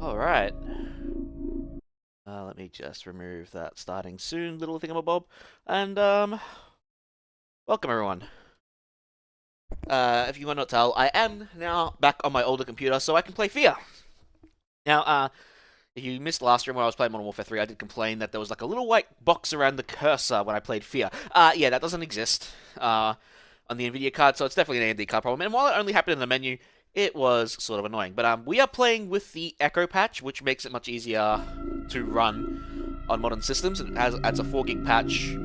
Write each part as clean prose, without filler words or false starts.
Alright. Let me just remove that starting soon little thingamabob. And, welcome everyone. If you might not tell, I am now back on my older computer so I can play F.E.A.R. Now, if you missed last stream where I was playing Modern Warfare 3, I did complain that there was like a little white box around the cursor when I played F.E.A.R. Yeah, that doesn't exist on the NVIDIA card, so it's definitely an AMD card problem. And while it only happened in the menu, it was sort of annoying. But we are playing with the Echo patch, which makes it much easier to run on modern systems. It adds a 4 gig patch,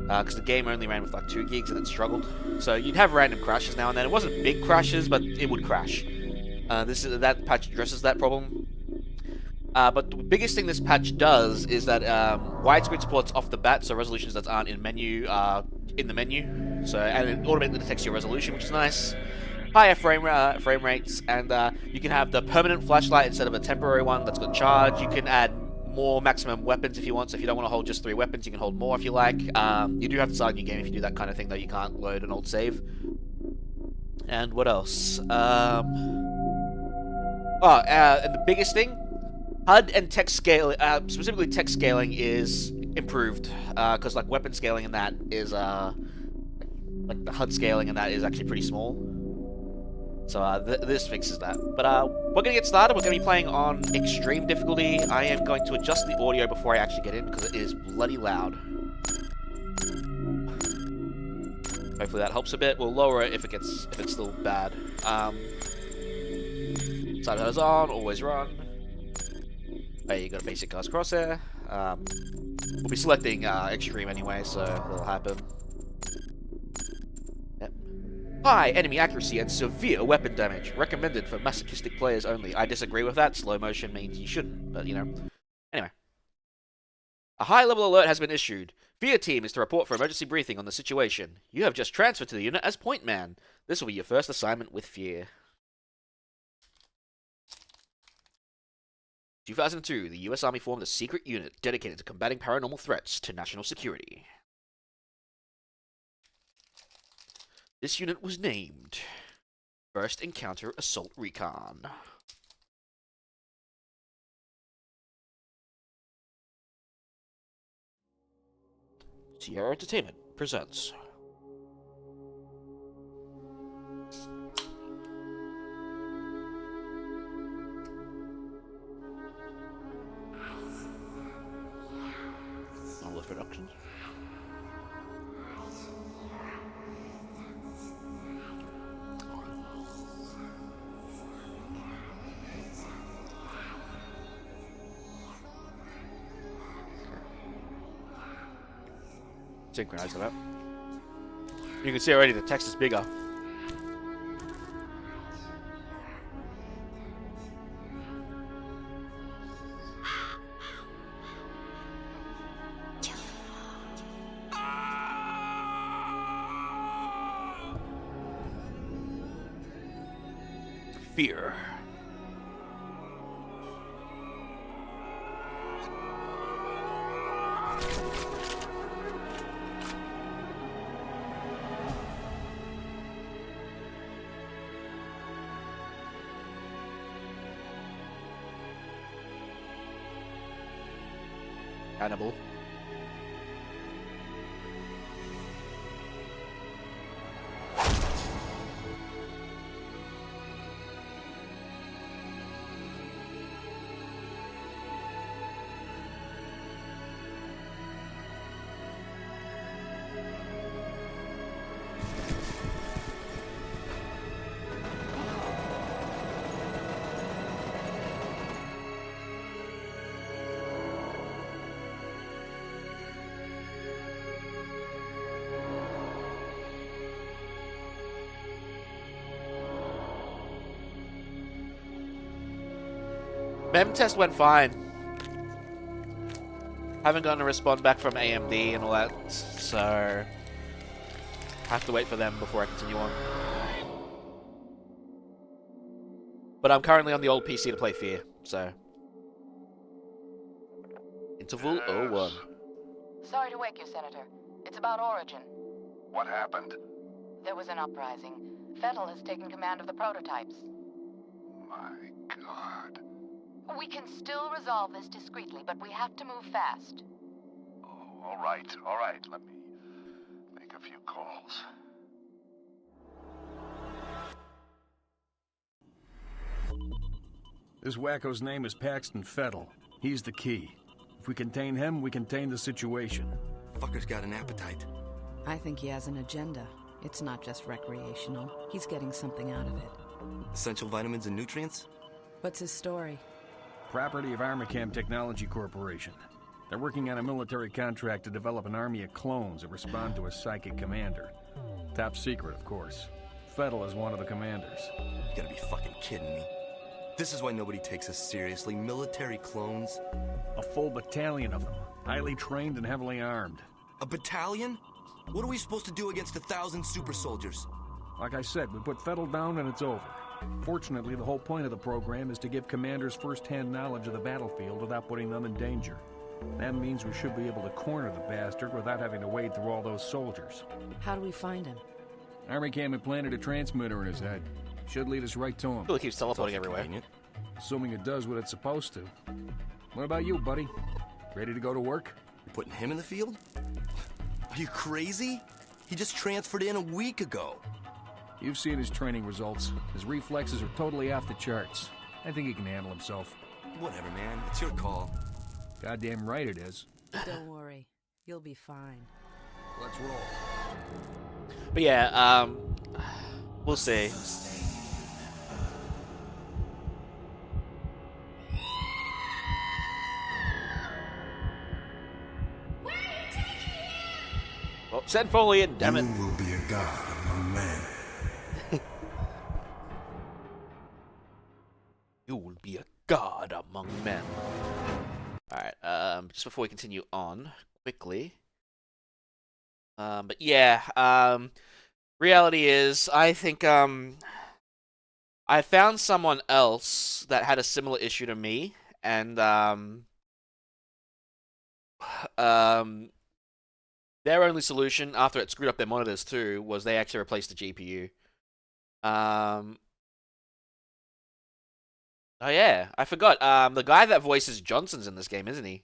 because the game only ran with like 2 gigs and it struggled. So you'd have random crashes now and then. It wasn't big crashes, but it would crash. That patch addresses that problem. But the biggest thing this patch does is that widescreen supports off the bat, so resolutions that aren't in menu are in the menu. So, and it automatically detects your resolution, which is nice. Higher frame rates, and you can have the permanent flashlight instead of a temporary one that's got charge. You can add more maximum weapons if you want, so if you don't want to hold just 3 weapons, you can hold more if you like. You do have to start a new game if you do that kind of thing, though. You can't load an old save. And what else? And the biggest thing, HUD and text scaling, specifically text scaling, is improved because like weapon scaling and that is like the HUD scaling and that is actually pretty small. So this fixes that. But we're gonna get started. We're gonna be playing on extreme difficulty. I am going to adjust the audio before I actually get in because it is bloody loud. Hopefully that helps a bit. We'll lower it if it's still bad. Subtitles on, always run. Hey, you got a basic cast crosshair. We'll be selecting extreme anyway, so that'll happen. Yep. High enemy accuracy and severe weapon damage. Recommended for masochistic players only. I disagree with that. Slow motion means you shouldn't, but you know. Anyway. A high-level alert has been issued. F.E.A.R team is to report for emergency briefing on the situation. You have just transferred to the unit as point man. This will be your first assignment with F.E.A.R. 2002, the U.S. Army formed a secret unit dedicated to combating paranormal threats to national security. This unit was named First Encounter Assault Recon. Sierra Entertainment presents. Monolith Productions. Synchronize that up. You can see already the text is bigger. Fear. Hannibal. Mem test went fine. Haven't gotten a response back from AMD and all that, so have to wait for them before I continue on. But I'm currently on the old PC to play F.E.A.R, so. Interval 01. Sorry to wake you, Senator. It's about Origin. What happened? There was an uprising. F.E.A.R has taken command of the prototypes. My God. We can still resolve this discreetly, but we have to move fast. Oh, all right. Let me make a few calls. This wacko's name is Paxton Fettel. He's the key. If we contain him, we contain the situation. Fucker's got an appetite. I think he has an agenda. It's not just recreational. He's getting something out of it. Essential vitamins and nutrients? What's his story? Property of Armicam Technology Corporation. They're working on a military contract to develop an army of clones that respond to a psychic commander. Top secret, of course. Fettel is one of the commanders. You gotta be fucking kidding me. This is why nobody takes us seriously. Military clones? A full battalion of them. Highly trained and heavily armed. A battalion? What are we supposed to do against 1,000 super soldiers? Like I said, we put Fettel down and it's over. Fortunately, the whole point of the program is to give commanders first-hand knowledge of the battlefield without putting them in danger. That means we should be able to corner the bastard without having to wade through all those soldiers. How do we find him? Armicam implanted a transmitter in his head. Should lead us right to him. It keeps teleporting everywhere. Convenient. Assuming it does what it's supposed to. What about you, buddy? Ready to go to work? You're putting him in the field? Are you crazy? He just transferred in a week ago. You've seen his training results. His reflexes are totally off the charts. I think he can handle himself. Whatever, man. It's your call. Goddamn right it is. Don't worry. You'll be fine. Let's roll. But yeah, we'll see. Well, send Foley in, damn it. You will be a god among men. You will be a god among men. Alright, just before we continue on, quickly. But yeah, reality is, I think, I found someone else that had a similar issue to me, and, their only solution, after it screwed up their monitors too, was they actually replaced the GPU. Oh yeah, I forgot. The guy that voices Johnson's in this game, isn't he?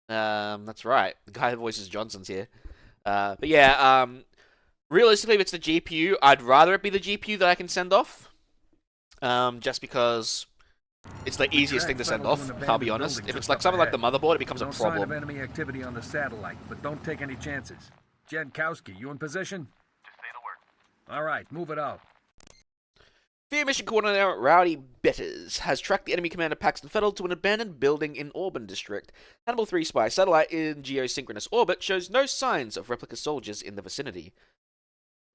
That's right. The guy that voices Johnson's here. But yeah, realistically, if it's the GPU, I'd rather it be the GPU that I can send off. Just because it's the easiest thing to send off, I'll be honest. If it's like something like the motherboard, it becomes a No sign of problem. enemy activity on the satellite, but don't take any chances. Jankowski, you in position? Just say the word. All right, move it out. F.E.A.R mission coordinator Rowdy Betters has tracked the enemy commander Paxton Fettel to an abandoned building in Auburn District. Hannibal 3 spy satellite in geosynchronous orbit shows no signs of replica soldiers in the vicinity.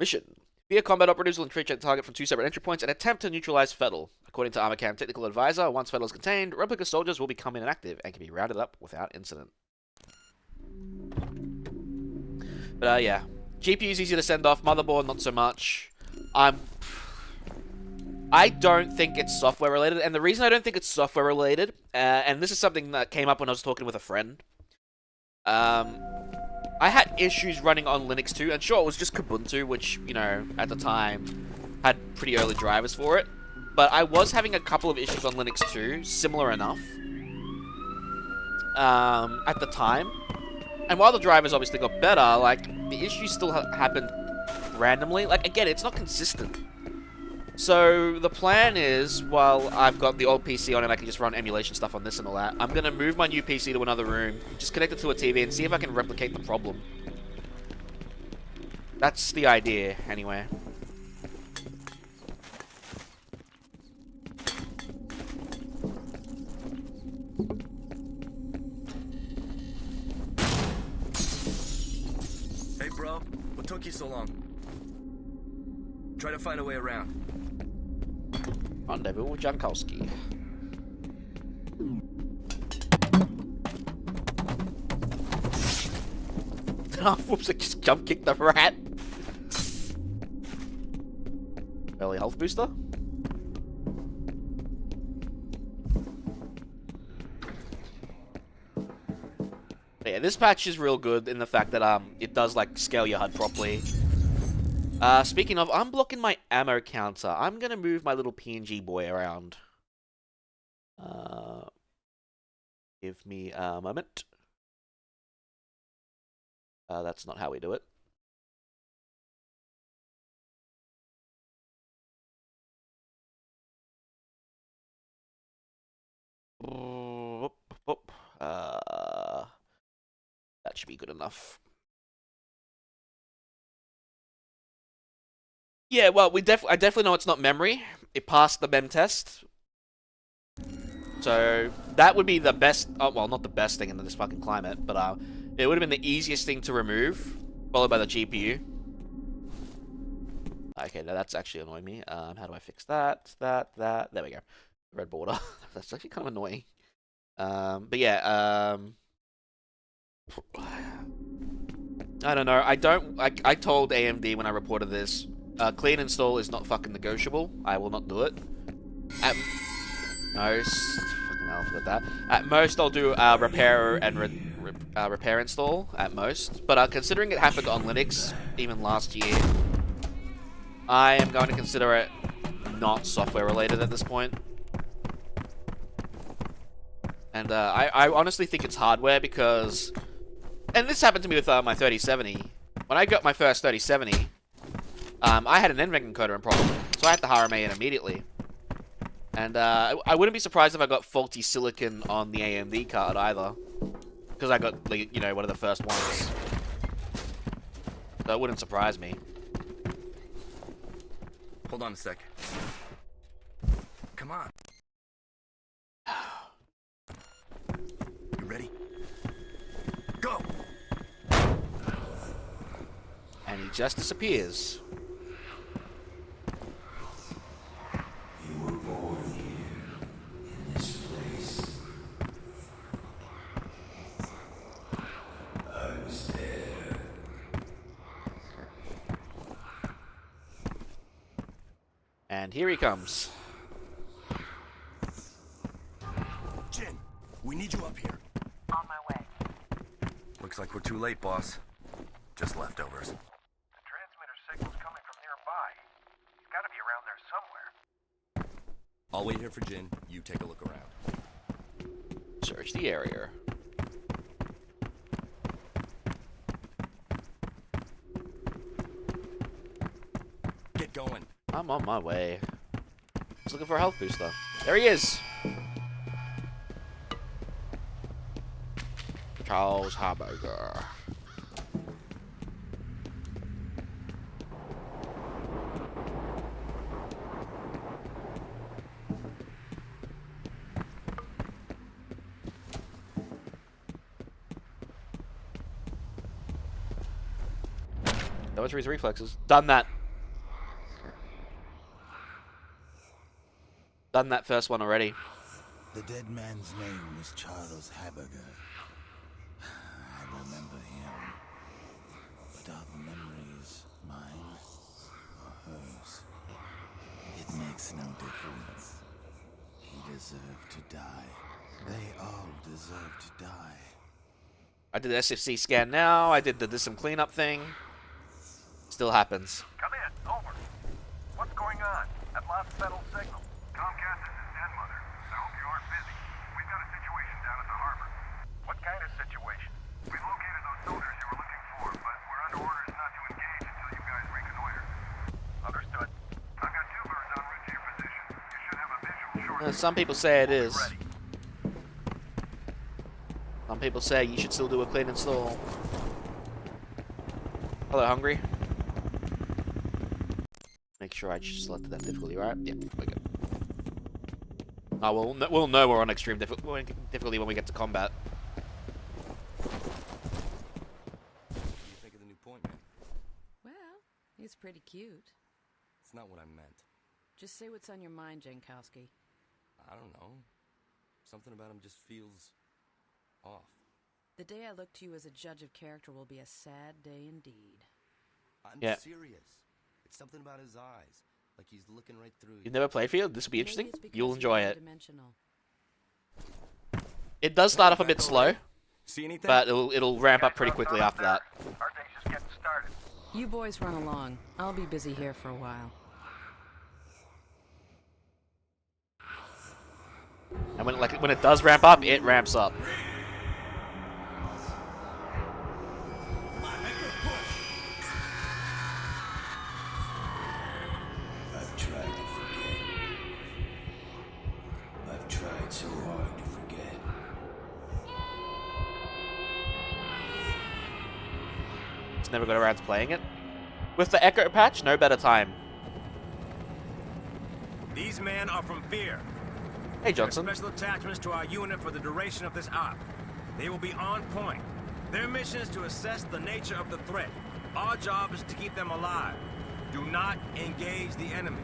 Mission. F.E.A.R combat operatives will infiltrate the target from 2 separate entry points and attempt to neutralize Fettel. According to Armacam technical advisor, once Fettel is contained, replica soldiers will become inactive and can be rounded up without incident. But yeah, GPU's easy to send off, motherboard not so much. I don't think it's software related, and the reason I don't think it's software related, and this is something that came up when I was talking with a friend, I had issues running on Linux too, and sure, it was just Kubuntu, which, you know, at the time, had pretty early drivers for it, but I was having a couple of issues on Linux too, similar enough, at the time, and while the drivers obviously got better, like, the issues still happened randomly. Like, again, it's not consistent. So, the plan is, while I've got the old PC on and I can just run emulation stuff on this and all that, I'm going to move my new PC to another room, just connect it to a TV and see if I can replicate the problem. That's the idea, anyway. Hey, bro. What took you so long? Try to find a way around. Rendezvous with Jankowski. Oh, whoops, I just jump kicked the rat. Early health booster? Yeah, this patch is real good in the fact that it does like scale your HUD properly. Speaking of, I'm blocking my ammo counter. I'm gonna move my little PNG boy around. Give me a moment. That's not how we do it. That should be good enough. Yeah, well, I definitely know it's not memory. It passed the mem test. So, that would be the best, oh, well, not the best thing in this fucking climate, but it would have been the easiest thing to remove, followed by the GPU. Okay, now that's actually annoying me. How do I fix that? There we go. Red border. That's actually kind of annoying. But yeah, I don't know. I told AMD when I reported this, clean install is not fucking negotiable. I will not do it. At most, fucking hell, I forgot that. At most, I'll do repair and repair install at most. But considering it happened on Linux even last year, I am going to consider it not software related at this point. And I honestly think it's hardware because... And this happened to me with my 3070. When I got my first 3070, I had an NVENC encoder problem, so I had to RMA it immediately. And I wouldn't be surprised if I got faulty silicon on the AMD card either. Because I got, you know, one of the first ones. So it wouldn't surprise me. Hold on a sec. Come on. You ready? Go! And he just disappears. You were born here, in this place. I was there. And here he comes. Jin, we need you up here. On my way. Looks like we're too late, boss. Just leftovers. The transmitter signal's coming from nearby. He's gotta be around there somewhere. I'll wait here for Jin. You take a look around. Search the area. Get going. I'm on my way. Just looking for a health booster. There he is! Charles Harburger. That was for his reflexes. Done that. Done that first one already. The dead man's name was Charles Haberger. I remember him. But are the memories mine or hers? It makes no difference. He deserved to die. They all deserve to die. I did the SFC scan now. I did the some cleanup thing. Still happens. Come in, over. What's going on? I've lost settled signal. Comcast, this is 10 Mother. I hope you aren't busy. We've got a situation down at the harbor. What kind of situation? We've located those soldiers you were looking for, but we're under orders not to engage until you guys reconnoiter. Understood. I've got two birds en route to your position. You should have a visual shortly. Some people say it is. Ready. Some people say you should still do a clean install. Hello, hungry? Make sure I just selected that difficulty, right? Yeah, we're good. Oh, we'll know we're on extreme difficulty when we get to combat. What do you think of the new point man? Well, he's pretty cute. It's not what I meant. Just say what's on your mind, Jankowski. I don't know. Something about him just feels off. The day I look to you as a judge of character will be a sad day indeed. I'm Yeah. serious. It's something about his eyes. Like he's looking right through you. You've never played F.E.A.R? This will be Maybe interesting. it's because You'll you're enjoy it. one-dimensional. It does start off a bit slow, See anything? but it'll ramp up pretty quickly after that. Our day's just getting started. You boys run along. I'll be busy here for a while. And when it does ramp up, it ramps up. I've tried to forget. I've tried so hard to forget. Just never got around to playing it. With the Echo patch, no better time. These men are from F.E.A.R. Hey, They're Johnson. special attachments to our unit for the duration of this op. They will be on point. Their mission is to assess the nature of the threat. Our job is to keep them alive. Do not engage the enemy.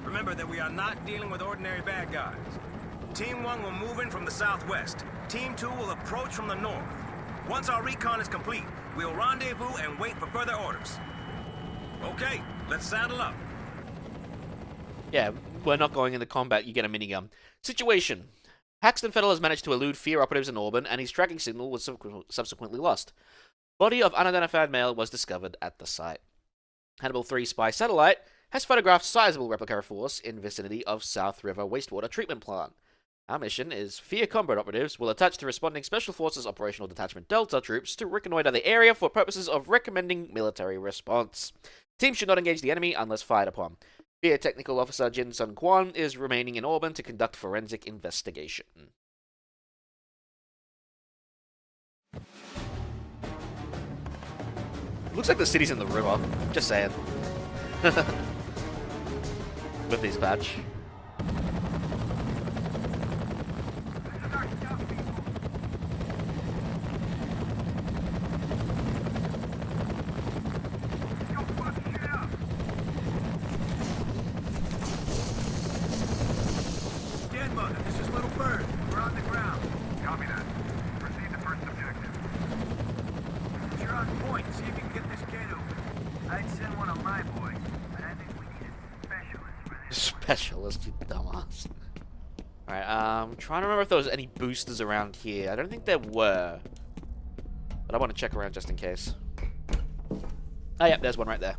Remember that we are not dealing with ordinary bad guys. Team 1 will move in from the southwest. Team 2 will approach from the north. Once our recon is complete, we'll rendezvous and wait for further orders. Okay, let's saddle up. Yeah, we're not going into combat, you get a minigun. Situation. Paxton Fettel has managed to elude F.E.A.R operatives in Auburn, and his tracking signal was subsequently lost. Body of unidentified male was discovered at the site. Hannibal 3 spy satellite has photographed sizable replica force in vicinity of South River wastewater treatment plant. Our mission is F.E.A.R combat operatives will attach to responding Special Forces Operational Detachment Delta troops to reconnoiter the area for purposes of recommending military response. Teams should not engage the enemy unless fired upon. F.E.A.R Technical Officer Jin Sun Quan is remaining in Auburn to conduct forensic investigation. Looks like the city's in the river. Just saying. With these patch. This is Little Bird. We're on the ground. Copy that. Proceed to first objective. You're on point. See if you can get this gate open. I'd send one of my boys, but I think we need a specialist for this. Specialist, you dumbass. Alright, I'm trying to remember if there was any boosters around here. I don't think there were. But I want to check around just in case. Oh, yeah, there's one right there.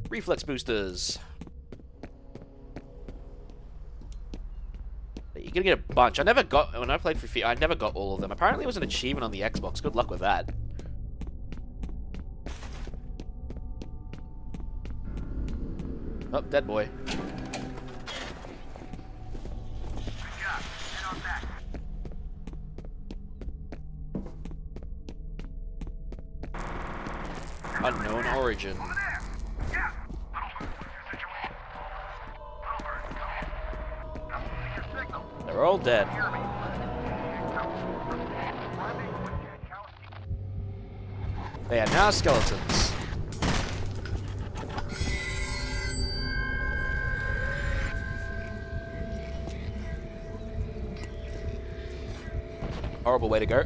Reflex boosters. You're gonna get a bunch. I never got, when I played for F.E.A.R, I never got all of them. Apparently it was an achievement on the Xbox. Good luck with that. Oh, dead boy. Unknown origin. They're all dead. They are now skeletons. Horrible way to go.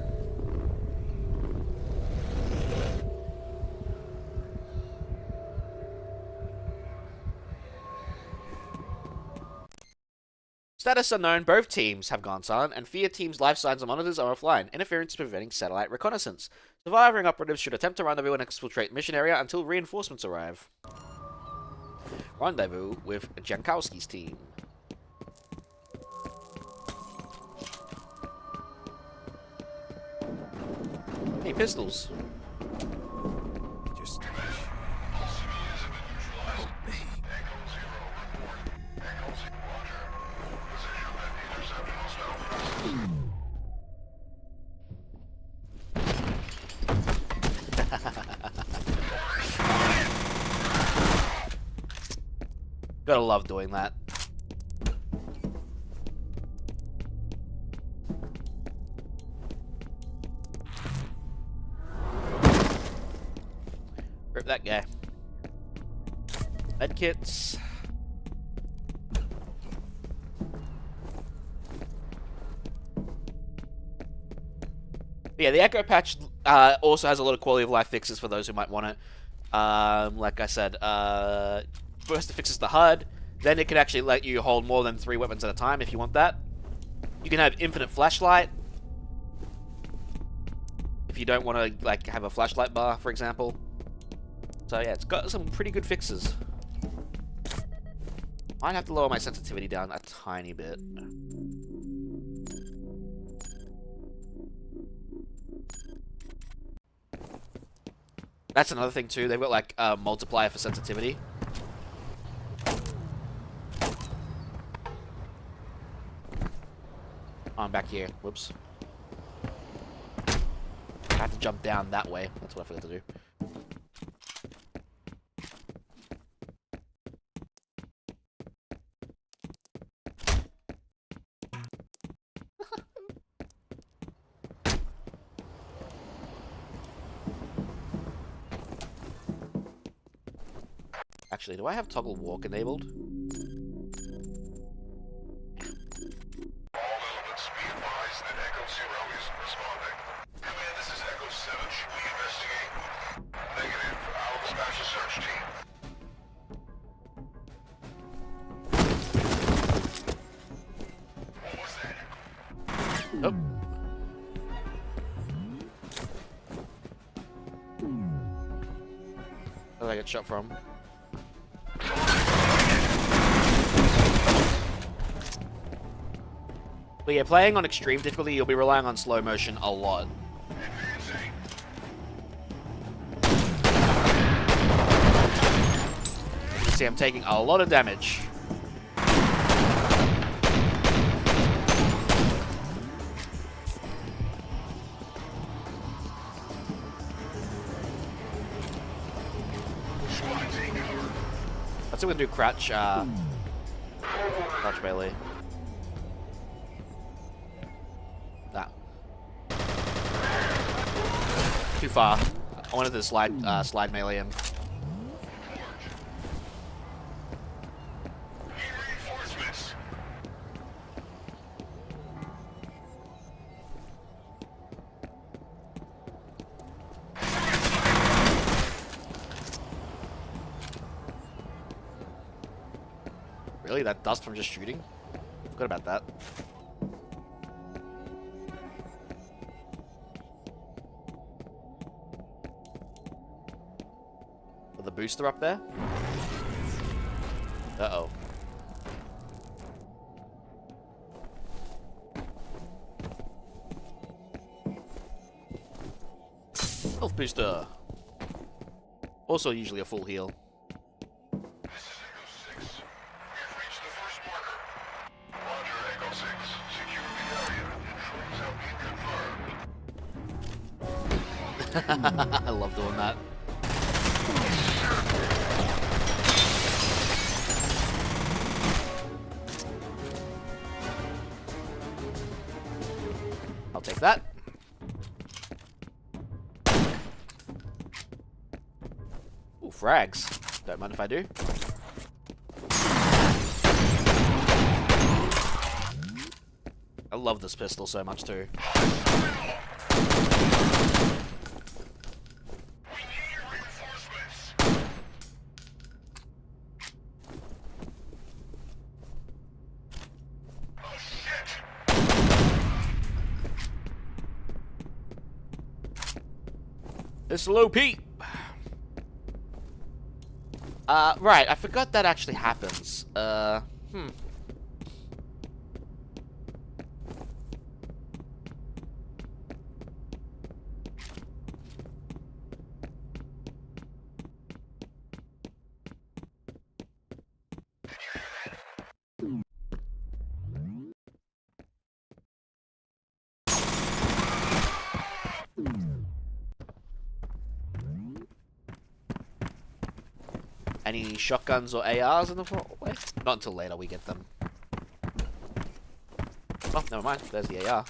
Status unknown, both teams have gone silent, and F.E.A.R team's life signs and monitors are offline. Interference preventing satellite reconnaissance. Surviving operatives should attempt to rendezvous and exfiltrate mission area until reinforcements arrive. Rendezvous with Jankowski's team. Hey, pistols. Just Gotta love doing that. Rip that guy. Med kits. Yeah, the Echo Patch also has a lot of quality of life fixes for those who might want it. Like I said, first it fixes the HUD, then it can actually let you hold more than 3 weapons at a time if you want that. You can have infinite flashlight if you don't want to like have a flashlight bar, for example. So yeah, it's got some pretty good fixes. Might have to lower my sensitivity down a tiny bit. That's another thing too. They've got like a multiplier for sensitivity. I'm back here. Whoops. I have to jump down that way. That's what I forgot to do. Actually, do I have toggle walk enabled? Nope. Where did I get shot from? But yeah, playing on extreme difficulty, you'll be relying on slow motion a lot. You can see I'm taking a lot of damage. Let's see if we can do crouch, crouch melee. Nah. Too far. I wanted to slide melee him. Really? That dust from just shooting? Forgot about that. With the booster up there? Uh-oh. Health booster. Also usually a full heal. I love doing that. I'll take that. Ooh, frags. Don't mind if I do. I love this pistol so much too. It's low Pete. Right, I forgot that actually happens. Any shotguns or ARs in the way? Not until later we get them. Oh, never mind. There's the AR.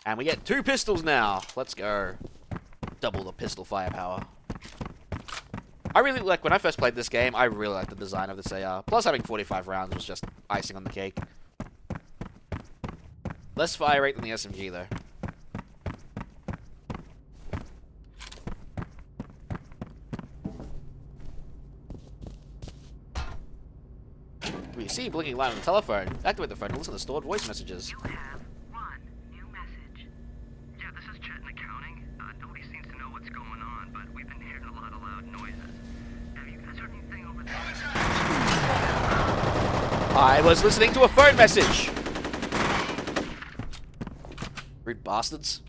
And we get 2 pistols now. Let's go. Double the pistol firepower. I really like, when I first played this game, I really liked the design of this AR. Plus having 45 rounds was just icing on the cake. Less fire rate than the SMG though. We see a blinking light on the telephone. Activate the phone and listen to stored voice messages. You have one new message. Yeah, this is Chet in accounting. Nobody seems to know what's going on, but we've been hearing a lot of loud noises. Have you guys heard anything over there? I was listening to a phone message! Rude bastards.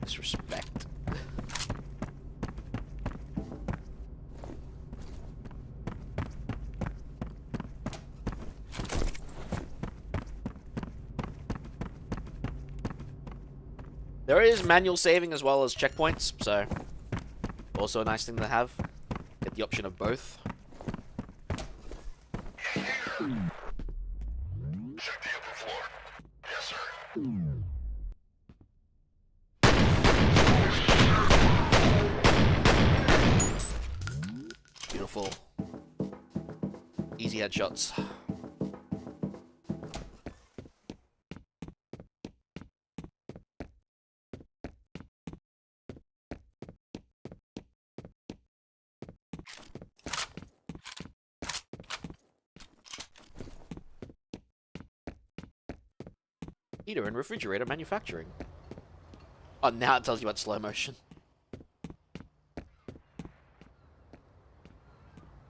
Disrespect. There is manual saving as well as checkpoints, so also a nice thing to have. Get the option of both. Check the upper floor. Yes, sir. Beautiful. Easy headshots. Heater and refrigerator manufacturing. Oh, now it tells you about slow motion.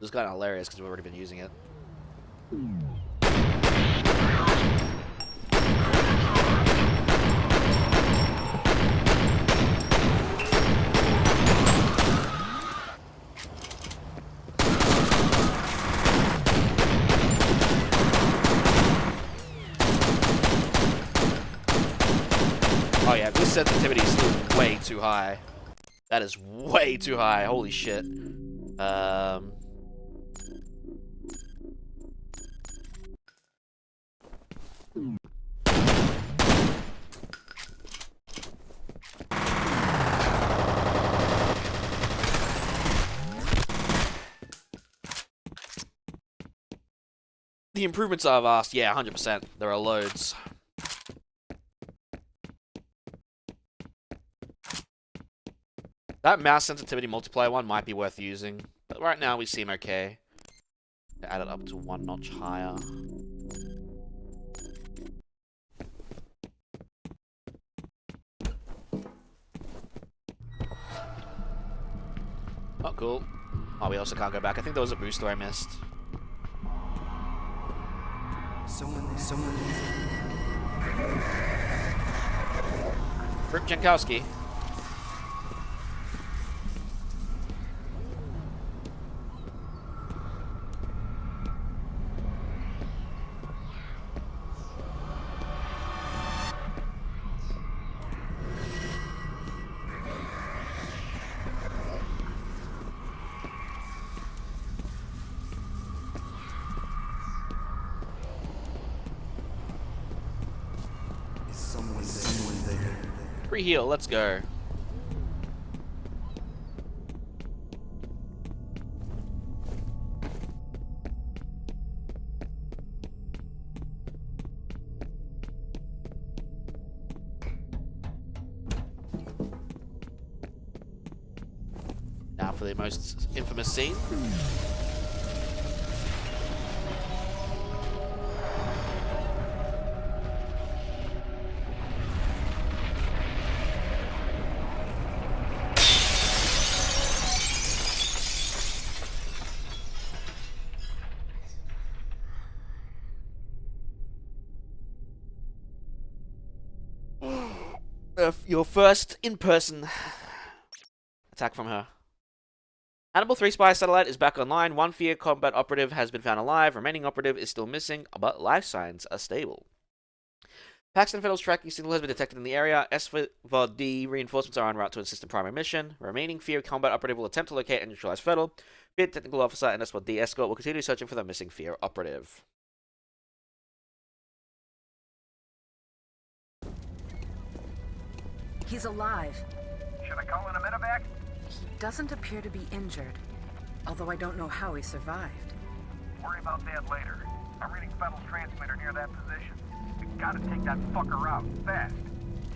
It's kind of hilarious because we've already been using it. Oh yeah, this sensitivity is still way too high. That is way too high. Holy shit. The improvements are vast. Yeah, 100%. There are loads. That mouse sensitivity multiplier one might be worth using, but right now we seem okay. Add it up to 1 notch higher. Oh, cool. Oh, we also can't go back. I think there was a booster I missed. Someone. Rip Jankowski. Someone there. Pre-heal, let's go. Now for the most infamous scene. Your first in-person attack from her. Hannibal 3 Spy Satellite is back online. One F.E.A.R combat operative has been found alive. Remaining operative is still missing, but life signs are stable. Paxton Federal's tracking signal has been detected in the area. S.E.A.R reinforcements are en route to assist in primary mission. Remaining F.E.A.R combat operative will attempt to locate and neutralize Federal. F.E.A.R technical officer and S.E.A.R escort will continue searching for the missing F.E.A.R operative. He's alive. Should I call in a medevac? He doesn't appear to be injured, although I don't know how he survived. Worry about that later. I'm reading Federal's transmitter near that position. We gotta take that fucker out, fast.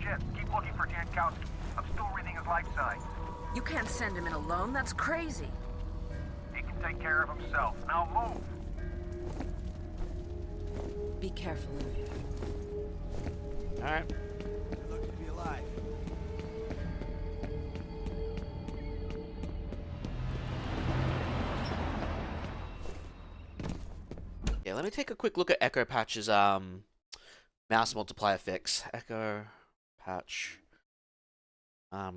Jen, keep looking for Jankowski. I'm still reading his life signs. You can't send him in alone, that's crazy. He can take care of himself. Now move! Be careful, Olivia. Alright. You're lucky to be alive. Yeah, let me take a quick look at Echo Patch's mouse multiplier fix. Echo Patch.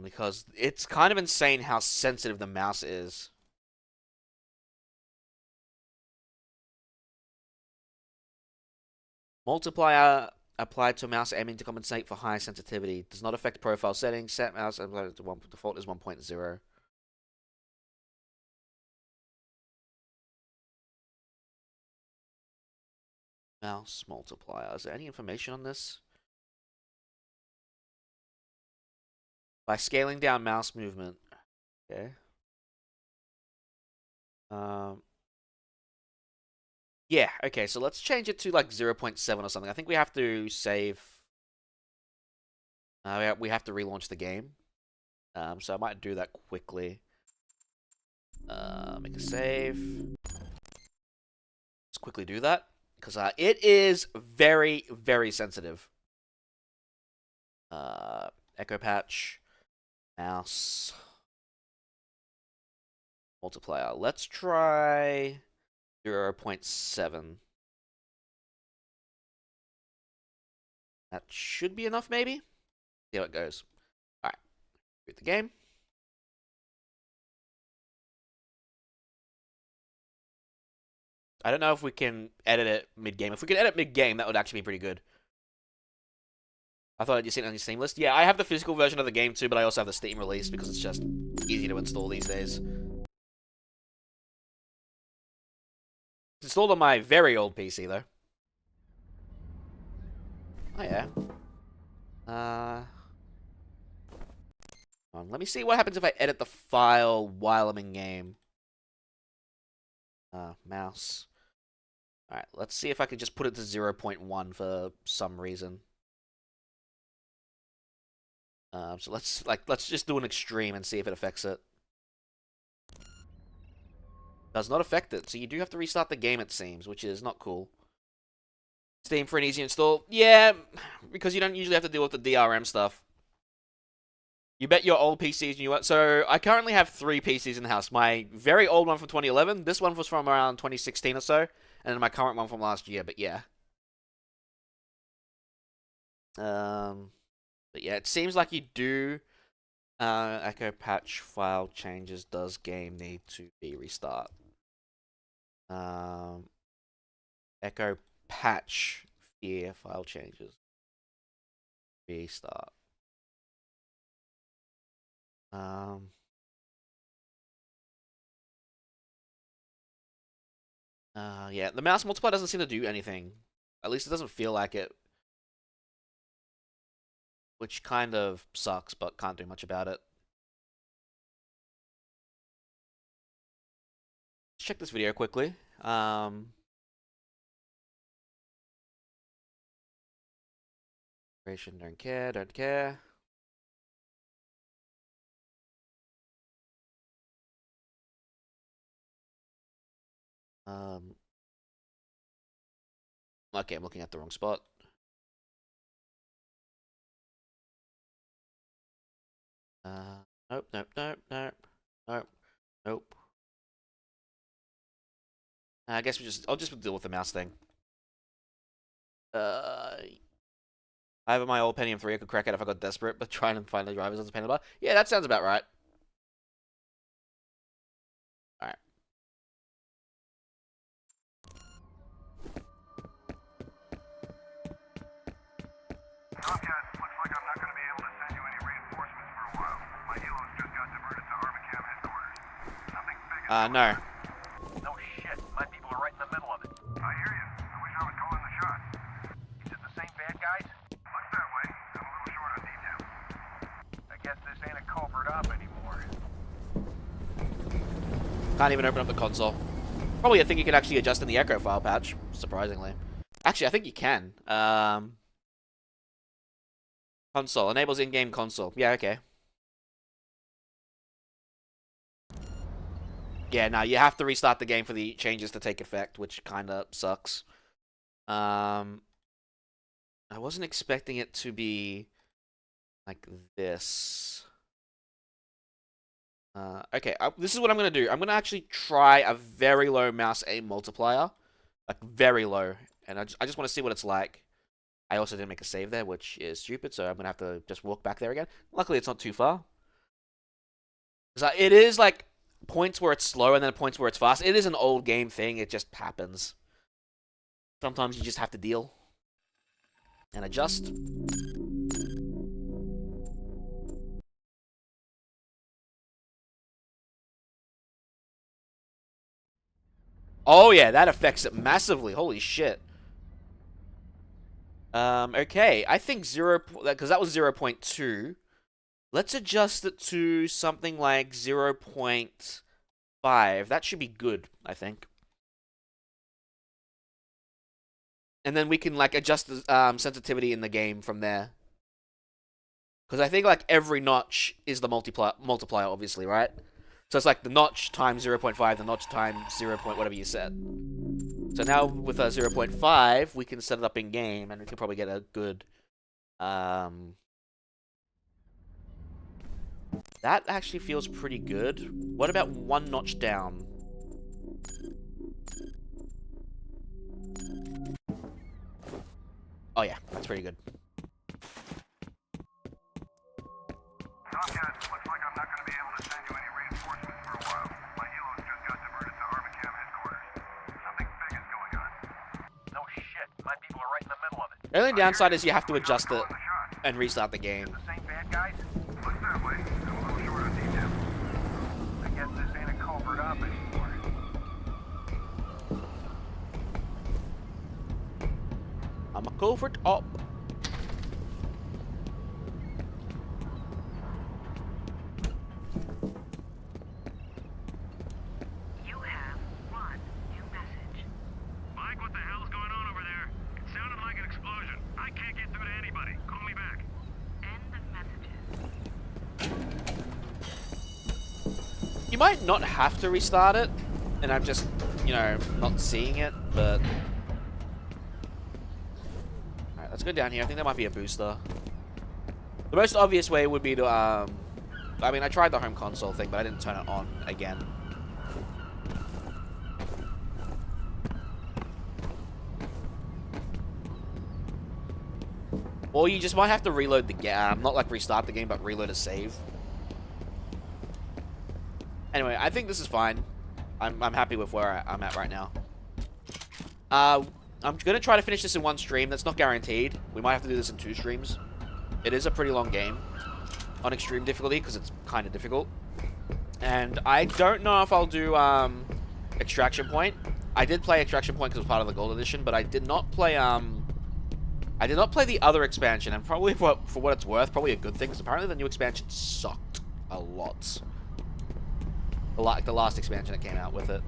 Because it's kind of insane how sensitive the mouse is. Multiplier applied to mouse aiming to compensate for high sensitivity. Does not affect profile settings. Set mouse applied to default is 1.0. Mouse multiplier. Is there any information on this? By scaling down mouse movement. Okay. Yeah, okay, so let's change it to like 0.7 or something. I think we have to save. We have to relaunch the game. So I might do that quickly. Make a save. Let's quickly do that. Because it is very, very sensitive. Echo Patch. Mouse. multiplier. Let's try 0.7. That should be enough, maybe? See how it goes. Alright. Boot the game. I don't know if we can edit it mid-game. If we can edit mid-game, that would actually be pretty good. I thought I'd just seen it on your Steam list. Yeah, I have the physical version of the game too, but I also have the Steam release because it's just easy to install these days. It's installed on my very old PC, though. Oh, yeah. Let me see what happens if I edit the file while I'm in game. Mouse. Alright, let's see if I can just put it to 0.1 for some reason. So let's just do an extreme and see if it affects it. Does not affect it, so you do have to restart the game, it seems, which is not cool. Steam for an easy install. Yeah, because you don't usually have to deal with the DRM stuff. You bet your old PCs new one. So I currently have 3 PCs in the house. My very old one from 2011. This one was from around 2016 or so. And then my current one from last year, but yeah. But yeah, it seems like you do. Echo patch file changes. Does game need to be restart? Echo patch F.E.A.R file changes. Restart. Yeah, the mouse multiplier doesn't seem to do anything. At least it doesn't feel like it. Which kind of sucks, but can't do much about it. Let's check this video quickly. Don't care, don't care. Okay, I'm looking at the wrong spot. Nope, nope, nope, nope, nope, nope. I guess I'll just deal with the mouse thing. I have my old Pentium 3, I could crack it if I got desperate, but trying to find the drivers on the pain bar. Yeah, that sounds about right. Alright. Tomcat, looks like I'm not going to be able to send you any reinforcements for a while. My helos just got diverted to Armacam headquarters. Nothing big is no. No shit. My people are right in the middle of it. I hear you. I wish I was calling the shots. Is it the same bad guys? Looks that way. I'm a little short on details. I guess this ain't a covert op anymore. Can't even open up the console. Probably a thing you can actually adjust in the Echo file patch, surprisingly. Actually, I think you can. Console. Enables in-game console. Yeah, okay. Yeah, no, you have to restart the game for the changes to take effect, which kinda sucks. I wasn't expecting it to be like this. Okay, this is what I'm gonna do. I'm gonna actually try a very low mouse aim multiplier. Like, very low. And I just want to see what it's like. I also didn't make a save there, which is stupid, so I'm gonna have to just walk back there again. Luckily, it's not too far. Because it is, like, points where it's slow and then points where it's fast. It is an old game thing. It just happens. Sometimes you just have to deal. And adjust. Oh, yeah, that affects it massively. Holy shit. Okay, I think because that was 0.2. Let's adjust it to something like 0.5. That should be good, I think. And then we can, like, adjust the sensitivity in the game from there. Because I think, like, every notch is the multiplier, obviously, right? So it's like the notch times 0.5, the notch times 0. Whatever you set. So now with a 0.5, we can set it up in game, and we can probably get a good That actually feels pretty good. What about one notch down? Oh yeah, that's pretty good. Tomcat, looks like I'm not going to be able to send you any reinforcements for a while. My helos just got diverted to Armacam headquarters. Something big is going on. No shit. My people are right in the middle of it. The only downside is you have to adjust it and restart the game. The same bad guys? Looks that way. I'm a little short on details. I guess this ain't a covert op anymore. I'm a covert op. You have one new message. Mike, what the hell's going on over there? It sounded like an explosion. I can't get through to anybody. Call me back. End of messages. You might not have to restart it, and I'm just, you know, not seeing it, but... Alright, let's go down here. I think there might be a booster. The most obvious way would be to, I mean, I tried the home console thing, but I didn't turn it on again. Or you just might have to reload the game. Not like restart the game, but reload a save. Anyway, I think this is fine. I'm happy with where I'm at right now. I'm going to try to finish this in one stream. That's not guaranteed. We might have to do this in 2 streams. It is a pretty long game on extreme difficulty because it's kind of difficult. And I don't know if I'll do Extraction Point. I did play Extraction Point because it was part of the Gold Edition, but I did not play the other expansion, and probably for what it's worth, probably a good thing, because apparently the new expansion sucked a lot. The last expansion that came out with it.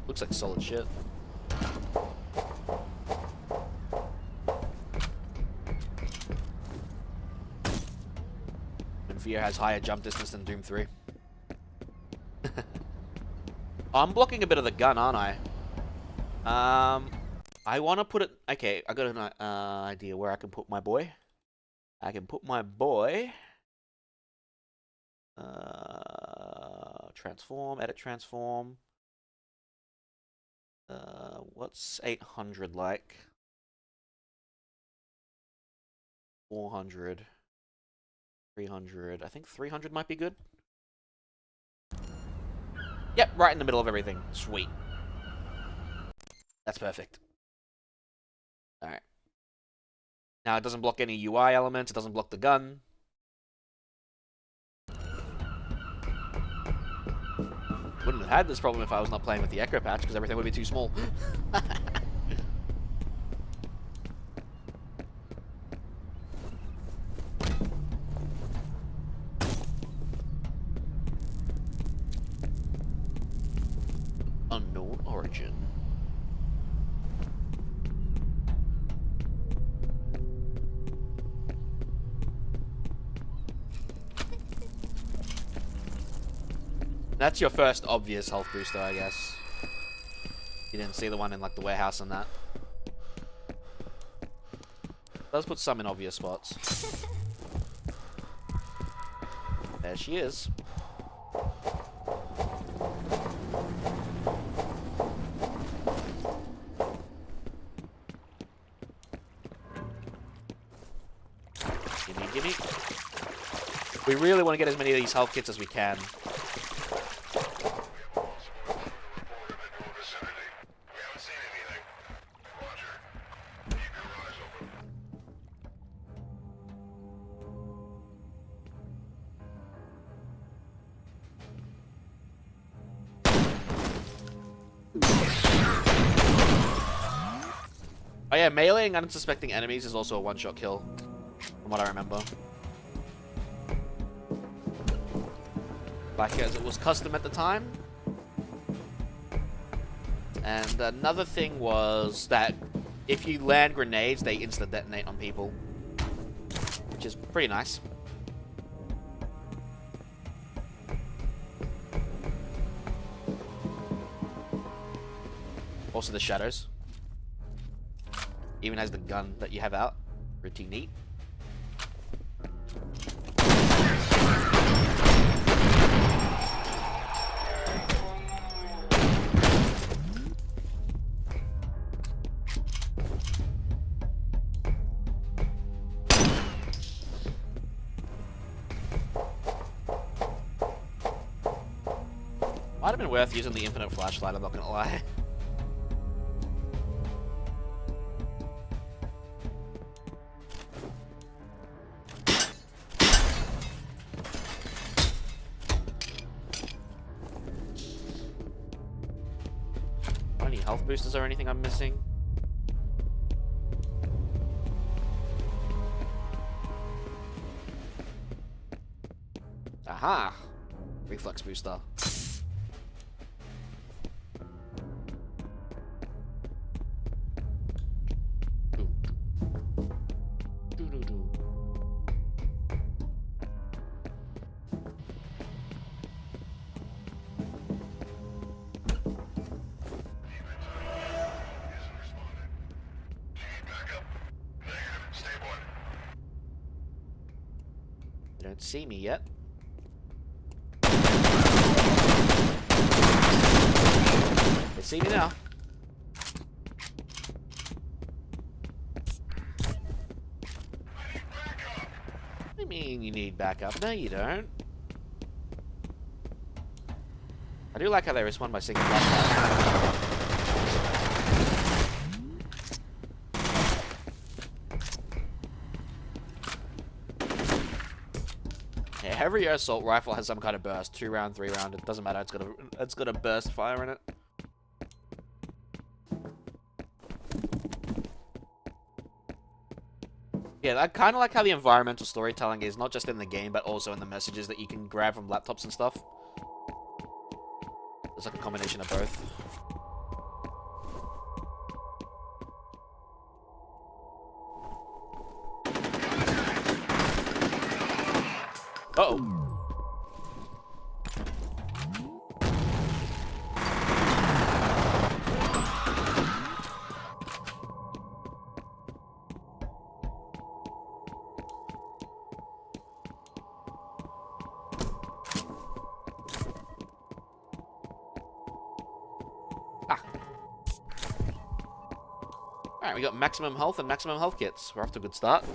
Looks like solid shit. And F.E.A.R has higher jump distance than Doom 3. I'm blocking a bit of the gun, aren't I? I want to put it... Okay, I got an idea where I can put my boy. I can put my boy... transform, edit transform. What's 800 like? 400. 300. I think 300 might be good. Yep, right in the middle of everything. Sweet. That's perfect. Alright. Now it doesn't block any UI elements, it doesn't block the gun. Wouldn't have had this problem if I was not playing with the Echo patch, because everything would be too small. Unknown origin. That's your first obvious health booster, I guess. You didn't see the one in like the warehouse and that. Let's put some in obvious spots. There she is. Gimme, gimme. We really want to get as many of these health kits as we can. Oh yeah, meleeing unsuspecting enemies is also a one-shot kill, from what I remember. Like as it was custom at the time. And another thing was that if you land grenades, they insta-detonate on people, which is pretty nice. Also the shadows. Even has the gun that you have out. Pretty neat. Might have been worth using the infinite flashlight, I'm not gonna lie. Any health boosters or anything I'm missing? Aha! Reflex booster. You don't see me yet. They see me now. What do you mean you need backup? No, you don't. I do like how they respond by singing flashlight. Yeah, every assault rifle has some kind of burst. 2 round, 3 round, it doesn't matter. It's got a burst fire in it. Yeah, I kind of like how the environmental storytelling is not just in the game, but also in the messages that you can grab from laptops and stuff. It's like a combination of both. Uh-oh. Alright, we got maximum health and maximum health kits. We're off to a good start.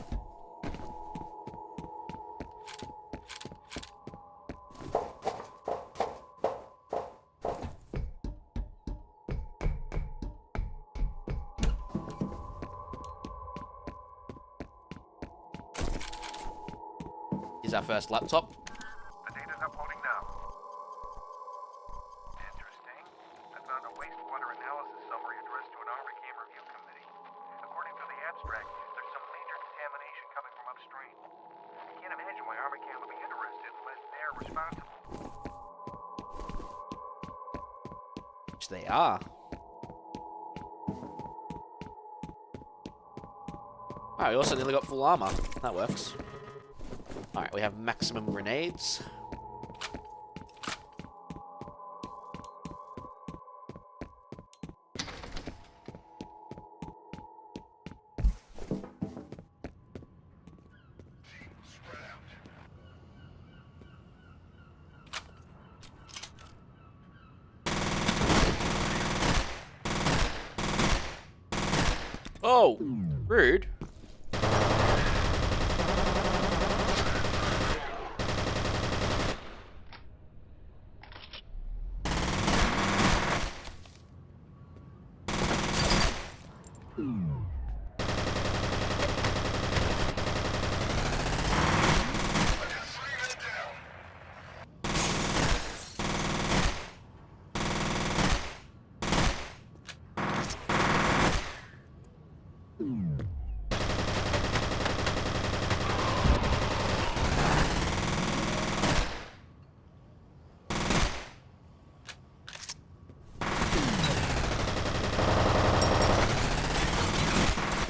Here's our first laptop. The data's uploading now. Interesting. I found a wastewater analysis summary addressed to an ArmorCam review committee. According to the abstract, there's some major contamination coming from upstream. I can't imagine why ArmorCam would be interested unless they're responsible. Which they are. Alright, we also nearly got full armor. That works. Alright, we have maximum grenades. Oh, rude.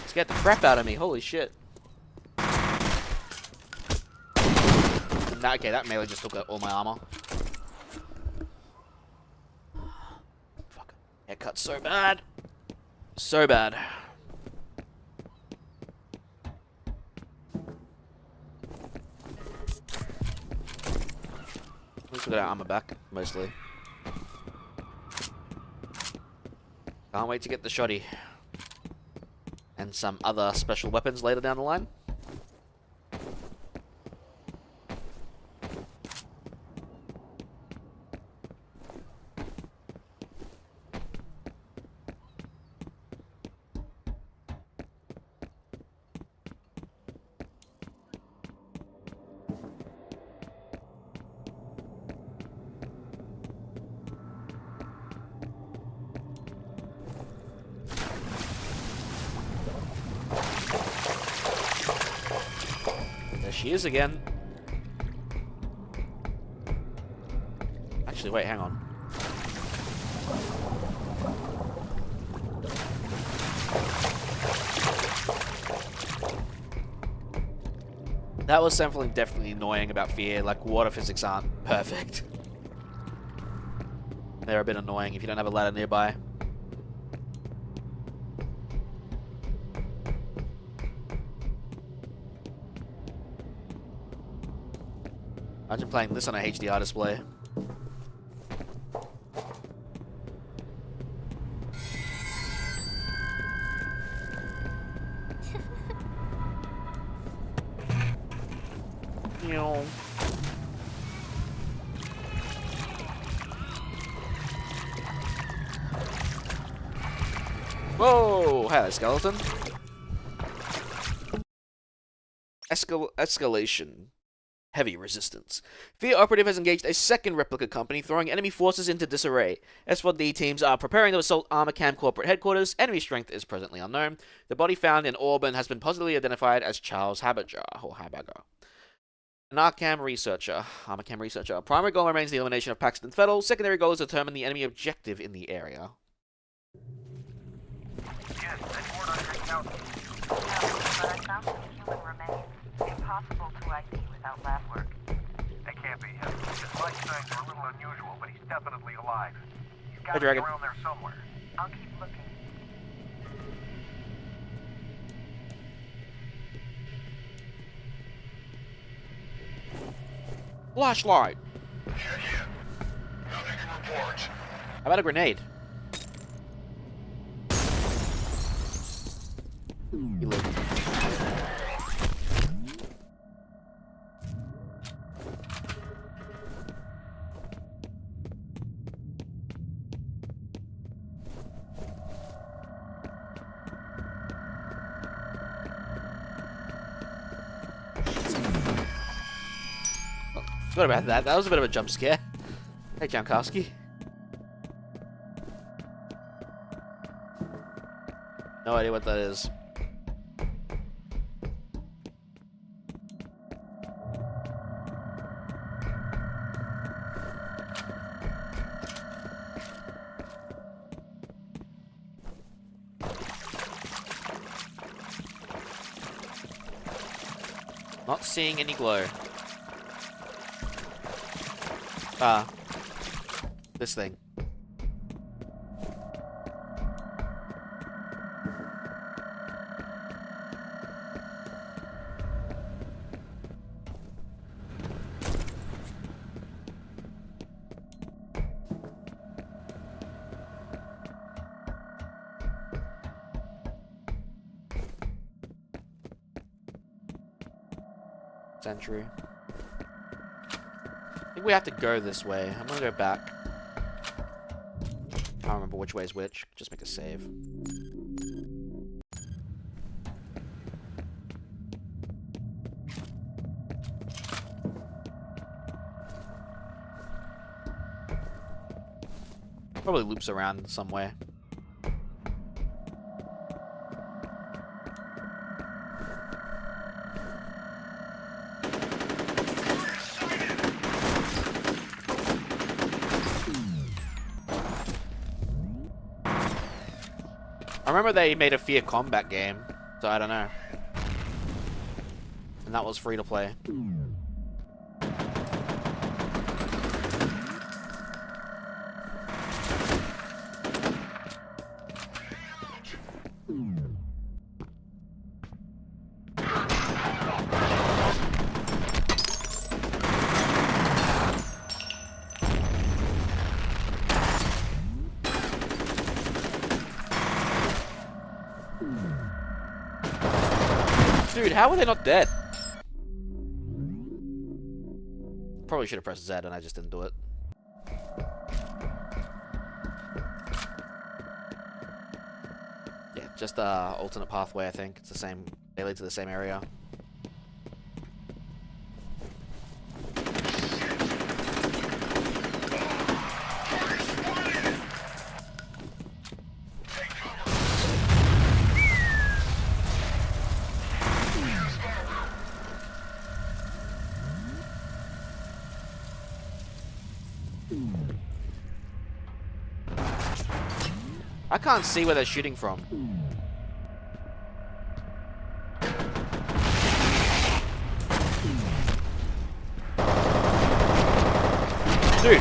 Scared the crap out of me, holy shit. Okay, that melee just took out all my armor. Fuck. It cut so bad. So bad. At least we got our armor back, mostly. Can't wait to get the shoddy. And some other special weapons later down the line. she is again. Actually, wait, hang on. That was something definitely annoying about F.E.A.R. Like, water physics aren't perfect. They're a bit annoying if you don't have a ladder nearby. Imagine playing this on a HDR display. Whoa! Hello, skeleton. Escalation. Heavy resistance. F.E.A.R. operative has engaged a second replica company, throwing enemy forces into disarray. S4D teams are preparing to assault Armacam corporate headquarters. Enemy strength is presently unknown. The body found in Auburn has been positively identified as Charles Haberger, or Haberger. An Armacam researcher. Primary goal remains the elimination of Paxton Fettel. Secondary goal is to determine the enemy objective in the area. Yes, any word on Gronkowski? No, but I found some human remains. Impossible to ID without lab work. That can't be him. His life signs are a little unusual, but he's definitely alive. He's got to be Dragon. around there somewhere. I'll keep looking. Flashlight. Yeah. Nothing to report. How about a grenade? You look. Forgot about that. That was a bit of a jump scare. Hey, Jankowski. No idea what that is. Not seeing any glow. This thing. Sentry. I think we have to go this way. I'm gonna go back. Can't remember which way is which. Just make a save. Probably loops around somewhere. I remember they made a F.E.A.R. combat game, so I don't know. And that was free to play. Dude, how are they not dead? Probably should have pressed Z and I just didn't do it. Yeah, just alternate pathway, I think. It's the same, they lead to the same area. I can't see where they're shooting from. Dude.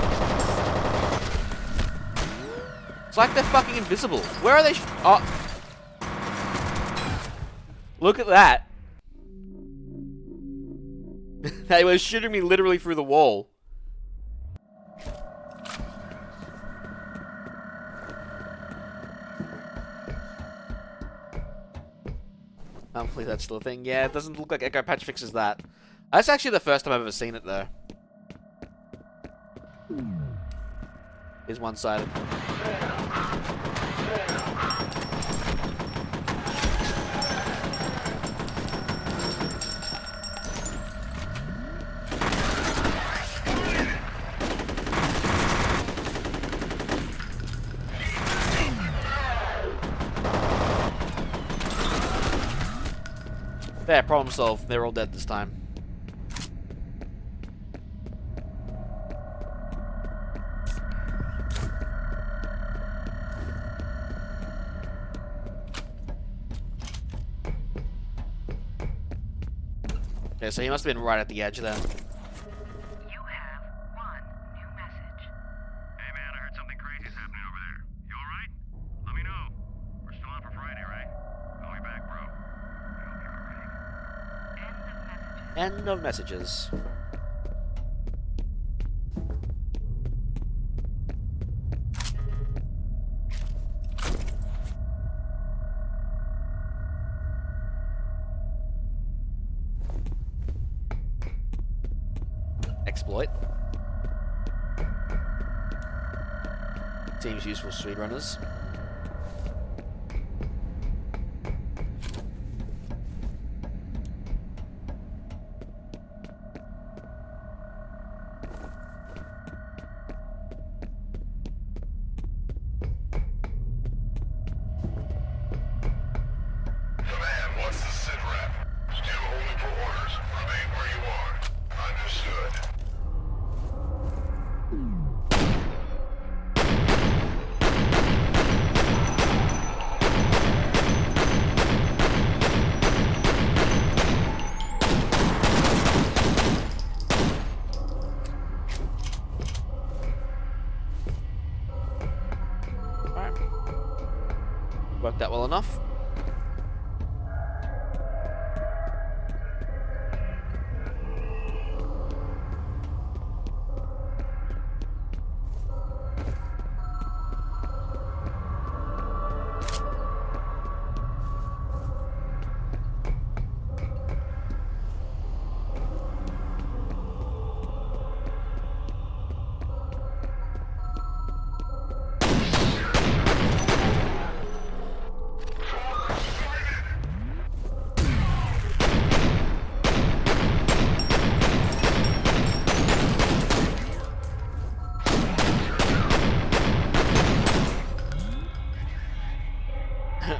It's like they're fucking invisible. Where are they? Oh. Look at that. They were shooting me literally through the wall. Hopefully that's still a thing. Yeah, it doesn't look like Echo Patch fixes that. That's actually the first time I've ever seen it, though. Is one-sided. There, problem solved. They're all dead this time. Okay, so he must have been right at the edge then. You have one new message. Hey man, I heard something crazy's happening over there. You alright? Let me know. We're still on for Friday, right? Call me back, bro. I hope you're alright. End of messages. End of messages. Exploit. Seems useful, speedrunners. Command, what's the sit rep? Still holding for orders. Remain where you are. Understood. Alright. Worked out well enough.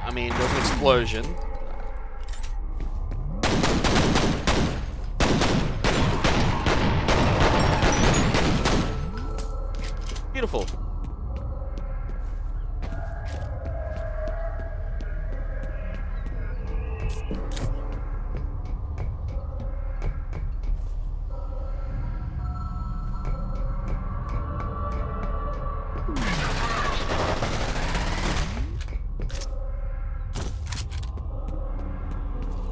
I mean, there's an explosion. Beautiful.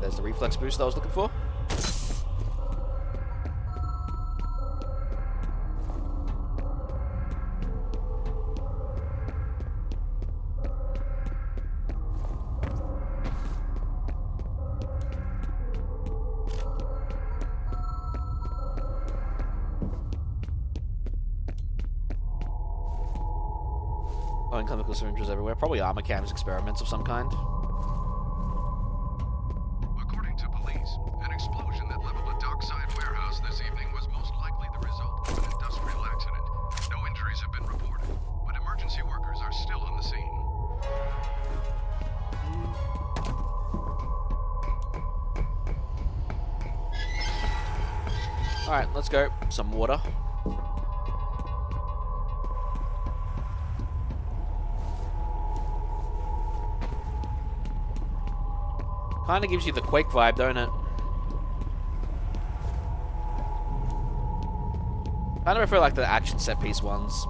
There's the reflex boost I was looking for. Oh, chemical syringes everywhere. Probably armor cams experiments of some kind. According to police, an explosion that leveled a dockside warehouse this evening was most likely the result of an industrial accident. No injuries have been reported, but emergency workers are still on the scene. Alright, let's go. Some water. Kind of gives you the Quake vibe, don't it? Kind of prefer like the action set piece ones,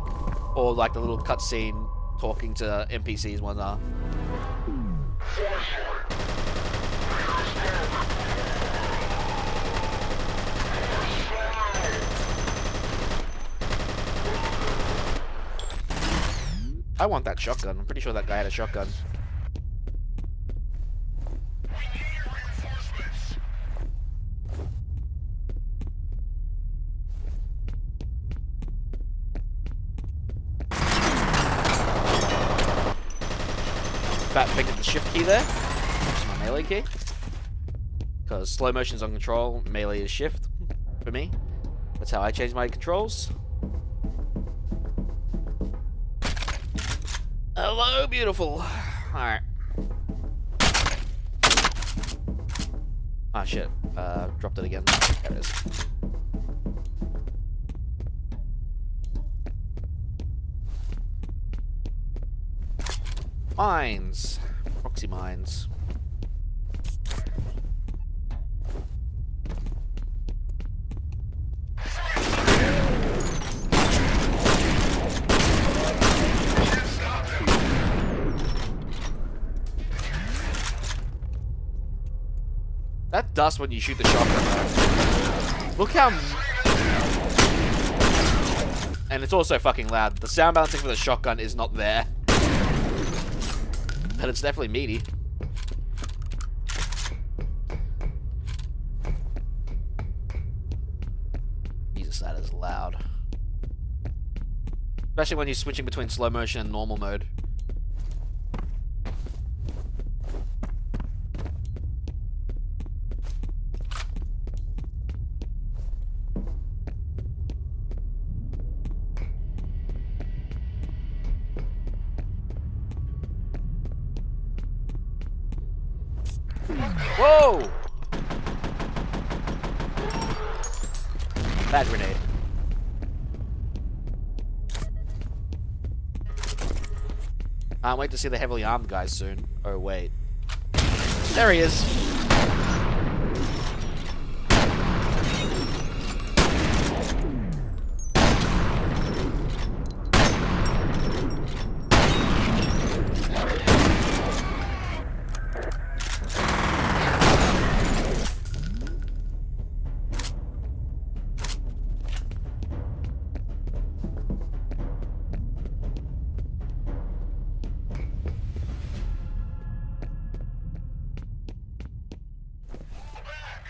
or like the little cutscene talking to NPCs ones are. I want that shotgun. I'm pretty sure that guy had a shotgun. Fat fingered the shift key there, which is my melee key. Because slow motion's on control, melee is shift for me. That's how I change my controls. Hello, beautiful. Alright. Ah, shit. Dropped it again. There it is. Mines. Proxy mines. That dust when you shoot the shotgun, though. Look how... And it's also fucking loud. The sound balancing for the shotgun is not there. But it's definitely meaty. Jesus, that is loud. Especially when you're switching between slow motion and normal mode. Whoa! Bad grenade. Can't wait to see the heavily armed guys soon. Oh, wait. There he is!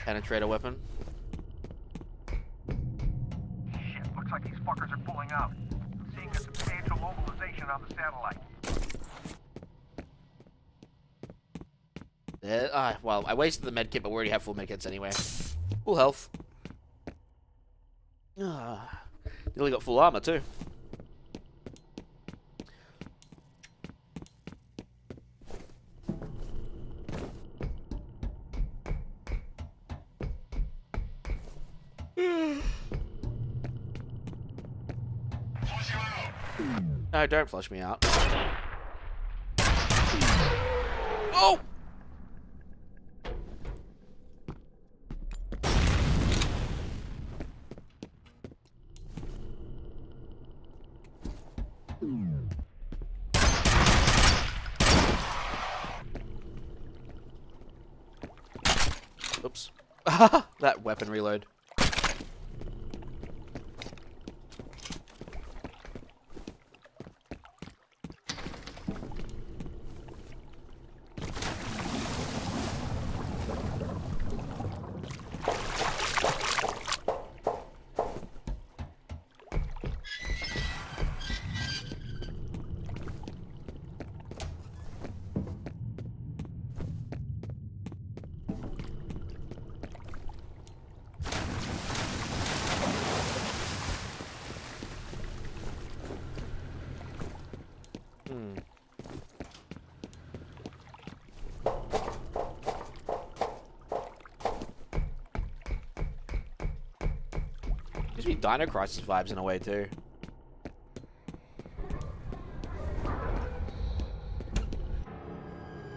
Penetrator weapon. Shit, looks like these fuckers are pulling out. I'm seeing a substantial mobilization on the satellite. Well, I wasted the medkit, but we already have full medkits anyway. Full health. Nearly got full armor, too. No, don't flush me out. Oh! Oops. That weapon reload. Gives me Dino Crisis vibes in a way too.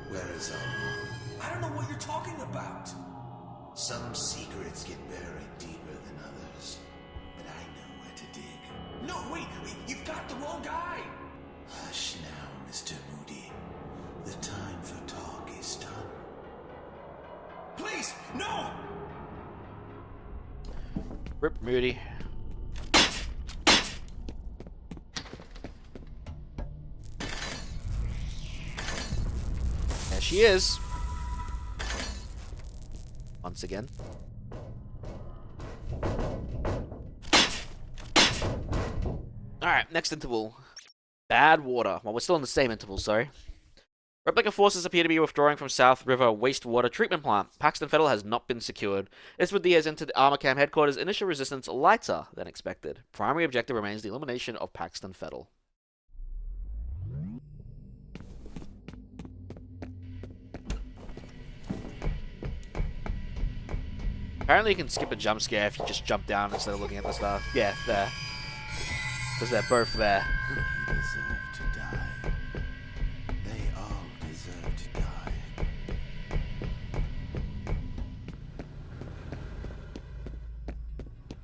Where is I don't know what you're talking wait, you've got the wrong guy! Hush now, Mr. Moody. The time for talk is done. Please, no! Rip Moody. There she is. Once again. Alright, next interval. Bad water. Well, we're still in the same interval, sorry. Replica forces appear to be withdrawing from South River Wastewater Treatment Plant. Paxton Fettel has not been secured. This would has entered Armor Camp headquarters. Initial resistance lighter than expected. Primary objective remains the elimination of Paxton Fettel. Apparently you can skip a jump scare if you just jump down instead of looking at the stuff. Yeah, there. Because they're both there. They deserve to die. They all deserve to die.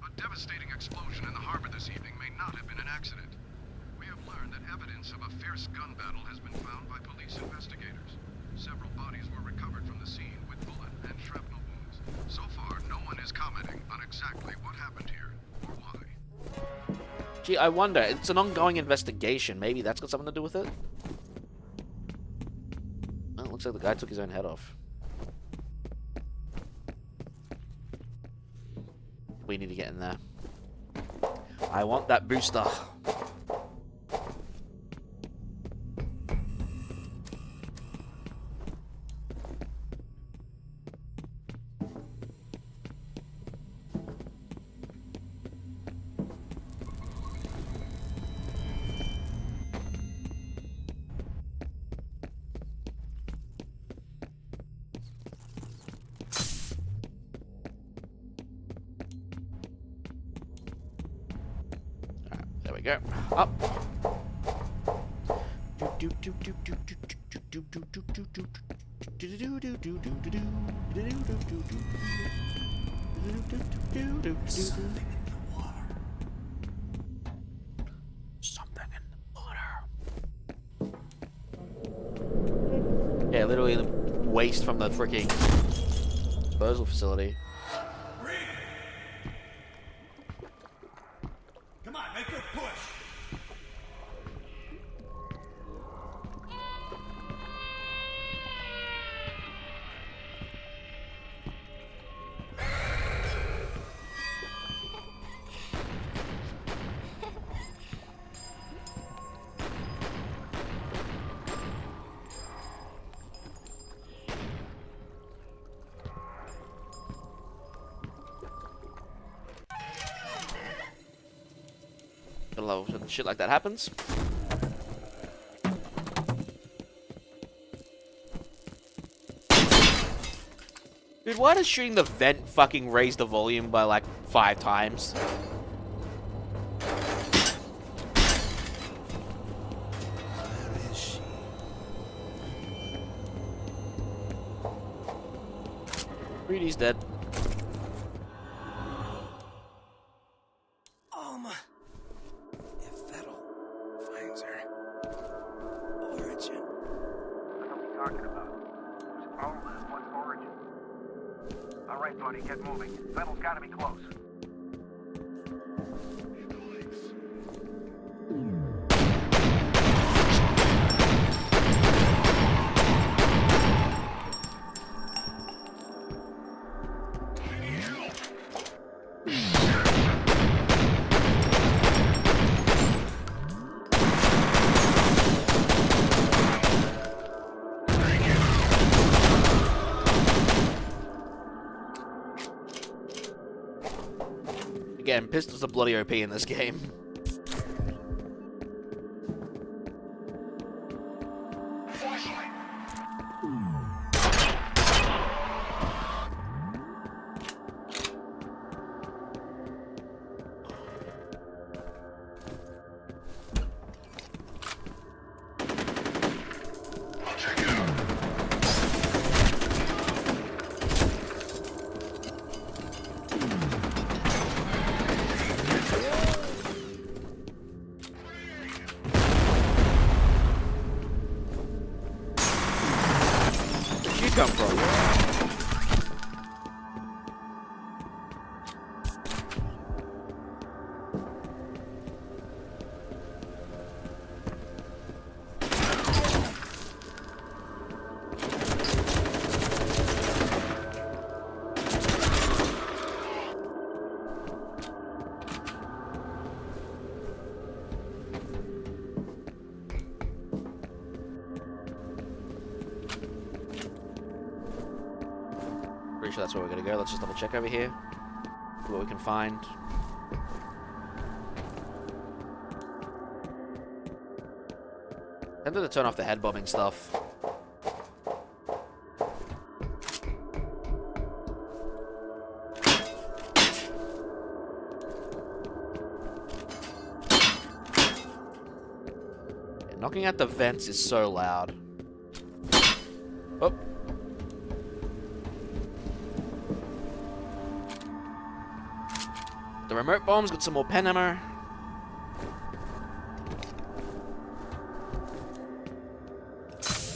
A devastating explosion in the harbor this evening may not have been an accident. We have learned that evidence of a fierce gun battle has been found by police investigators. Several bodies were recovered from the scene with bullet and shrapnel wounds. So far, no one is commenting on exactly what happened here or why. Gee, I wonder. It's an ongoing investigation. Maybe that's got something to do with it? Well, it looks like the guy took his own head off. We need to get in there. I want that booster. There we go. Up. Something in the water. Yeah, literally the waste from the freaking disposal facility. Come on, make a push! I love when shit like that happens. Dude, why does shooting the vent fucking raise the volume by like 5 times? Where is she? Reedy's dead. If Fettel finds her, Origin. What are we talking about? Whose phone is what's origin? All right, buddy, get moving. Fettel's gotta be close. Again, pistols are bloody OP in this game. Pretty sure that's where we're gonna go. Let's just double check over here. See what we can find. Tempted to turn off the head bombing stuff. Yeah, knocking at the vents is so loud. Oh. The remote bomb's got some more pen ammo.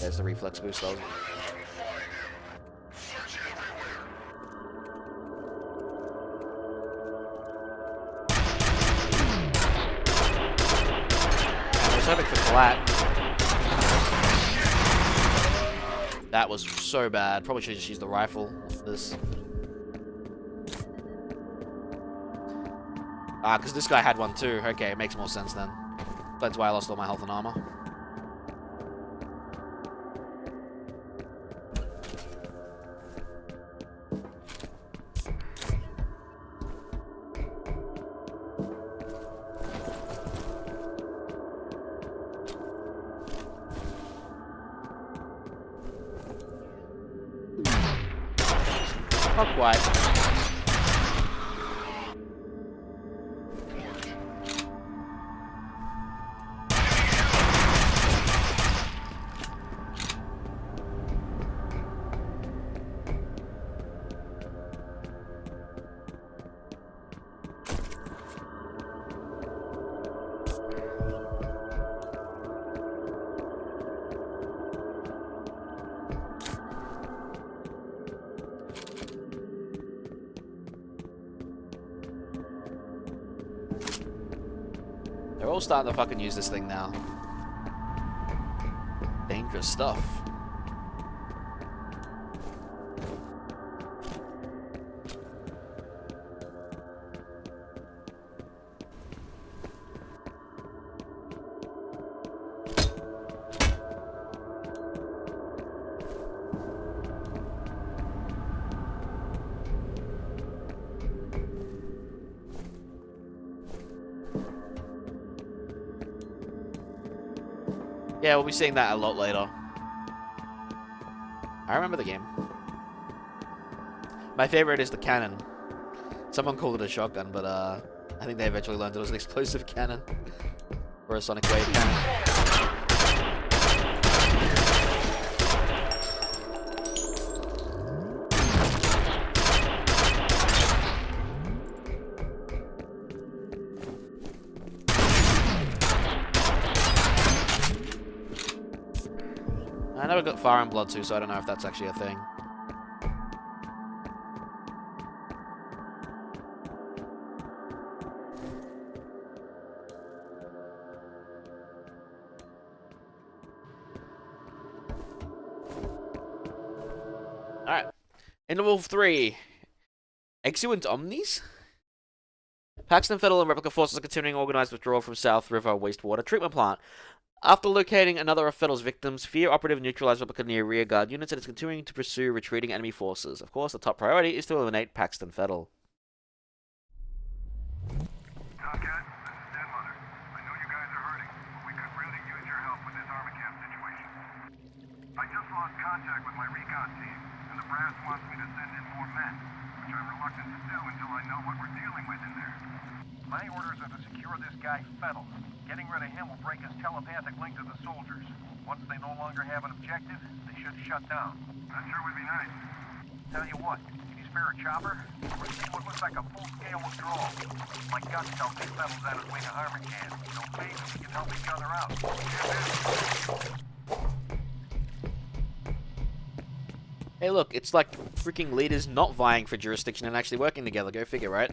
There's the reflex boost though. I was hoping for collat. That was so bad. Probably should just use the rifle. This. Ah, because this guy had one too. Okay, it makes more sense then. That's why I lost all my health and armor. Not quite. They're all starting to fucking use this thing now. Dangerous stuff. Yeah, we'll be seeing that a lot later. I remember the game. My favorite is the cannon. Someone called it a shotgun, but I think they eventually learned it was an explosive cannon. Or a sonic wave cannon. I never got Fire and Blood too, so I don't know if that's actually a thing. Alright. Interval 3. Exuent Omnis? Paxton Federal and Replica forces are continuing organized withdrawal from South River Wastewater Treatment Plant. After locating another of Federal's victims, F.E.A.R. operative neutralized Replica near rearguard units and is continuing to pursue retreating enemy forces. Of course, the top priority is to eliminate Paxton Federal. Tomcat, this is Dead Mother. I know you guys are hurting, but we could really use your help with this armor camp situation. I just lost contact with my recon team, and the brass wants me to send in more men, which I'm reluctant to do until I know what we're dealing with in there. My orders are to secure this guy Fettel. Getting rid of him will break his telepathic link to the soldiers. Once they no longer have an objective, they should shut down. That sure would be nice. Tell you what, can you spare a chopper? We're seeing what looks like a full-scale withdrawal. My gut tells me Fettel's on his way to armor camp, so maybe we can help each other out. Hey look, it's like freaking leaders not vying for jurisdiction and actually working together. Go figure, right?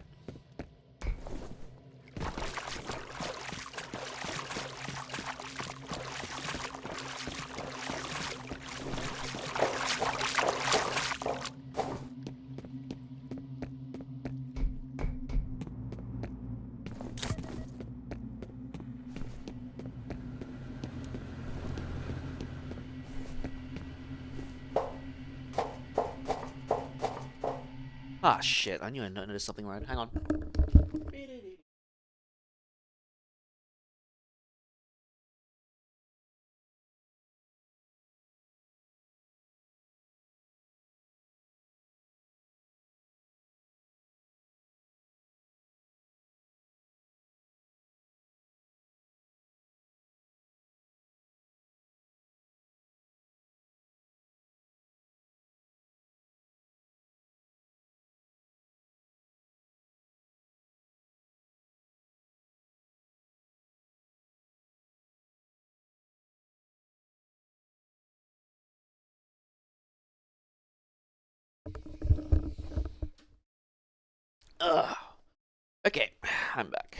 Ah, shit. I knew I noticed something right. Hang on. Ugh. Okay, I'm back.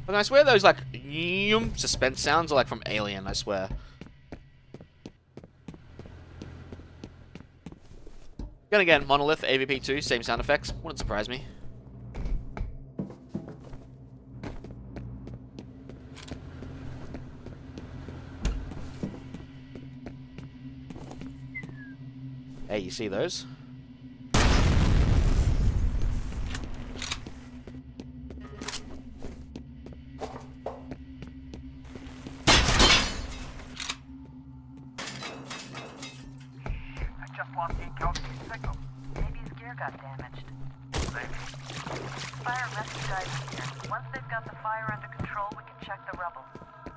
And I swear those, like, suspense sounds are, like, from Alien, I swear. Then again, Monolith, AVP2, same sound effects. Wouldn't surprise me. Hey, you see those? I just lost the encounter signal. Maybe his gear got damaged. Maybe. F.E.A.R rescue guys are here. Once they've got the fire under control, we can check the rubble.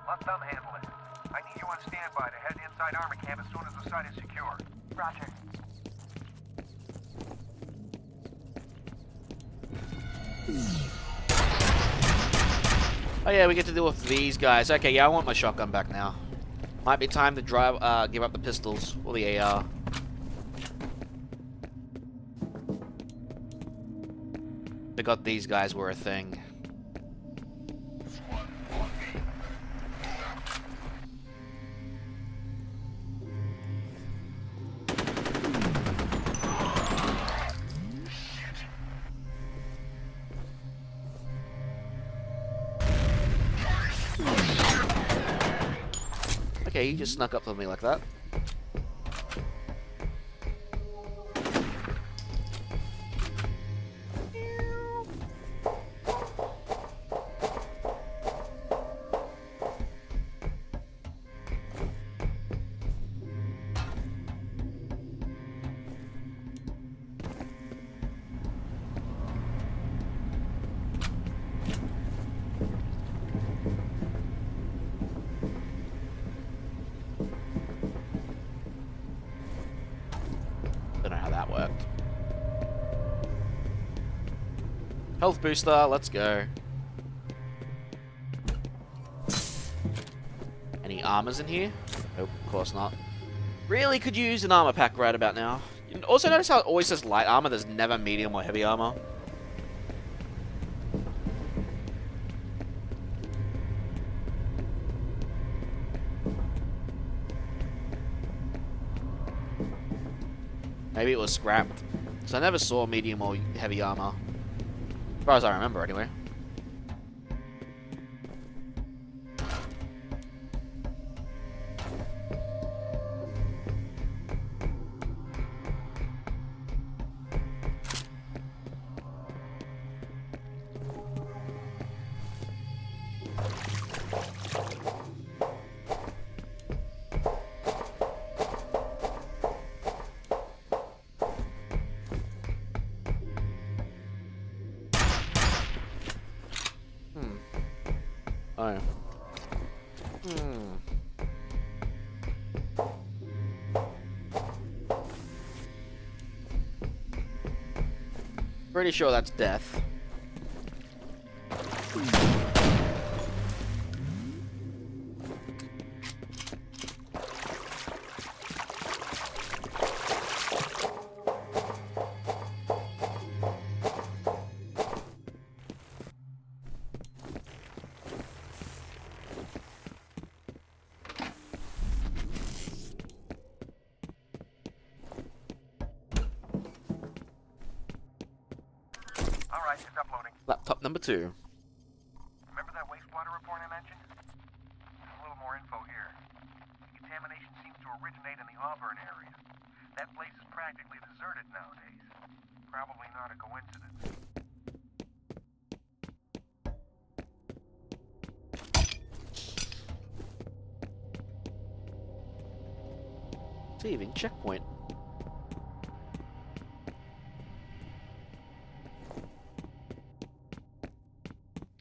Let them handle it. I need you on standby to head inside armor camp as soon as the site is secure. Roger. Oh yeah, we get to deal with these guys. Okay, yeah, I want my shotgun back now. Might be time to give up the pistols or the AR. Forgot these guys were a thing. Okay, you just snuck up on me like that. Don't know how that worked. Health booster, let's go. Any armors in here? Nope, of course not. Really could use an armor pack right about now. Also notice how it always says light armor, there's never medium or heavy armor. Maybe it was scrapped. So I never saw medium or heavy armor. As far as I remember, anyway. Oh. Pretty sure that's death. Alright, it's uploading. Laptop number 2. Remember that wastewater report I mentioned? There's a little more info here. The contamination seems to originate in the Auburn area. That place is practically deserted nowadays. Probably not a coincidence. Saving checkpoint.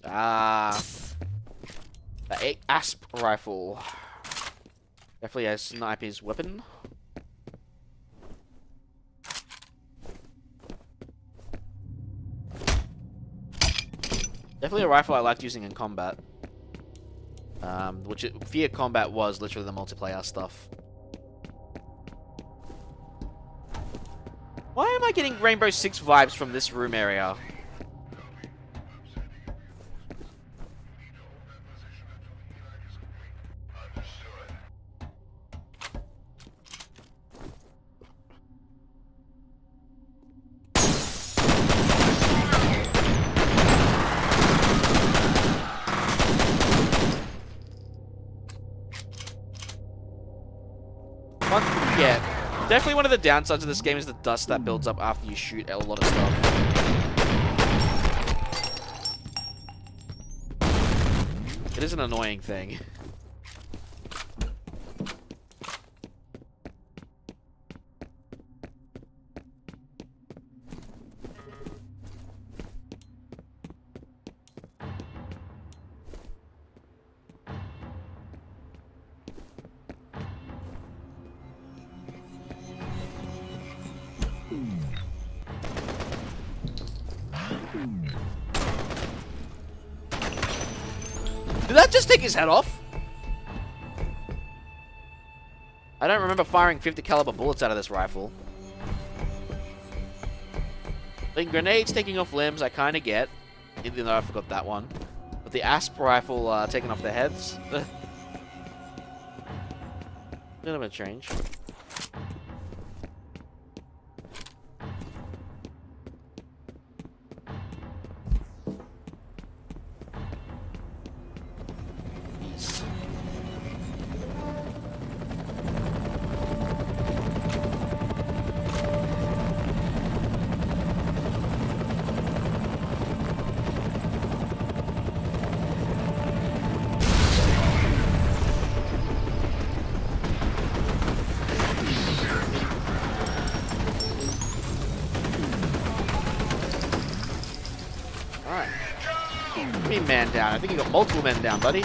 Ah, the ASP rifle. Definitely a sniper's weapon. Definitely a rifle I liked using in combat. Which F.E.A.R combat was literally the multiplayer stuff. Why am I getting Rainbow Six vibes from this room area? Yeah, definitely one of the downsides of this game is the dust that builds up after you shoot a lot of stuff. It is an annoying thing. Did that just take his head off? I don't remember firing 50 caliber bullets out of this rifle. The grenades taking off limbs I kind of get, even though I forgot that one. But the ASP rifle taking off their heads, a little bit of change. Man down. I think you got multiple men down, buddy.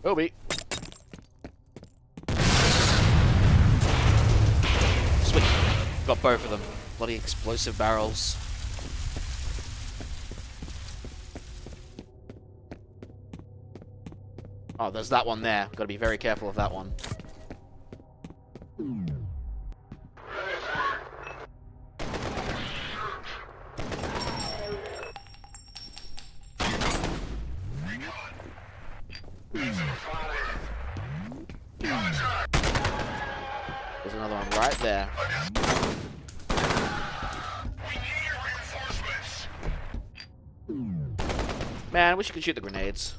Obi. Sweet. Got both of them. Bloody explosive barrels. Oh, there's that one there. Gotta be very careful of that one. There's another one right there. Man, I wish you could shoot the grenades.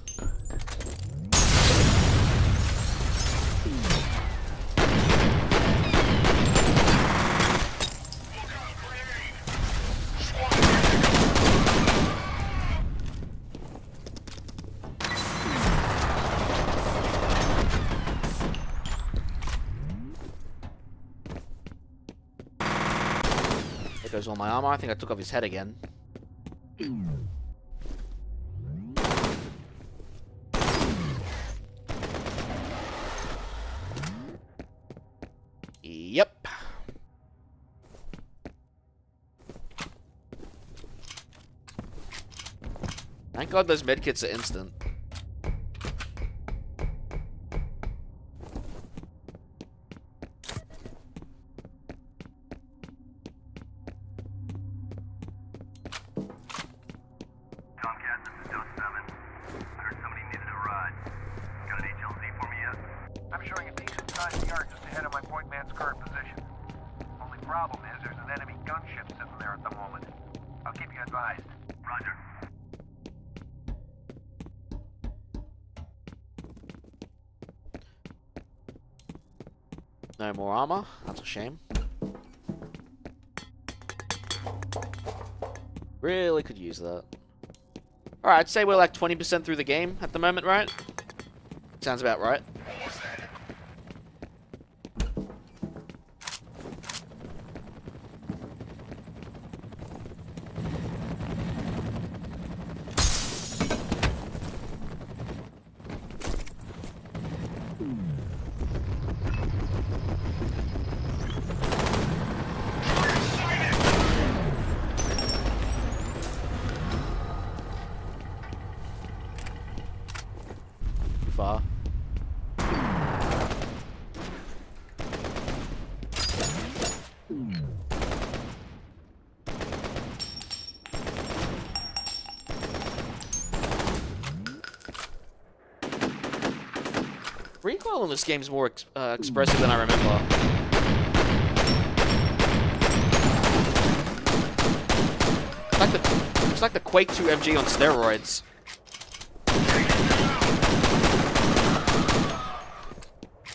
There goes all my armor. I think I took off his head again. Yep. Thank God those medkits are instant. F.E.A.R just ahead of my point man's current position. Only problem is there's an enemy gunship sitting there at the moment. I'll keep you advised. Roger. No more armor. That's a shame. Really could use that. Alright, I'd say we're like 20% through the game at the moment, right? Sounds about right. Far. Recoil in this game is more expressive than I remember. It's like the Quake 2 MG on steroids.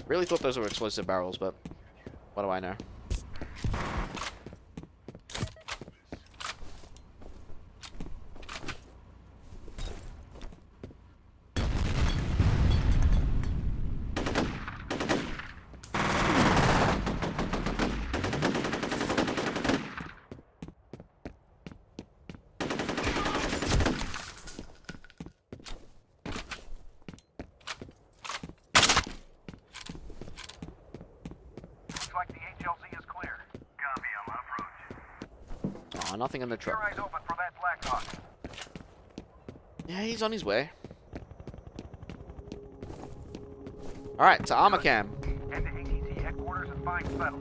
Really thought those were explosive barrels, but what do I know? Like the HLZ is clear. Copy, I'm on approach. Oh, nothing in the Keep your truck. eyes open for that Blackhawk. Yeah, he's on his way. Alright, to armor cam. Head to ATC headquarters and find Fettel.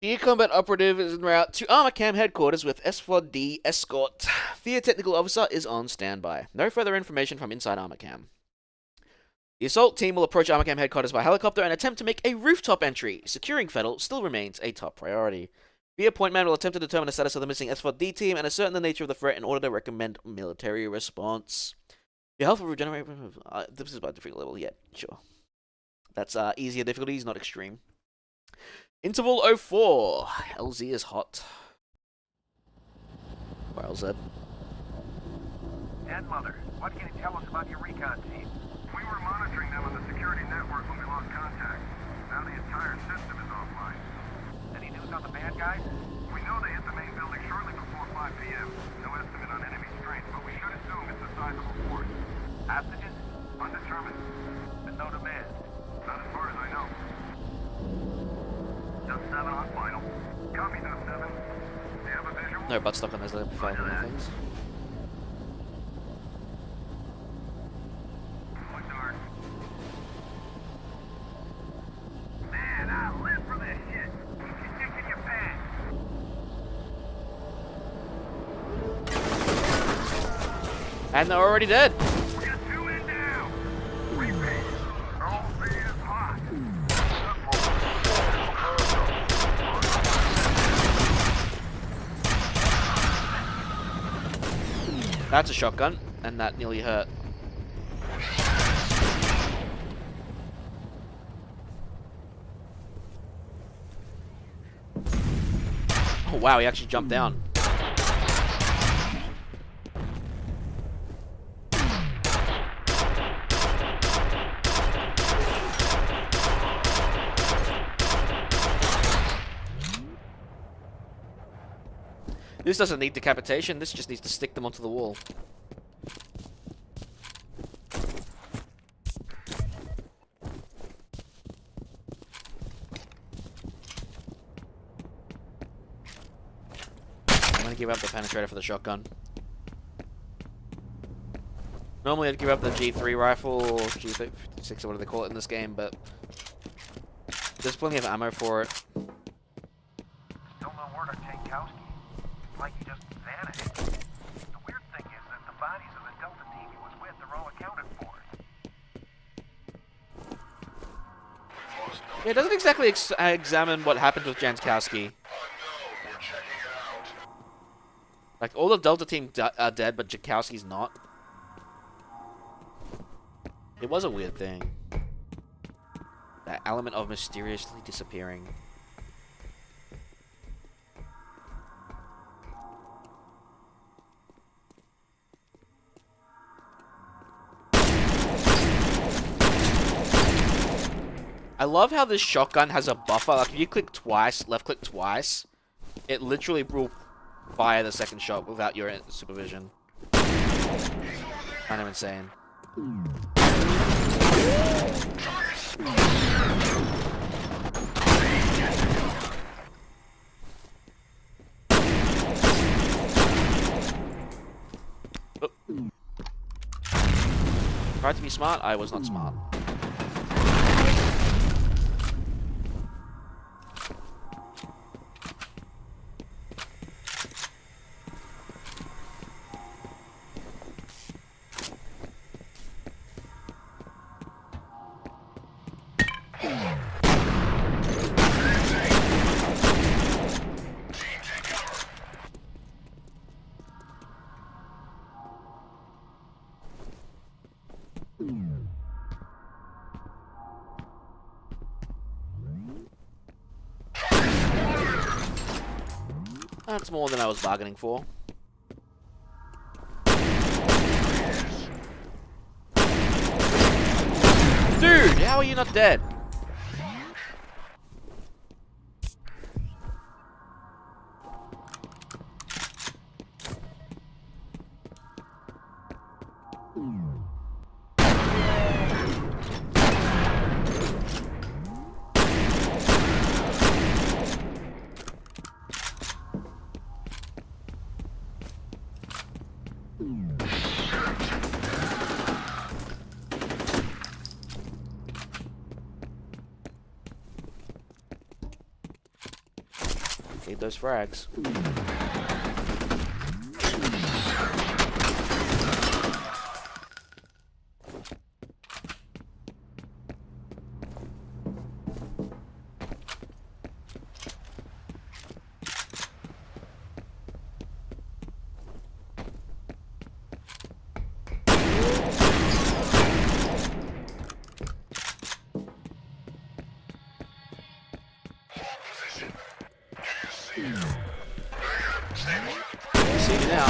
The Air Combat Operative is en route to Armor Cam headquarters with S4D escort. FE.A.R Technical Officer is on standby. No further information from inside Armor Cam. The assault team will approach Armor Cam headquarters by helicopter and attempt to make a rooftop entry. Securing Fettel still remains a top priority. FE.A.R Point Man will attempt to determine the status of the missing S4D team and ascertain the nature of the threat in order to recommend military response. Your health will regenerate. This is about difficult level, yeah, sure. That's easier difficulties, not extreme. Interval 04. LZ is hot. Where LZ? And Mother, what can you tell us about your recon team? We were monitoring them on the security network when we lost contact. Now the entire system is offline. Any news on the bad guys? We know they hit the main building shortly before 5 p.m. No estimate on enemy strength, but we should assume it's a sizable force. Hostages? Undetermined. And no demand? Not as far as I know. Dust 7 on final. Copy, Dust 7. Do you have a visual? No butt stuck on those little things. Look dark. Man, I live for this shit. You're kicking your pants. And they're already dead. We got 2 in now. Repeat. LZ is hot. That's a shotgun, and that nearly hurt. Oh wow, he actually jumped down. This doesn't need decapitation, this just needs to stick them onto the wall. I'm gonna give up the penetrator for the shotgun. Normally I'd give up the G3 rifle, or G56 or what do they call it in this game, but There's plenty of ammo for it. Still no word on Jankowski. It's like he just vanished. The weird thing is that the bodies of the Delta team he was with are all accounted for. Yeah, it doesn't exactly examine what happened with Jankowski. Like, all the Delta team are dead, but Jankowski's not. It was a weird thing. That element of mysteriously disappearing. I love how this shotgun has a buffer. Like, if you click twice, left click twice, it literally will fire the second shot without your supervision. Kind of insane. Oh. Tried to be smart, I was not smart. That's more than I was bargaining for. Dude, how are you not dead? Need those frags. See you now.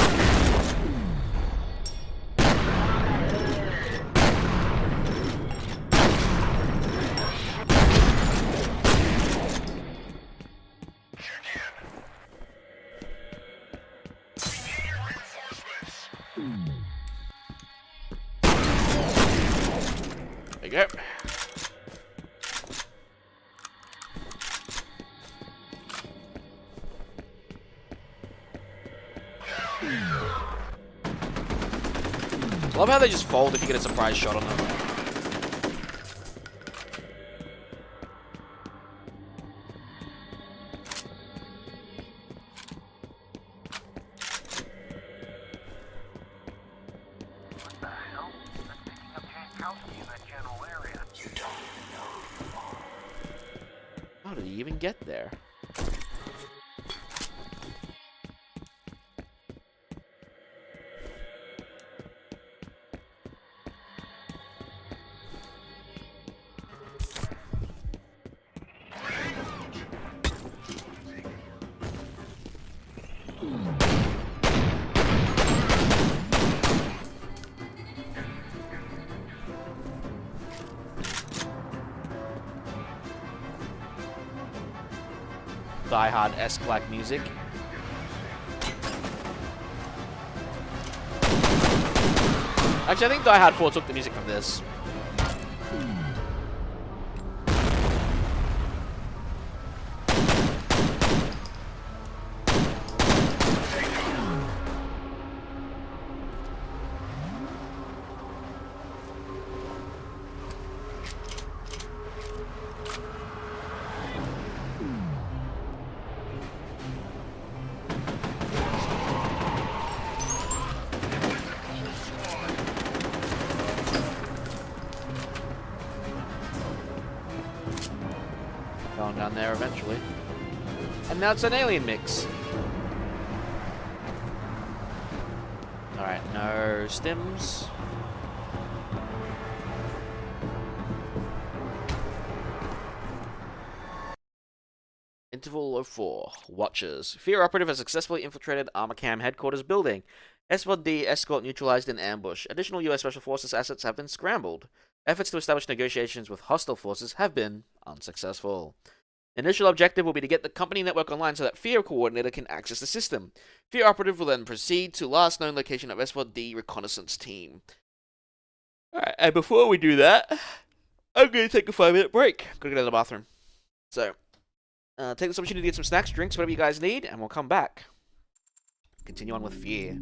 There you go. I love how they just fold if you get a surprise shot on them. What the hell? That's picking up Jankowski in that general area. You don't know. How did he even get there? Die Hard-esque like music. Actually, I think Die Hard 4 took the music from this. now it's an alien mix. Alright, no stims. Interval of 4. Watchers. F.E.A.R. operative has successfully infiltrated Armacam headquarters building. S.V.D. escort neutralized in ambush. Additional U.S. Special Forces assets have been scrambled. Efforts to establish negotiations with hostile forces have been unsuccessful. Initial objective will be to get the company network online so that F.E.A.R. coordinator can access the system. F.E.A.R. operative will then proceed to last known location of S.V.D. reconnaissance team. Alright, and before we do that, I'm going to take a 5-minute break. Gotta go to the bathroom. So, take this opportunity to get some snacks, drinks, whatever you guys need, and we'll come back. Continue on with F.E.A.R.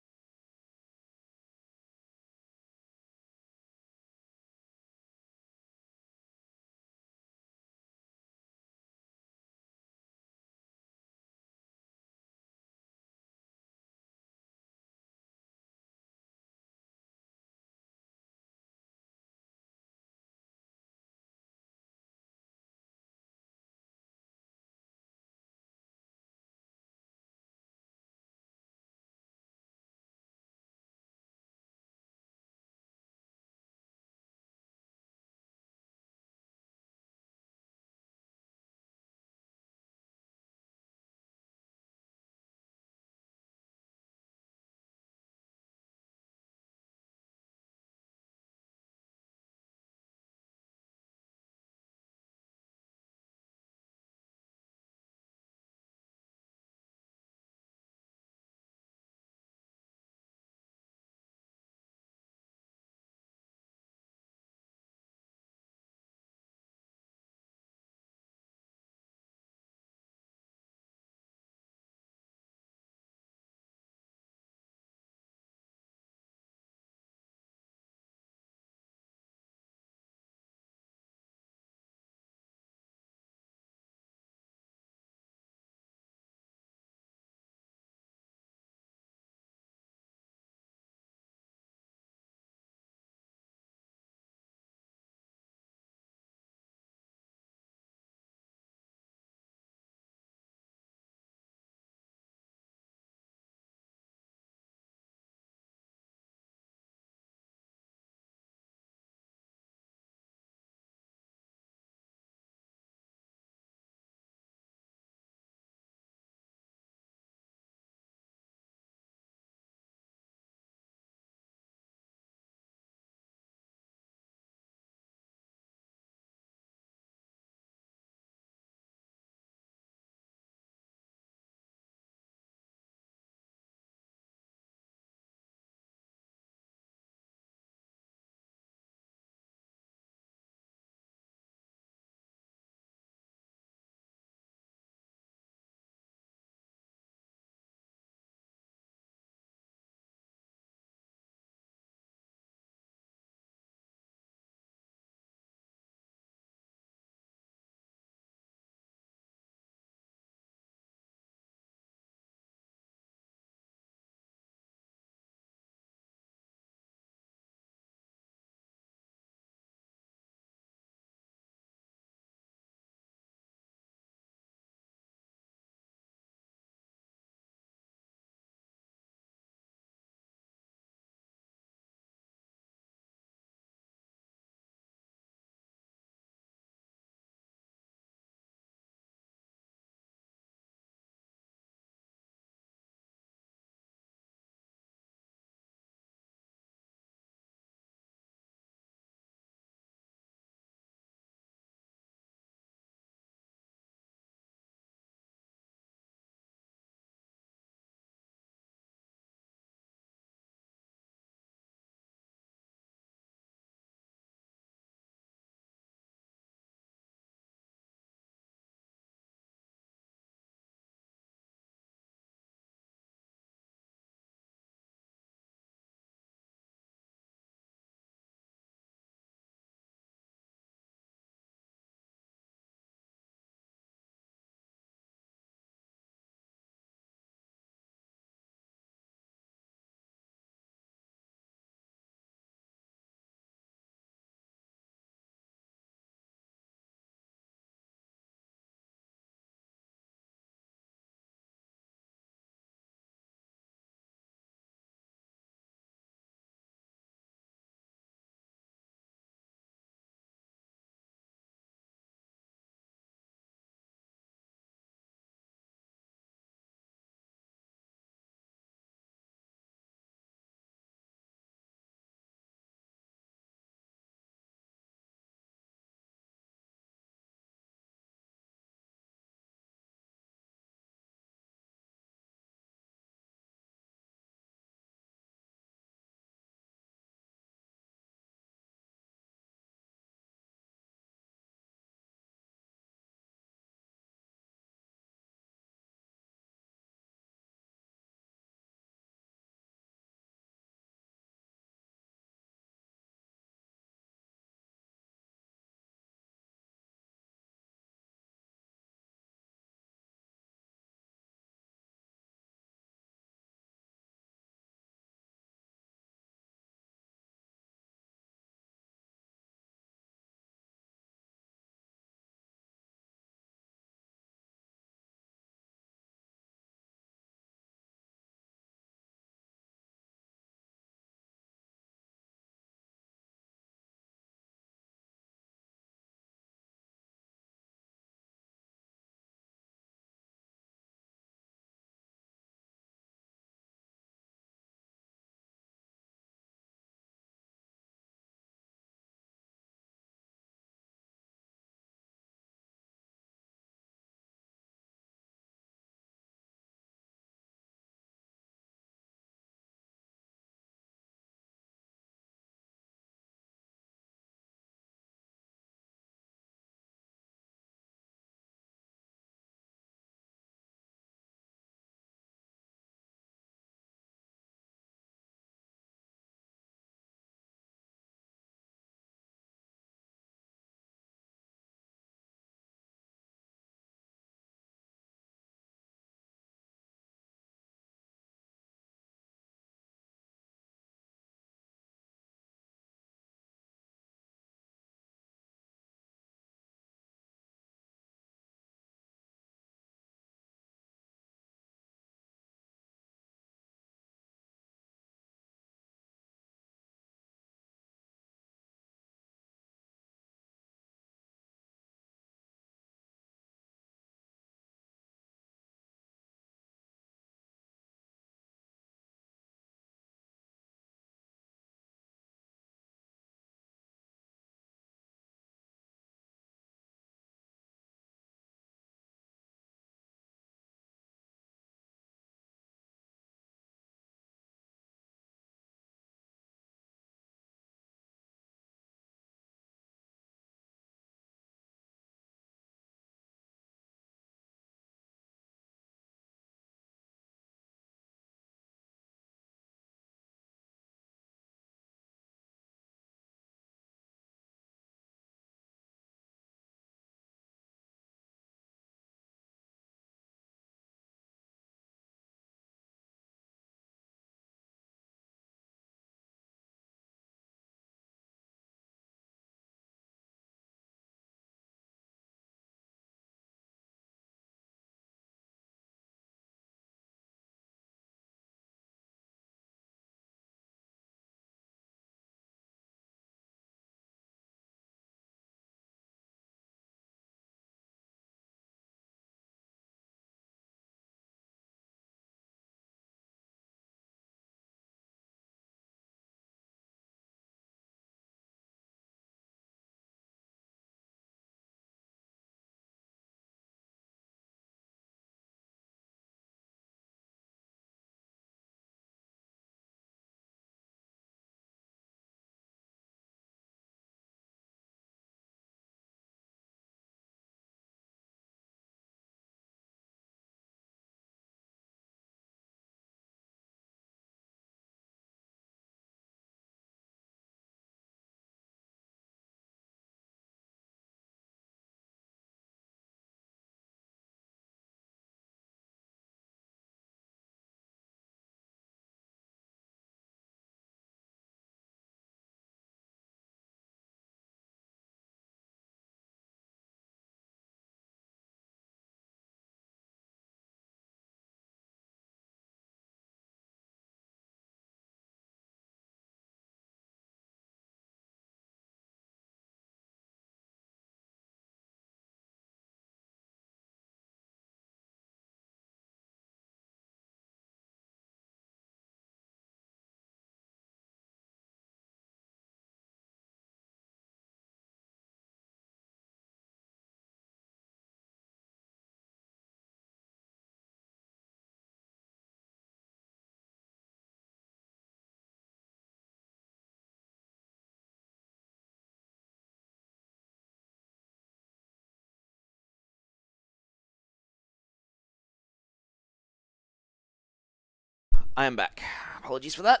I am back. Apologies for that.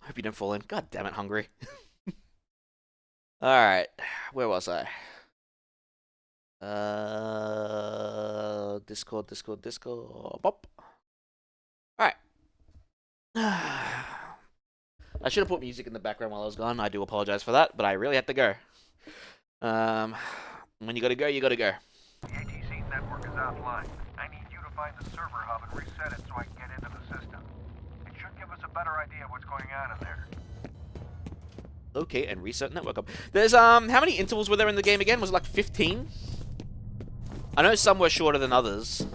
I hope you don't fall in. God damn it, hungry. Alright, where was I? Discord. Bop. Alright. I should have put music in the background while I was gone. I do apologize for that, but I really had to go. When you gotta go, you gotta go. The ATC network is offline. I need you to find the server hub and reset it so I can get into the system. It should give us a better idea of what's going on in there. Okay, and reset network up. There's, how many intervals were there in the game again? Was it like 15? I know some were shorter than others.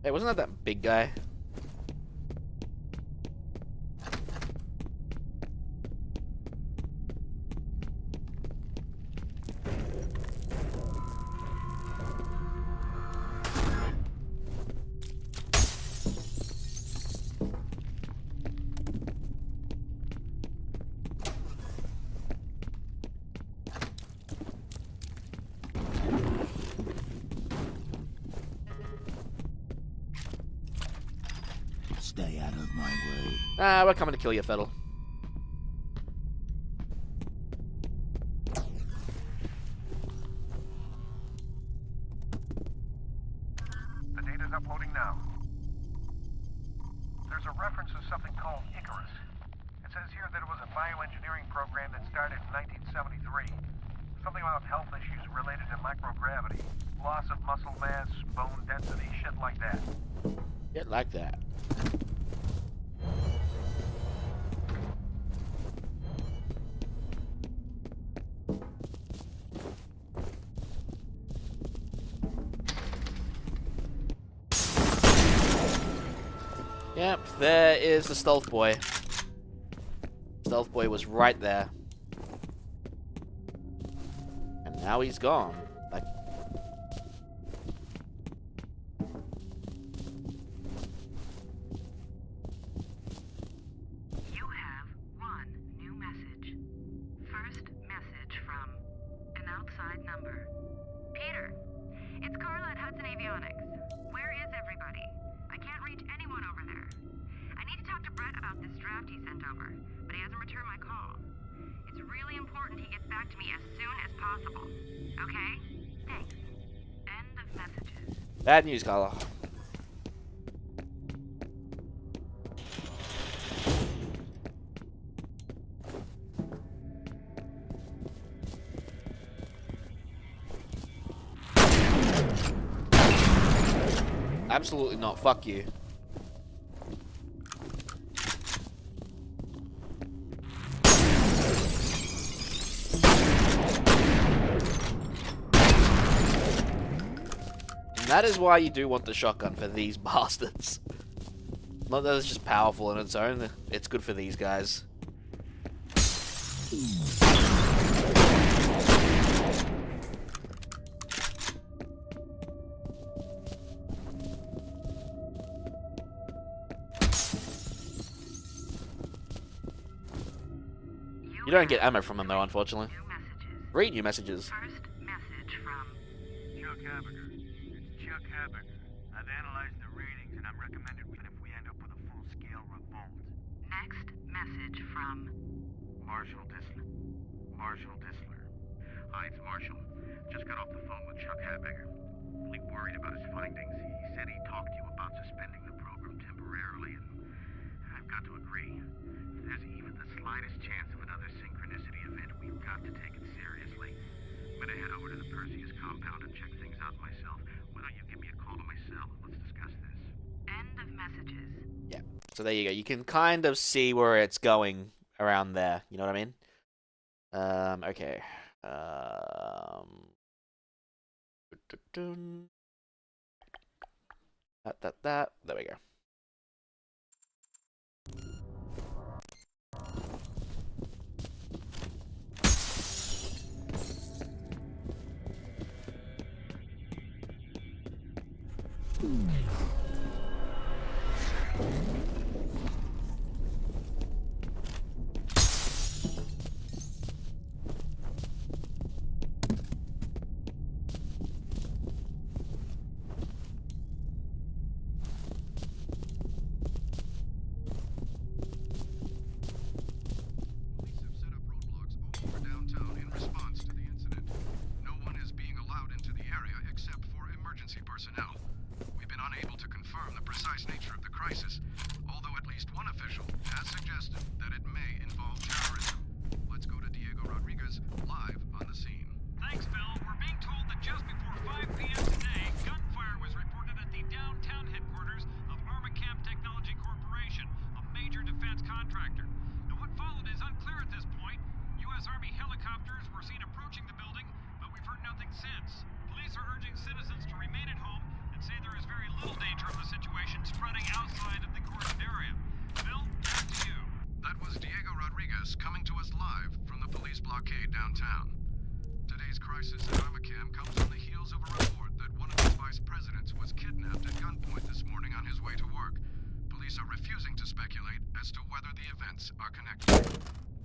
Hey, wasn't that big guy? Stay out of my way. Ah, we're coming to kill you, Fettel. The data's uploading now. There's a reference to something called Icarus. It says here that it was a bioengineering program that started in 1973. Something about health issues related to microgravity. Loss of muscle mass, bone density, shit like that. Shit like that. Yep, there is the stealth boy. Stealth boy was right there. And now he's gone. Like, You have one new message. First message from an outside number. Peter, it's Carla at Hudson Avionics. Where is everybody? I can't reach anyone over there. I need to talk to Brett about this draft he sent over, but he hasn't returned my call. It's really important he gets back to me as soon as possible. Okay? Thanks. End of messages. bad news, Carla. Absolutely not. Fuck you. And that is why you do want the shotgun for these bastards. Not that it's just powerful in its own, it's good for these guys. You don't get ammo from them though, unfortunately. New messages. 3 new messages. First message from Chuck Haberger. It's Chuck Haberger. I've analyzed the readings and I'm recommended if we end up with a full-scale revolt. next message from Marshall Disler. Marshall Disler. Hi, it's Marshall. Just got off the phone with Chuck Haberger. Really worried about his findings. He said he talked to you about suspending the program temporarily, and I've got to agree. If there's even the slightest chance of another synchronicity event, we've got to take it seriously. I'm gonna head over to the Perseus compound and check things out myself. Why don't you give me a call on my cell and let's discuss this? end of messages. Yeah. So there you go. You can kind of see where it's going around there. You know what I mean? Okay. That. There we go.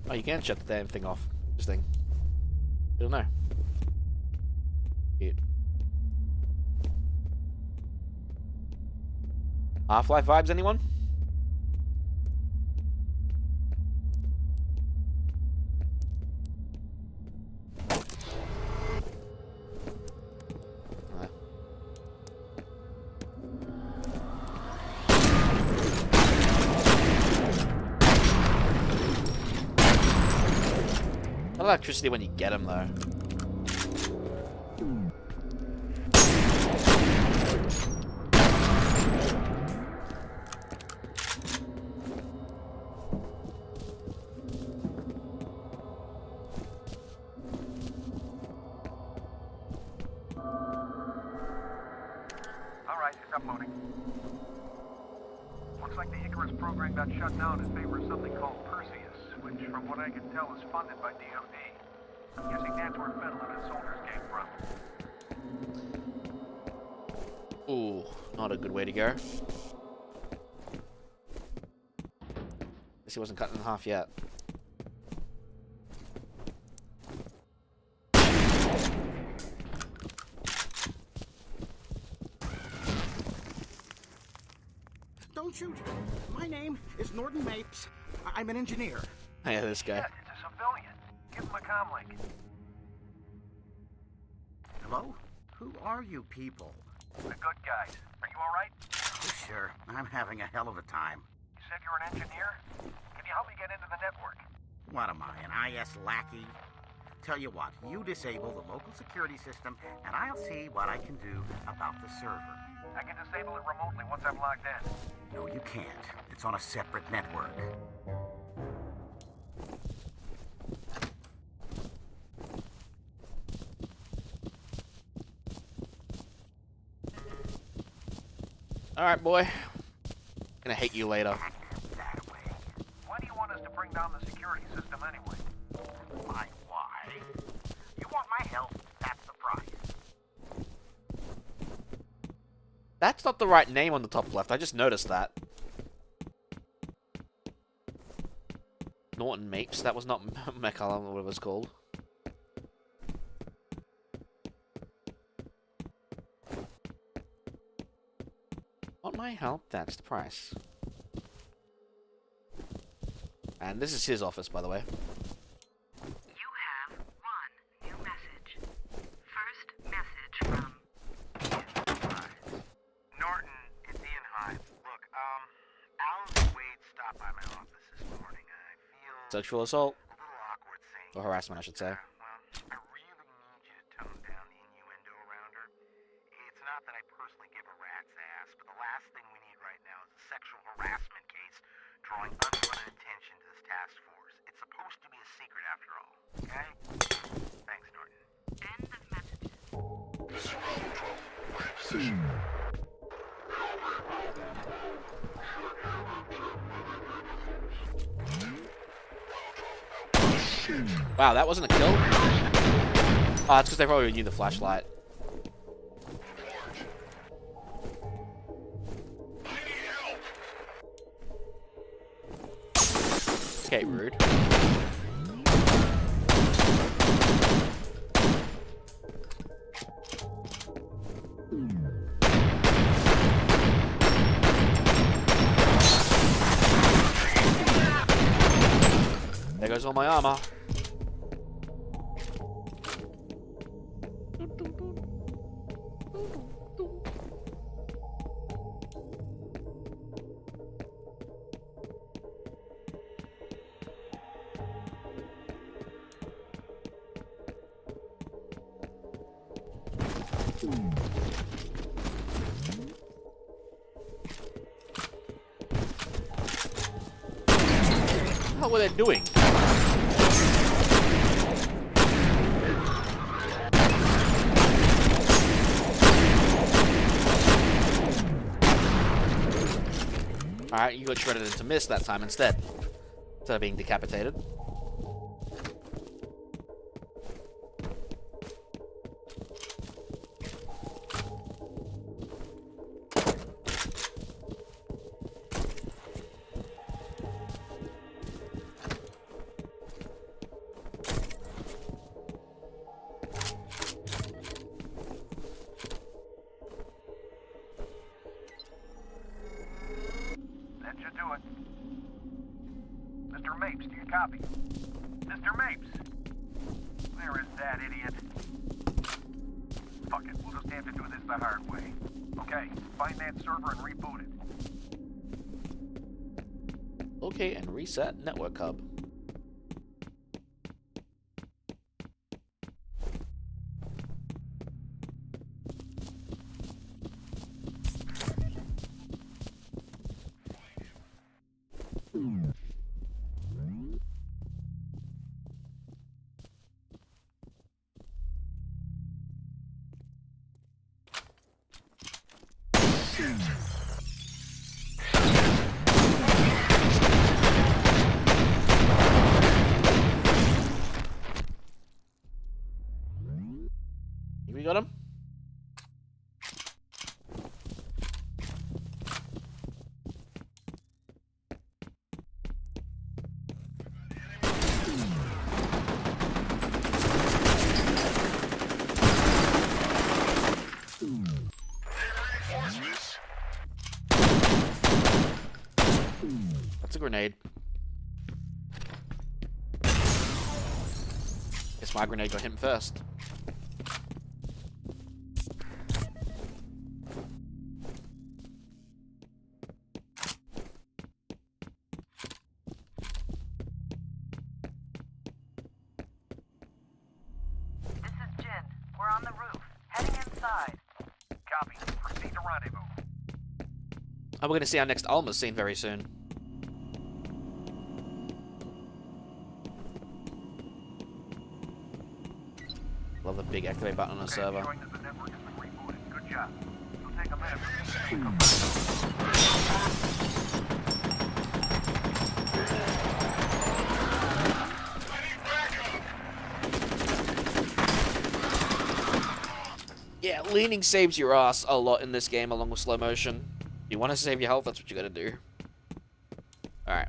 Oh, you can't shut the damn thing off. This thing. I don't know. Cute. Half-Life vibes, anyone? Electricity when you get them, though. All right, it's uploading. Looks like the Icarus program got shut down in favor of something called Perseus, which, from what I can tell, is funded by DoD. I'm guessing that's where Fiddle and his soldiers came from. Ooh, not a good way to go. Guess he wasn't cut in half yet. Don't shoot. My name is Norton Mapes. I'm an engineer. Yeah, this guy. Yes, it's a civilian. Give him a comm link. Hello? Who are you people? The good guys. Are you all right? Sure, I'm having a hell of a time. You said you're an engineer? Can you help me get into the network? What am I, an IS lackey? Tell you what, you disable the local security system, and I'll see what I can do about the server. I can disable it remotely once I'm logged in. No, you can't. It's on a separate network. Alright, boy. Gonna hate you later. That way. Why do you want us to bring down the security system anyway? Why? You want my help? That's the price. That's not the right name on the top left. I just noticed that. Norton Mapes. That was not Mecha, I don't know what it was called. Want my help? That's the price. And this is his office, by the way. You have one new message. First message from Norton, it's Ian Hyde. Look, Alice and Wade stopped by my office this morning. I feel Sexual assault. a little awkward saying. Or harassment, I should say. Well, I really need you to tone down the innuendo around her. It's not that I personally give a rat's ass, but the last thing we need right now is a sexual harassment case drawing unwanted attention to this task force. It's supposed to be a secret after all, okay? Thanks, Norton. end of messages. Wow, that wasn't a kill? Oh, that's because they probably knew the flashlight. Okay, rude. There goes all my armor. What were they doing? Alright, you got shredded into mist that time instead of being decapitated. That should do it. Mr. Mapes, do you copy? Mr. Mapes! Where is that idiot? Fuck it, we'll just have to do this the hard way. Okay, find that server and reboot it. Locate and reset network hub. We got him? That's a grenade. Guess my grenade got him first. This is Jin. We're on the roof, heading inside. Copy. Proceed to rendezvous. And we're going to see our next Alma scene very soon. Love the big activate button on a Okay, server. showing that the network has been rebooted. Good job. It'll take a minute for me to Yeah, leaning saves your ass a lot in this game along with slow motion. If you want to save your health, that's what you gotta do. Alright.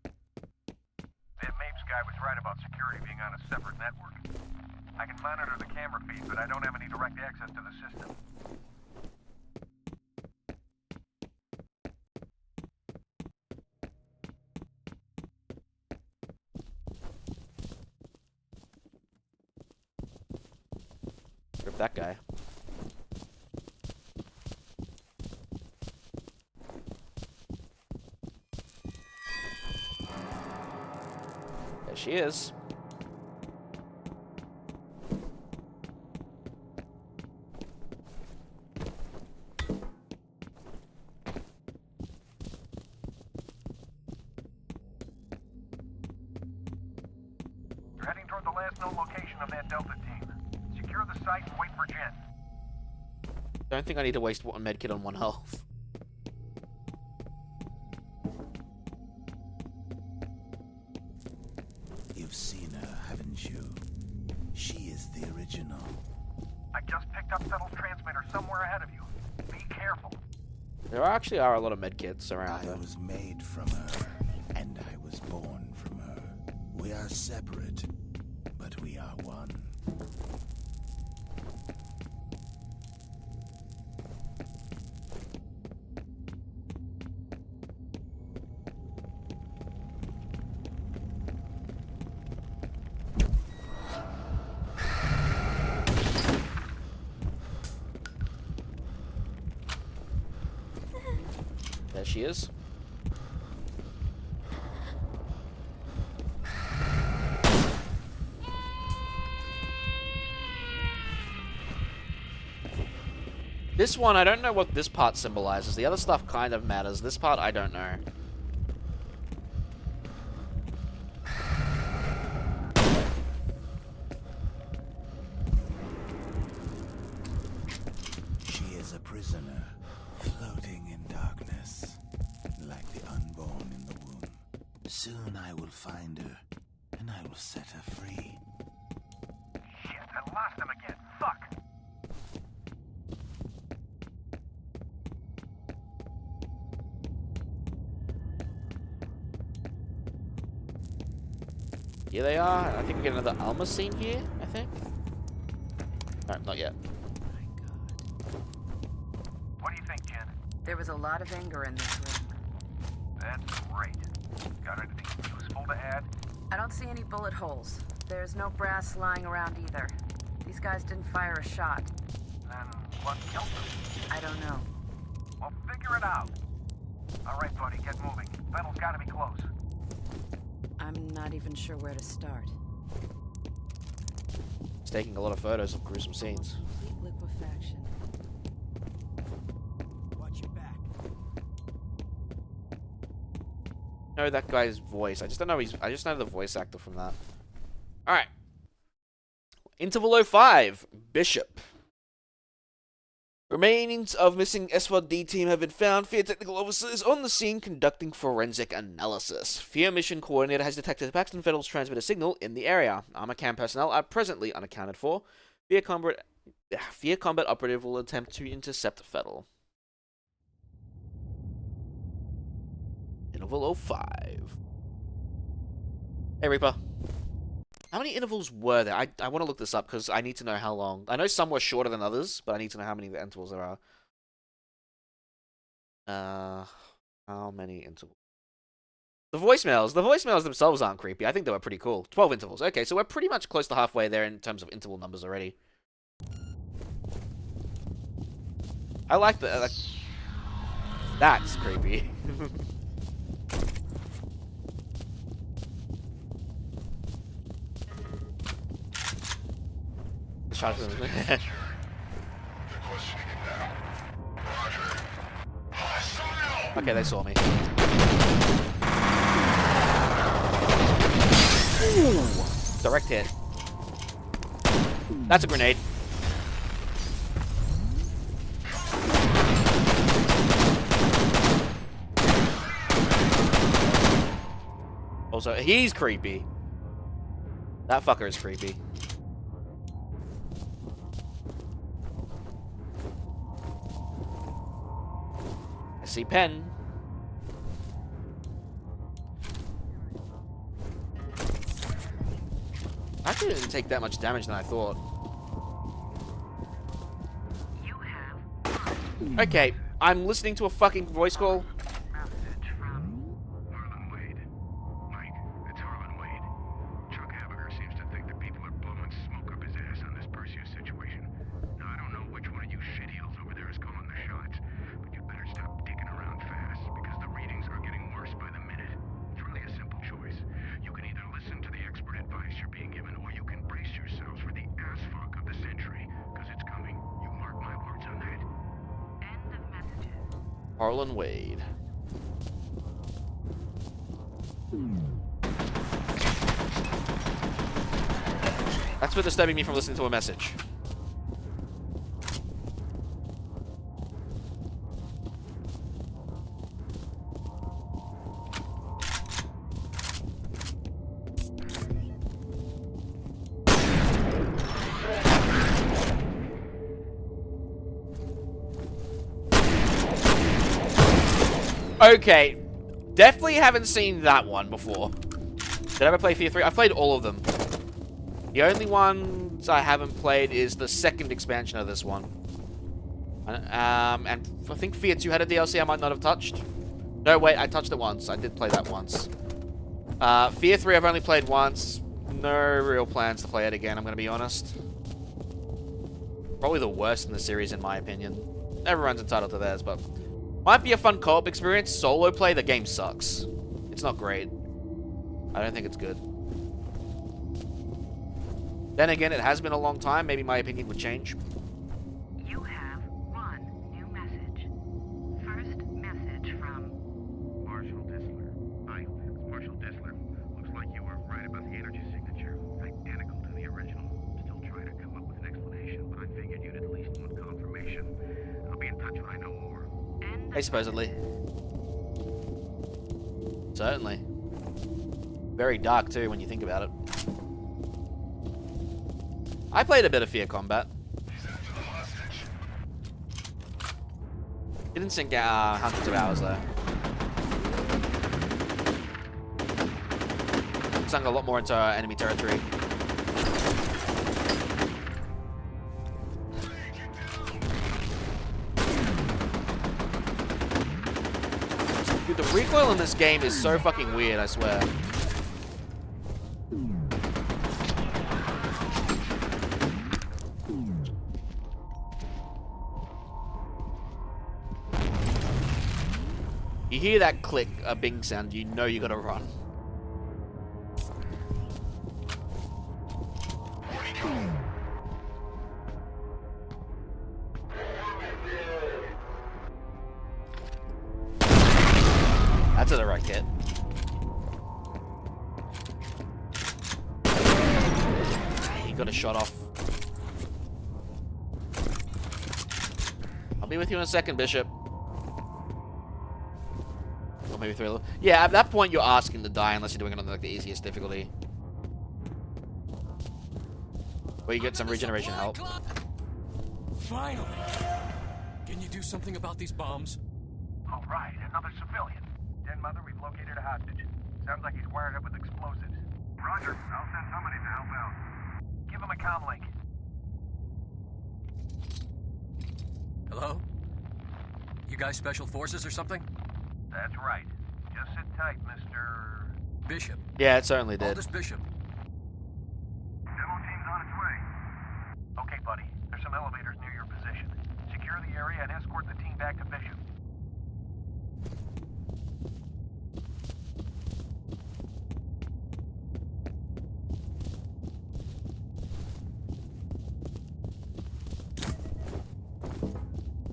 That Mapes guy was right about security being on a separate network. I can monitor the camera feed, but I don't have any direct access to the system. Rip that guy. There she is. You're heading toward the last known location of that Delta team. Secure the site and wait for Jen. Don't think I need to waste one medkit on one health. You've seen her, haven't you? She is the original. I just picked up Settle's transmitter somewhere ahead of you. Be careful. There actually are a lot of medkits around I there. was made from her, and I was born from her. We are separate, but we are one. There she is. This one, I don't know what this part symbolizes. The other stuff kind of matters. This part, I don't know. She is a prisoner, floating in darkness, like the unborn in the womb. Soon I will find her, and I will set her free. Shit, I lost him again. Fuck! Here they are. I think we get another Alma scene here, I think. No, not yet. What do you think, Jen? There was a lot of anger in this room. That's great. Got anything useful to add? I don't see any bullet holes. There's no brass lying around either. These guys didn't fire a shot. Then what killed them? I don't know. Well, figure it out. All right, buddy, get moving. Battle's gotta be close. I'm not even sure where to start. It's taking a lot of photos of gruesome scenes. Complete liquefaction. Watch your back. Know that guy's voice. I just don't know I just know the voice actor from that. Alright. Interval 05, Bishop. Remains of missing S.E.A.R team have been found. F.E.A.R technical officer is on the scene conducting forensic analysis. F.E.A.R mission coordinator has detected Paxton Federal's transmitter signal in the area. Armor camp personnel are presently unaccounted for. F.E.A.R combat operative will attempt to intercept Federal. Interval 05. Hey, Reaper. How many intervals were there? I want to look this up because I need to know how long. I know some were shorter than others, but I need to know how many intervals there are. How many intervals? The voicemails themselves aren't creepy. I think they were pretty cool. 12 intervals. Okay, so we're pretty much close to halfway there in terms of interval numbers already. I like that. That's creepy. Okay, they saw me. Ooh, direct hit. That's a grenade. Also, he's creepy. That fucker is creepy. I see pen. Actually didn't take that much damage than I thought. You have Okay, I'm listening to a fucking voice call. message from Harlan Wade. Mike, it's Harlan Wade. Chuck Habiger seems to think that people are blowing smoke up his ass on this Perseus situation. Now, I don't know which one of you shitheels over there is calling the shots, but you better stop dicking around fast, because the readings are getting worse by the minute. It's really a simple choice. You can either listen to the expert advice you're being given, or you can brace yourselves for the ass fuck of the century, because it's coming. You mark my words on that. end of messages. Harlan Wade. That's for disturbing me from listening to a message. Okay. Definitely haven't seen that one before. Did I ever play F.E.A.R 3? I've played all of them. The only ones I haven't played is the second expansion of this one. And I think F.E.A.R 2 had a DLC I might not have touched. No, wait, I touched it once. I did play that once. F.E.A.R 3 I've only played once. No real plans to play it again, I'm going to be honest. Probably the worst in the series, in my opinion. Everyone's entitled to theirs, but... might be a fun co-op experience. Solo play, the game sucks. It's not great. I don't think it's good. Then again, it has been a long time. Maybe my opinion would change. You have one new message. First message from Marshal Disler. Hi, it's Marshal Disler. Looks like you were right about the energy signature. Identical to the original. Still trying to come up with an explanation, but I figured you'd at least want confirmation. I'll be in touch when I know more. Hey, supposedly. Certainly. Very dark, too, when you think about it. I played a bit of F.E.A.R Combat. Didn't sink hundreds of hours, though. Sunk a lot more into enemy territory. Dude, the recoil in this game is so fucking weird, I swear. You hear that click, a bing sound, you know you gotta run. That's a direct hit. He got a shot off. I'll be with you in a second, Bishop. Or maybe 3 level. Yeah, at that point you're asking to die unless you're doing it on like the easiest difficulty. Where you get some regeneration help. Finally! Can you do something about these bombs? All right, another civilian. Den Mother, we've located a hostage. Sounds like he's wired up with explosives. Roger. I'll send somebody to help out. Give him a comm link. Hello? You guys special forces or something? That's right. Just sit tight, Mr. Bishop. Yeah, it certainly did. Aldous Bishop. Demo team's on its way. Okay, buddy. There's some elevators near your position. Secure the area and escort the team back to Bishop.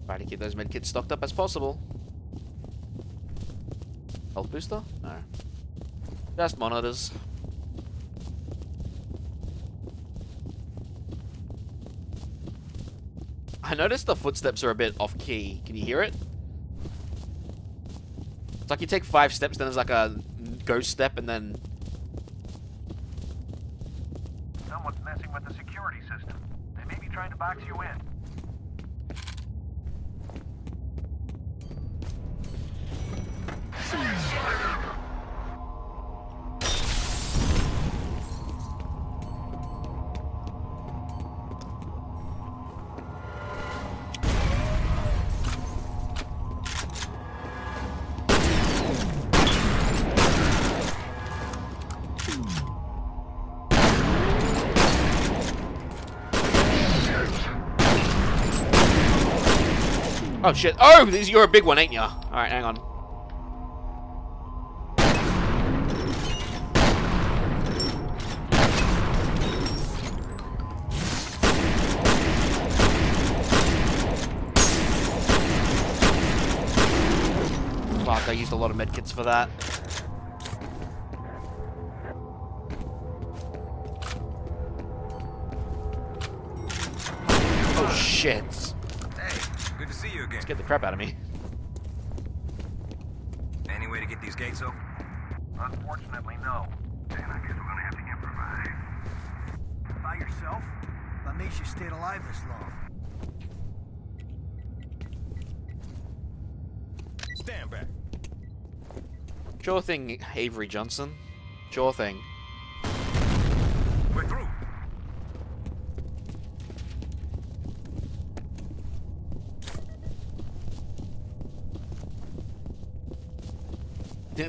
Try to keep those medkits stocked up as possible. Health booster? No. Just monitors. I noticed the footsteps are a bit off key. Can you hear it? It's like you take 5 steps, then there's like a ghost step, and then... Someone's messing with the security system. They may be trying to box you in. Oh shit. Oh, you're a big one, ain't ya? Alright, hang on. Fuck, I used a lot of medkits for that. Oh shit. Good to see you again. Get the crap out of me. Any way to get these gates open? Unfortunately, no. Then I guess we're gonna have to improvise. By yourself? What makes you stayed alive this long? Stand back. Sure thing, Avery Johnson. Sure thing. We're through.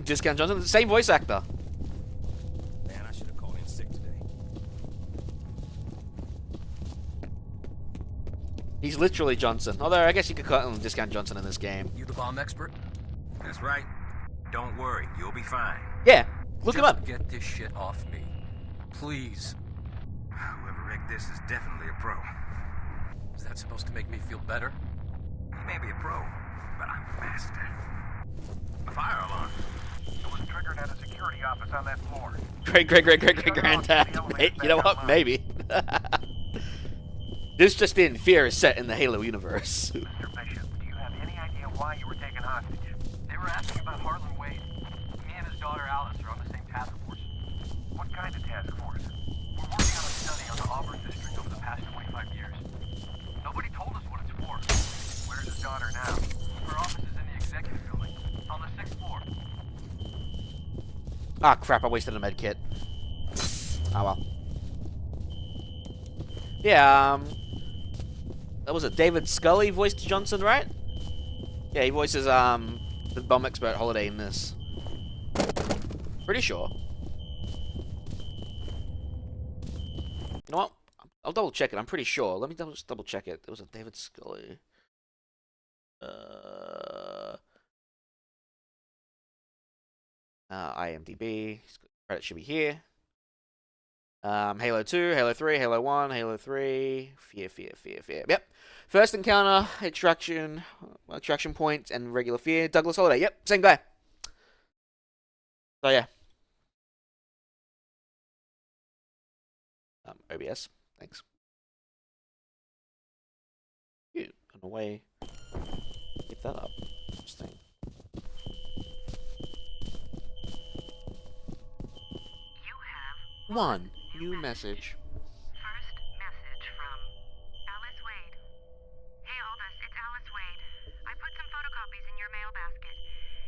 Discount Johnson, same voice actor. Man, I should have called in sick today. He's literally Johnson. Although I guess you could call him Discount Johnson in this game. You the bomb expert? That's right. Don't worry, you'll be fine. Yeah, look him Just up. get this shit off me. Please. Whoever rigged this is definitely a pro. Is that supposed to make me feel better? He may be a pro, but I'm a master. A fire alarm. It was triggered at a security office on that floor. Great granddad. You know what? Maybe. This just in, F.E.A.R is set in the Halo universe. Mr. Bishop, do you have any idea why you were taken hostage? They were asking about Harlan Wade. Me and his daughter Alice are on the same task force. What kind of task force? We're working on a study on the Auburn district over the past 25 years. Nobody told us what it's for. Where's his daughter now? Her office is in the executive building, on the 6th floor. Ah, crap, I wasted a med kit. Oh well. Yeah, that was it. David Scully voiced Johnson, right? Yeah, he voices, the bomb expert Holiday in this. Pretty sure. You know what? I'll double check it. I'm pretty sure. Let me just double check it. It was a David Scully. IMDb. Credit should be here. Halo 2, Halo 3, Halo 1, Halo 3. F.E.A.R. Yep. First encounter, extraction point, and regular F.E.A.R. Douglas Holiday. Yep, same guy. So yeah. OBS. Thanks. You in a way. Get that up. Interesting. One new message. First message from Alice Wade. Hey Aldous, it's Alice Wade. I put some photocopies in your mail basket.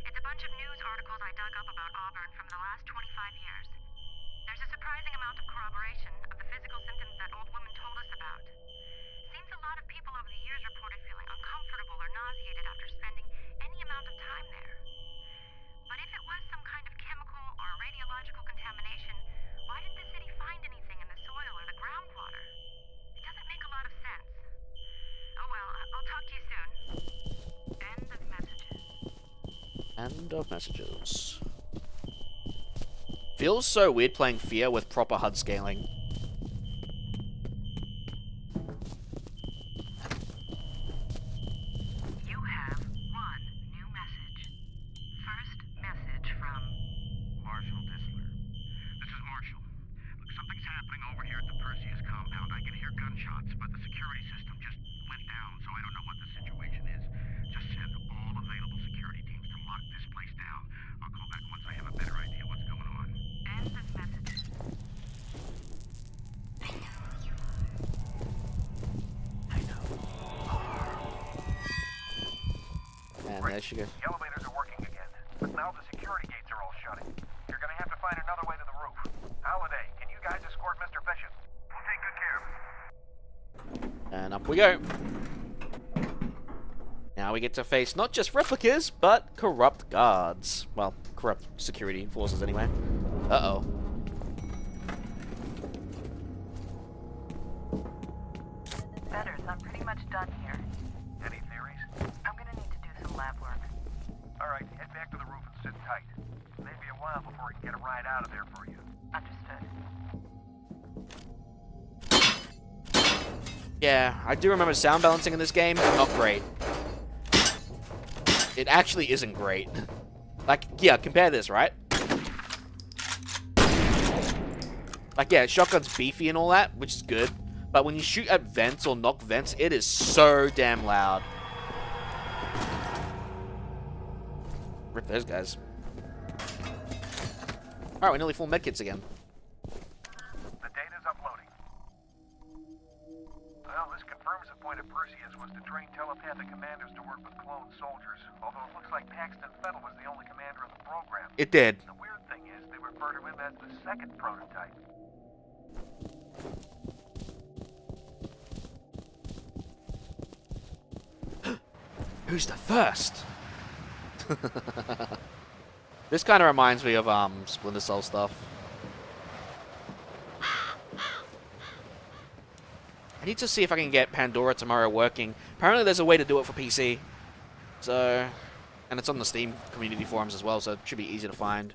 It's a bunch of news articles I dug up about Auburn from the last 25 years. There's a surprising amount of corroboration of the physical symptoms that old woman told us about. Seems a lot of people over the years reported feeling uncomfortable or nauseated after spending any amount of time there. But if it was some kind of chemical or radiological contamination, why didn't the city find anything in the soil or the groundwater? It doesn't make a lot of sense. Oh well, I'll talk to you soon. End of messages. End of messages. Feels so weird playing F.E.A.R with proper HUD scaling. You have one new message. First message from Marshall Disler. This is Marshall. Look, something's happening over here at the Perseus compound. I can hear gunshots, but the security system just went down, so I don't know what the situation is. Just send all available security teams to lock this place down. I'll call back once I have a better idea what's going on. End of messages. And there she goes. The elevators are working again, but now the security gates are all shutting. You're gonna have to find another way to the roof. Holiday, can you guys escort Mr. Bishop? We'll take good care of him. And up we go. Now we get to face not just replicas, but corrupt guards. Well, corrupt security forces anyway. Uh-oh. Betters, I'm pretty much done here. Any theories? I'm gonna need to do some lab work. All right, head back to the roof and sit tight. Maybe a while before we can get a ride out of there for you. Understood. Yeah, I do remember sound balancing in this game. Not great. It actually isn't great. Like, yeah, compare this, right? Like, yeah, shotgun's beefy and all that, which is good. But when you shoot at vents or knock vents, it is so damn loud. Rip those guys. Alright, we're nearly full medkits again. The data's uploading. Well, this confirms the point of Perseus was to train telepathic commanders to work with clone soldiers, although it looks like Paxton Fettel was the only commander of the program. It did. The weird thing is, they refer to him as the second prototype. Who's the first? This kind of reminds me of Splinter Cell stuff. I need to see if I can get Pandora tomorrow working. Apparently there's a way to do it for PC. So, and it's on the Steam community forums as well, so it should be easy to find.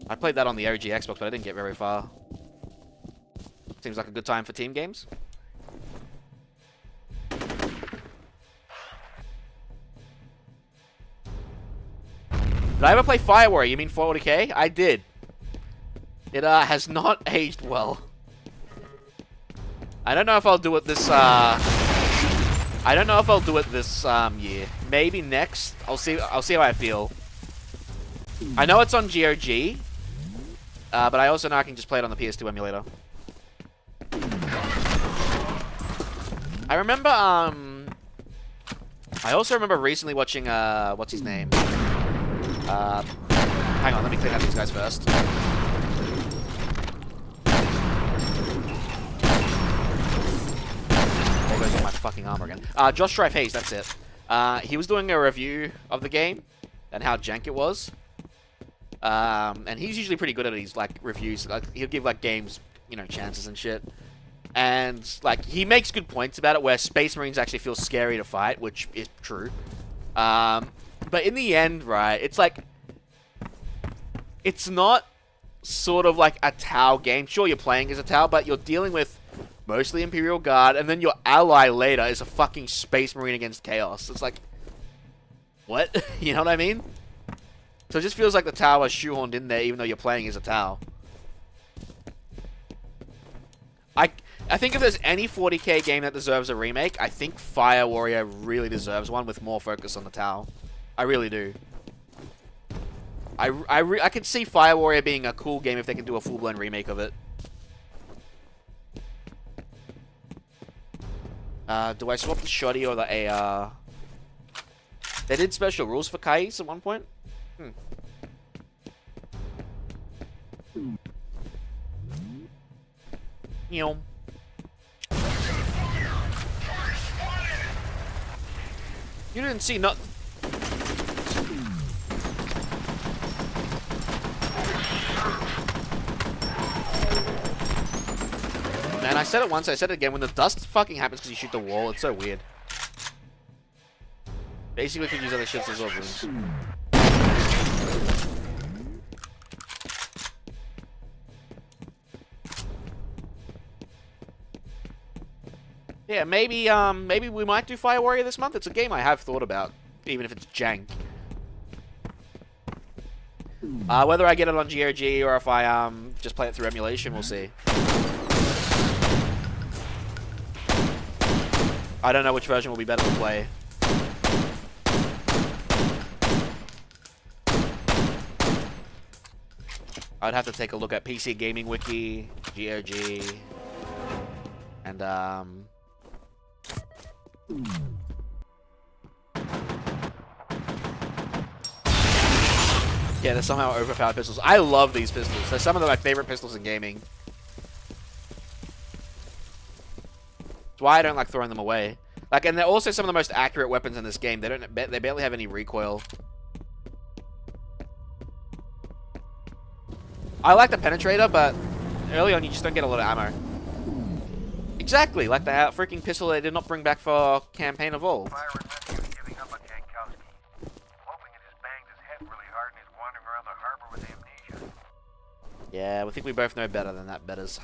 I played that on the OG Xbox, but I didn't get very far. Seems like a good time for team games. Did I ever play Fire Warrior? You mean 40k? I did. It has not aged well. I don't know if I'll do it this year. Maybe next. I'll see how I feel. I know it's on GOG, but I also know I can just play it on the PS2 emulator. I remember I also remember recently watching what's his name? Hang on, let me clean out these guys first. There goes all my fucking armor again. Josh Strife Hayes, that's it. He was doing a review of the game and how jank it was. And he's usually pretty good at these like reviews. Like he'll give like games, you know, chances and shit. And like he makes good points about it where Space Marines actually feel scary to fight, which is true. But in the end, right, it's like it's not sort of like a Tau game. Sure, you're playing as a Tau, but you're dealing with mostly Imperial Guard, and then your ally later is a fucking Space Marine against Chaos. It's like, what? You know what I mean? So it just feels like the Tau is shoehorned in there, even though you're playing as a Tau. I think if there's any 40k game that deserves a remake, I think Fire Warrior really deserves one with more focus on the Tau. I really do. I could see Fire Warrior being a cool game if they can do a full-blown remake of it. Do I swap the Shoddy or the AR? They did special rules for Kais at one point? You didn't see nothing. Man, I said it once, I said it again. When the dust fucking happens because you shoot the wall, it's so weird. Basically, could use other shits as openings. Yeah, maybe we might do Fire Warrior this month. It's a game I have thought about, even if it's jank. Whether I get it on GOG or if I just play it through emulation, we'll see. I don't know which version will be better to play. I'd have to take a look at PC Gaming Wiki, GOG, and yeah, they're somehow overpowered pistols. I love these pistols. They're some of my favorite pistols in gaming. That's why I don't like throwing them away. Like, and they're also some of the most accurate weapons in this game. They barely have any recoil. I like the penetrator, but early on you just don't get a lot of ammo. Exactly, like the freaking pistol they did not bring back for Campaign Evolved. Yeah, we think we both know better than that, betters.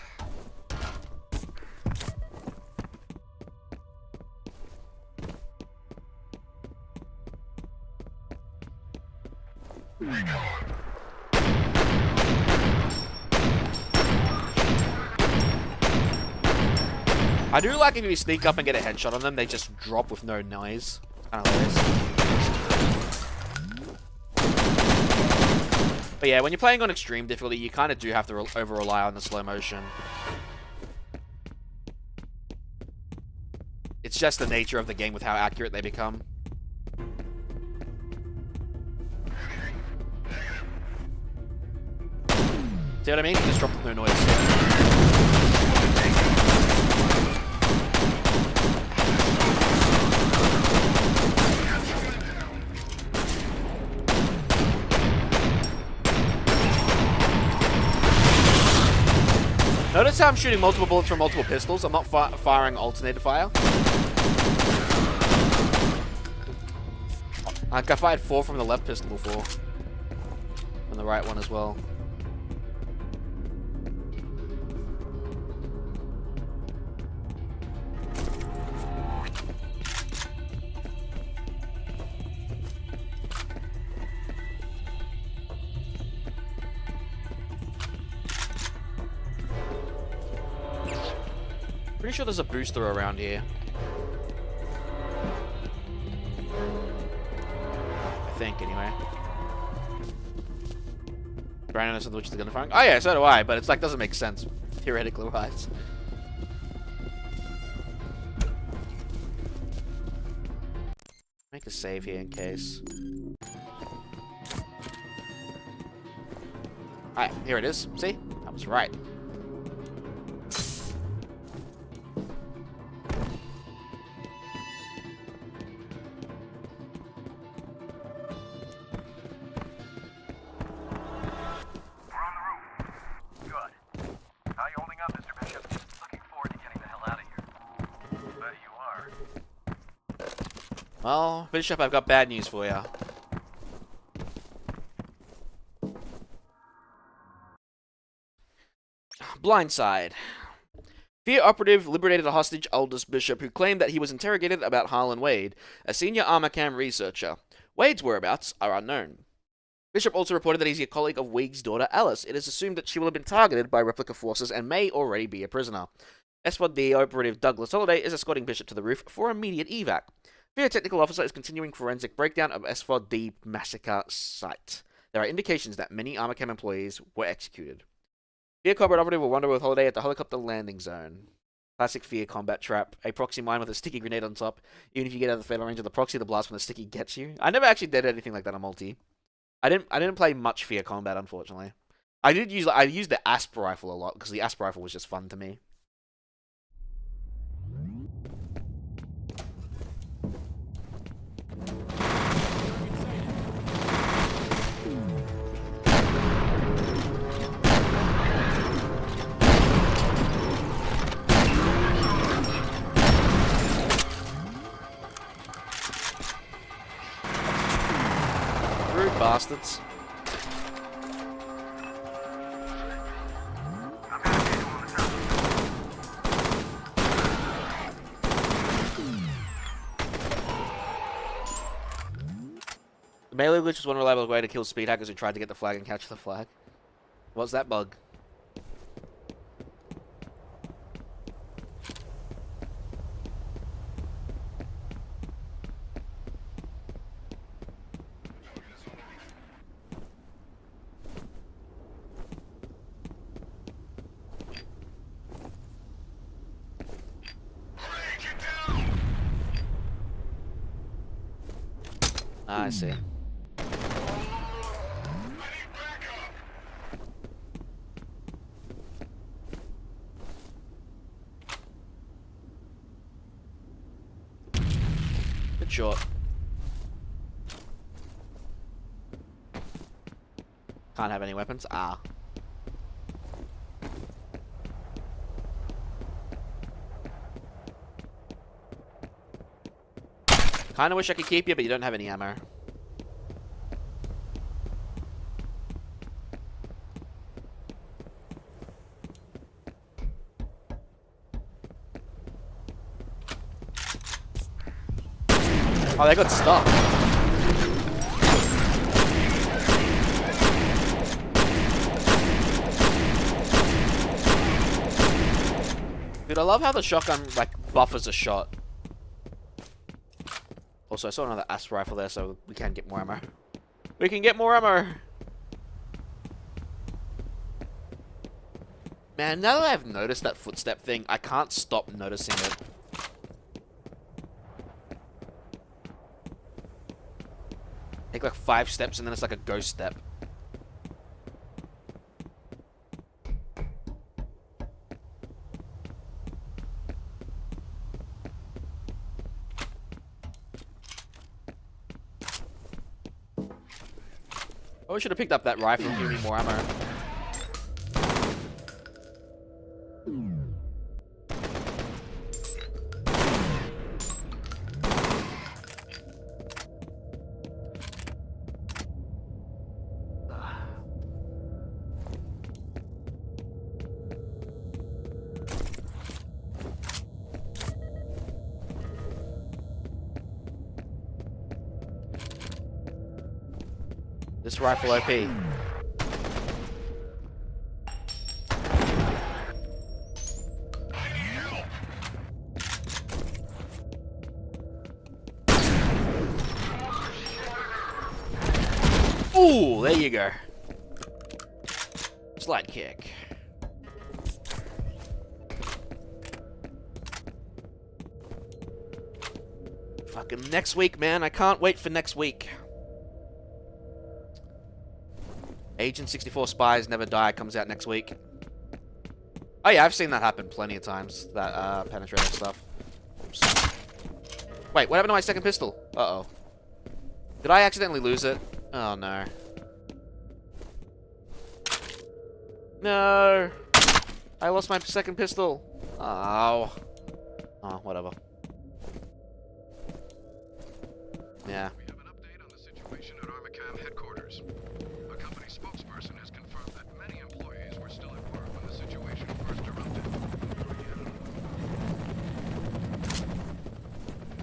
I do like if you sneak up and get a headshot on them, they just drop with no noise. Kind of hilarious. But yeah, when you're playing on extreme difficulty, you kind of do have to over-rely on the slow motion. It's just the nature of the game with how accurate they become. See what I mean? Just drop no noise. Notice how I'm shooting multiple bullets from multiple pistols. I'm not firing alternated fire. Like I fired 4 from the left pistol before. And the right one as well. Pretty sure there's a booster around here. I think, anyway. Brandon knows which is gonna find. Oh yeah, so do I, but it's like doesn't make sense theoretically wise. Make a save here in case. Alright, here it is. See? I was right. Well, Bishop, I've got bad news for you. Blindside. F.E.A.R operative liberated a hostage, Aldous Bishop, who claimed that he was interrogated about Harlan Wade, a senior Armacam researcher. Wade's whereabouts are unknown. Bishop also reported that he's a colleague of Weig's daughter, Alice. It is assumed that she will have been targeted by replica forces and may already be a prisoner. S.E.A.R operative Douglas Holliday is escorting Bishop to the roof for immediate evac. F.E.A.R technical officer is continuing forensic breakdown of S4D massacre site. There are indications that many Armacam employees were executed. F.E.A.R combat operative will wander with Holiday at the helicopter landing zone. Classic F.E.A.R combat trap. A proxy mine with a sticky grenade on top. Even if you get out of the fatal range of the proxy, the blast from the sticky gets you. I never actually did anything like that on multi. I didn't play much F.E.A.R combat, unfortunately. I used the ASP rifle a lot because the ASP rifle was just fun to me. Bastards. The melee glitch is one reliable way to kill speed hackers who tried to get the flag and catch the flag. What's that bug? I see. Good shot. Can't have any weapons. Ah. Kinda wish I could keep you, but you don't have any ammo. Oh, they got stuck. Dude, I love how the shotgun, like, buffers a shot. Also, I saw another ASP rifle there, so we can get more ammo. We can get more ammo! Man, now that I've noticed that footstep thing, I can't stop noticing it. Take like 5 steps and then it's like a ghost step. Oh, we should have picked up that rifle and given me more ammo. This rifle OP. Ooh, there you go. Slide kick. Fucking next week, man. I can't wait for next week. Agent 64 Spies Never Die comes out next week. Oh yeah, I've seen that happen plenty of times. That penetrating stuff. Oops. Wait, what happened to my second pistol? Uh-oh. Did I accidentally lose it? Oh no. No! I lost my second pistol. Oh. Oh, whatever. Yeah. We have an update on the situation at Armacam headquarters. A company spokesperson has confirmed that many employees were still at work when the situation first erupted.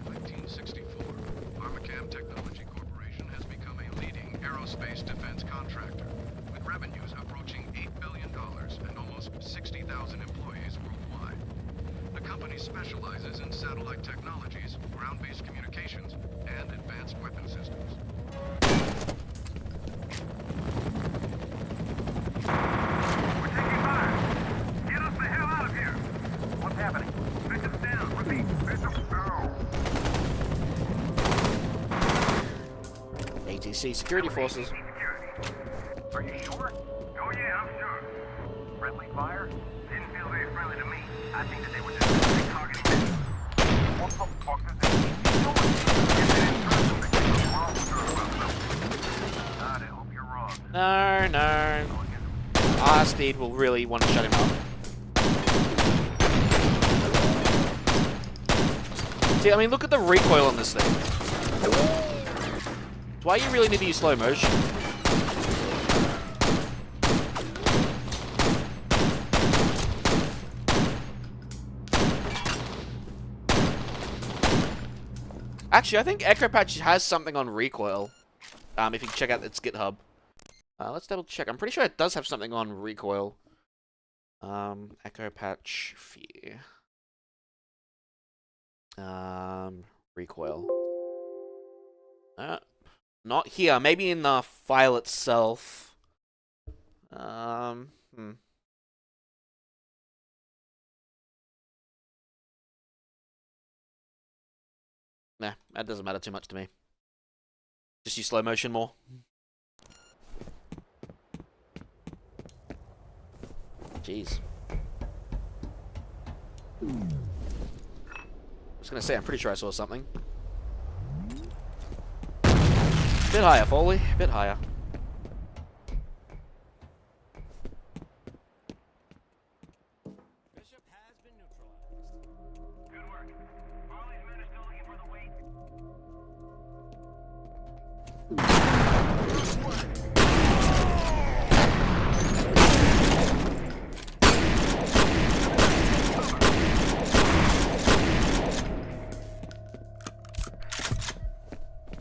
1964, Armacam Technology Corporation has become a leading aerospace defense contractor, with revenues approaching $8 billion and almost 60,000 employees worldwide. The company specializes in satellite technologies, ground-based communications, and advanced weapon systems. We're taking fire! Get us the hell out of here! What's happening? Bishop's down. Repeat, Bishop's down. ATC security forces. Are you sure? Oh yeah, I'm sure. Friendly fire? Didn't feel very friendly to me. I think that they were just targeting me. What the fuck is this doing? If they didn't trust them, they could be wrong with her. God, I hope you're wrong. No, no. R-Steed will really want to shut him up. See, I mean, look at the recoil on this thing. That's why you really need to use slow motion. Actually, I think Echo Patch has something on recoil. If you can check out its GitHub. Let's double check. I'm pretty sure it does have something on recoil. Echo Patch F.E.A.R. Recoil. Not here. Maybe in the file itself. Nah, that doesn't matter too much to me. Just use slow motion more. Jeez. I was gonna say, I'm pretty sure I saw something. Bit higher, Foley. Bit higher. Bishop has been neutralized. Good work. Farley's men are still looking for the weight.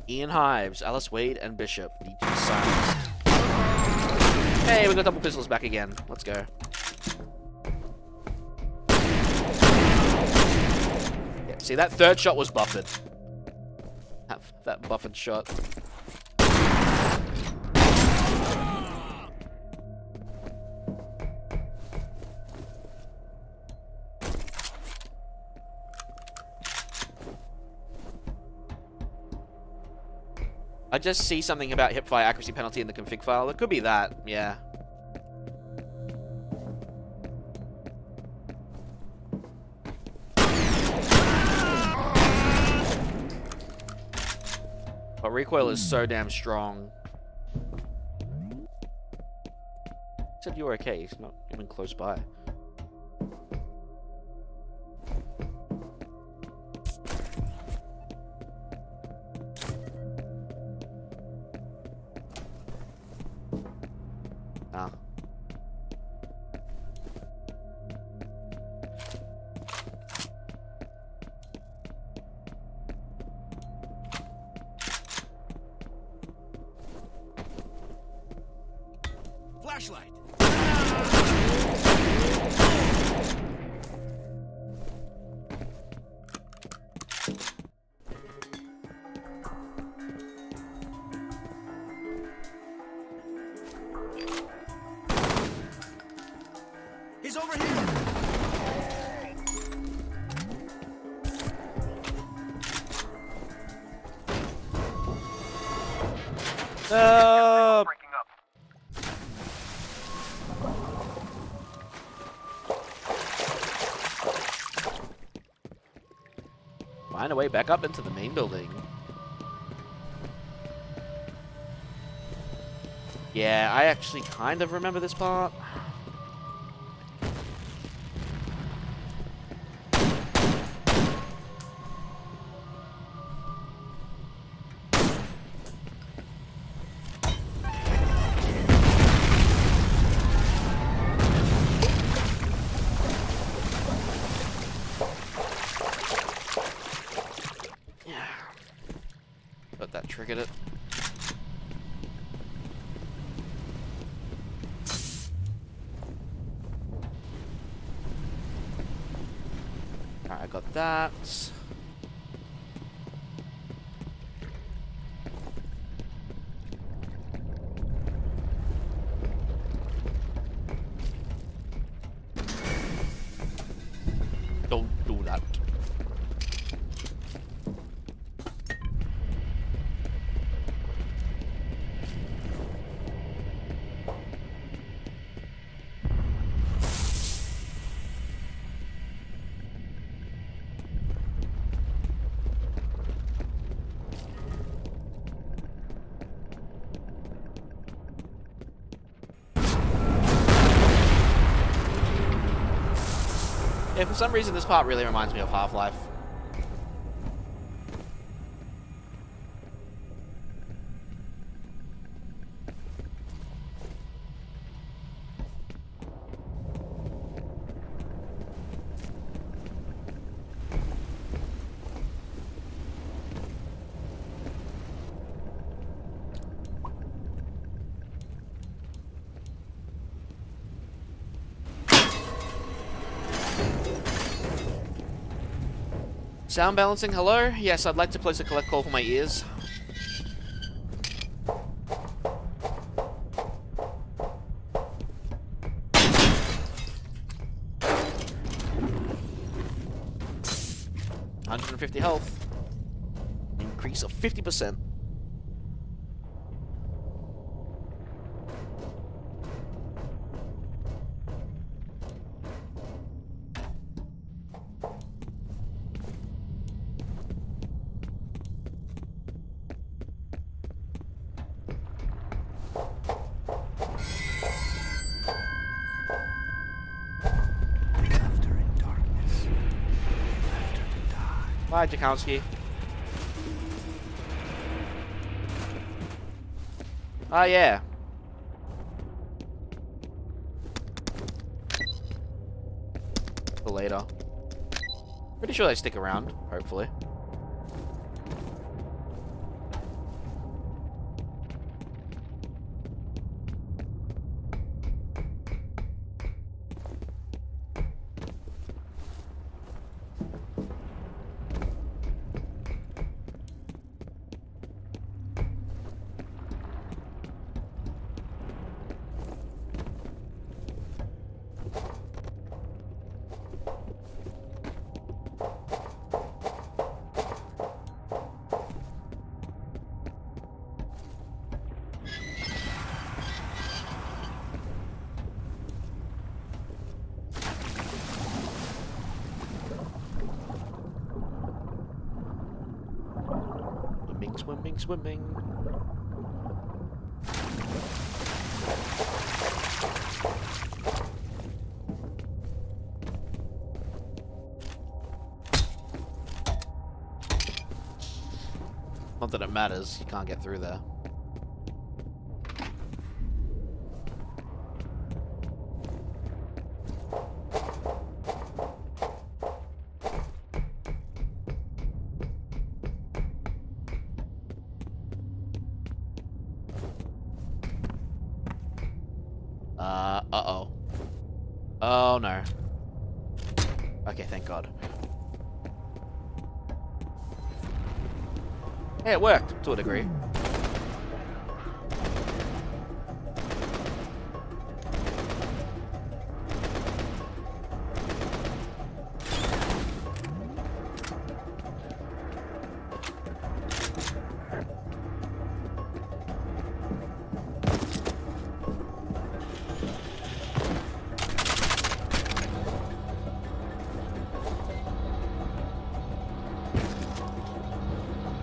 Ian Hives, Alice Wade, and Bishop need to be silenced. Hey, we got double pistols back again. Let's go. Yeah, see, that third shot was buffered. That buffered shot. I just see something about hipfire accuracy penalty in the config file. It could be that, yeah. But recoil is so damn strong. Said you were okay. He's not even close by. Ah. Flashlight. He's over here! Breaking up. Find a way back up into the main building. Yeah, I actually kind of remember this part. But that triggered it. Alright, I got that. Don't do that. Yeah, for some reason this part really reminds me of Half-Life. Sound balancing, hello? Yes, I'd like to place a collect call for my ears. $150 health. Increase of 50%. Bye, Jakowski. Ah, yeah. For later. Pretty sure they stick around, hopefully. swimming, swimming. Not that it matters, you can't get through there. Uh-oh. Oh, no. Okay, thank God. Hey, it worked, to a degree.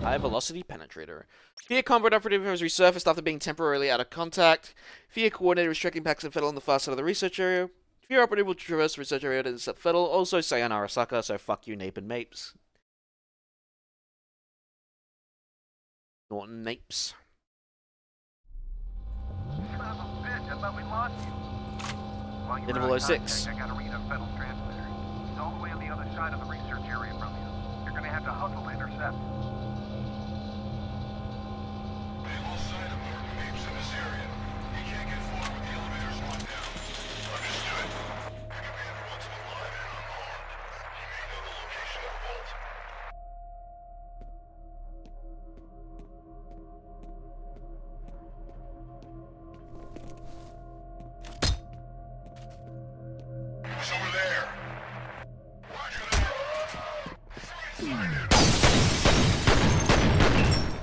High velocity penetrator. F.E.A.R combat operative has resurfaced after being temporarily out of contact. F.E.A.R coordinator is tracking packs of Fettel on the far side of the research area. F.E.A.R operative will traverse the research area to intercept Fettel. Also, sayonara sucker, so fuck you, Nape and Mapes. Norton Napes. Son of a bitch, I thought we lost you. While you were Interval out of 06. contact, I got a read of Fettel's transmitter. It's all the way on the other side of the research area from you. You're gonna have to hustle to intercept.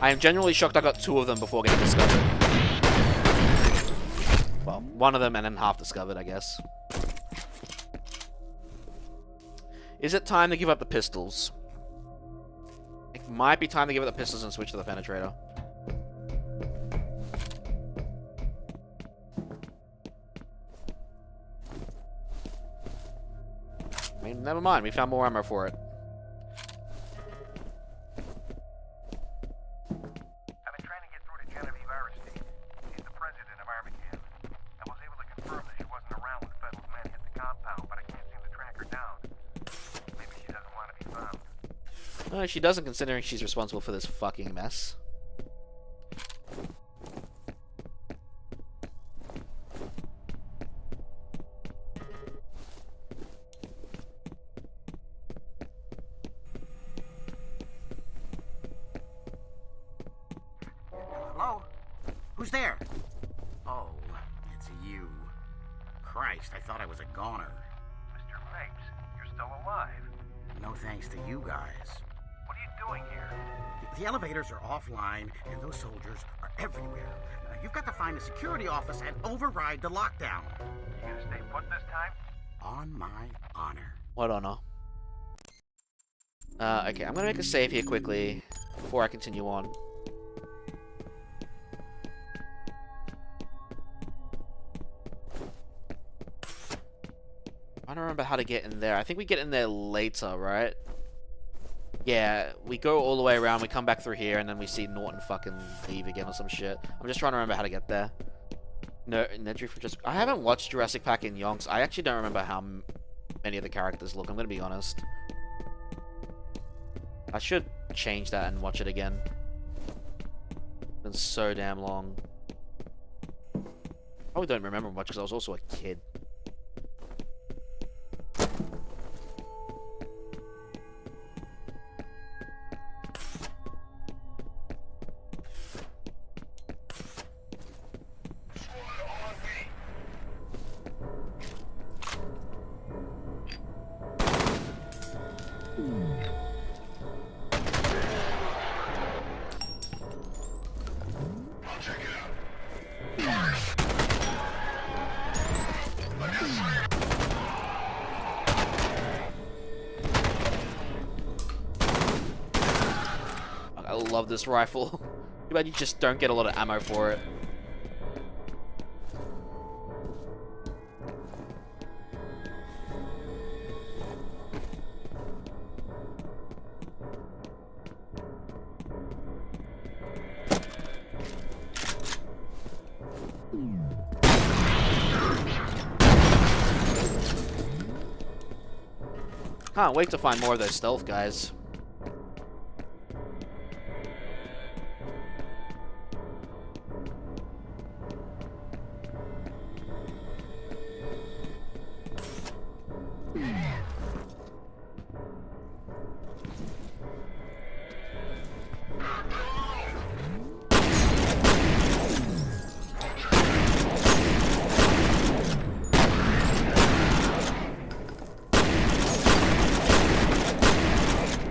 I am genuinely shocked I got 2 of them before getting discovered. Well, 1 of them and then half discovered, I guess. Is it time to give up the pistols? It might be time to give up the pistols and switch to the penetrator. I mean, never mind, we found more ammo for it. She doesn't, considering she's responsible for this fucking mess. Hello? Who's there? Oh, it's you. Christ, I thought I was a goner. Mr. Mapes, you're still alive. No thanks to you guys. What are you doing here? The elevators are offline, and those soldiers are everywhere. You've got to find a security office and override the lockdown. You gonna stay put this time? On my honor. What honor? Okay, I'm gonna make a save here quickly before I continue on. I don't remember how to get in there. I think we get in there later, right? Yeah, we go all the way around, we come back through here, and then we see Norton fucking leave again or some shit. I'm just trying to remember how to get there. No, Nedry for just... I haven't watched Jurassic Park in yonks. I actually don't remember how many of the characters look, I'm gonna be honest. I should change that and watch it again. It's been so damn long. Probably don't remember much because I was also a kid. I love this rifle. Too bad you just don't get a lot of ammo for it. Can't wait to find more of those stealth guys.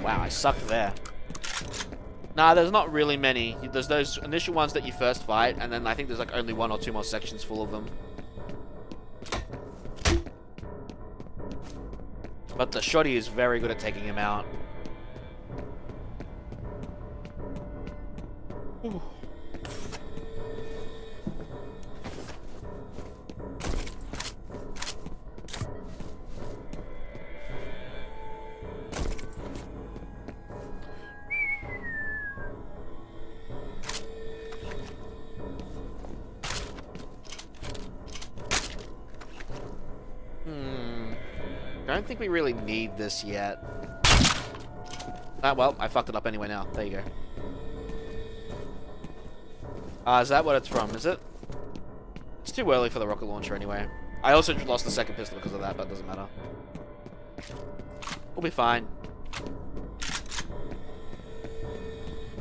Wow, I sucked there. Nah, there's not really many. There's those initial ones that you first fight, and then I think there's like only 1 or 2 more sections full of them. But the shotty is very good at taking him out. Ooh. I don't think we really need this yet. Ah, well, I fucked it up anyway now. There you go. Is that what it's from, is it? It's too early for the rocket launcher anyway. I also lost the second pistol because of that, but it doesn't matter. We'll be fine.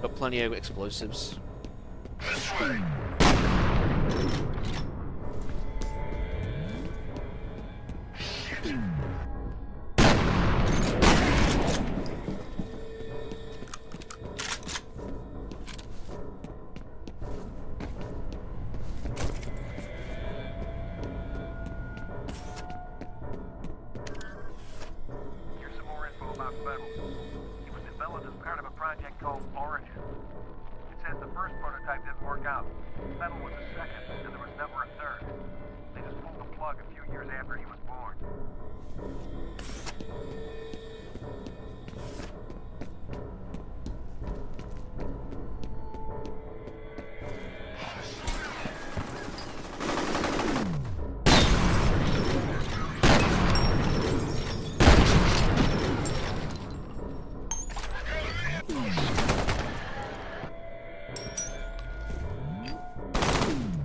Got plenty of explosives. Here's some more info about Federal. It was developed as part of a project called Origin. It says the first prototype didn't work out. Federal was the second, and there was never a third. They just pulled the plug a few years after he was born.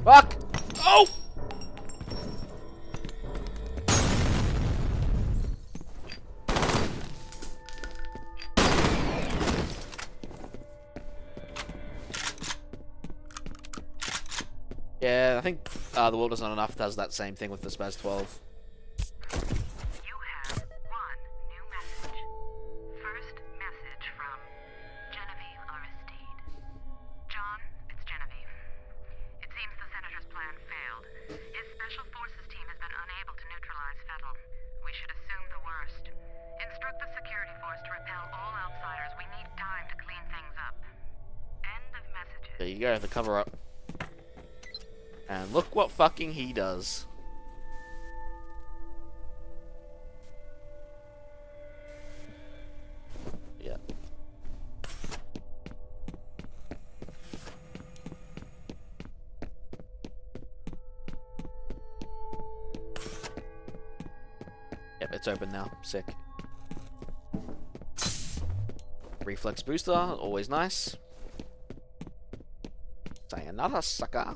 Fuck! Oh! Yeah, I think the world is not enough does that same thing with the Spaz 12. You have one new message. First message from Genevieve Aristide. John, it's Genevieve. It seems the Senator's plan failed. His Special Forces team has been unable to neutralize Fettel. We should assume the worst. Instruct the security force to repel all outsiders. We need time to clean things up. End of messages. There you go, the cover-up. And look what fucking he does. Yeah. Yep, it's open now. Sick. Reflex booster, always nice. Sayonara, sucker.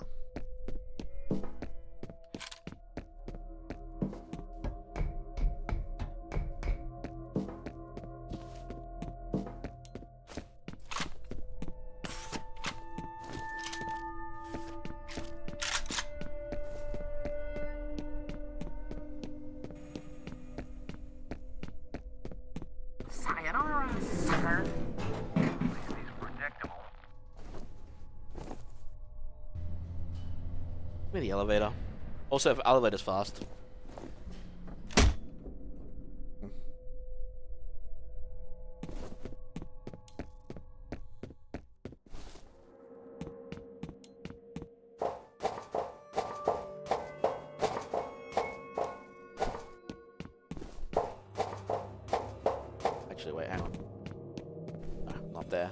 Sayonara, sucker. He's predictable. Give me the elevator. Also, if elevator's fast. Actually, wait, hang on. No, not there.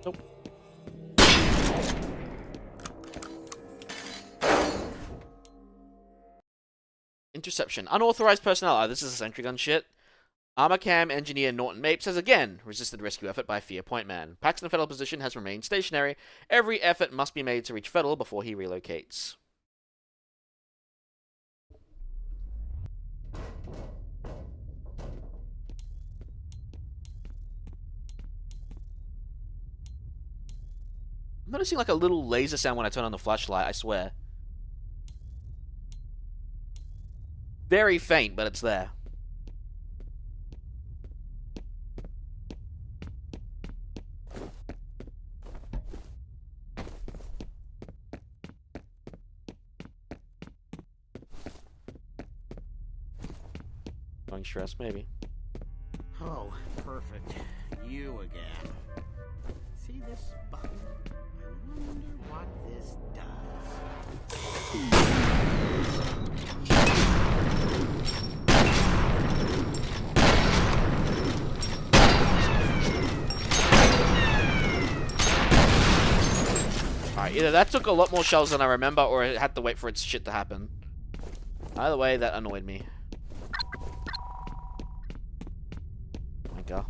Nope. Interception. Unauthorized personnel. Oh, this is a sentry gun shit. Armor Cam engineer Norton Mapes has again resisted rescue effort by F.E.A.R. point man. Paxton Fettel position has remained stationary. Every effort must be made to reach Fettel before he relocates. I'm noticing like a little laser sound when I turn on the flashlight, I swear. Very faint, but it's there. Going stress, maybe. Oh, perfect. You again. See this button? I wonder what this Alright, either that took a lot more shells than I remember, or it had to wait for its shit to happen. Either way, that annoyed me. Oh my god.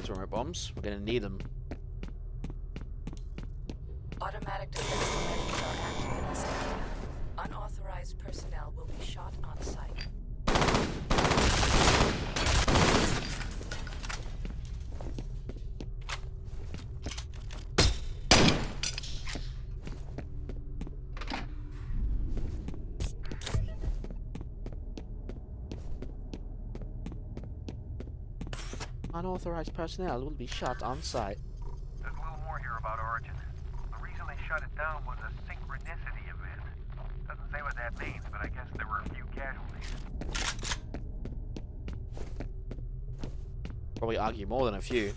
Remote bombs. We're gonna need them. Automatic defense measures are active in this area. Unauthorized personnel will be shot on sight. Unauthorized personnel will be shot on sight. There's a little more here about Origin. The reason they shut it down was a synchronicity event. Doesn't say what that means, but I guess there were a few casualties. Probably argue more than a few.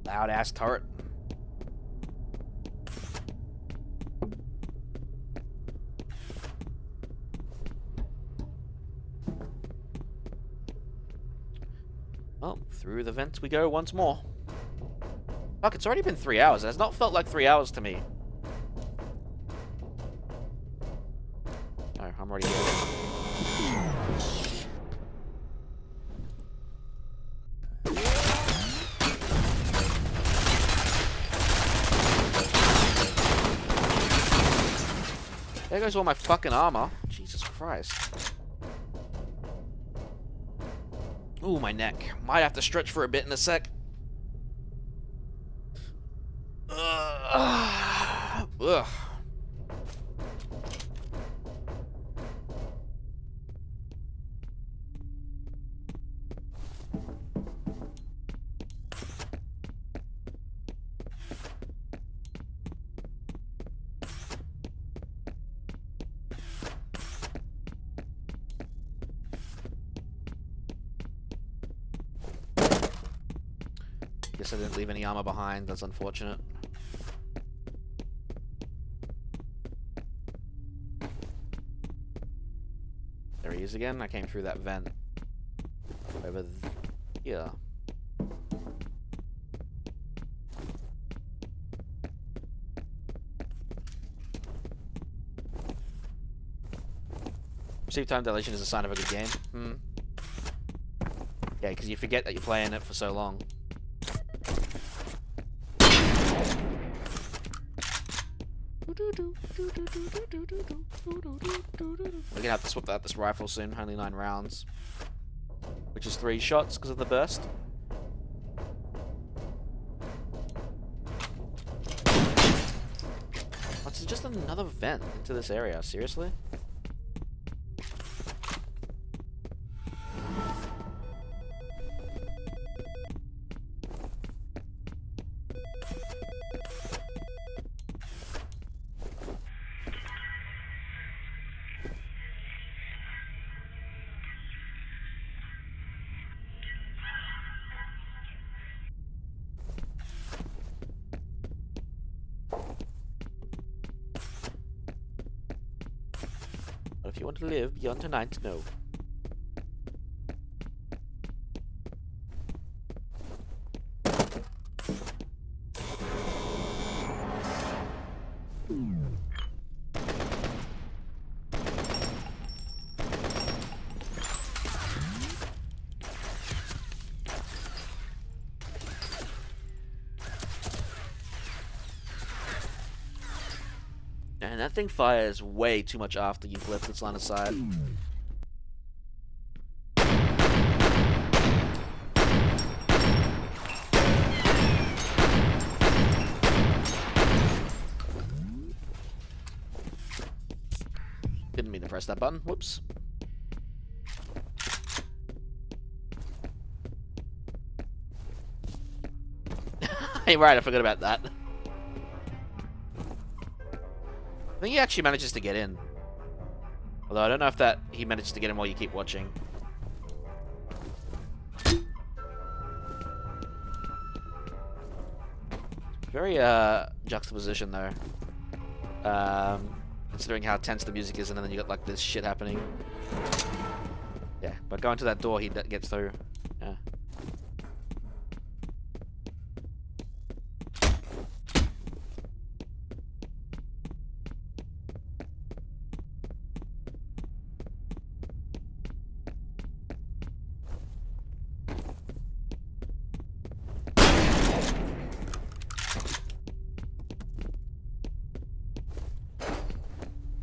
Loud ass turret. Well, through the vents we go once more. Fuck, it's already been 3 hours. It has not felt like 3 hours to me. Oh, I'm already here. There goes all my fucking armor. Jesus Christ. Ooh, my neck. Might have to stretch for a bit in a sec. Ugh. guess I didn't leave any armor behind. That's unfortunate. There he is again. I came through that vent. Over here. Receive time dilation is a sign of a good game. Yeah, because you forget that you're playing it for so long. We're gonna have to swap out this rifle soon. Only 9 rounds, which is 3 shots because of the burst. What's just another vent into this area? Seriously? But if you want to live beyond tonight, no. And that thing fires way too much after you've left its line of sight. Didn't mean to press that button. Whoops. Hey, right, I forgot about that. I think he actually manages to get in. Although I don't know if that he managed to get in while you keep watching. Very juxtaposition though. Considering how tense the music is, and then you got like this shit happening. Yeah, but going to that door, he gets through. Yeah.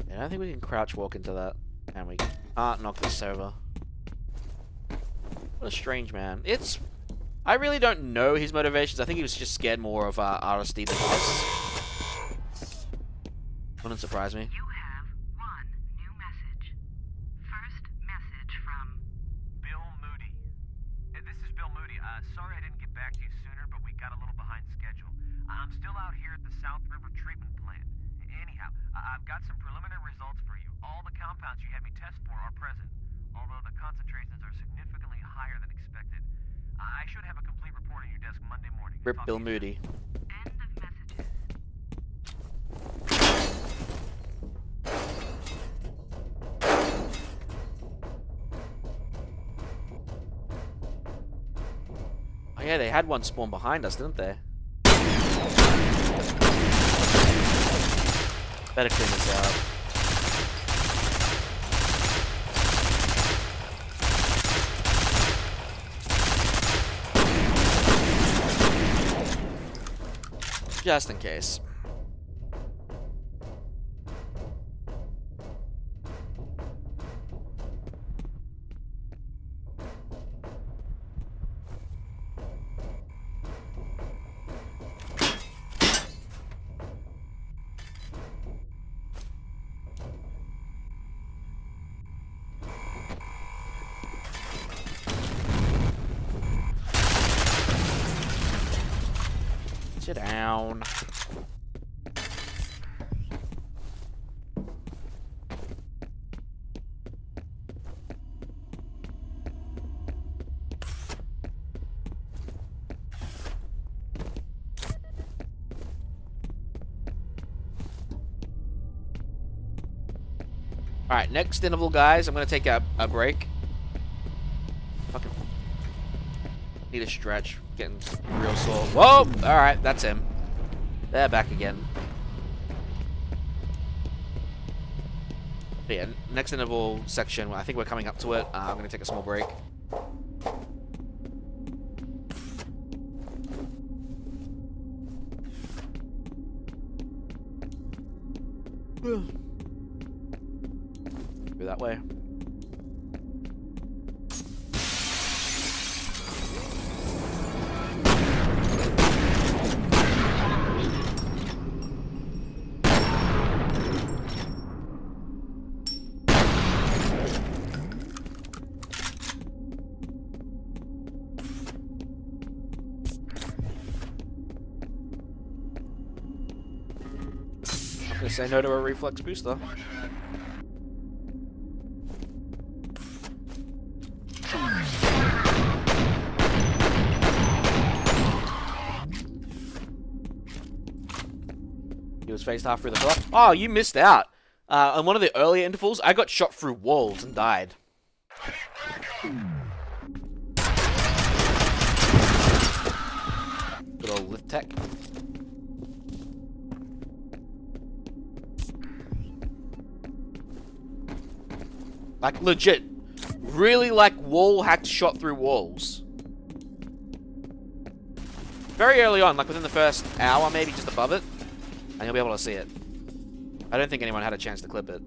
I don't think we can crouch walk into that. And we can't knock this over. What a strange man. I really don't know his motivations. I think he was just scared more of RSD than us. Wouldn't surprise me. You have one new message. First message from Bill Moody. This is Bill Moody. Sorry I didn't get back to you sooner, but we got a little behind schedule. I'm still out here at the South River Treatment Plant. Anyhow, I've got some preliminary results for you. All the compounds you had me test for are present, although the concentrations are significantly higher than expected. I should have a complete report on your desk Monday morning. Rip Bill Moody. end of messages. Oh yeah, they had one spawn behind us, didn't they? Better clean this out. Just in case. Sit down. Alright, next interval, guys. I'm going to take a break. Fucking need a stretch. Getting real sore. Whoa! Alright, that's him. They're back again. But yeah, next interval section, I think we're coming up to it. I'm going to take a small break. Go that way. I'm gonna say no to a reflex booster. He was phased half through the block. Oh, you missed out. On one of the earlier intervals, I got shot through walls and died. Good old lift tech. Like, legit. Really, like, wall hacked shot through walls. Very early on, like within the first hour, maybe just above it. And you'll be able to see it. I don't think anyone had a chance to clip it.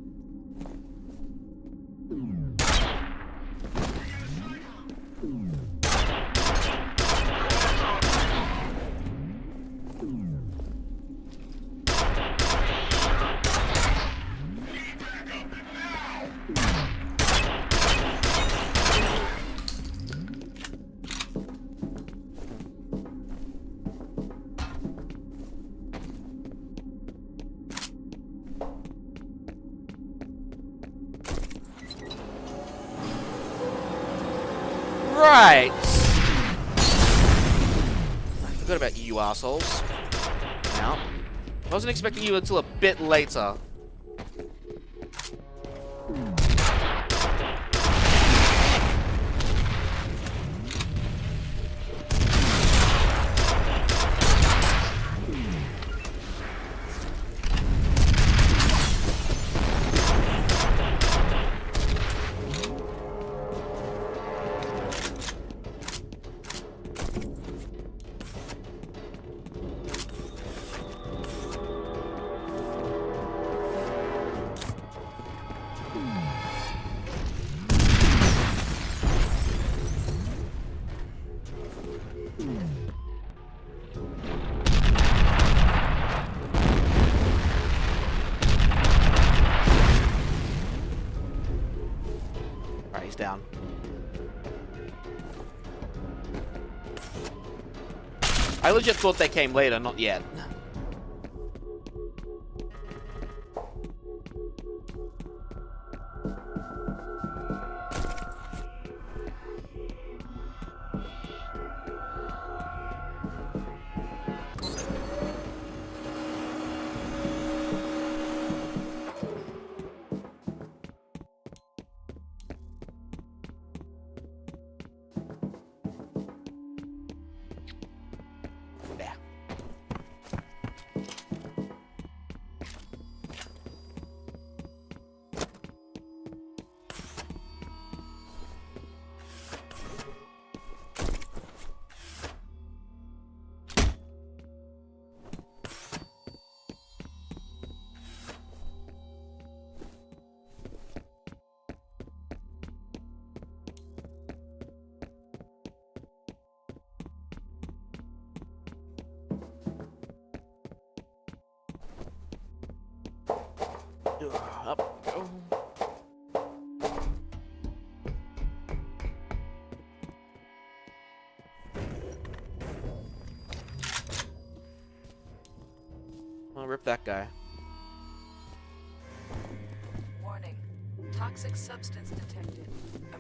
Right. I forgot about you assholes. Now, I wasn't expecting you until a bit later. Alright, he's down. I legit thought they came later, not yet. There. Up we go. I'll rip that guy. Warning. Toxic substance detected.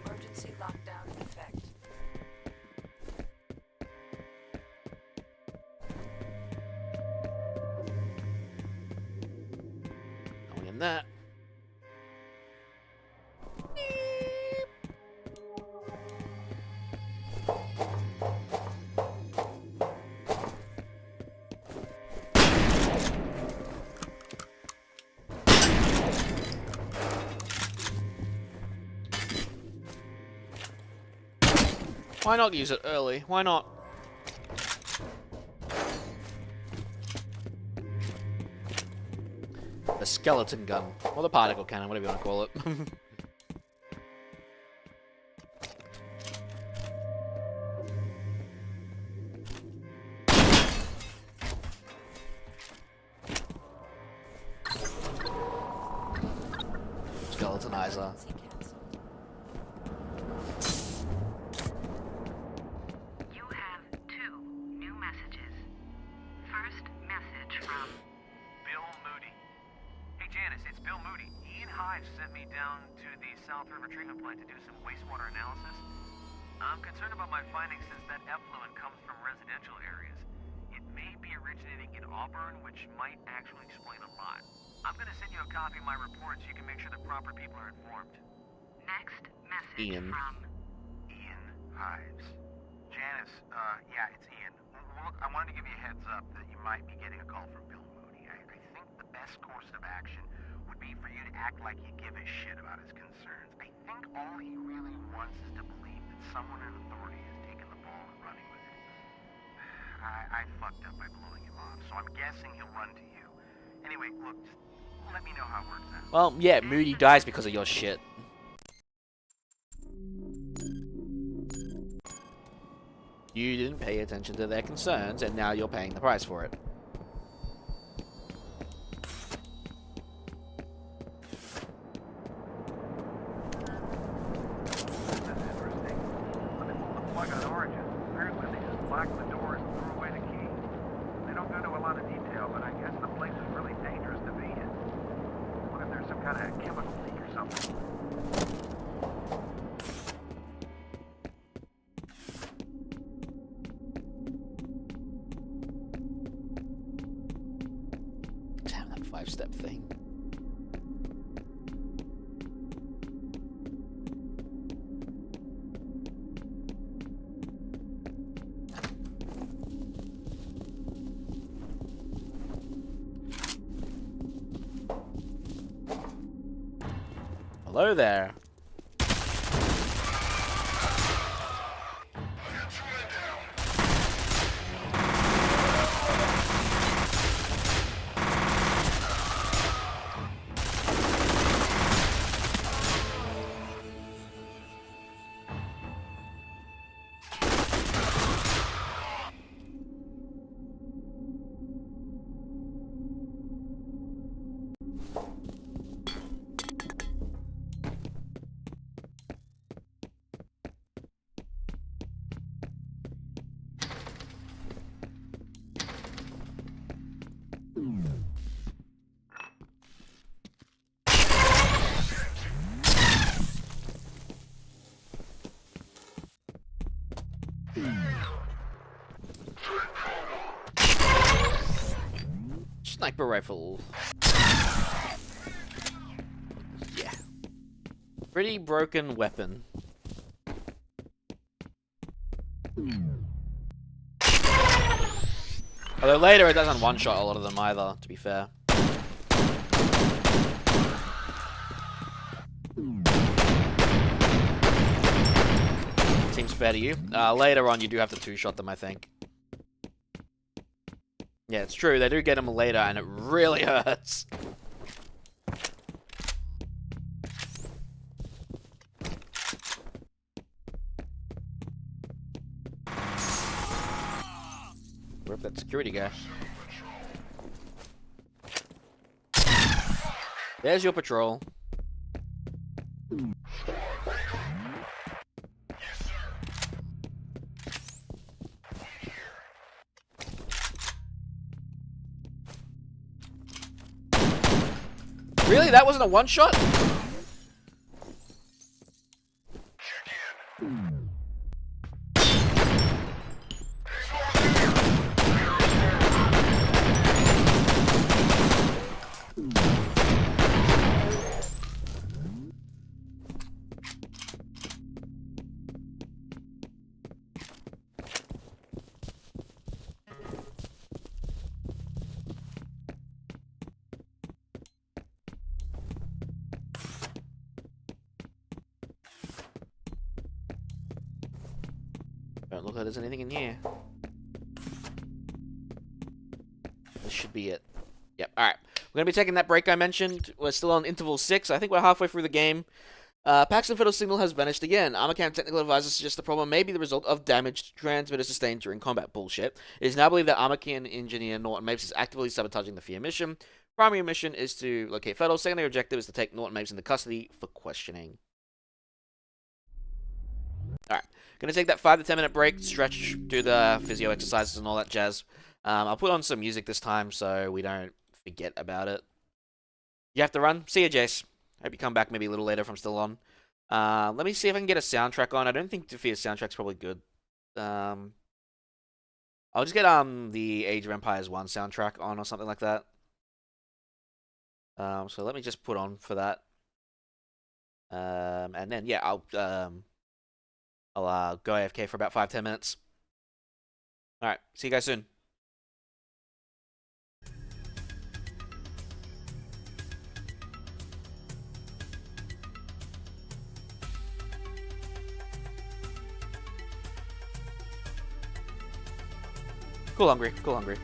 Emergency lockdown in effect. Going in that. Why not use it early? Why not? The skeleton gun. Or the particle cannon, whatever you want to call it. Skeletonizer. You have 2 new messages. First message from Bill Moody. Hey Janice, it's Bill Moody. Ian Hives sent me down to the South River treatment plant to do some wastewater analysis. I'm concerned about my findings since that effluent comes from residential areas. It may be originating in Auburn, which might actually explain a lot. I'm gonna send you a copy of my report so you can make sure the proper people are informed. next message Ian. from Ian Hives. Janice, yeah, it's Ian. Look, I wanted to give you a heads up that you might be getting a call from Bill Moody. I think the best course of action would be for you to act like you give a shit about his concerns. I think all he really wants is to believe that someone in authority has taken the ball and running with it. I fucked up by blowing him off, so I'm guessing he'll run to you. Anyway, look, just let me know how it works out. Well, yeah, Moody dies because of your shit. You didn't pay attention to their concerns, and now you're paying the price for it. That's interesting. When they pulled the plug on Origin, apparently they just locked the doors and threw away the key. They don't go into a lot of detail, but I guess the place is really dangerous to be in. What if there's some kind of chemical leak or something? Damn, that 5-step thing. Hello there. Sniper rifle. Yeah. Pretty broken weapon. Although later it doesn't one-shot a lot of them either, to be fair. Seems fair to you. Later on you do have to two-shot them, I think. Yeah, it's true, they do get them later and it really hurts. Rip that security guy. There's your patrol. Really? That wasn't a one-shot? Don't look like there's anything in here. This should be it. Yep, alright. We're going to be taking that break I mentioned. We're still on interval 6. I think we're halfway through the game. Paxton Fiddle's signal has vanished again. Armacam technical advisor suggests the problem may be the result of damaged transmitter sustained during combat. Bullshit. It is now believed that Armacam engineer Norton Mapes is actively sabotaging the FE.A.R mission. Primary mission is to locate Fiddle. Secondary objective is to take Norton Mapes into custody for questioning. Alright. Gonna take that 5 to 10 minute break, stretch, do the physio exercises and all that jazz. I'll put on some music this time so we don't forget about it. You have to run? See you, Jace. Hope you come back maybe a little later if I'm still on. Let me see if I can get a soundtrack on. I don't think the F.E.A.R soundtrack's probably good. I'll just get the Age of Empires 1 soundtrack on or something like that. So let me just put on for that. And then yeah, I'll go AFK for about 5-10 minutes. Alright, see you guys soon. Cool hungry, cool hungry.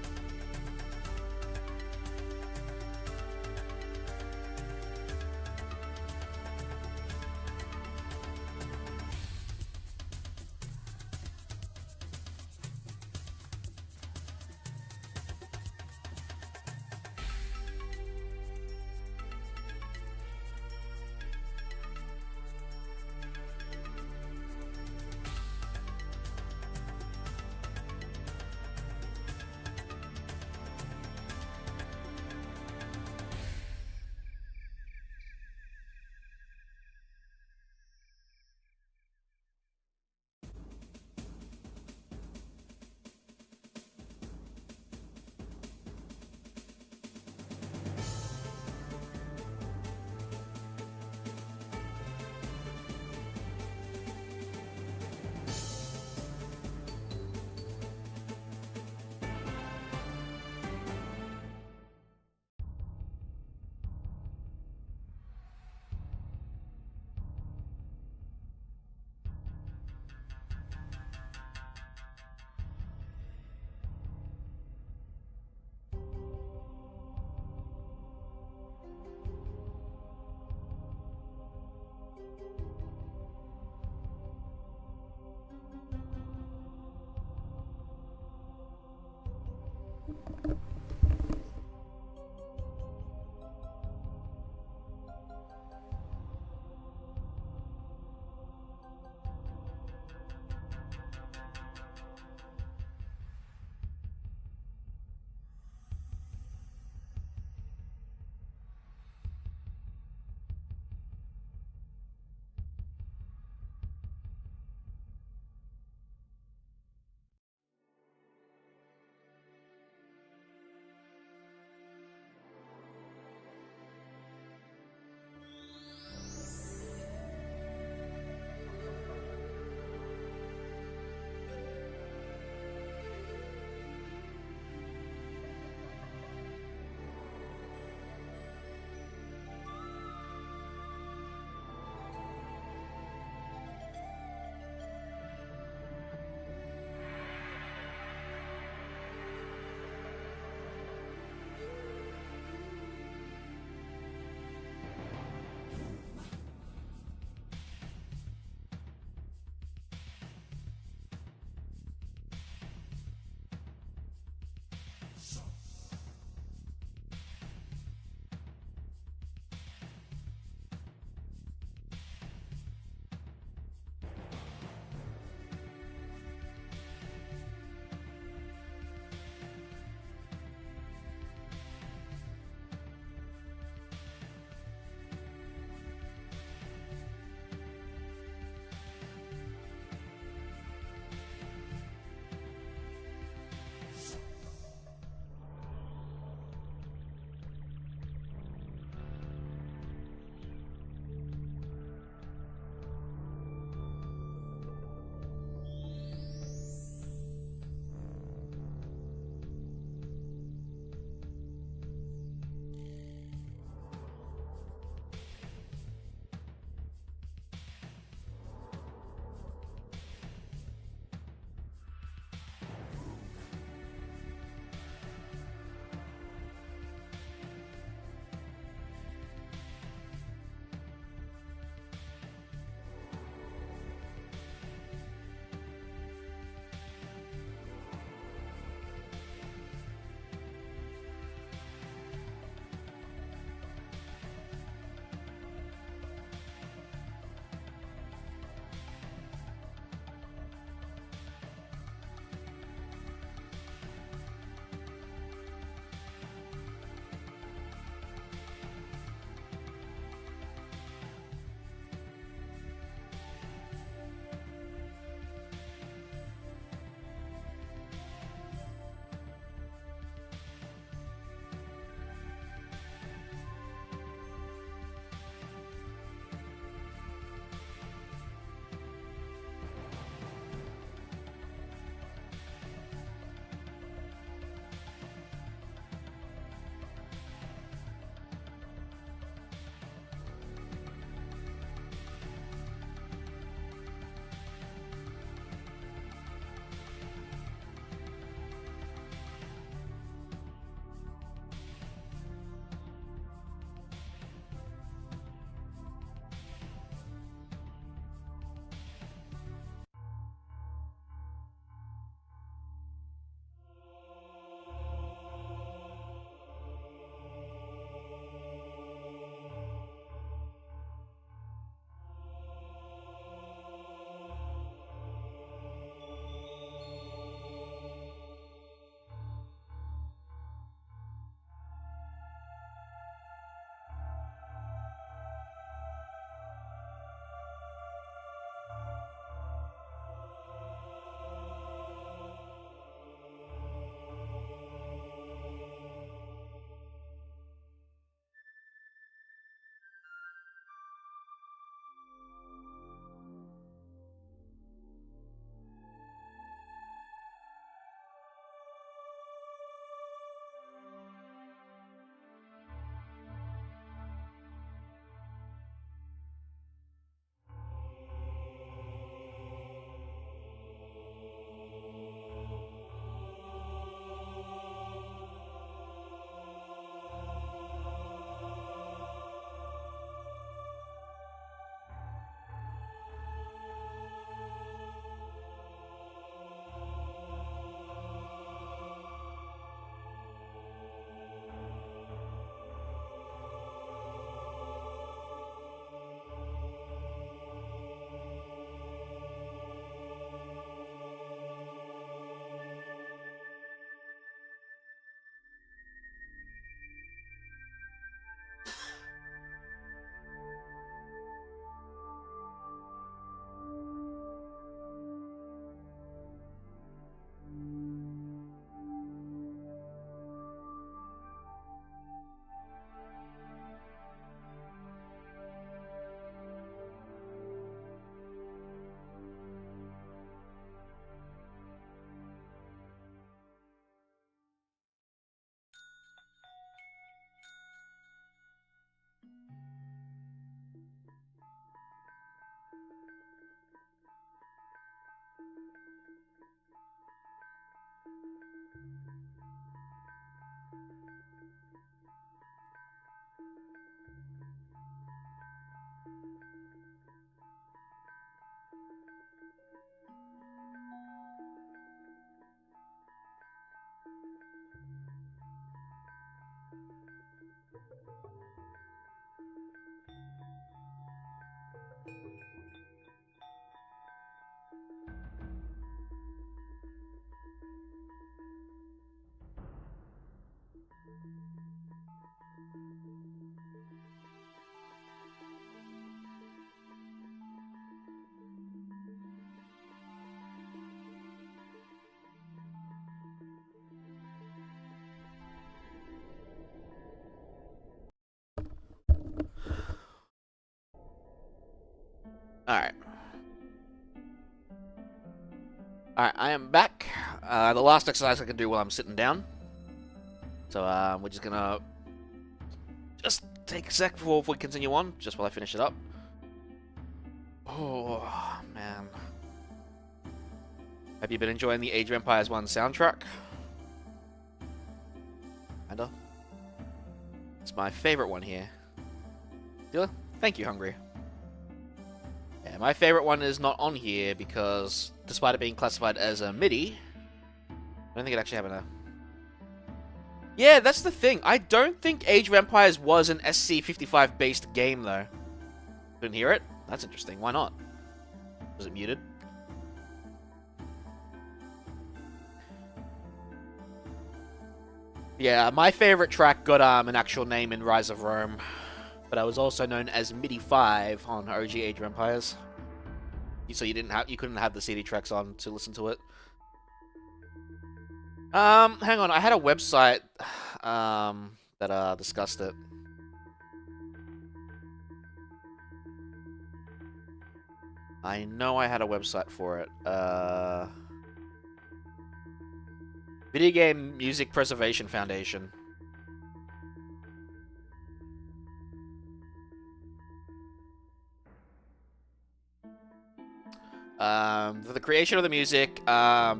Alright. Alright, I am back. The last exercise I can do while I'm sitting down. So, we're just gonna... Just take a sec before we continue on, just while I finish it up. Oh, man. Have you been enjoying the Age of Empires 1 soundtrack? Kinda. It's my favorite one here. Thank you, Hungry. Yeah, my favorite one is not on here because, despite it being classified as a MIDI, I don't think it actually happened. Yeah, that's the thing. I don't think Age of Empires was an SC55 based game though. Couldn't hear it? That's interesting. Why not? Was it muted? Yeah, my favorite track got an actual name in Rise of Rome, but I was also known as MIDI 5 on OG Age of Empires. So you couldn't have the CD tracks on to listen to it. Hang on, I had a website that discussed it. I know I had a website for it. Video Game Music Preservation Foundation. For the creation of the music, a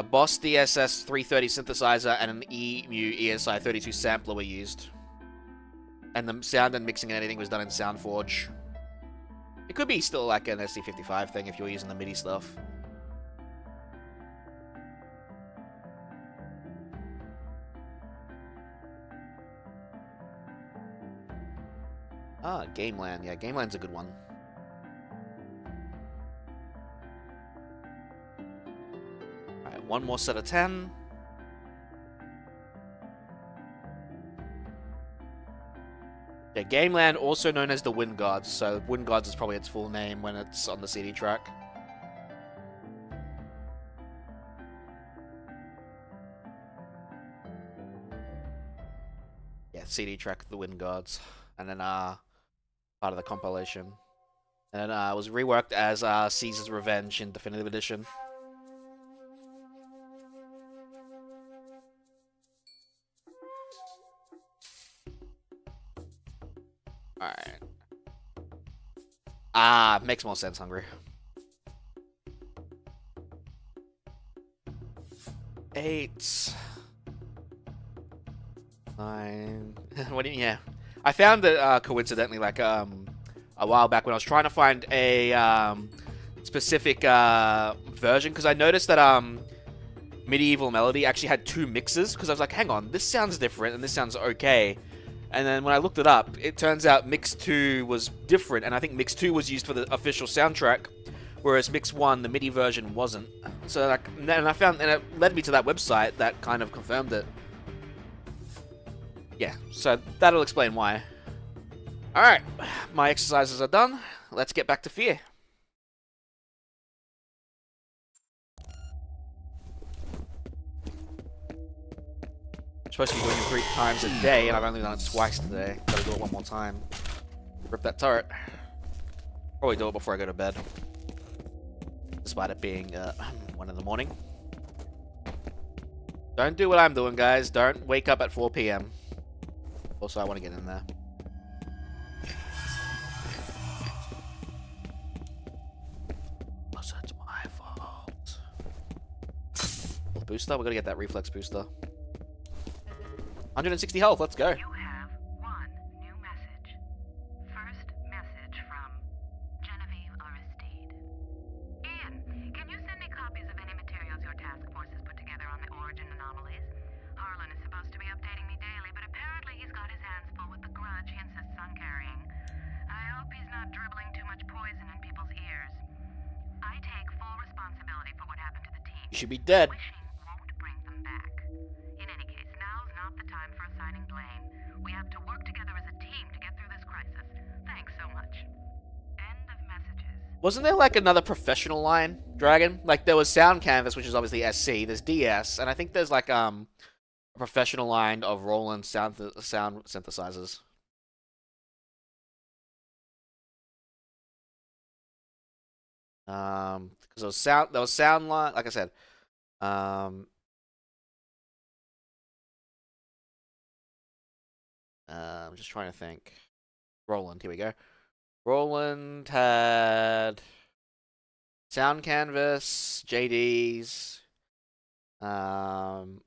Boss DSS 330 synthesizer and an EMU ESI 32 sampler were used. And the sound and mixing and editing was done in SoundForge. It could be still like an SC55 thing if you were using the MIDI stuff. Ah, Gameland. Yeah, Gameland's a good one. Alright, one more set of 10. Yeah, Gameland, also known as the Wind Guards. So Wind Guards is probably its full name when it's on the CD track. Yeah, CD track, the Wind Guards. And then, part of the compilation. And then, it was reworked as, Caesar's Revenge in Definitive Edition. Alright. Ah, makes more sense, Hungry. 8. 9. What do you... Yeah. I found that, coincidentally, like, a while back when I was trying to find a, specific, version, because I noticed that, Medieval Melody actually had 2 mixes, because I was like, hang on, this sounds different, and this sounds okay. And then when I looked it up, it turns out Mix 2 was different, and I think Mix 2 was used for the official soundtrack, whereas Mix 1, the MIDI version, wasn't. So, like, and it led me to that website that kind of confirmed it. Yeah, so that'll explain why. Alright, my exercises are done. Let's get back to F.E.A.R. I'm supposed to be doing it 3 times a day, and I've only done it twice today. Gotta do it one more time. Rip that turret. Probably do it before I go to bed. Despite it being 1 in the morning. Don't do what I'm doing, guys. Don't wake up at 4 PM. Also, I want to get in there. Also, it's my fault. Booster? We're gonna get that reflex booster. 160 health, let's go. You have 1 new message. First message from Genevieve Aristide. Ian, can you send me copies of any materials your task force has put together on the origin anomalies? Harlan is supposed to be updating me daily, but apparently he's got his hands full with the grudge he insists on carrying. I hope he's not dribbling too much poison in people's ears. I take full responsibility for what happened to the team. You should be dead. Wishing won't bring them back. In any case, now's not the time for assigning blame. We have to work together as a team to get through this crisis. Thanks so much. End of messages. Wasn't there like another professional line, Dragon? Like there was Sound Canvas, which is obviously SC, there's DS, and I think there's like a professional line of Roland sound synthesizers. Because there was sound line, like I said. I'm just trying to think. Roland, here we go. Roland had sound canvas, JDs, Amdeck,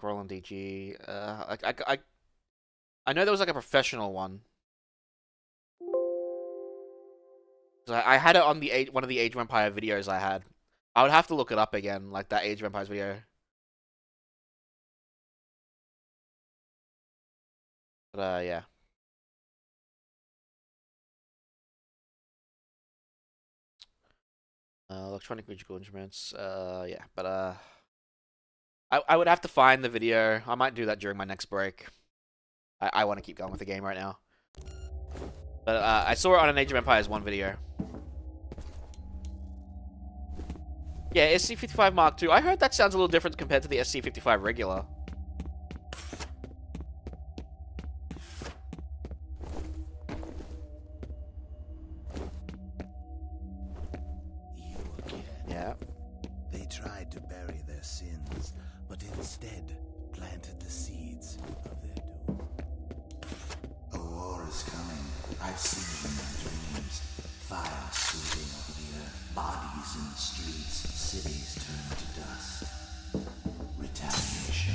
Roland DG. I know there was like a professional one. I had it on the one of the Age of Empire videos I had. I would have to look it up again, like that Age of Empires video. But yeah. Electronic musical instruments. Yeah, but I would have to find the video. I might do that during my next break. I want to keep going with the game right now. But I saw it on an Age of Empires 1 video. Yeah, SC-55 Mark II. I heard that sounds a little different compared to the SC-55 regular. Yeah. They tried to bury their sins, but instead planted the seeds of their doom. A war is coming. I've seen it in my dreams. Fire sweeping over the earth, bodies in the streets, cities turned to dust. Retaliation.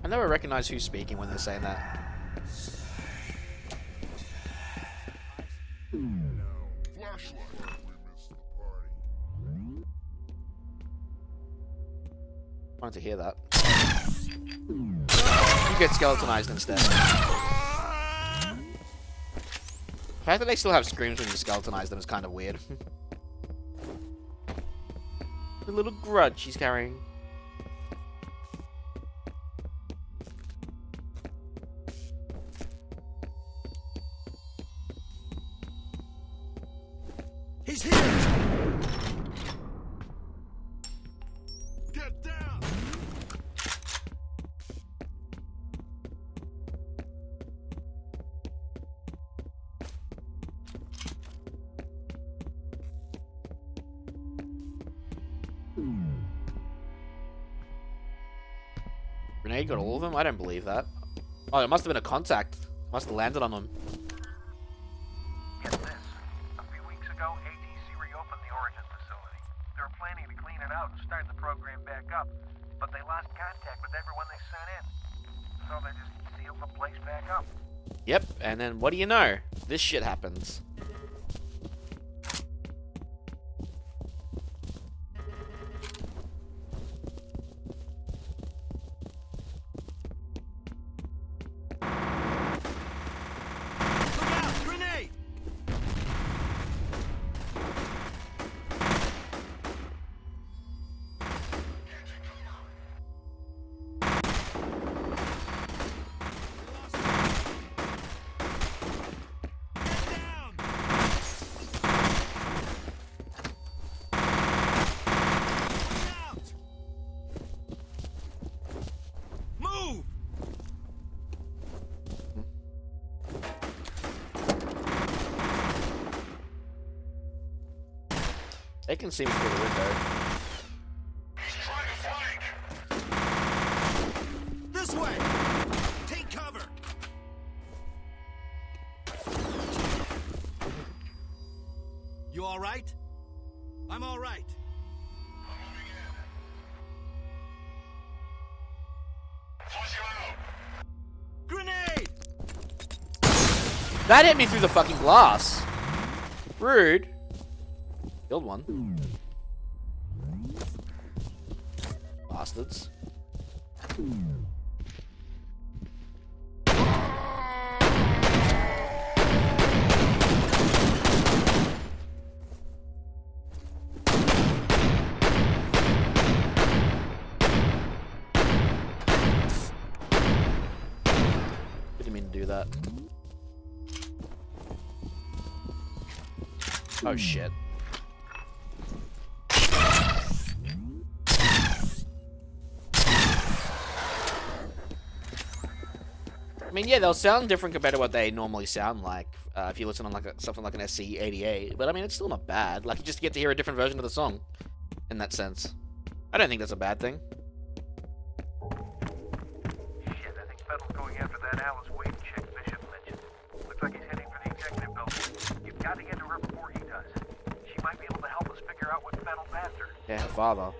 I never recognize who's speaking when they're saying that. Wanted to hear that. You get skeletonized instead. The fact that they still have screams when you skeletonize them is kind of weird. The little grudge she's carrying. He's here! Get down! Grenade got all of them? I don't believe that. Oh, it must have been a contact. Must have landed on them. Get this. A few weeks ago, ATC reopened the Origins facility. They were planning to clean it out and start the program back up, but they lost contact with everyone they sent in. So they just sealed the place back up. Yep, and then what do you know? This shit happens. They can see me through the window. This way! Take cover! You alright? I'm alright. Grenade! That hit me through the fucking glass. Rude. Killed one. Bastards. Didn't mean to do that. Oh shit. I mean, yeah, they'll sound different compared to what they normally sound like if you listen on like something like an SC88. But I mean, it's still not bad. Like, you just get to hear a different version of the song in that sense. I don't think that's a bad thing. Shit, I think Fettel's going after that Alice Wade chick Bishop mentioned. Looks like he's heading for the executive building. You've got to get to her before he does. She might be able to help us figure out what Fettel's after. Yeah, her father.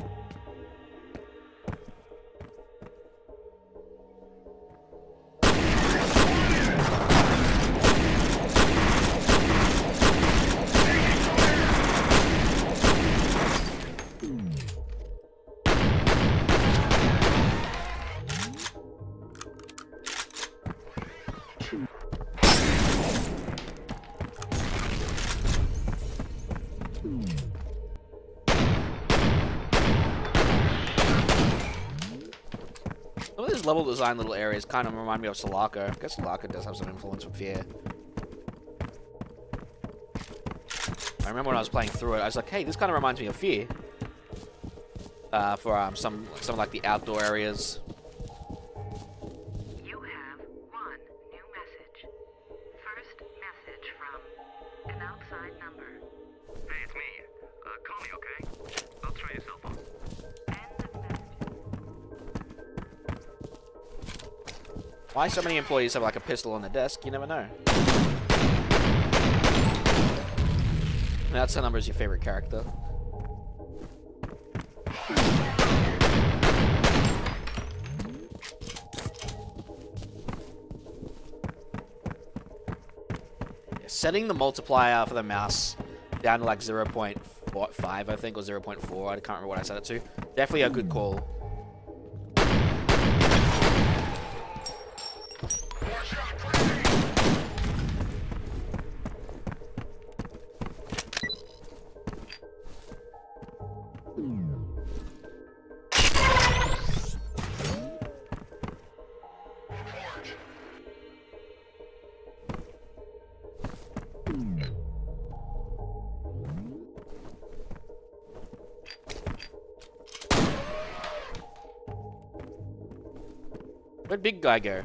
Some of these level design little areas kind of remind me of Sulaco. I guess Sulaco does have some influence from F.E.A.R. I remember when I was playing through it, I was like, hey, this kind of reminds me of F.E.A.R. For some like the outdoor areas. You have one new message. First message from an outside number. Hey, it's me. Call me, okay? I'll try your cell phone. End of messages. Why so many employees have like a pistol on the desk, you never know. That's the number is your favorite character. Setting the multiplier for the mouse down to like 0.5, I think, or 0.4. I can't remember what I set it to. Definitely a good call. Where'd big guy go?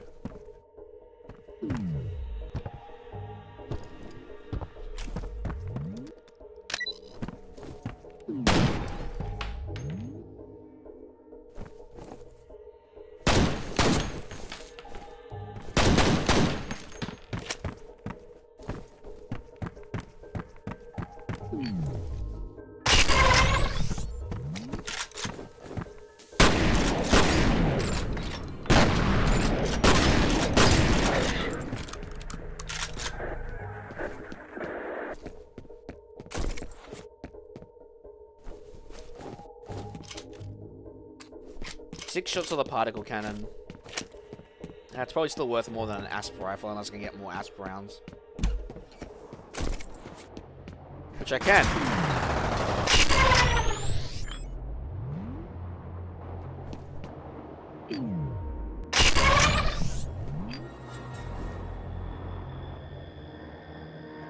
Six shots of the particle cannon. That's probably still worth more than an asp rifle unless I can get more asp rounds. Which I can.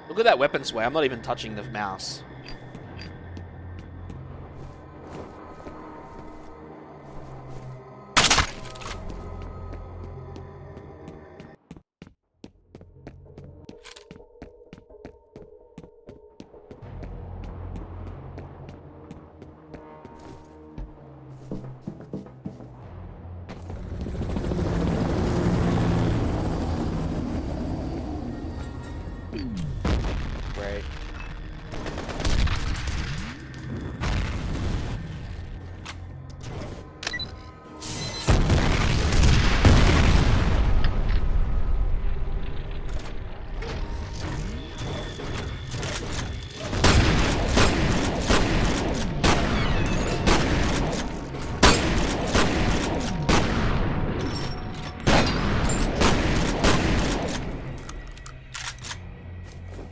Look at that weapon sway. I'm not even touching the mouse. Great.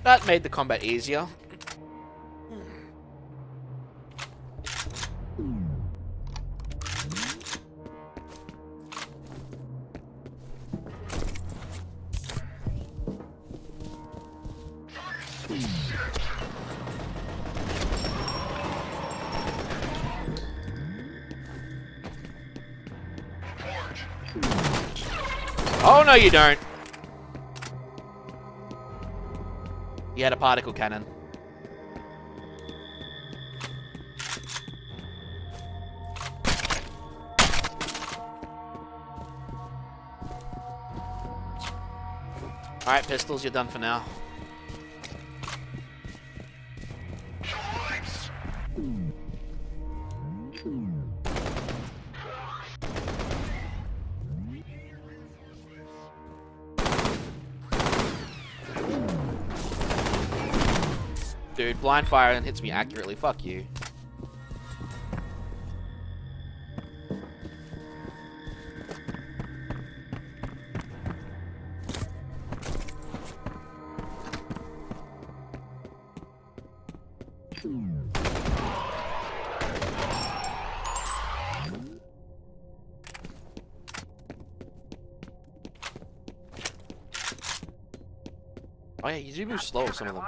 That made the combat easier. Oh, no, you don't. He had a particle cannon. Alright, pistols, you're done for now. Dude, blind fire and hits me accurately. Fuck you. Oh yeah, you do move slow, some of them.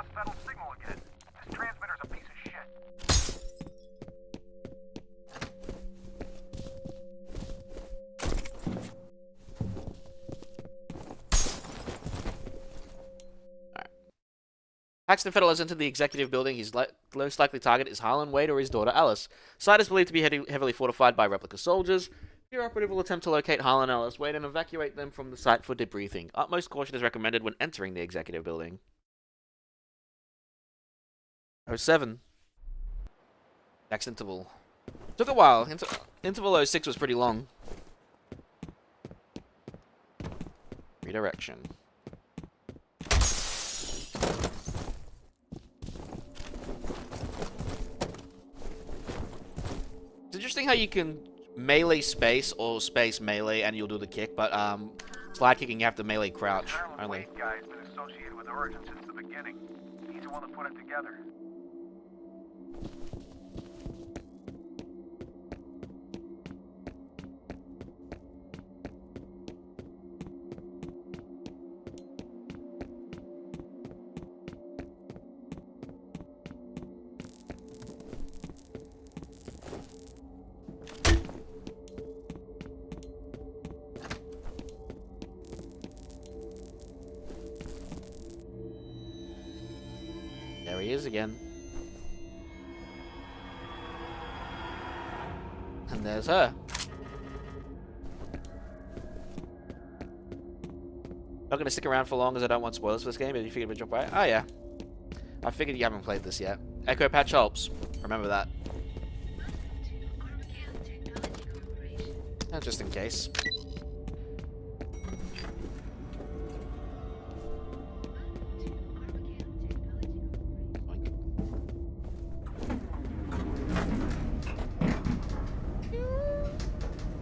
Paxton Fettel has entered the executive building. His most likely target is Harlan Wade or his daughter Alice. Site is believed to be heavily fortified by replica soldiers. Your operative will attempt to locate Harlan and Alice Wade and evacuate them from the site for debriefing. Utmost caution is recommended when entering the executive building. 07. Next interval. Took a while. Interval 06 was pretty long. Redirection. It's interesting how you can melee space or space melee and you'll do the kick, but slide kicking you have to melee crouch only. Wade guy's been associated with Origin since the beginning. He's the one that put it together. There he is again. And there's her. Not gonna stick around for long as I don't want spoilers for this game, but you figured we'd jump right? Oh yeah. I figured you haven't played this yet. Echo patch helps. Remember that. Just in case.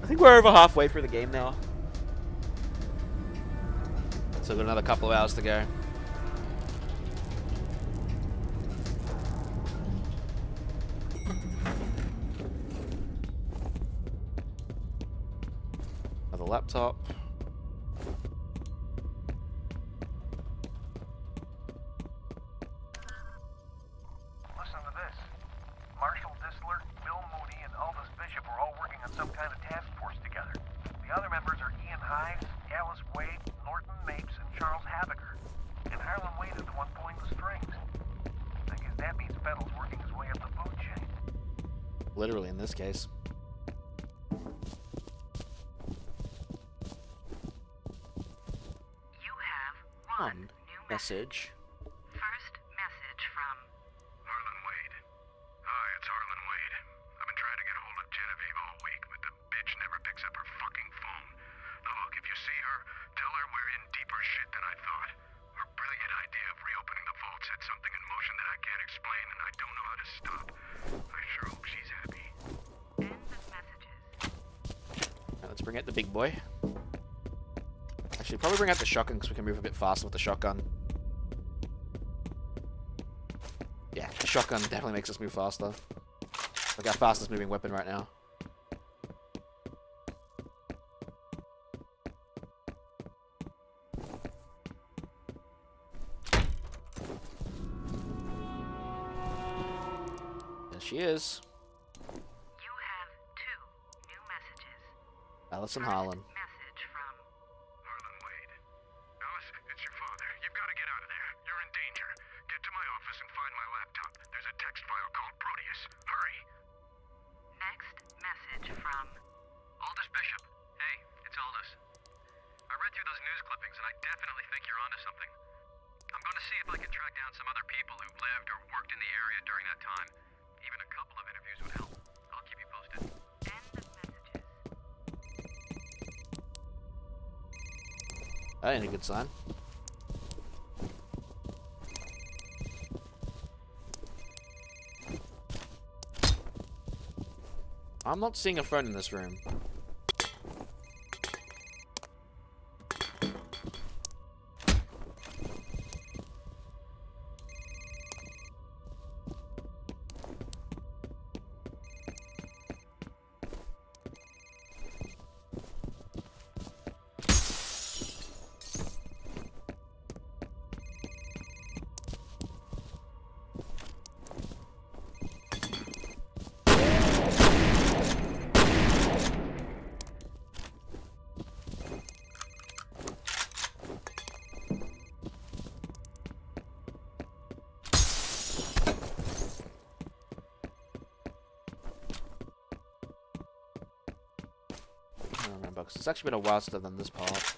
I think we're over halfway through the game now. So we've got another couple of hours to go. Another laptop. Listen to this. Marshall Disler, Bill Moody, and Aldous Bishop are all working on some kind of task force together. The other members are Ian Hives, Alice Wade, Norton Mapes, and Charles Habiger. And Harlan Wade is the one pulling the strings. I guess that means Fettel's working his way up the food chain. Literally in this case. You have one new Message. First message from Harlan Wade. Hi, it's Harlan Wade. I've been trying to get a hold of Genevieve all week, but the bitch never picks up her fucking phone. Now look, if you see her, tell her we're in deeper shit than I thought. Her brilliant idea of reopening the vault set something in motion that I can't explain, and I don't know how to stop. I sure hope she's happy. end of messages. Right, let's bring out the big boy. Actually, probably bring out the shotgun because we can move a bit faster with the shotgun. Yeah, the shotgun definitely makes us move faster. Like our fastest moving weapon right now. she is. You have 2 new messages. Allison Harlan. Message from Harlan Wade. Alice, it's your father. You've got to get out of there. You're in danger. Get to my office and find my laptop. There's a text file called Proteus. Hurry. next message from Aldous Bishop. Hey, it's Aldous. I read through those news clippings and I definitely think you're onto something. I'm going to see if I can track down some other people who lived or worked in the area during that time. Even a couple of interviews would help. I'll keep you posted. end of messages. That ain't a good sign. I'm not seeing a phone in this room. I don't remember, 'cause it's actually been a while since I've done this part.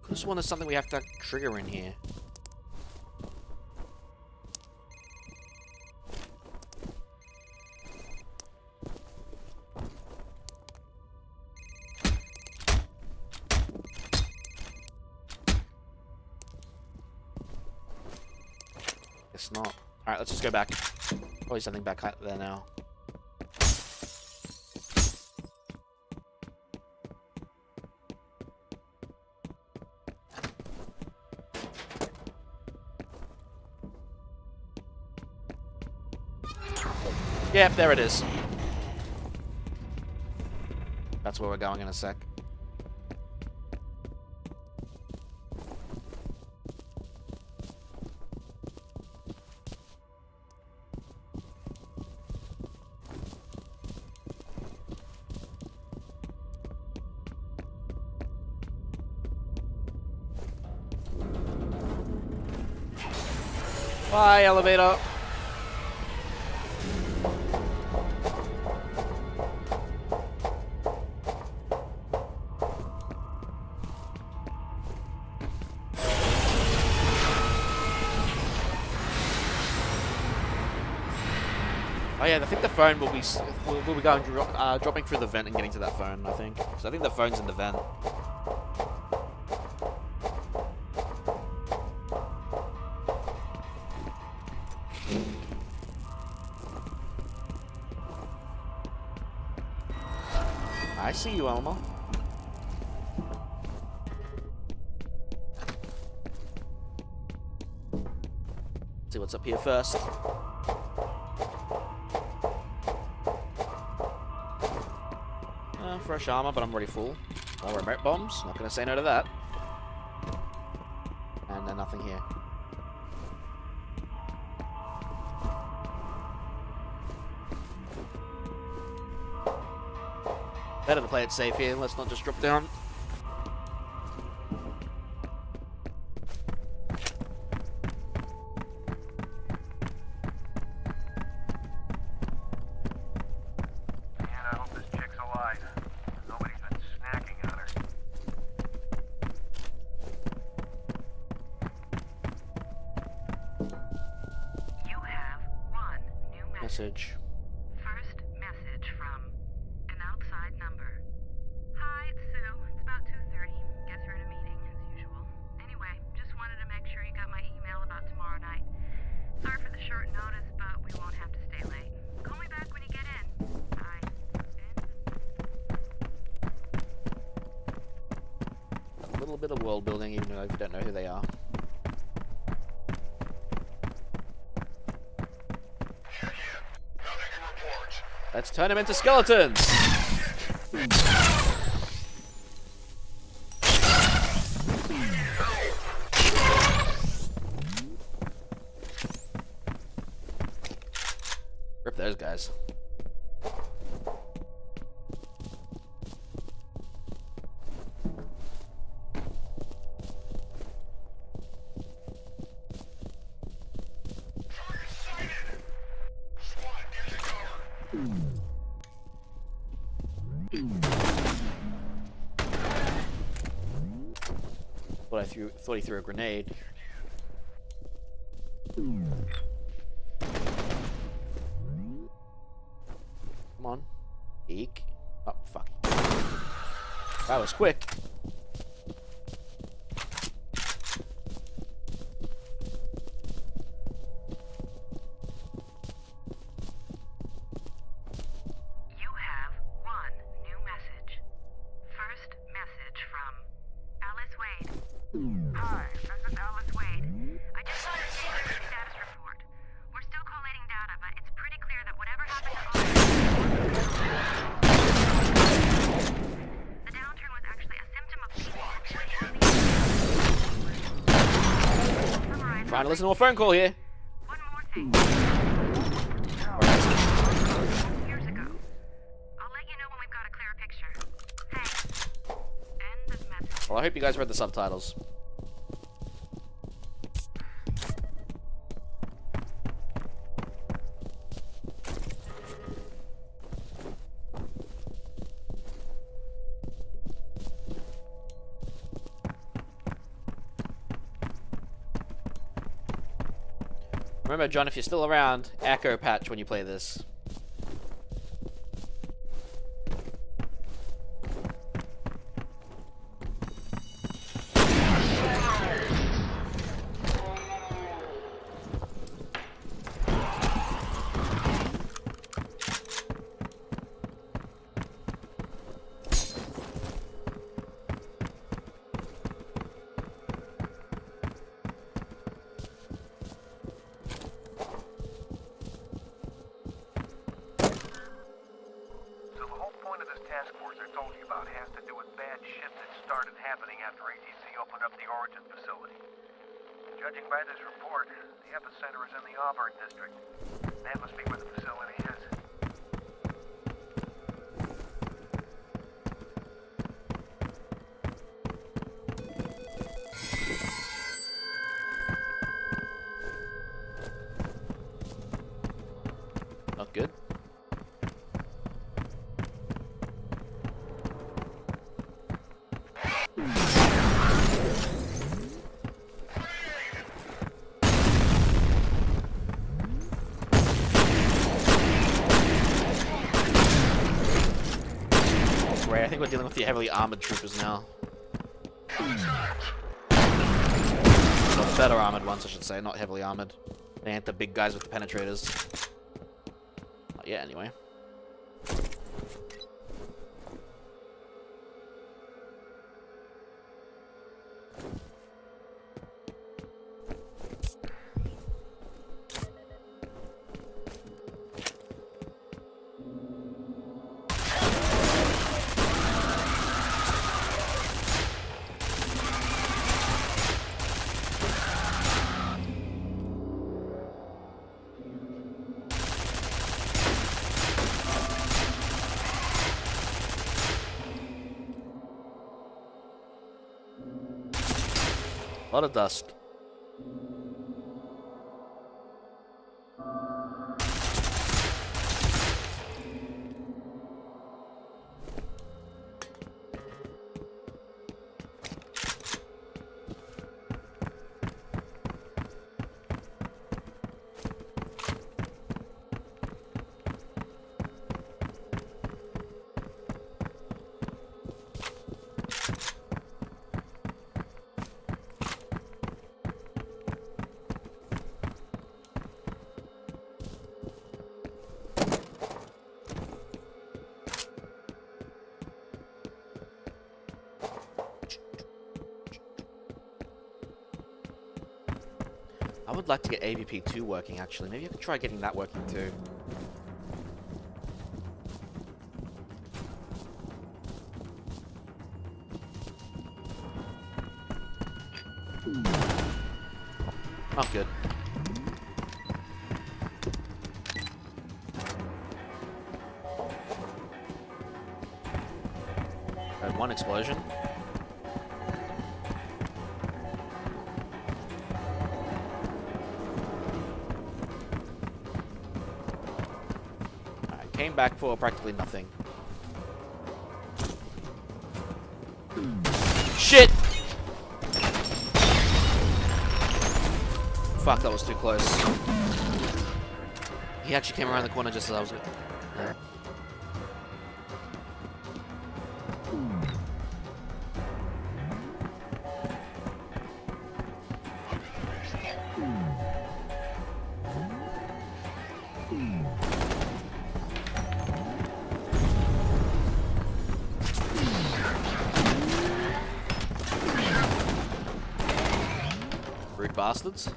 Could've sworn there's something we have to trigger in here. Guess not. Alright, let's just go back. Probably something back there now. Yep, there it is. That's where we're going in a sec. Bye, elevator. Oh yeah, I think the phone will be going dropping through the vent and getting to that phone. I think. So I think the phone's in the vent. I see you, Elmo. See what's up here first. Fresh armor, but I'm already full. More remote bombs. Not gonna say no to that. And then nothing here. Better to play it safe here. Let's not just drop down. Message. First message from an outside number. Hi, it's Sue. It's about 2:30. Guess you're in a meeting, as usual. Anyway, just wanted to make sure you got my email about tomorrow night. Sorry for the short notice, but we won't have to stay late. Call me back when you get in. Bye. A little bit of world building, even though I don't know who they are. Let's turn them into skeletons! Thought he threw a grenade. Come on. Eek. Oh, fuck. That was quick. You have one new message. First message from Alice Wade. Hi, this is Alice Wade. I just got a status report. We're still collating data, but it's pretty clear that whatever happened to the downturn was actually a symptom of PTSD. Trying to listen to a phone call here. One more thing. Years ago. I'll let you know when we've got a clearer picture. Thanks. End of message. Well, I hope you guys read the subtitles. Remember, John, if you're still around, echo patch when you play this. So the whole point of this task force I told you about has to do with bad shit that started happening after ATC opened up the Origin facility. Judging by this report, the epicenter is in the Auburn district. That must be where the facility is. Not good. Great, I think we're dealing with the heavily armored troopers now. Or better armored ones, I should say, not heavily armored. They ain't the big guys with the penetrators. Not yet, anyway. A lot of dust. I would like to get AVP2 working, actually. Maybe I could try getting that working, too. Oh, good. Had one explosion. came back for practically nothing. Shit! Fuck, that was too close. He actually came around the corner just as I was... Yeah. Rude bastards.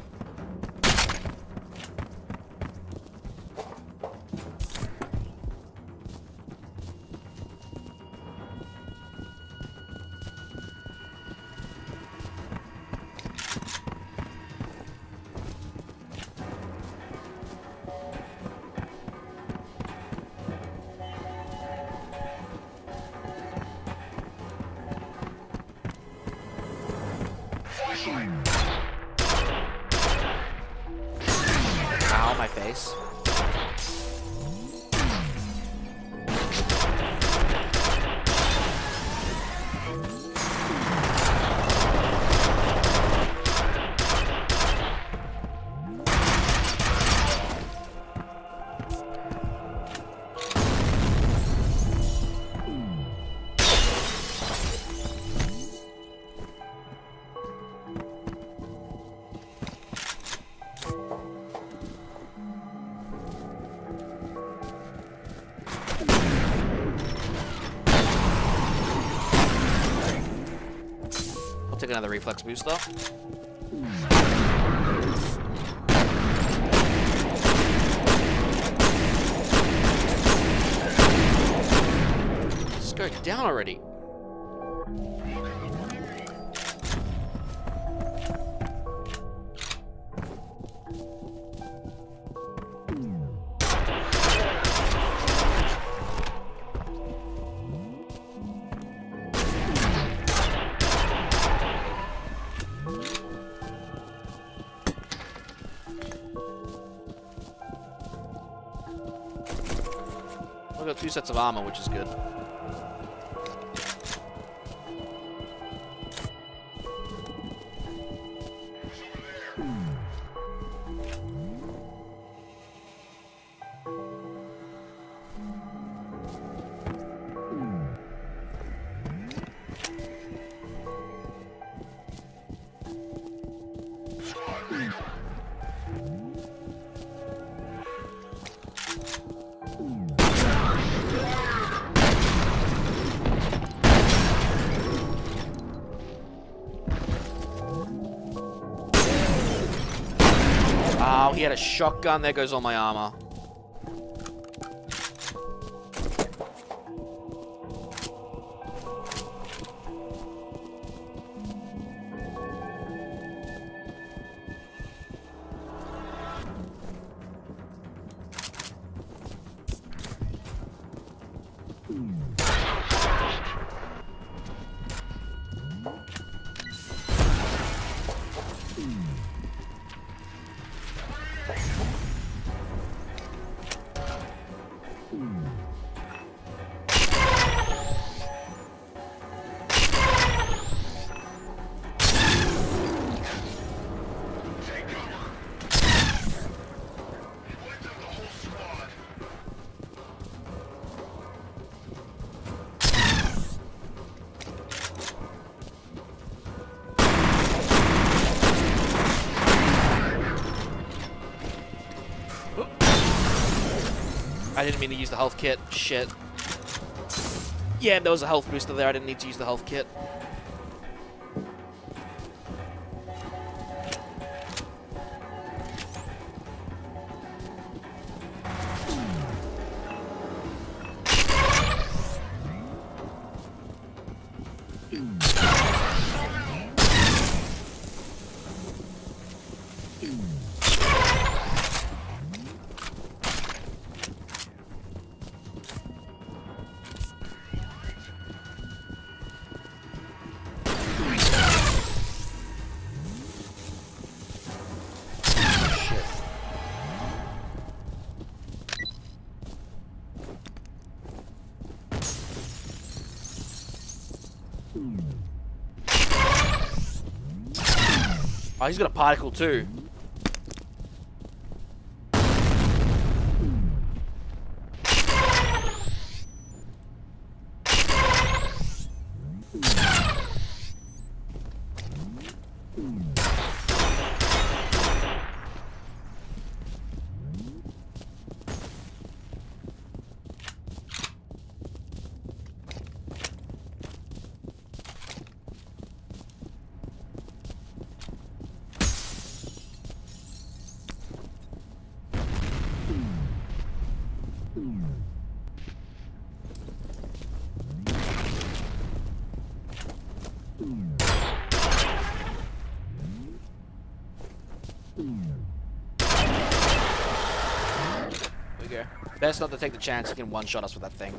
Ow, my face. I'll take another reflex boost though. Just go down already. I've got 2 sets of armor, which is good. Oh, he had a shotgun. There goes all my armor. I didn't mean to use the health kit. Shit. Yeah, there was a health booster there. I didn't need to use the health kit. Oh, he's got a particle too. We go. Best not to take the chance he can one-shot us with that thing.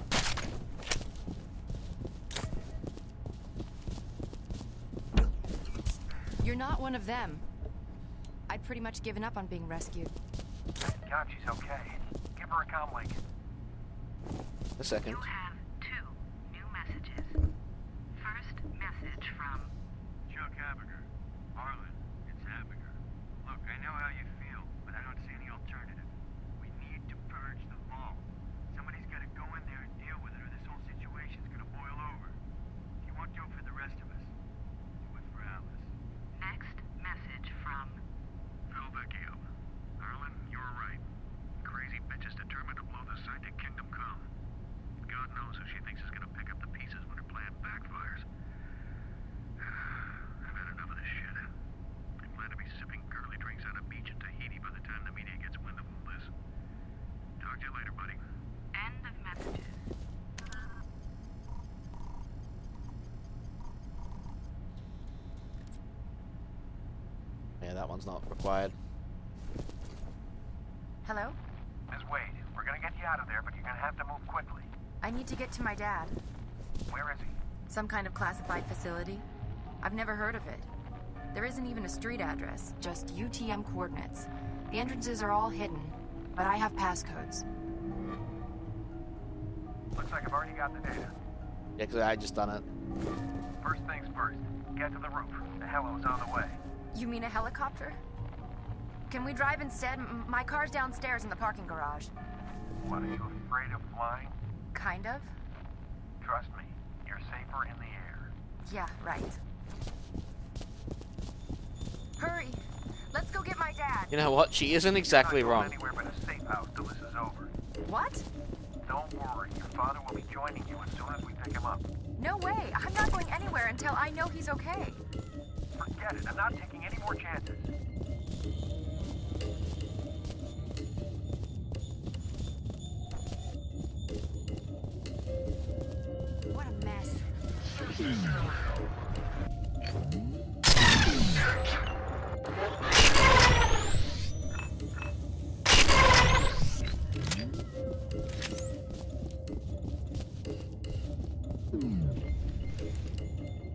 You're not one of them. I'd pretty much given up on being rescued. Thank God she's okay. Give her a comm link. A second. You have 2 new messages. First message from Chuck Habiger. Harlan, it's Habiger. Look, I know how you feel, but I don't see any alternative. We need to purge the vault. Somebody's got to go in there and deal with it, or this whole situation's gonna boil over. If you won't do it for the rest of us, do it for Alice. next message from Vecchio. Harlan, you were right. Crazy bitch is determined to blow the Psychic Kingdom come. God knows who she thinks is gonna pick up the pieces when her plan backfires. I've had enough of this shit. I plan to be sipping girly drinks on a beach in Tahiti by the time the media gets wind of all this. Talk to you later, buddy. end of messages. Yeah, that one's not required. Hello? Ms. Wade, we're gonna get you out of there, but you're gonna have to move quickly. I need to get to my dad. Where is he? Some kind of classified facility. I've never heard of it. There isn't even a street address, just UTM coordinates. The entrances are all hidden, but I have passcodes. Looks like I've already got the data. Yeah, 'cause I just done it. First things first, get to the roof. The hello's on the way. You mean a helicopter? Can we drive instead? My car's downstairs in the parking garage. What, are you afraid of flying? Kind of? Trust me, you're safer in the air. Yeah, right. Hurry! Let's go get my dad! You know what? She isn't exactly You're not wrong. going anywhere but a safe house till this is over. What? Don't worry, your father will be joining you as soon as we pick him up. No way! I'm not going anywhere until I know he's okay. Forget it, I'm not taking any more chances. What a mess.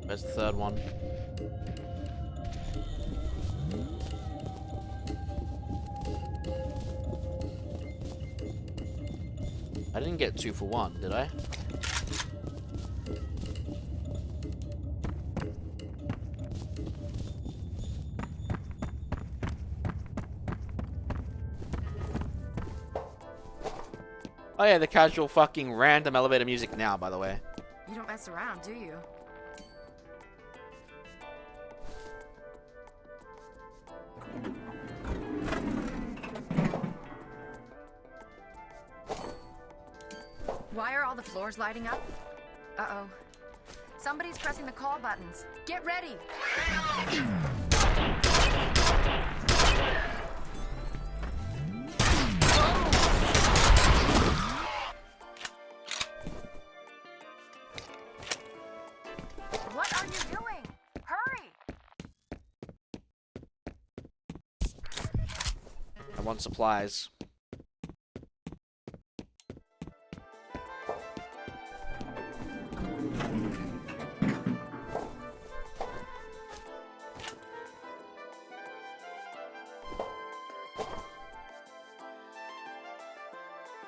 Where's the third one? I didn't get 2 for 1, did I? Oh yeah, the casual fucking random elevator music now, by the way. You don't mess around, do you? Why are all the floors lighting up? Uh-oh. Somebody's pressing the call buttons. Get ready! What are you doing? Hurry! I want supplies.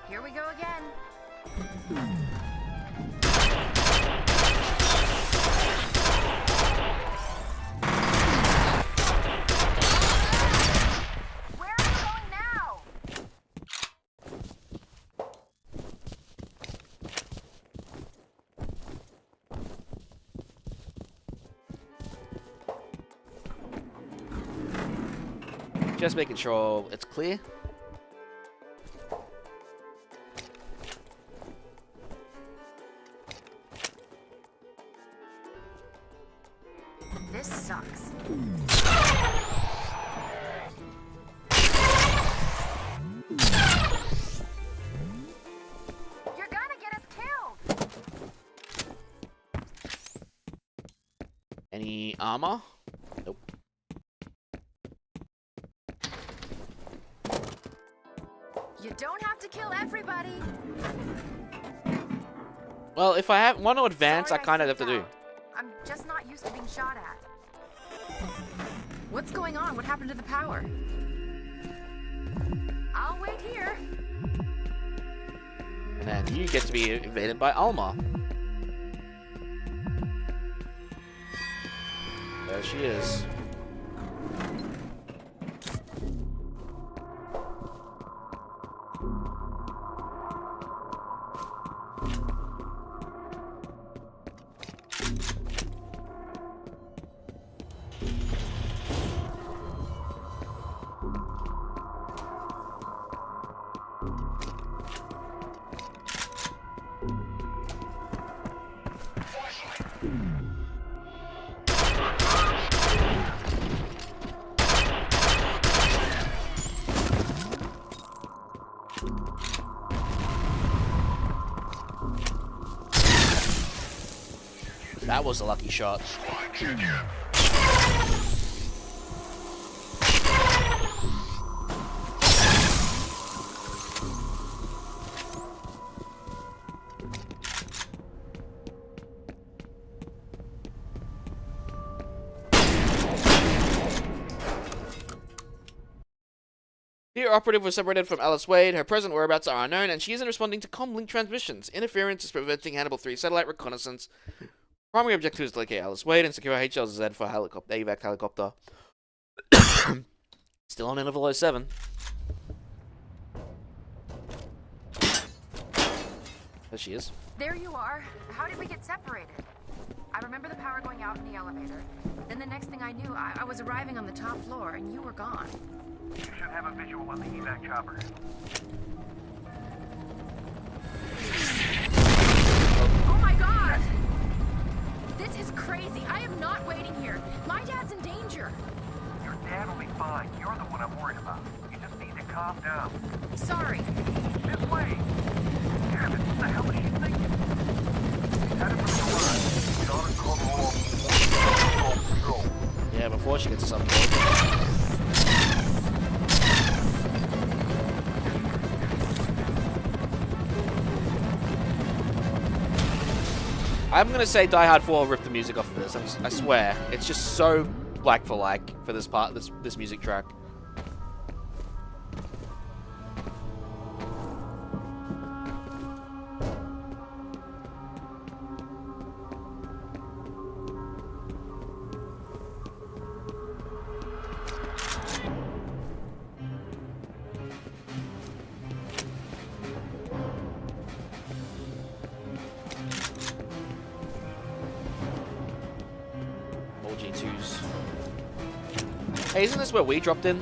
Here we go again. Just making sure it's clear. This sucks. You're gonna get us killed! Any armor? Nope. You don't have to kill everybody! Well, if I want to advance, Sorry I kind of have freaked to do. out. I'm just not used to being shot at. What's going on? What happened to the power? I'll wait here. And then you get to be invaded by Alma. There she is. That was a lucky shot. The operative was separated from Alice Wade. Her present whereabouts are unknown, and she isn't responding to comlink transmissions. Interference is preventing Hannibal 3 satellite reconnaissance. Primary objective is to locate Alice Wade and secure HLZ for helicopter, AVAC helicopter. Still on interval 07. There she is. There you are. How did we get separated? I remember the power going out in the elevator. Then the next thing I knew, I was arriving on the top floor, and you were gone. You should have a visual on the evac chopper. Oh my god! This is crazy. I am not waiting here. My dad's in danger. Your dad will be fine. You're the one I'm worried about. You just need to calm down. Sorry. This way! Damn it, what the hell is she thinking? She's headed for the garage. Gotta come on. Yeah, before she gets herself killed. I'm gonna say Die Hard 4 ripped the music off of this. I swear, it's just so like for like for this part, this music track. G2s. Hey, isn't this where we dropped in?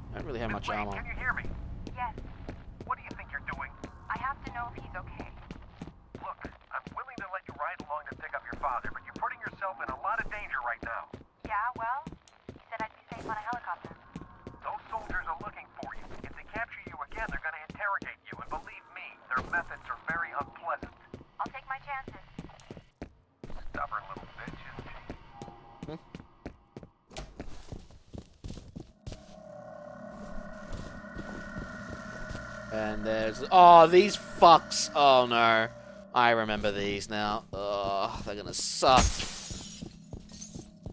I don't really have much ammo. Can you hear me? Yes, What do you think you're doing? I have to know if he's okay. Look, I'm willing to let you ride along to pick up your father, but you're putting yourself in a lot of danger right now. Yeah, well, he said I'd be safe on a helicopter. Those soldiers are looking for you. If they capture you again, they're going to interrogate you, and believe me, their methods are very unpleasant. I'll take my chances. Stubborn little bitch. And there's... Oh, these fucks. Oh, no. I remember these now. Ugh, they're gonna suck.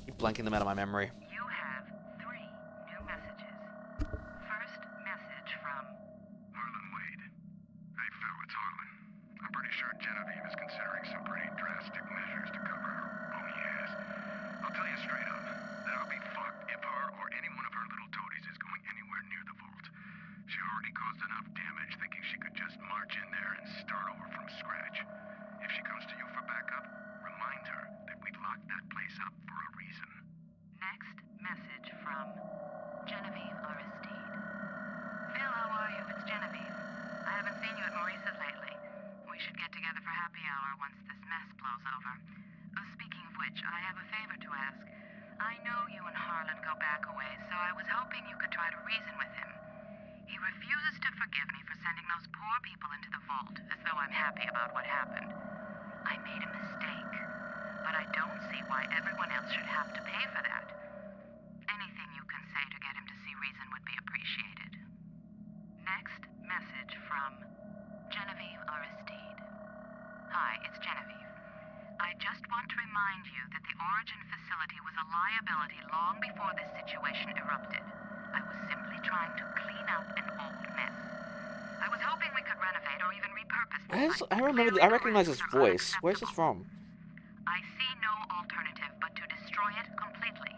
Keep blanking them out of my memory. You have 3 new messages. First message from... Harlan Wade. Hey, Phil, it's Harlan. I'm pretty sure Genevieve is considering some pretty drastic measures to cover her bony ass. I'll tell you straight up that I'll be fucked if her or any one of her little toadies is going anywhere near the vault. She already caused enough damage thinking she could just march in there and start over from scratch. If she comes to you for backup, remind her that we locked that place up for a reason. Next message from Genevieve Aristide. Phil, how are you? It's Genevieve. I haven't seen you at Maurice's lately. We should get together for happy hour once this mess blows over. Speaking of which, I have a favor to ask. I know you and Harlan go back a ways, so I was hoping you could try to reason with him. He refuses to forgive me for sending those poor people into the vault, as though I'm happy about what happened. I made a mistake, but I don't see why everyone else should have to pay for that. Anything you can say to get him to see reason would be appreciated. Next message from Genevieve Aristide. Hi, it's Genevieve. I just want to remind you that the Origin facility was a liability long before this situation erupted. I was simply trying to clean up an old mess. I was hoping we could renovate or even repurpose the site. I remember... I recognize his voice. Where's this from? I see no alternative but to destroy it completely.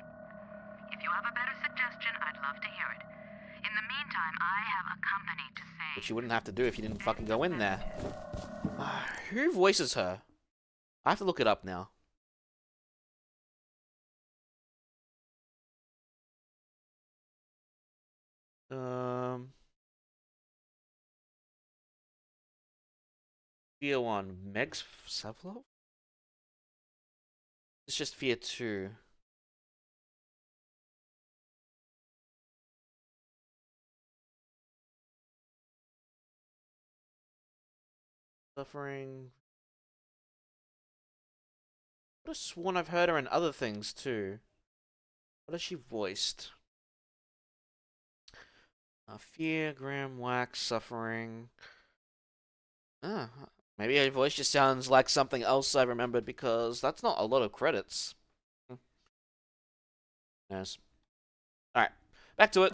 If you have a better suggestion, I'd love to hear it. In the meantime, I have a company to save. Which you wouldn't have to do if you didn't fucking go in there. Who voices her? I have to look it up now. F.E.A.R. 1. Meg's Savlov? It's just F.E.A.R. 2. Suffering. I could have sworn I've heard her in other things too. What has she voiced? Fear, Graham, Wax, Suffering. Maybe her voice just sounds like something else I remembered because that's not a lot of credits. Yes. Alright, back to it.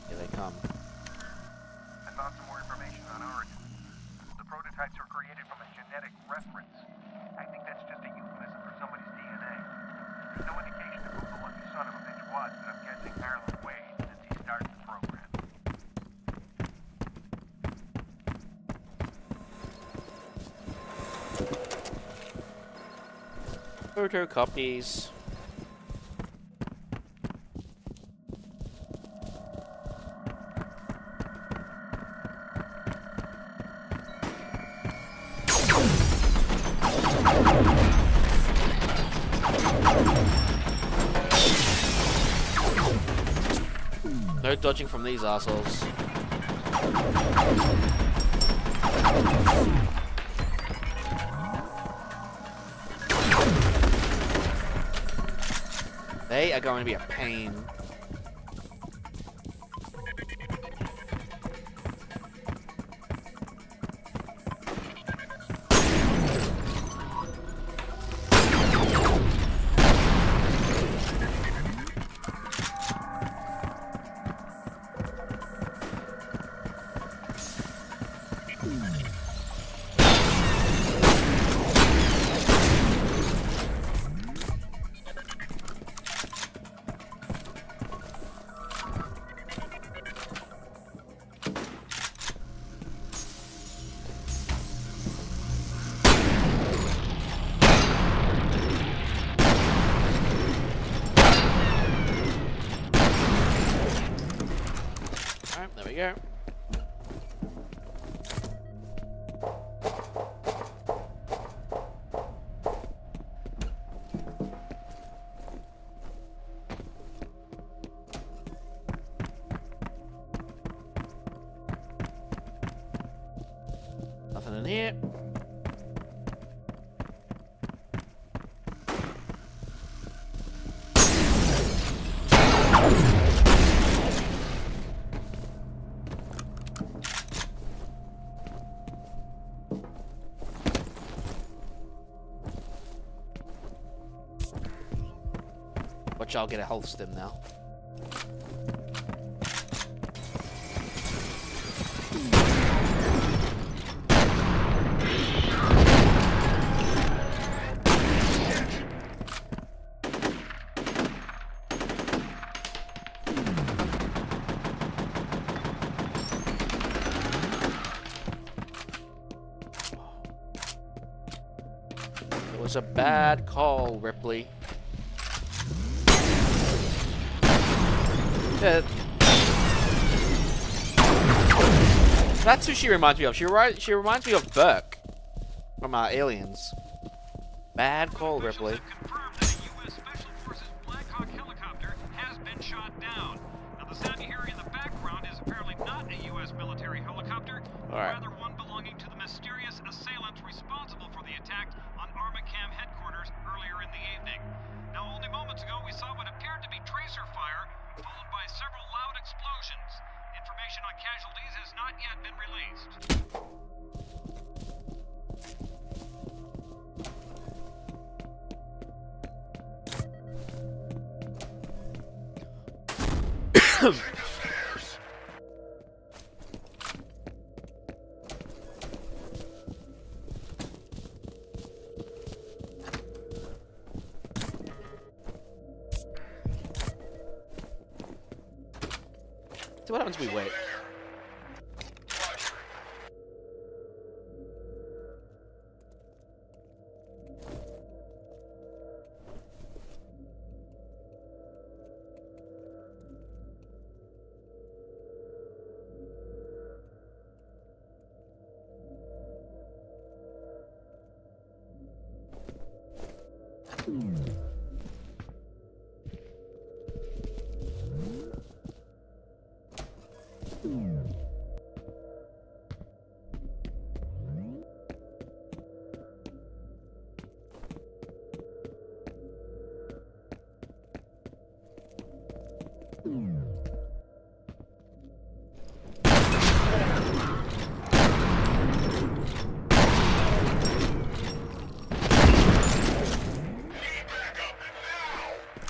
Here they come. I found some more information on Origin. The prototypes were created from a genetic reference. I think that's just a euphemism for somebody's DNA. There's no indication of who the lucky son of a bitch was, but I'm guessing Harlan Wade since he started the program. Photocopies. No dodging from these assholes. They are going to be a pain. There we go. Nothing Nothing in here. Watch, I'll get a health stim now. It was a bad call, Ripley. That's who she reminds me of. She reminds me of Burke from Aliens. Bad call, Ripley. Alright. Rather one belonging to the mysterious assailants responsible for the attack on Armacam headquarters earlier in the evening. Now, only moments ago, we saw what appeared to be tracer fire, followed by several loud explosions. Information on casualties has not yet been released. So what happens if we wait?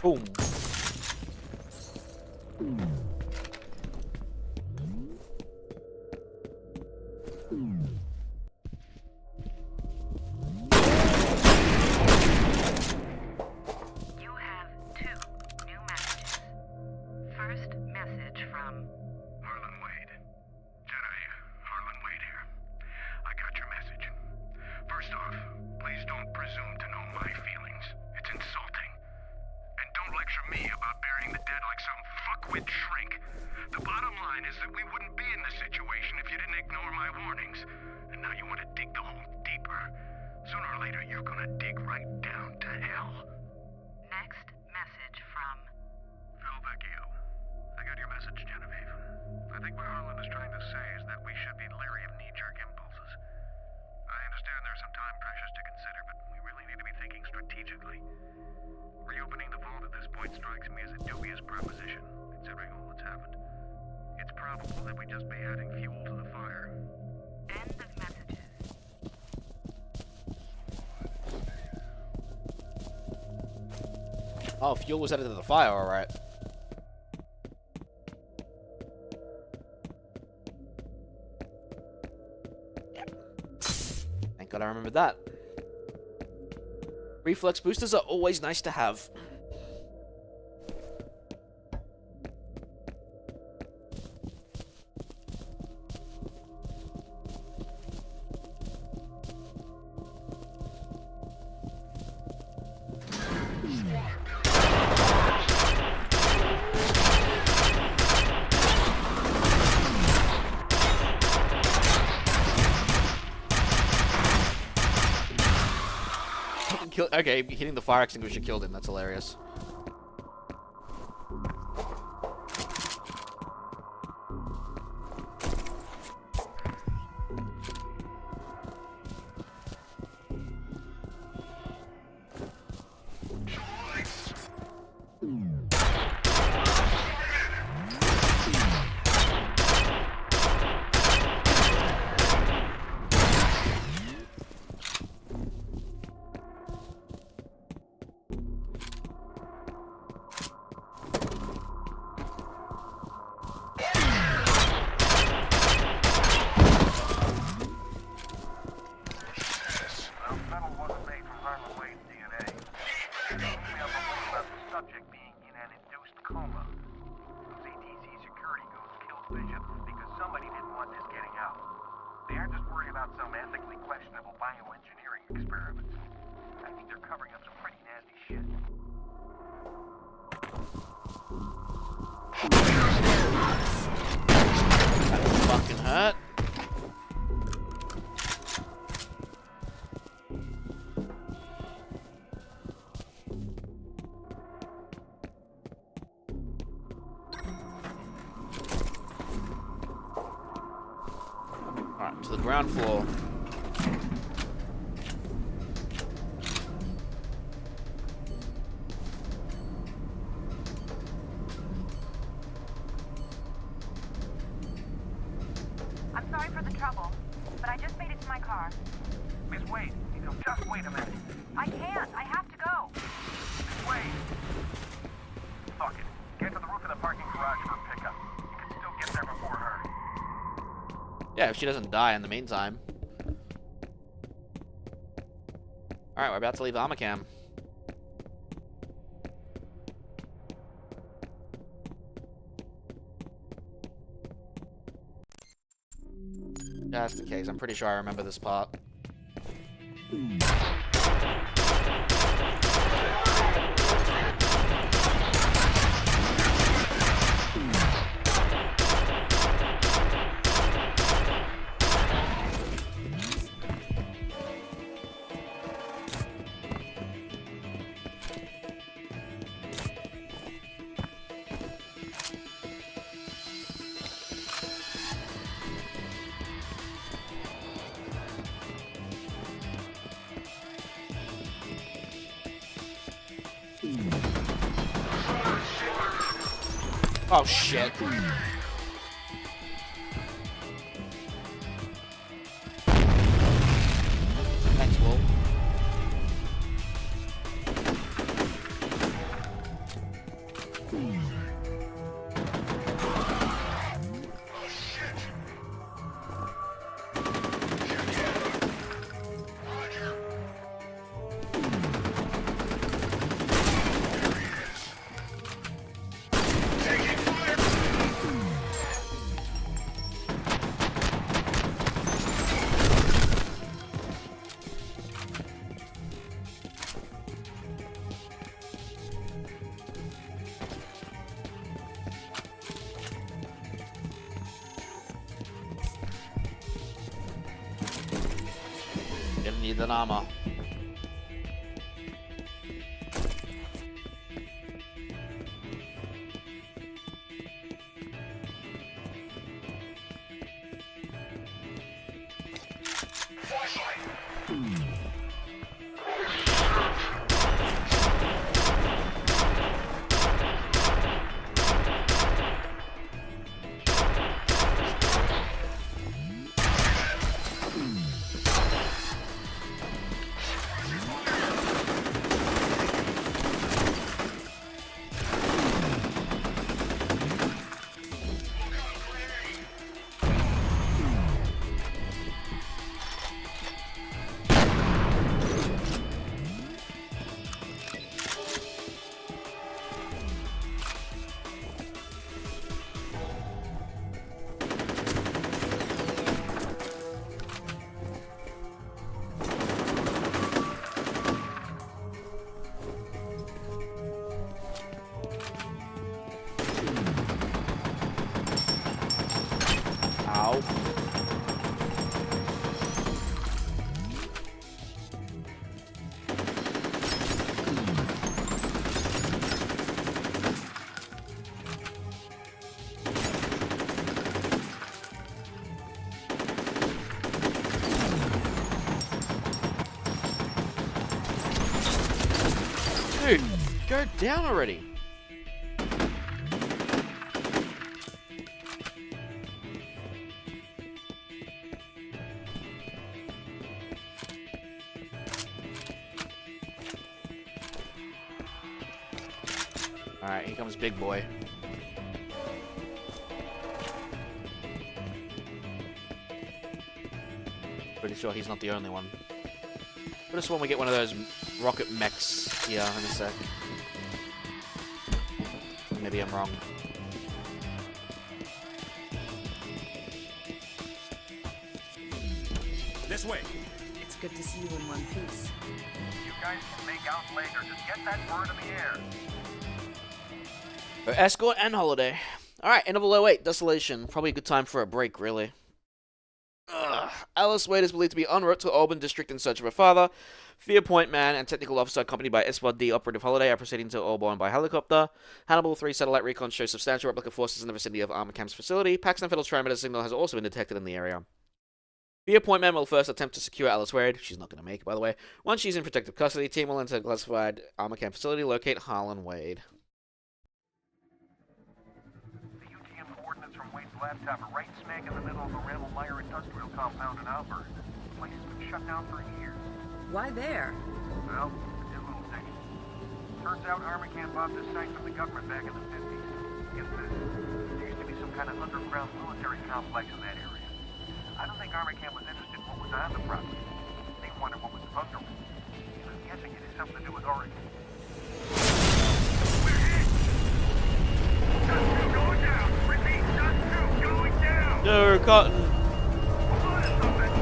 Boom. You have 2 new messages. First message from Harlan Wade. Jedi, Harlan Wade here. I got your message. First off, please don't presume to know my feelings. It's insulting. And don't lecture me about burying the dead like some fuckwit shrink. The bottom line is that we wouldn't be in this situation if you didn't ignore my warnings. And now you want to dig the hole deeper. Sooner or later, you're gonna dig right down to hell. next message from Phil Vecchio. I got your message, Genevieve. I think what Harlan is trying to say is that we should be leery of knee-jerk impulses. I understand there's some time pressures to consider, but we really need to be thinking strategically. Reopening the vault at this point strikes me as a dubious proposition, considering all that's happened. It's probable that we just be adding fuel to the fire. end of messages. Oh, fuel was added to the fire, alright. Yeah. Thank God I remembered that. Reflex boosters are always nice to have. Okay, hitting the fire extinguisher killed him. That's hilarious. They're just worried about some ethically questionable bioengineering experiments. I think they're covering up some pretty nasty shit. That fucking hurt. Alright, to the ground floor. I'm sorry for the trouble, but I just made it to my car. Miss Wade, just wait a minute. I can't. I have to go. Miss Wade! Fuck it. Get to the roof of the parking garage for a pickup. You can still get there before her. Yeah, if she doesn't die in the meantime. Alright, we're about to leave Armacam. That's the case. I'm pretty sure I remember this part. Oh shit. Thanks, Wolf. Didn't need that armor. Ow. Dude, go down already. Alright, here comes Big Boy. Pretty sure he's not the only one. But just when we get one of those rocket mechs here in a sec. Maybe I'm wrong. This way. It's good to see you in one piece. You guys can make out later. Just get that bird in the air. Escort and holiday. Alright, end of 08, Desolation. Probably a good time for a break, really. Alice Wade is believed to be en route to Auburn District in search of her father. F.E.A.R point man and technical officer accompanied by S.W.D. Operative Holiday are proceeding to Auburn by helicopter. Hannibal 3 satellite recon shows substantial replica forces in the vicinity of Armor Camp's facility. Paxton Fiddle's transmitter signal has also been detected in the area. F.E.A.R point man will first attempt to secure Alice Wade. She's not going to make it, by the way. Once she's in protective custody, team will enter the classified Armor Camp facility, locate Harlan Wade. The UTM coordinates from Wade's laptop are right smack in the middle of the Randall Meyer industrial compound in Auburn. The place has been shut down for years. Why there? Well, it's a little thing. Turns out Armor Camp bought this site from the government back in the 50s. Get this. There used to be some kind of underground military complex in that area. I don't think Armor Camp was interested in what was on the property. They wanted what was under it. I'm guessing it has something to do with Oregon. We're hit! Dust 2 going down! Repeat, Dust 2 going down! No, Cotton. Hold on to something!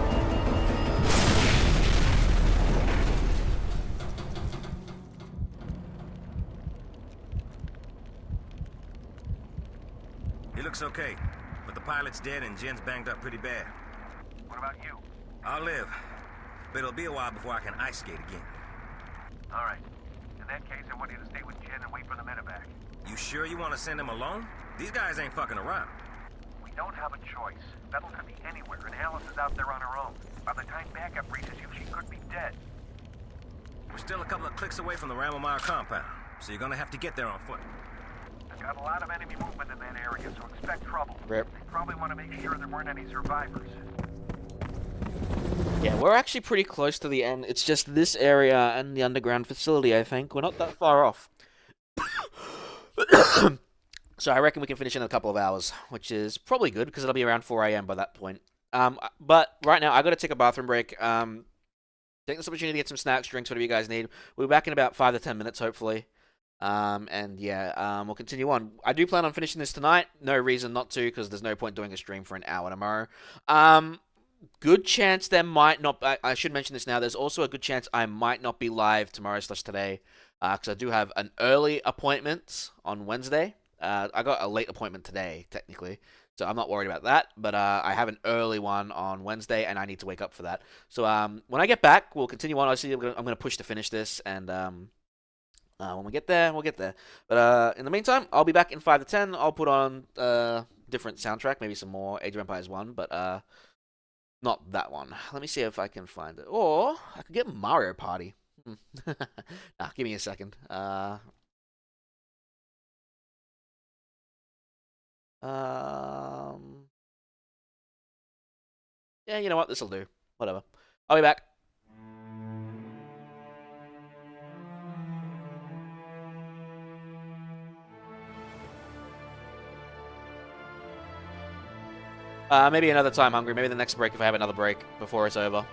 He looks okay, but the pilot's dead and Jen's banged up pretty bad. What about you? I'll live, but it'll be a while before I can ice skate again. All right. In that case, I want you to stay with Jen and wait for the medevac. You sure you want to send him alone? These guys ain't fucking around. We don't have a choice. Vettel could be anywhere, and Alice is out there on her own. By the time backup reaches you, she could be dead. We're still a couple of clicks away from the Rammelmeyer compound, so you're gonna have to get there on foot. I've got a lot of enemy movement in that area, so expect trouble. Rip. They probably want to make sure there weren't any survivors. Yeah, we're actually pretty close to the end. It's just this area and the underground facility, I think. We're not that far off. So I reckon we can finish in a couple of hours, which is probably good, because it'll be around 4 a.m. by that point. But right now, I've got to take a bathroom break. Take this opportunity to get some snacks, drinks, whatever you guys need. We'll be back in about 5 to 10 minutes, hopefully. And yeah, we'll continue on. I do plan on finishing this tonight. No reason not to, because there's no point doing a stream for an hour tomorrow. Good chance there might not... I should mention this now. There's also a good chance I might not be live tomorrow/today, because I do have an early appointment on Wednesday. I got a late appointment today, technically, so I'm not worried about that. But I have an early one on Wednesday, and I need to wake up for that. So when I get back, we'll continue on. Obviously, I'm going to push to finish this, and when we get there, we'll get there. But in the meantime, I'll be back in 5 to 10. I'll put on a different soundtrack, maybe some more Age of Empires 1, but not that one. Let me see if I can find it. Or I could get Mario Party. Give me a second. Yeah, you know what? This'll do. Whatever. I'll be back. Maybe another time, Hungry. Maybe the next break if I have another break before it's over.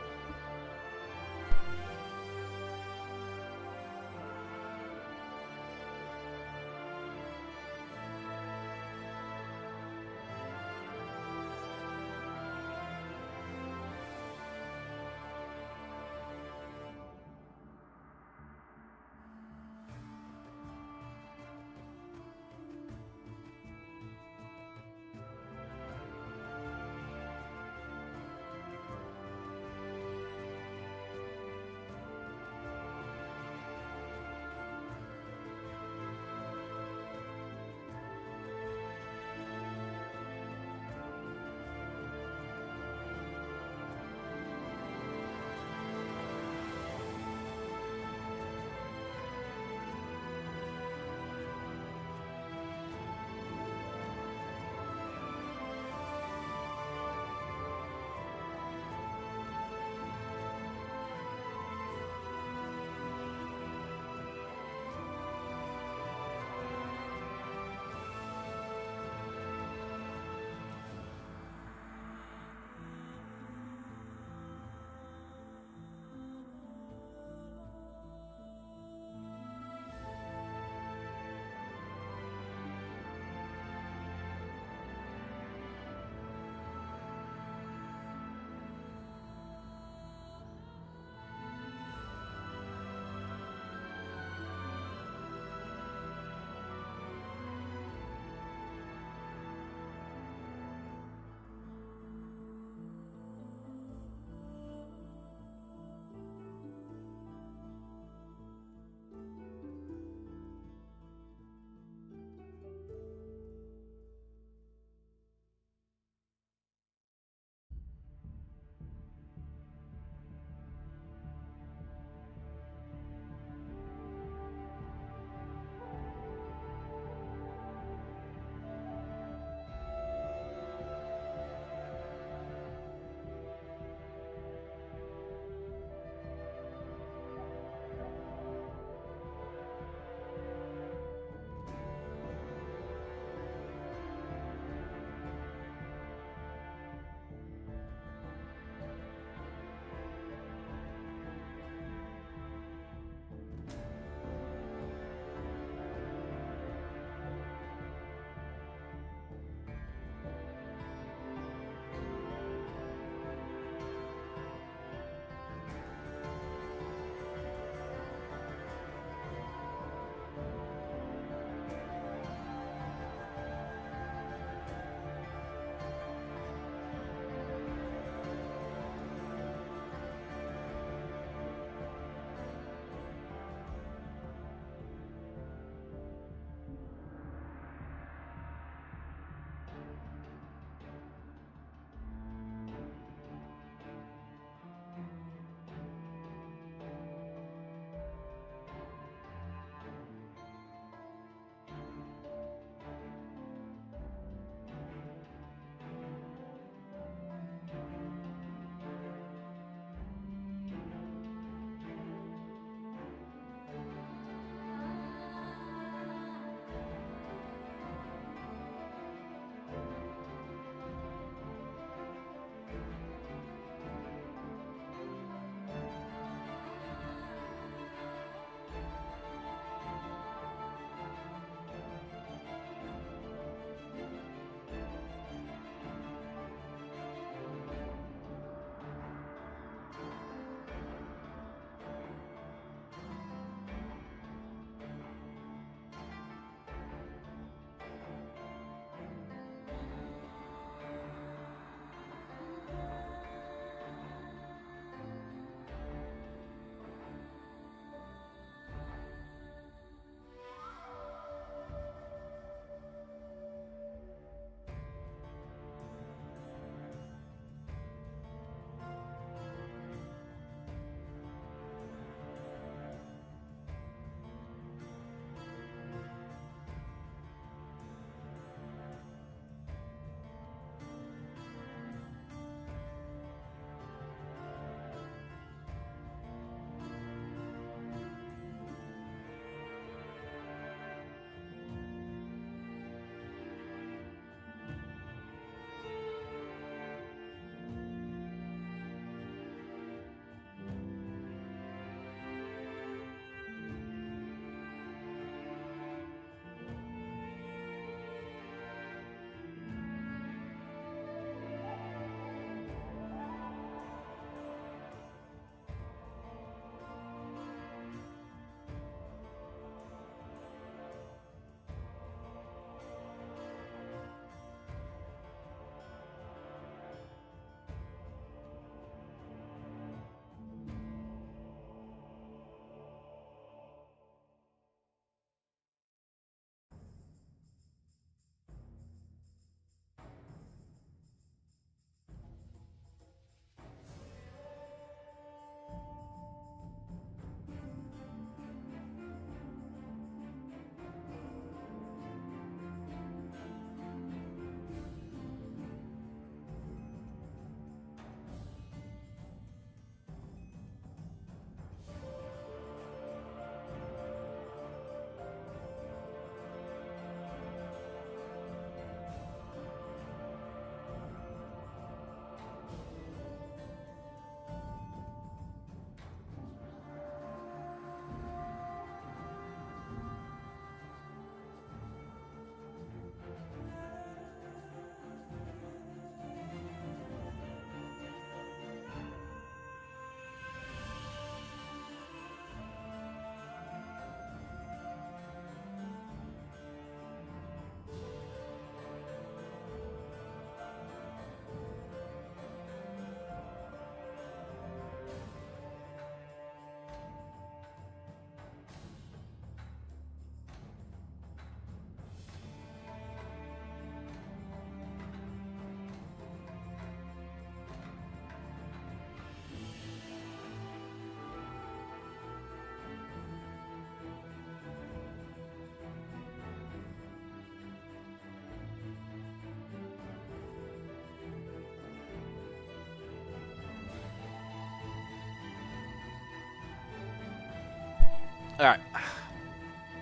Alright.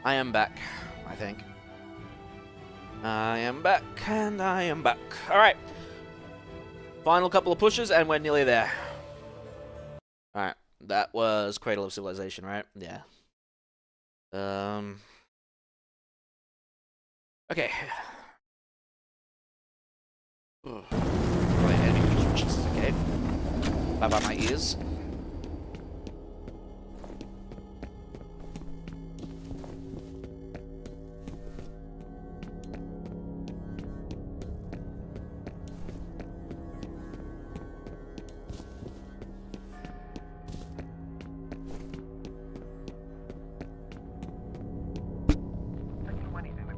I am back, I think. I am back, and I am back. Alright. Final couple of pushes, and we're nearly there. Alright. That was Cradle of Civilization, right? Yeah. Okay. Probably enemy switches, okay. Bye bye my ears.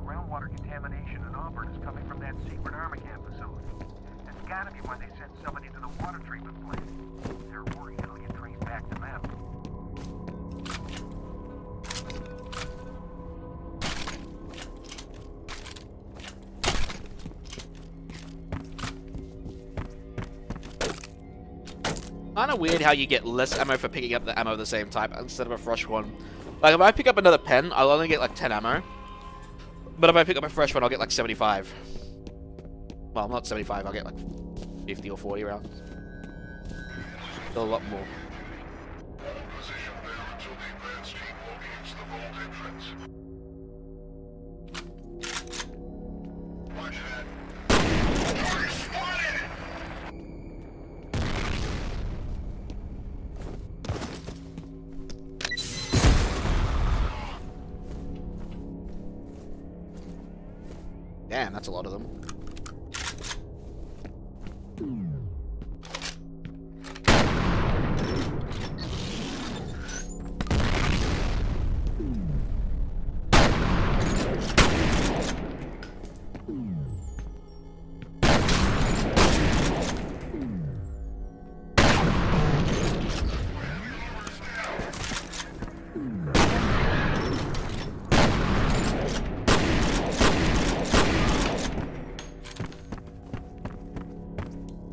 Groundwater contamination in Auburn is coming from that secret Armacam facility. That's gotta be why they sent somebody to the water treatment plant. They're worried it'll get traced back to them. Kinda weird how you get less ammo for picking up the ammo of the same type instead of a fresh one. Like, if I pick up another pen, I'll only get like 10 ammo. But if I pick up a fresh one, I'll get like 75. Well, not 75, I'll get like 50 or 40 rounds. Still a lot more. Position there until the advance team locates the vault entrance. Watch that. Target spotted! Damn, that's a lot of them.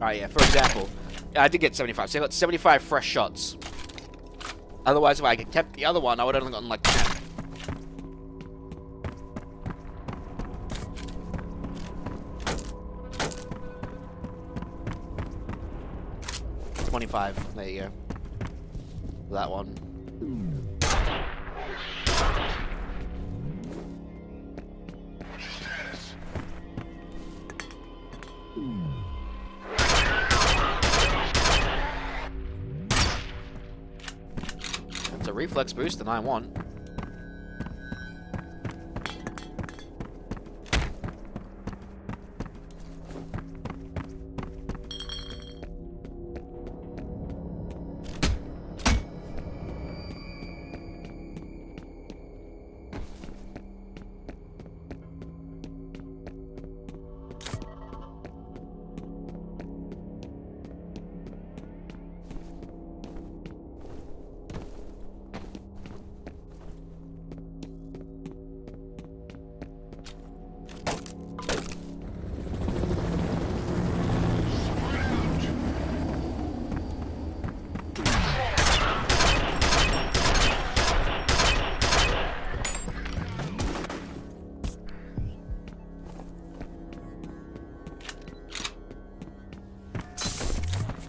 Alright, yeah, for example, I did get 75, so I got 75 fresh shots. Otherwise, if I had kept the other one, I would have only gotten like 10. $25, there you go. That one. It's a reflex boost, and I want.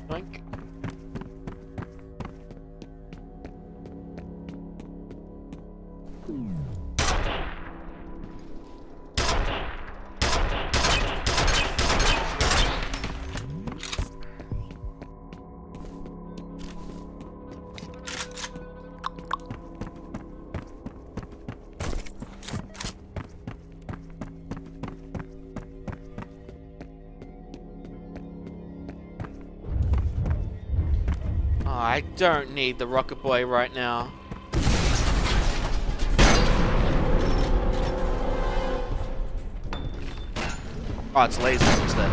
Boink. I don't need the Rocket Boy right now. Oh, it's lasers instead.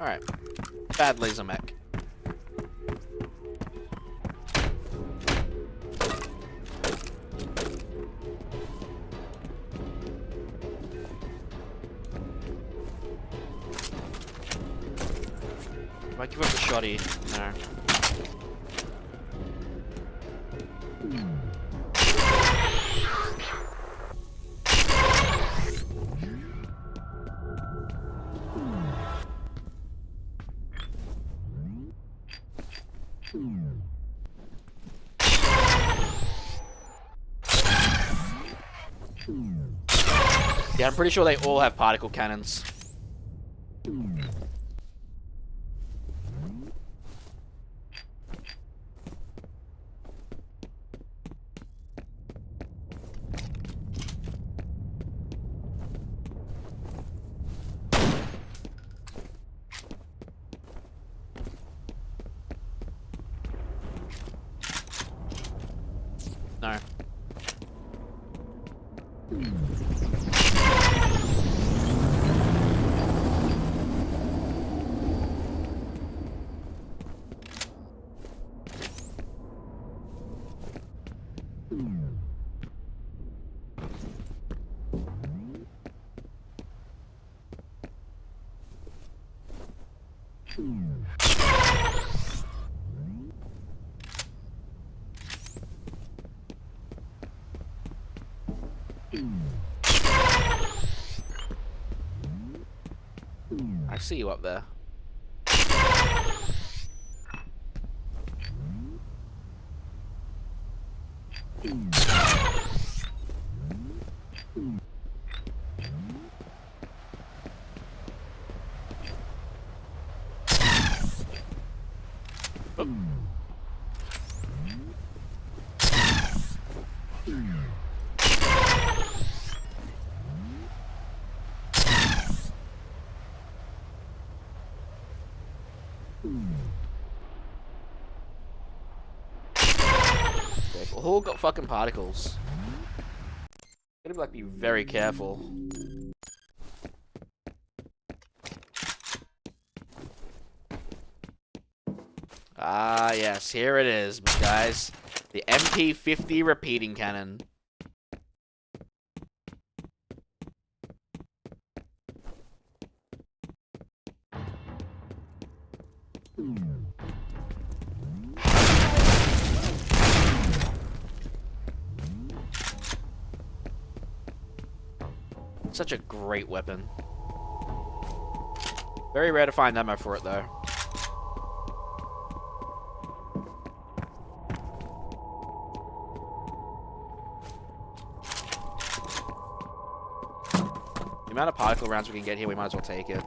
Alright. Bad laser mech. Do I give up the shoddy? No. Yeah, I'm pretty sure they all have particle cannons. No. I see you up there. They've all got fucking particles. Gotta like be very careful. Ah, yes, here it is, guys. The MP50 repeating cannon. Such a great weapon. Very rare to find ammo for it, though. The amount of particle rounds we can get here, we might as well take it.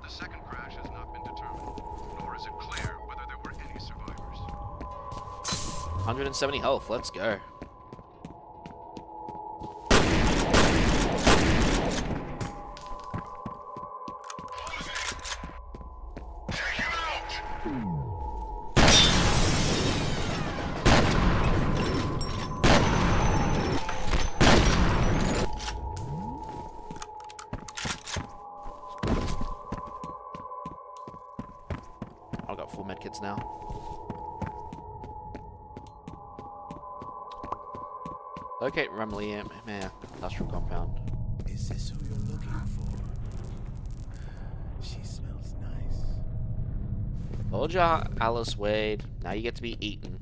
Second crash has not been determined, nor is it clear whether there were any survivors. 170 health, let's go. I've got full medkits now. Locate Rumley industrial compound. Is this who you're looking for? She smells nice. Told ya, Alice Wade. Now you get to be eaten.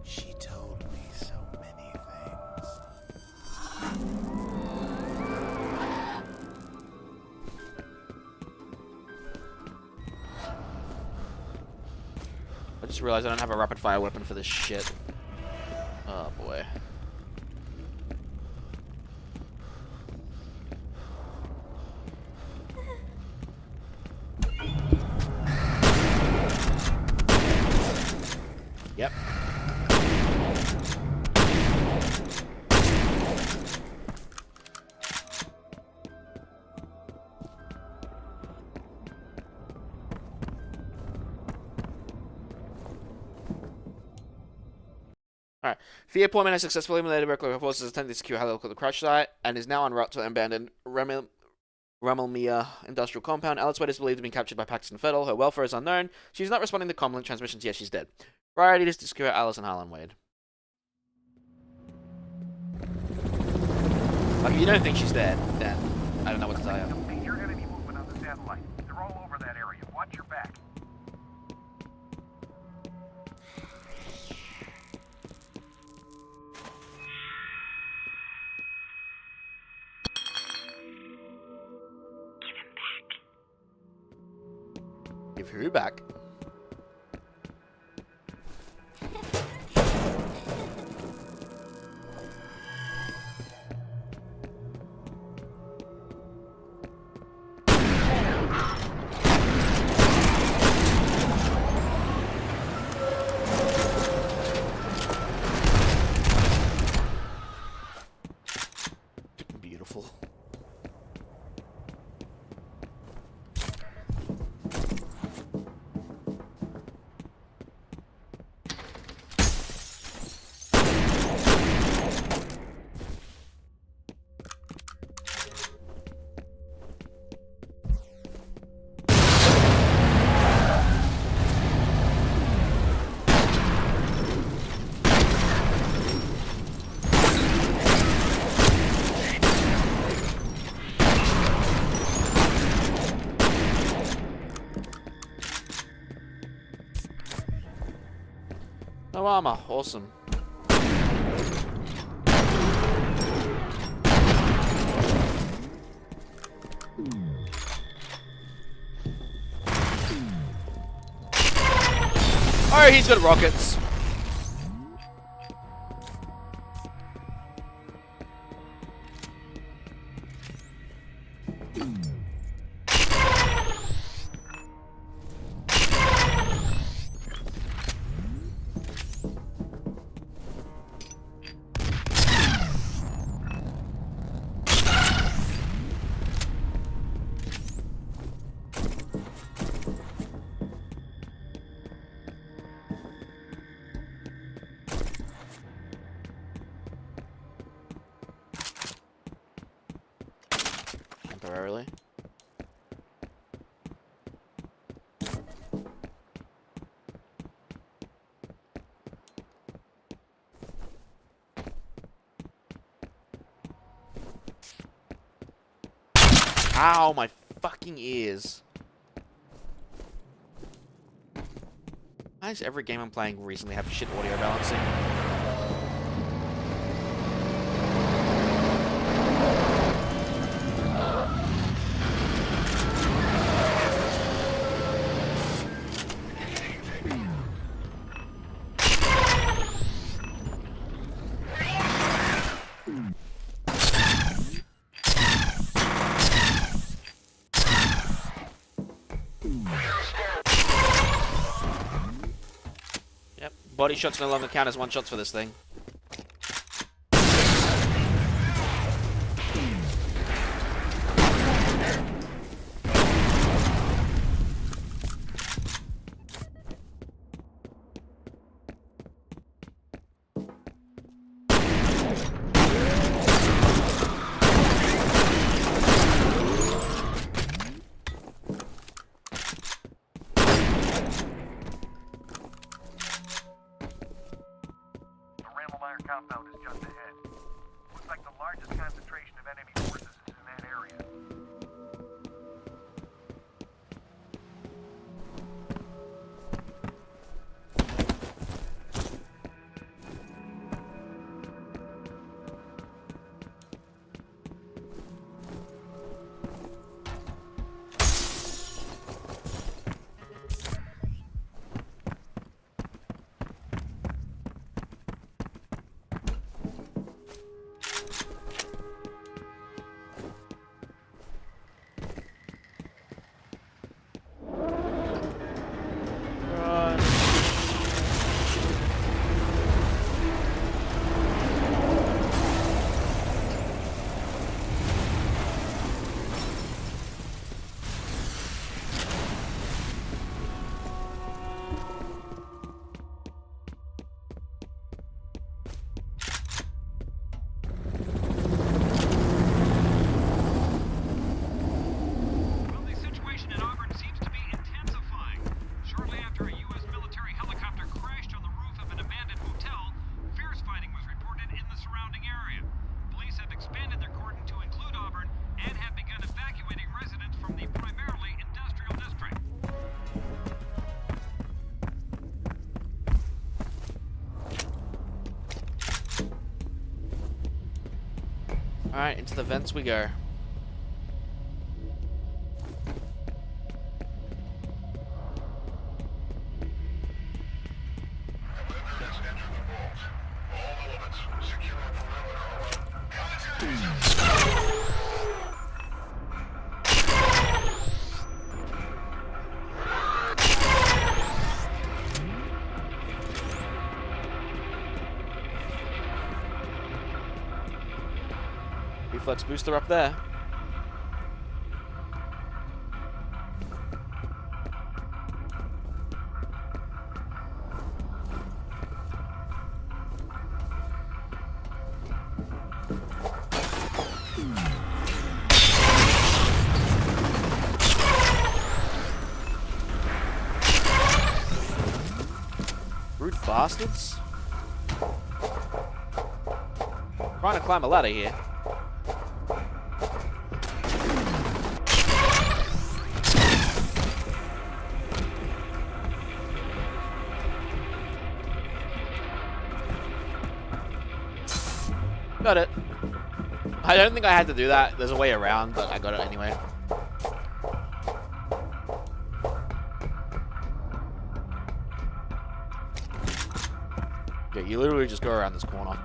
She told me so many things. just realized I don't have a rapid fire weapon for this shit. Oh boy. Yep. Alright. F.E.A.R. Portman has successfully eliminated Reckless forces attempting to secure a helicopter crash site and is now en route to an abandoned Ramelmia industrial compound. Alice Wade is believed to have been captured by Paxton Fettel. Her welfare is unknown. She's not responding to comlink transmissions yet. She's dead. Priority is to secure Alice and Harlan Wade. Like, if you don't think she's dead, then I don't know what to tell you. Major enemy movement on the satellite. They're all over that area. Watch your back. Give who back? Beautiful. No armor. Awesome. Oh, he's got rockets. Temporarily. Ow, my fucking ears. Why does every game I'm playing recently have shit audio balancing? Yep, body shots no longer count as one shots for this thing. Compound is just ahead. Looks like the largest concentration of enemy forces is in that area. Alright, into the vents we go. Reflex booster up there. Rude bastards. Trying to climb a ladder here. Got it. I don't think I had to do that. There's a way around, but I got it anyway. Yeah, you literally just go around this corner.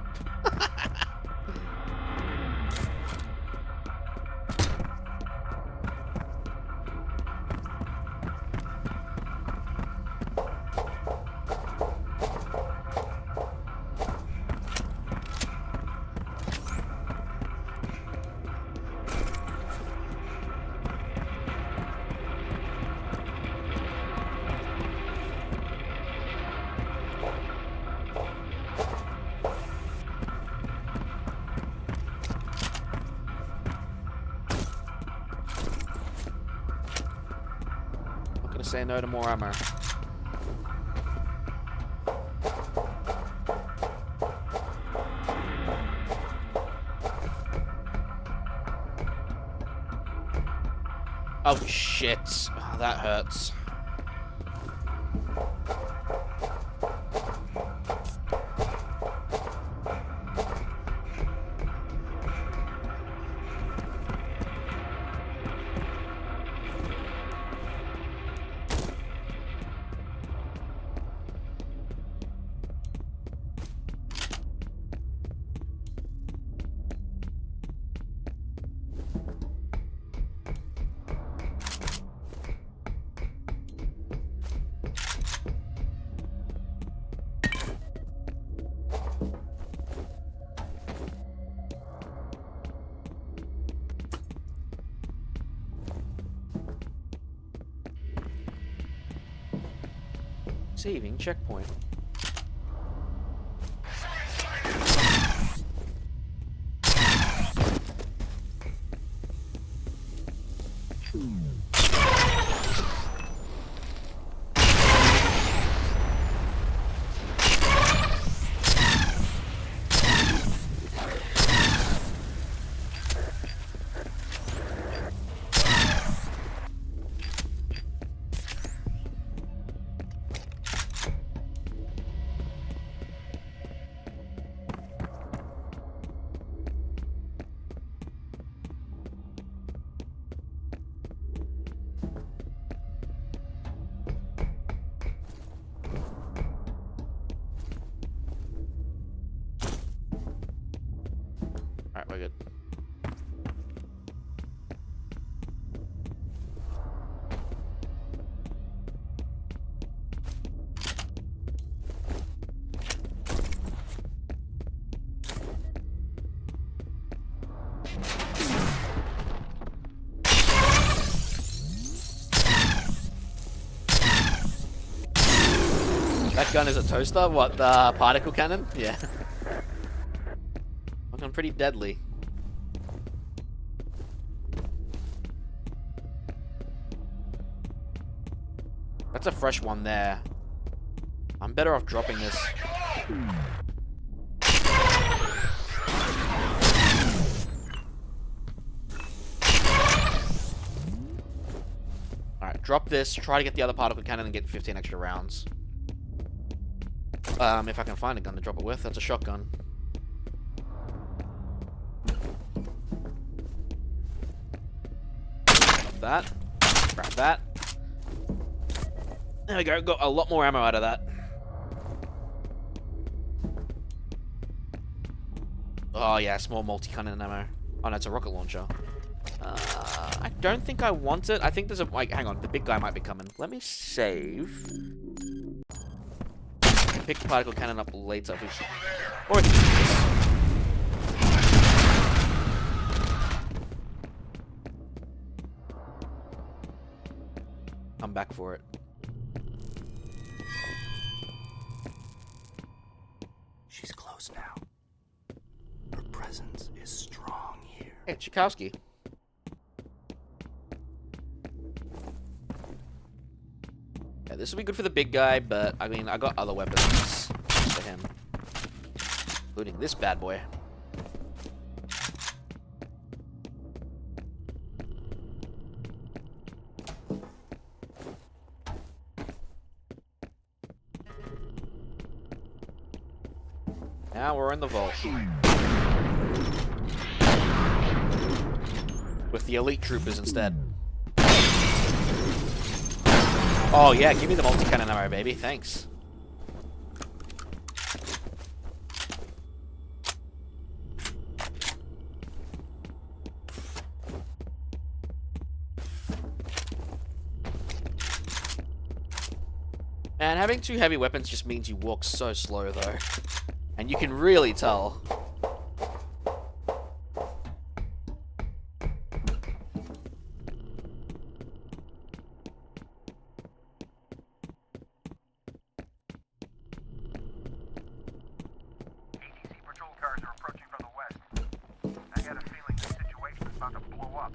Say no to more ammo. Oh shit. Oh, that hurts. Saving checkpoint. Alright, we're good. That gun is a toaster? What, the particle cannon? Yeah. Looking pretty deadly. That's a fresh one there. I'm better off dropping this. Alright, drop this, try to get the other particle cannon and get 15 extra rounds. If I can find a gun to drop it with, that's a shotgun. that. Grab that. There we go. Got a lot more ammo out of that. Oh yeah, small multi-cannon ammo. Oh no, it's a rocket launcher. I don't think I want it. I think there's a... Like, hang on, the big guy might be coming. Let me save. Pick the particle cannon up later. If we should. Or it's I'm back for it. She's close now. Her presence is strong here. Hey, Tchaikovsky. Yeah, this will be good for the big guy, but I mean, I got other weapons for him, including this bad boy. Now we're in the vault. With the elite troopers instead. Oh yeah, give me the multi-cannon ammo, baby. Thanks. Man, having two heavy weapons just means you walk so slow, though. And you can really tell. Patrol cars are approaching from the west. I got a feeling this situation is about to blow up.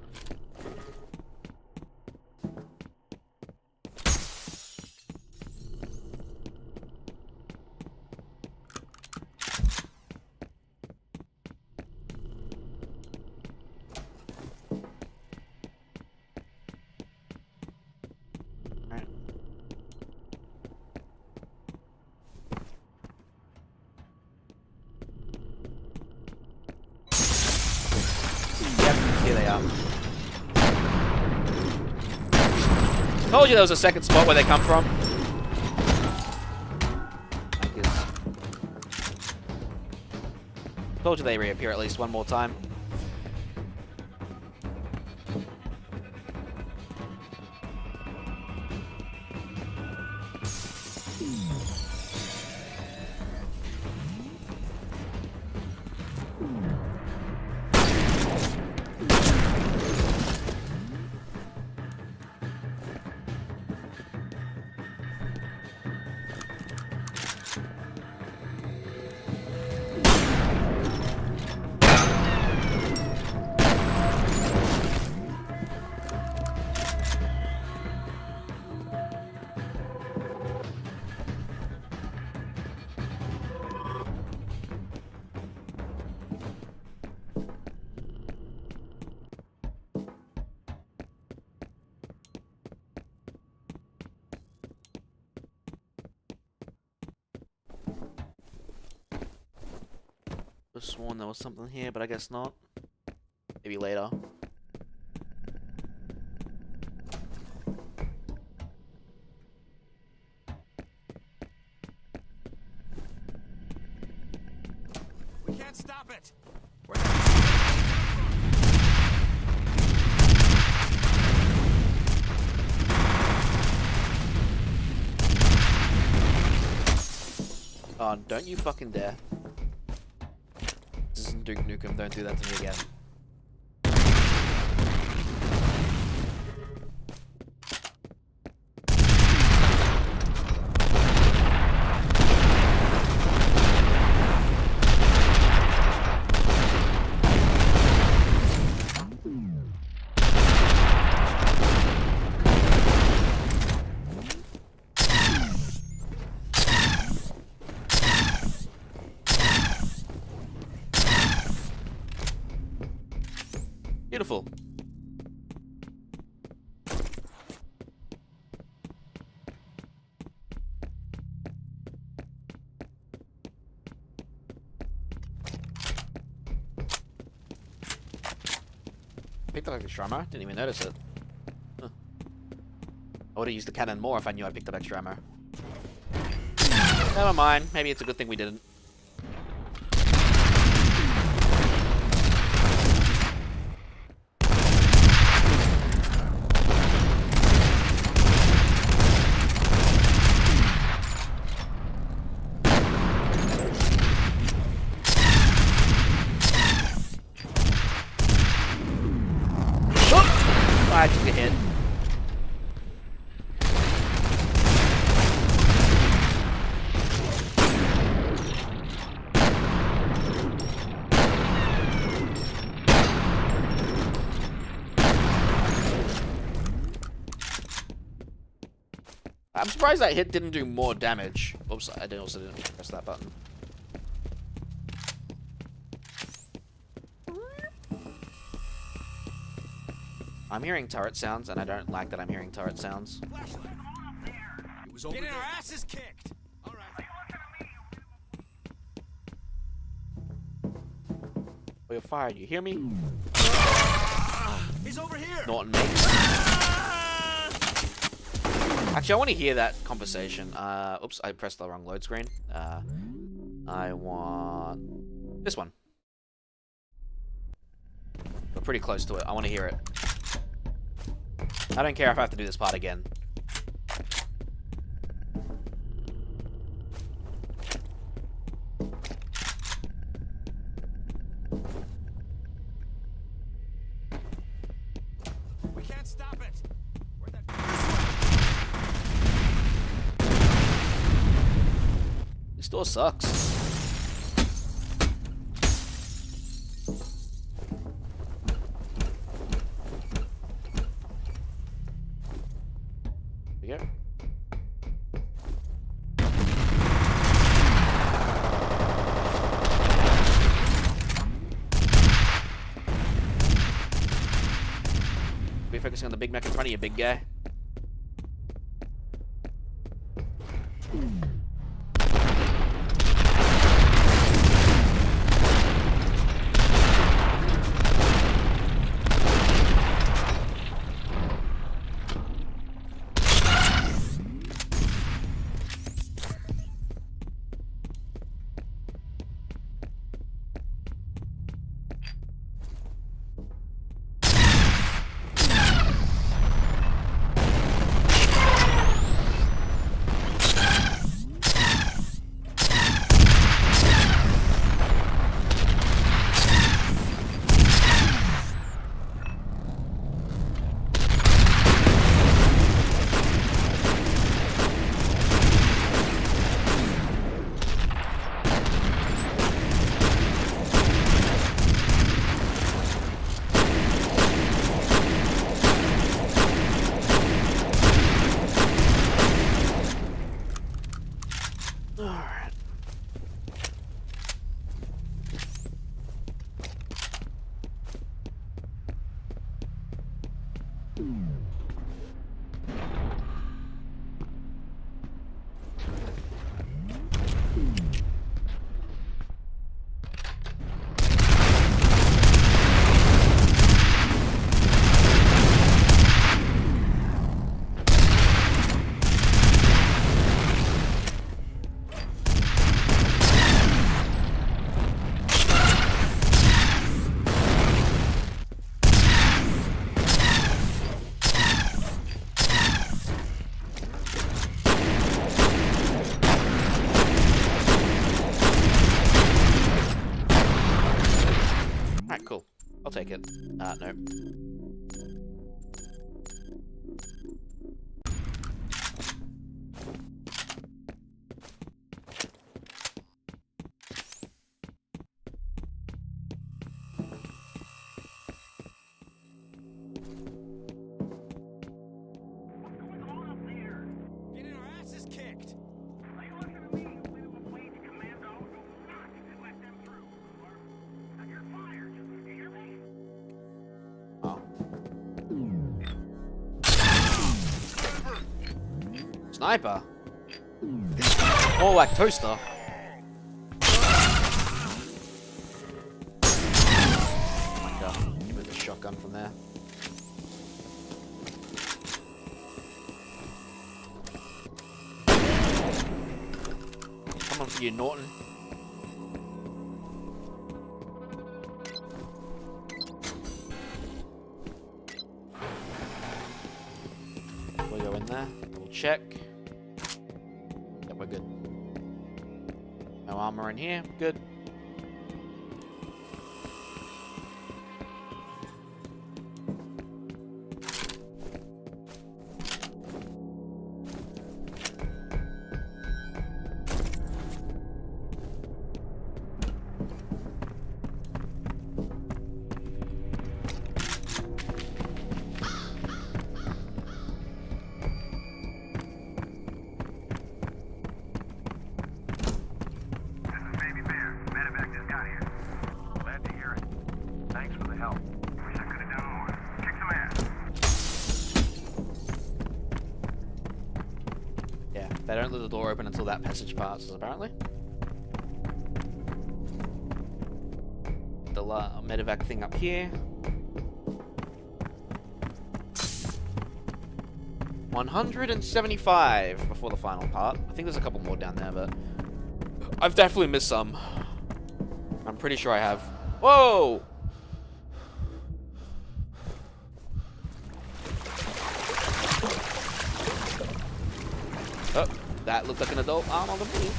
Here they are. Told you there was a second spot where they come from. Told you they reappear at least one more time. I sworn there was something here, but I guess not. Maybe later. We can't stop it. Oh, don't you fucking dare. This isn't Duke Nukem, don't do that to me again. Beautiful. Picked up like a shrummer, didn't even notice it. would have used the cannon more if I knew I picked up extra ammo. Never mind. Maybe it's a good thing we didn't. I took a hit. I'm surprised that hit didn't do more damage. Oops, I also didn't press that button. I'm hearing turret sounds, and I don't like that I'm hearing turret sounds. It was over Getting there. our asses kicked. All right. Oh, you're fired. You hear me? He's over here. Norton, mate. Actually, I want to hear that conversation. Oops, I pressed the wrong load screen. I want this one. We're pretty close to it. I want to hear it. I don't care if I have to do this part again. We can't stop it. Where'd that... This door sucks. There we go. Be focusing on the big mech in front of you, big guy. Alright. Alright, cool. I'll take it. No. Getting our asses kicked. Oh. Sniper? More like toaster. Oh my god. Give me the shotgun from there. Coming for you, Norton. We'll go in there. We'll check. Yep, we're good. No armor in here. Good. They don't leave the door open until that passage passes, apparently. The medevac thing up here. 175 before the final part. I think there's a couple more down there, but I've definitely missed some. I'm pretty sure I have. Whoa! Oh, that looked like an adult arm on the me.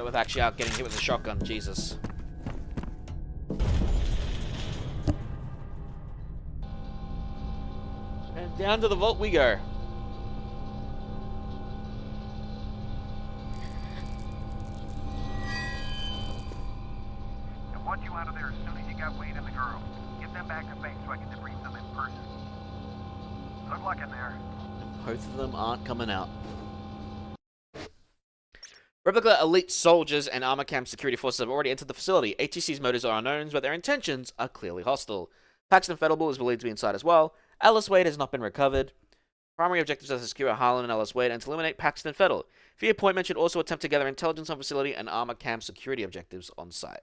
With actually out getting hit with a shotgun, Jesus. And down to the vault we go. I want you out of there as soon as you got Wade and the girl. Get them back to base so I can debrief them in person. Good luck in there. Both of them aren't coming out. Replica elite soldiers and armor camp security forces have already entered the facility. ATC's motives are unknown, but their intentions are clearly hostile. Paxton Fedible is believed to be inside as well. Alice Wade has not been recovered. Primary objectives are to secure Harlan and Alice Wade and to eliminate Paxton Fedible. F.E.A.R. appointment should also attempt to gather intelligence on facility and armor camp security objectives on site.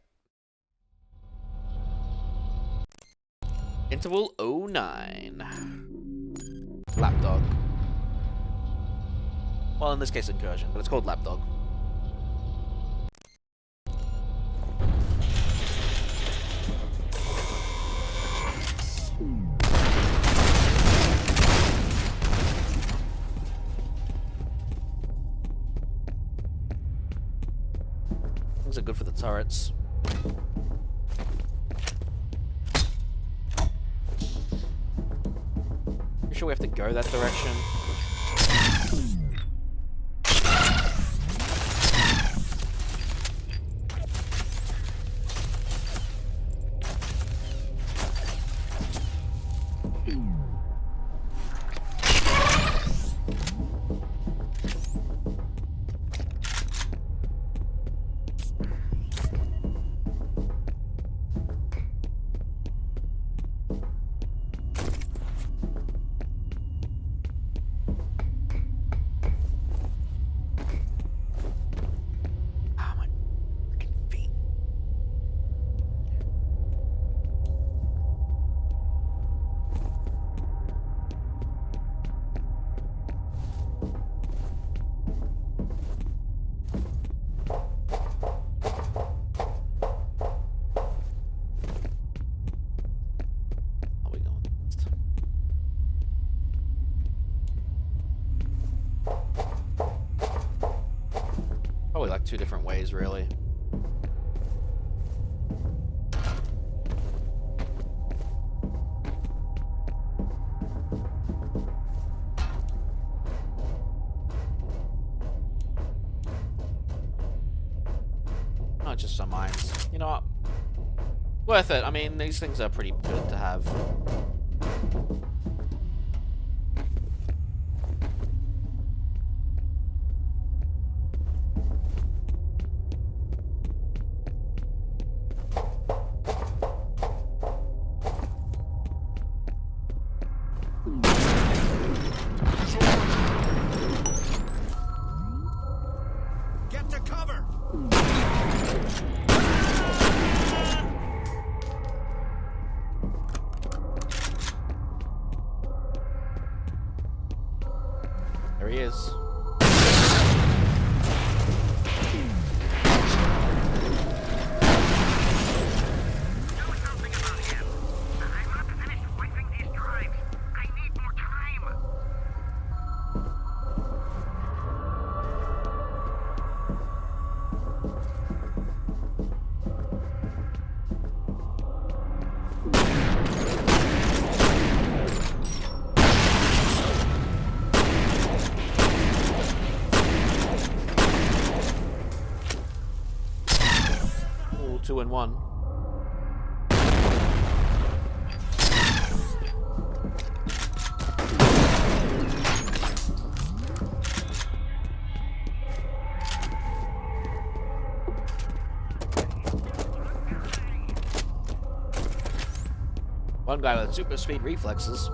Interval 09. Lapdog. Well, in this case, incursion, but it's called Lapdog. Things are good for the turrets. You sure we have to go that direction? Like two different ways, really. Not just some mines. You know what? Worth it. I mean, these things are pretty good to have. There he is. Ooh, 2 and 1. One guy with super speed reflexes.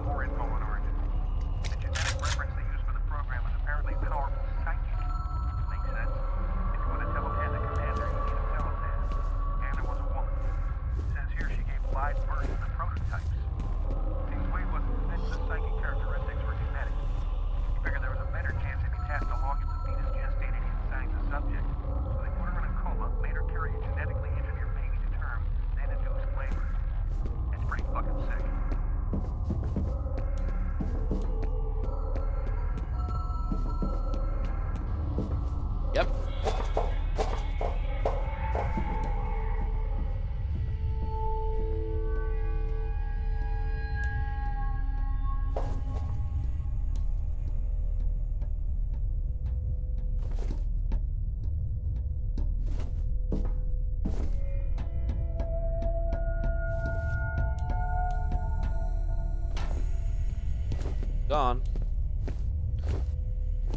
More info on Origin. The genetic reference they use for the program is apparently powerful psychic. Makes sense. If you want to telepath the commander, you need a telepath. Anna was a woman. It says here she gave live birth to the prototypes. Seems Wade wasn't convinced the psychic characteristics were genetic. He figured there was a better chance he'd be passed along if the fetus gestated inside the subject. So they put her in a coma, made her carry a genetically engineered baby to term, then induced labor. It's pretty fucking sick. Yep. Gone.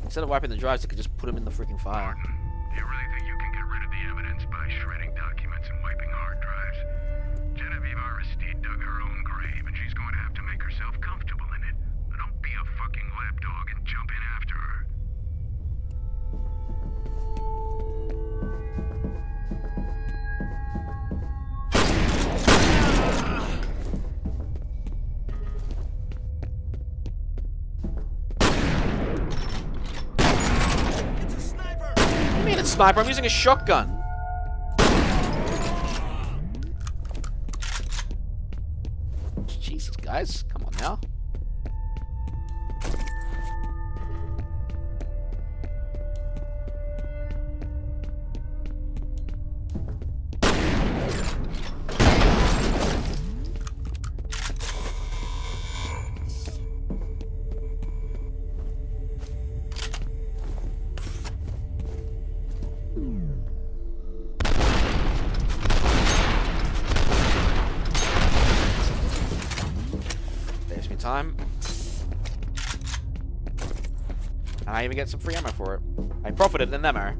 Instead of wiping the drives, I could just put them in the freaking fire. Do you really think you can get rid of the evidence by shredding documents and wiping hard drives? Genevieve Aristide dug her own grave, and she's going to have to make herself comfortable in it. Don't be a fucking lapdog and jump in after her. What do you mean it's sniper? I'm using a shotgun. Jesus, guys. Come on now. There's me time. And I even get some free ammo for it. I profited in ammo.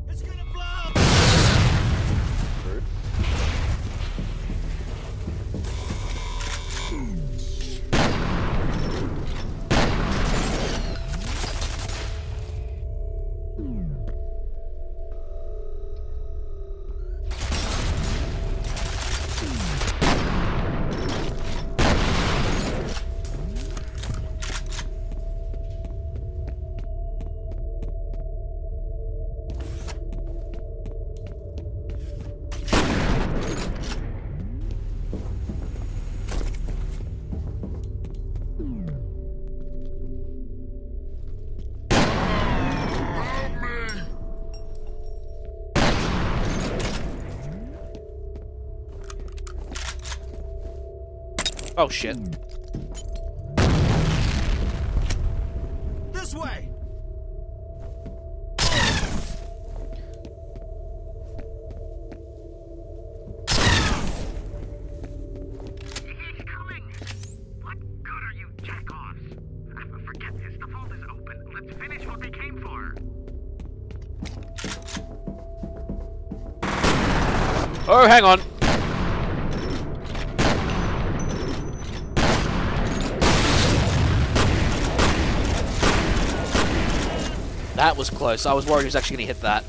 It's gonna blow! Rude. Oh shit. This way! He's coming! What good are you jack-offs? Forget this. The vault is open. Let's finish what they came for. Oh, hang on. That was close. I was worried he was actually going to hit that.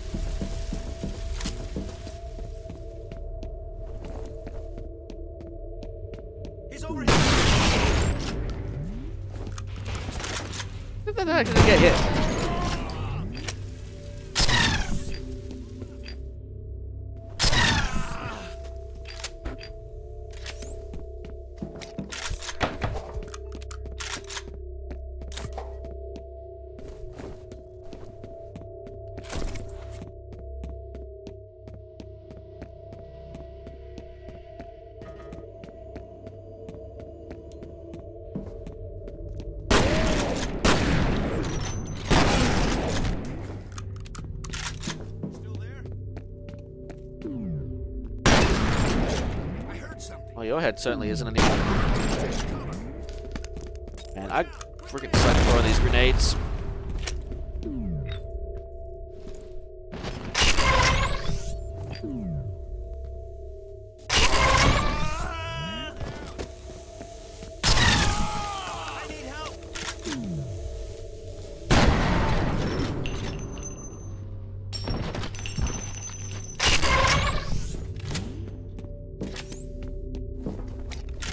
He's over here. How did that get hit? Oh, your head certainly isn't anymore. Man, I freaking suck at throwing these grenades.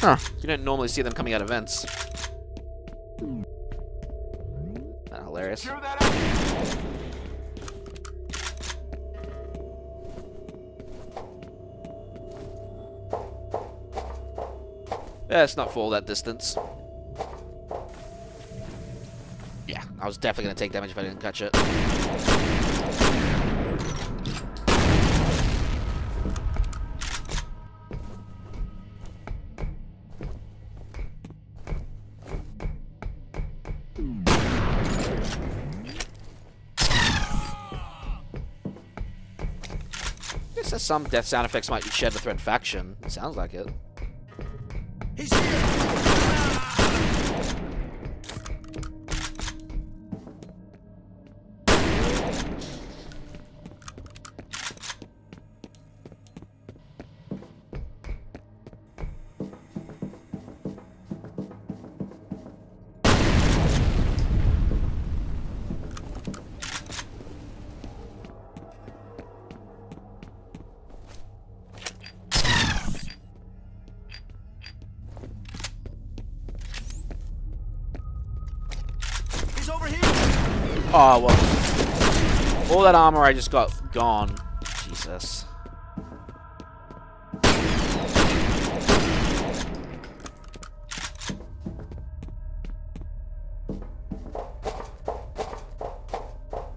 Huh. You don't normally see them coming out of vents. Not hilarious. Let's not fall that distance. Yeah, I was definitely going to take damage if I didn't catch it. Some death sound effects might be shared with Red Faction. It sounds like it. He's here. Oh, well. All that armor I just got gone. Jesus.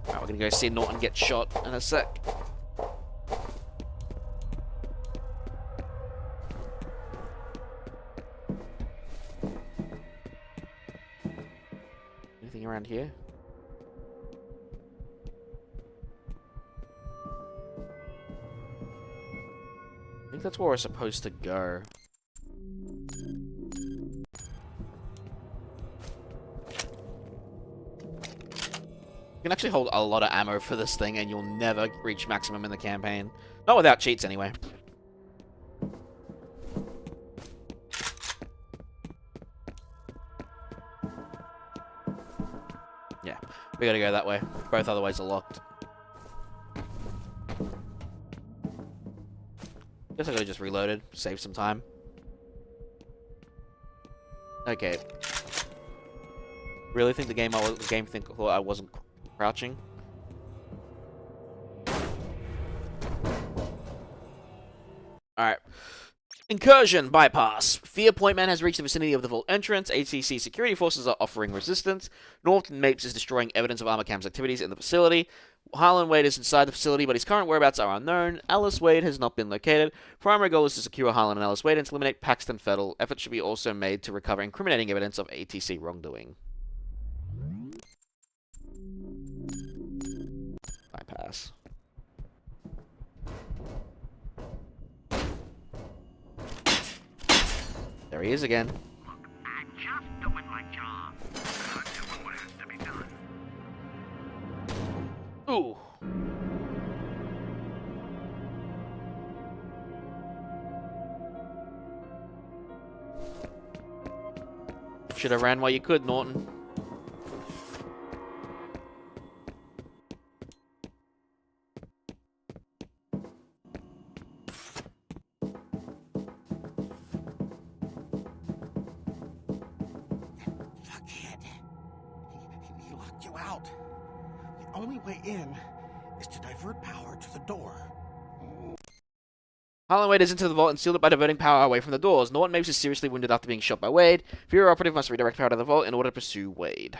Alright, we're gonna go see Norton get shot in a sec. Anything around here? I think that's where we're supposed to go. You can actually hold a lot of ammo for this thing and you'll never reach maximum in the campaign. Not without cheats, anyway. Yeah, we gotta go that way. Both other ways are locked. Guess I could've just reloaded, save some time. Okay. Really think the game thought I wasn't crouching? Alright. Incursion bypass. F.E.A.R. Point Man has reached the vicinity of the vault entrance. ATC security forces are offering resistance. Norton Mapes is destroying evidence of Armor Cam's activities in the facility. Harlan Wade is inside the facility, but his current whereabouts are unknown. Alice Wade has not been located. Primary goal is to secure Harlan and Alice Wade and to eliminate Paxton Fettel. Efforts should be also made to recover incriminating evidence of ATC wrongdoing. Bypass. There he is again. Look, I'm just doing my job. I'm doing what has to be done. Ooh. Should have ran while you could, Norton. only way in is to divert power to the door. Harlan Wade is into the vault and sealed it by diverting power away from the doors. Norton Mapes is seriously wounded after being shot by Wade. F.E.A.R operative must redirect power to the vault in order to pursue Wade.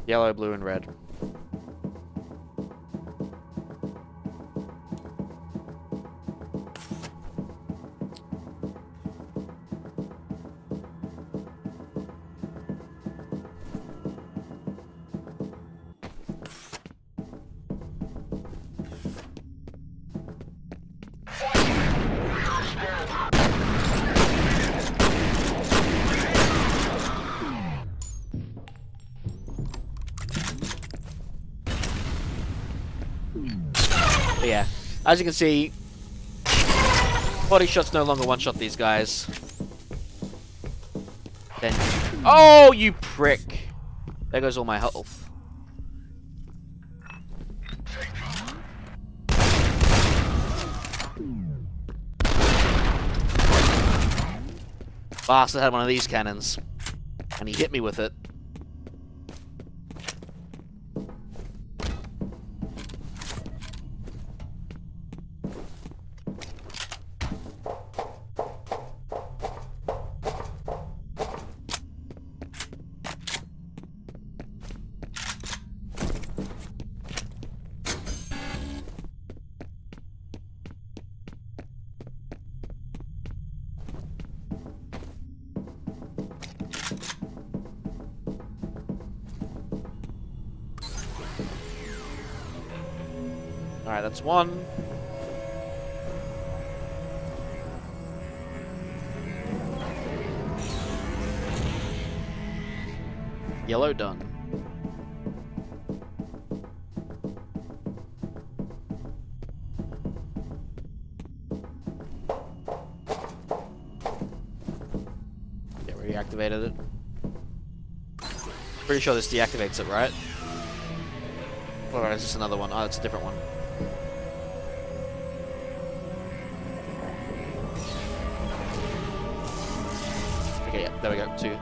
Yellow, blue, and red. But yeah, as you can see, body shots no longer one-shot these guys. Then, oh, you prick! There goes all my health. Bastard had one of these cannons, and he hit me with it. Alright, that's one. Yellow done. Yeah, reactivated it. Pretty sure this deactivates it, right? Or is this another one? Oh, it's a different one. Okay, yeah, there we go, 2.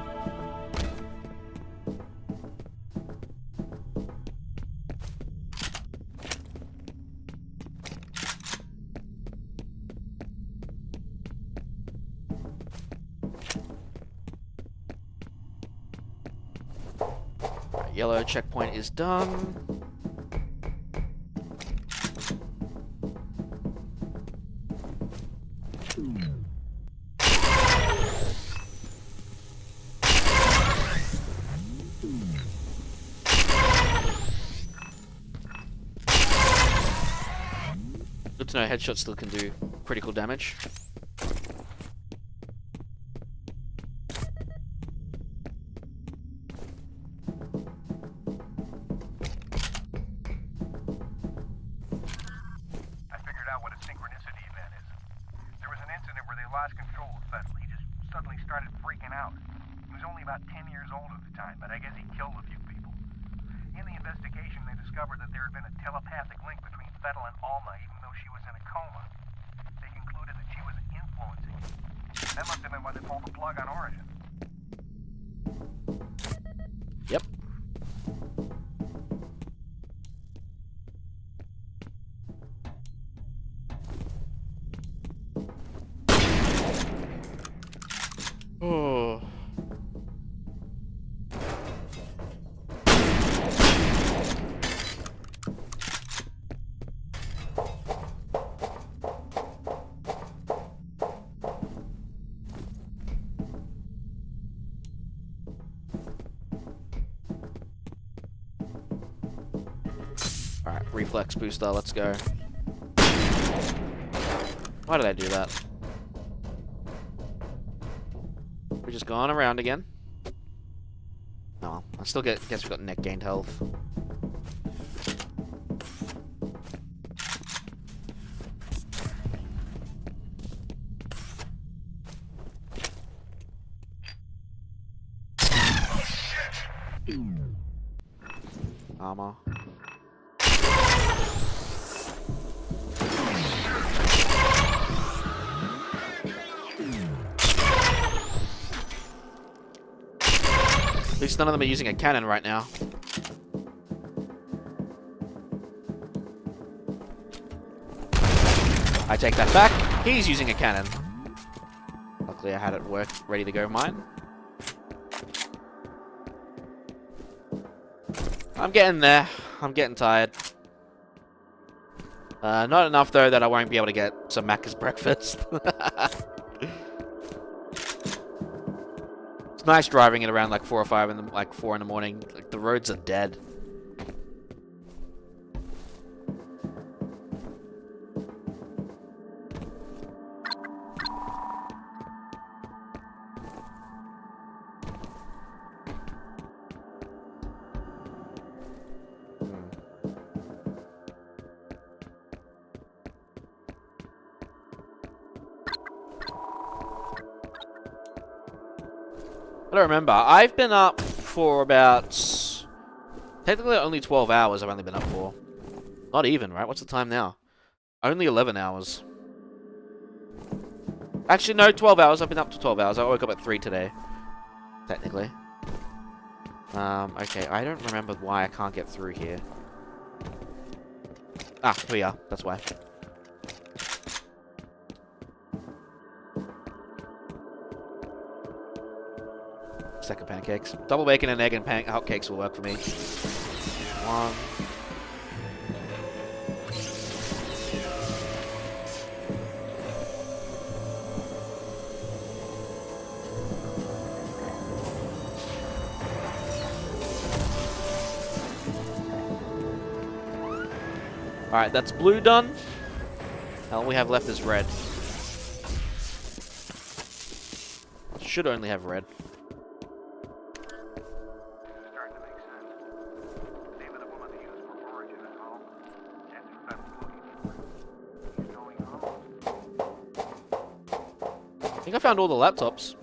Right, yellow checkpoint is done. Good to know headshots still can do critical damage. I figured out what a synchronicity event is. There was an incident where they lost control of Fettel. He just suddenly started freaking out. He was only about 10 years old at the time, but I guess he killed a few people. In the investigation, they discovered that there had been a telepathic link between Fettel and Alma, even though she was in a coma. They concluded that she was influencing him. That must have been why they pulled the plug on Origin. Yep. Oh. Alright, reflex booster, let's go. Why did I do that? We're just going around again. Oh, well, I still guess we got net gained health. Armor. least none of them are using a cannon right now. I take that back. He's using a cannon. Luckily I had it ready to go mine. I'm getting there. I'm getting tired. Not enough though that I won't be able to get some Macca's breakfast. It's nice driving it around like 4 or 5 in the 4 in the morning. Like the roads are dead. I don't remember. I've been up for about... Technically only 12 hours I've only been up for. Not even, right? What's the time now? Only 11 hours. Actually, no, 12 hours. I've been up to 12 hours. I woke up at 3 today. Technically. Okay, I don't remember why I can't get through here. Ah, here we are. That's why. Second pancakes. Double bacon and egg and hotcakes will work for me. 1. Alright, that's blue done. All we have left is red. Should only have red. I think I found all the laptops.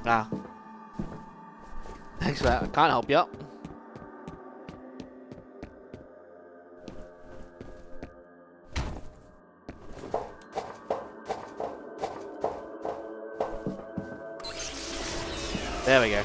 Ah. Thanks for that. I can't help you. There we go.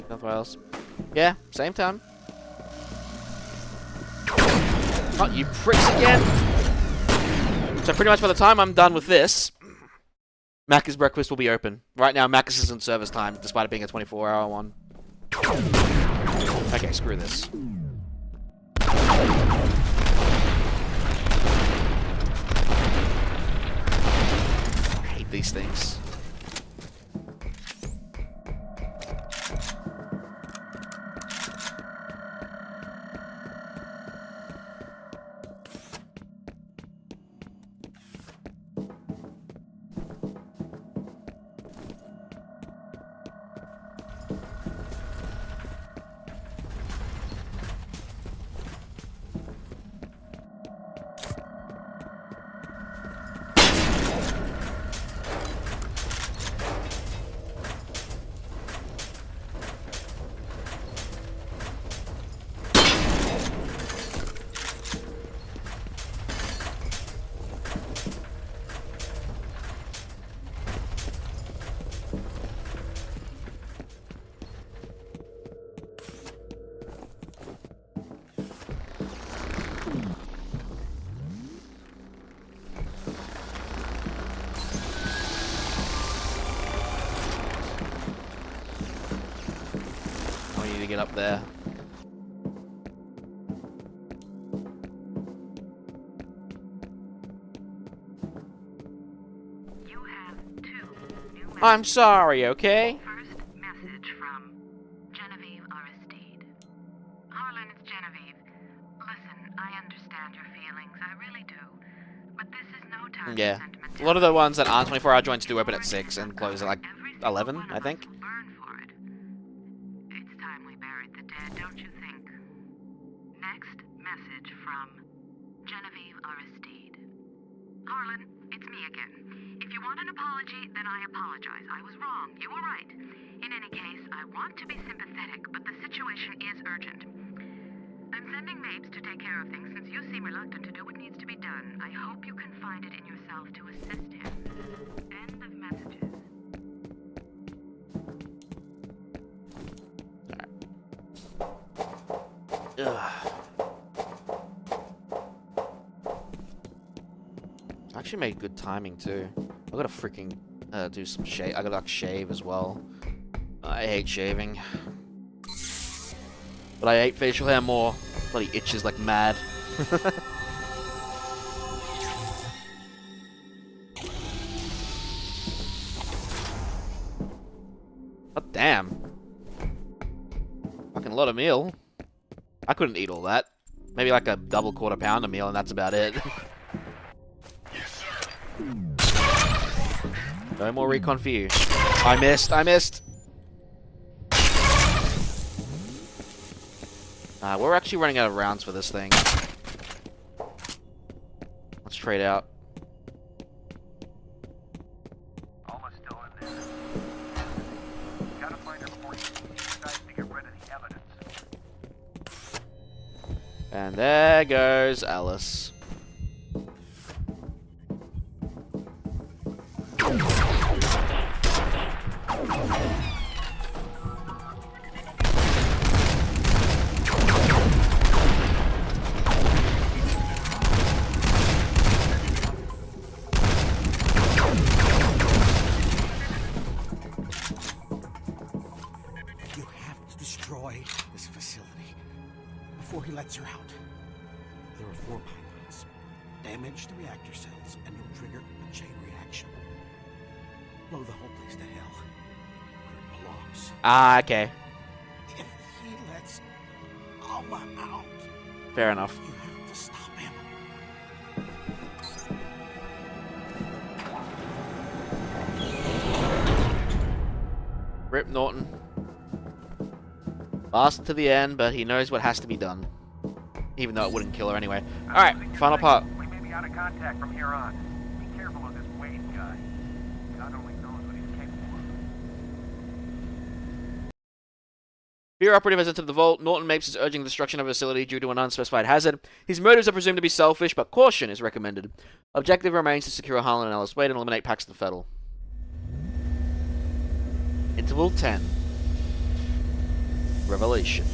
Nothing else. Yeah, same time. Oh, you pricks again! So pretty much by the time I'm done with this, Macca's breakfast will be open. Right now, Macca's is in service time, despite it being a 24-hour one. Okay, screw this. I hate these things. Get up there. You have 2 new I'm sorry, okay? First message from Yeah. A lot of the ones that aren't 24-hour joints do open at 6 and close at like 11, I think. It's time we buried the dead, don't you think? Next message from Genevieve Aristide. Harlan, it's me again. If you want an apology, then I apologize. I was wrong. You were right. In any case, I want to be sympathetic, but the situation is urgent. I'm sending Mapes to take care of things since you seem reluctant to do what needs to be done. I hope you can find it in yourself to assist him. End of messages. Actually made good timing too. I gotta freaking do some shave. I gotta like shave as well. I hate shaving. But I hate facial hair more. Bloody itches like mad. Oh damn. Fucking lot of meal. I couldn't eat all that. Maybe like a double quarter pounder meal and that's about it. No more recon for you. I missed. We're actually running out of rounds for this thing. Let's trade out. Almost still in there. Gotta find her before he decides to get rid of the evidence. And there goes Alice. This facility before he lets her out. There are 4 pipelines. Damage the reactor cells and you'll trigger a chain reaction. Blow the whole place to hell where it belongs. Ah, okay. If he lets Alma out, Fair enough. you have to stop him. Rip Norton. Last to the end, but he knows what has to be done. Even though it wouldn't kill her anyway. Alright, final part. We may be out of contact from here on. Be careful of this Wade guy. God only knows what he's capable of. F.E.A.R. operative has entered the vault. Norton Mapes is urging the destruction of a facility due to an unspecified hazard. His motives are presumed to be selfish, but caution is recommended. Objective remains to secure Harlan and Alice Wade and eliminate Paxton Fettel. Interval 10. Revelation.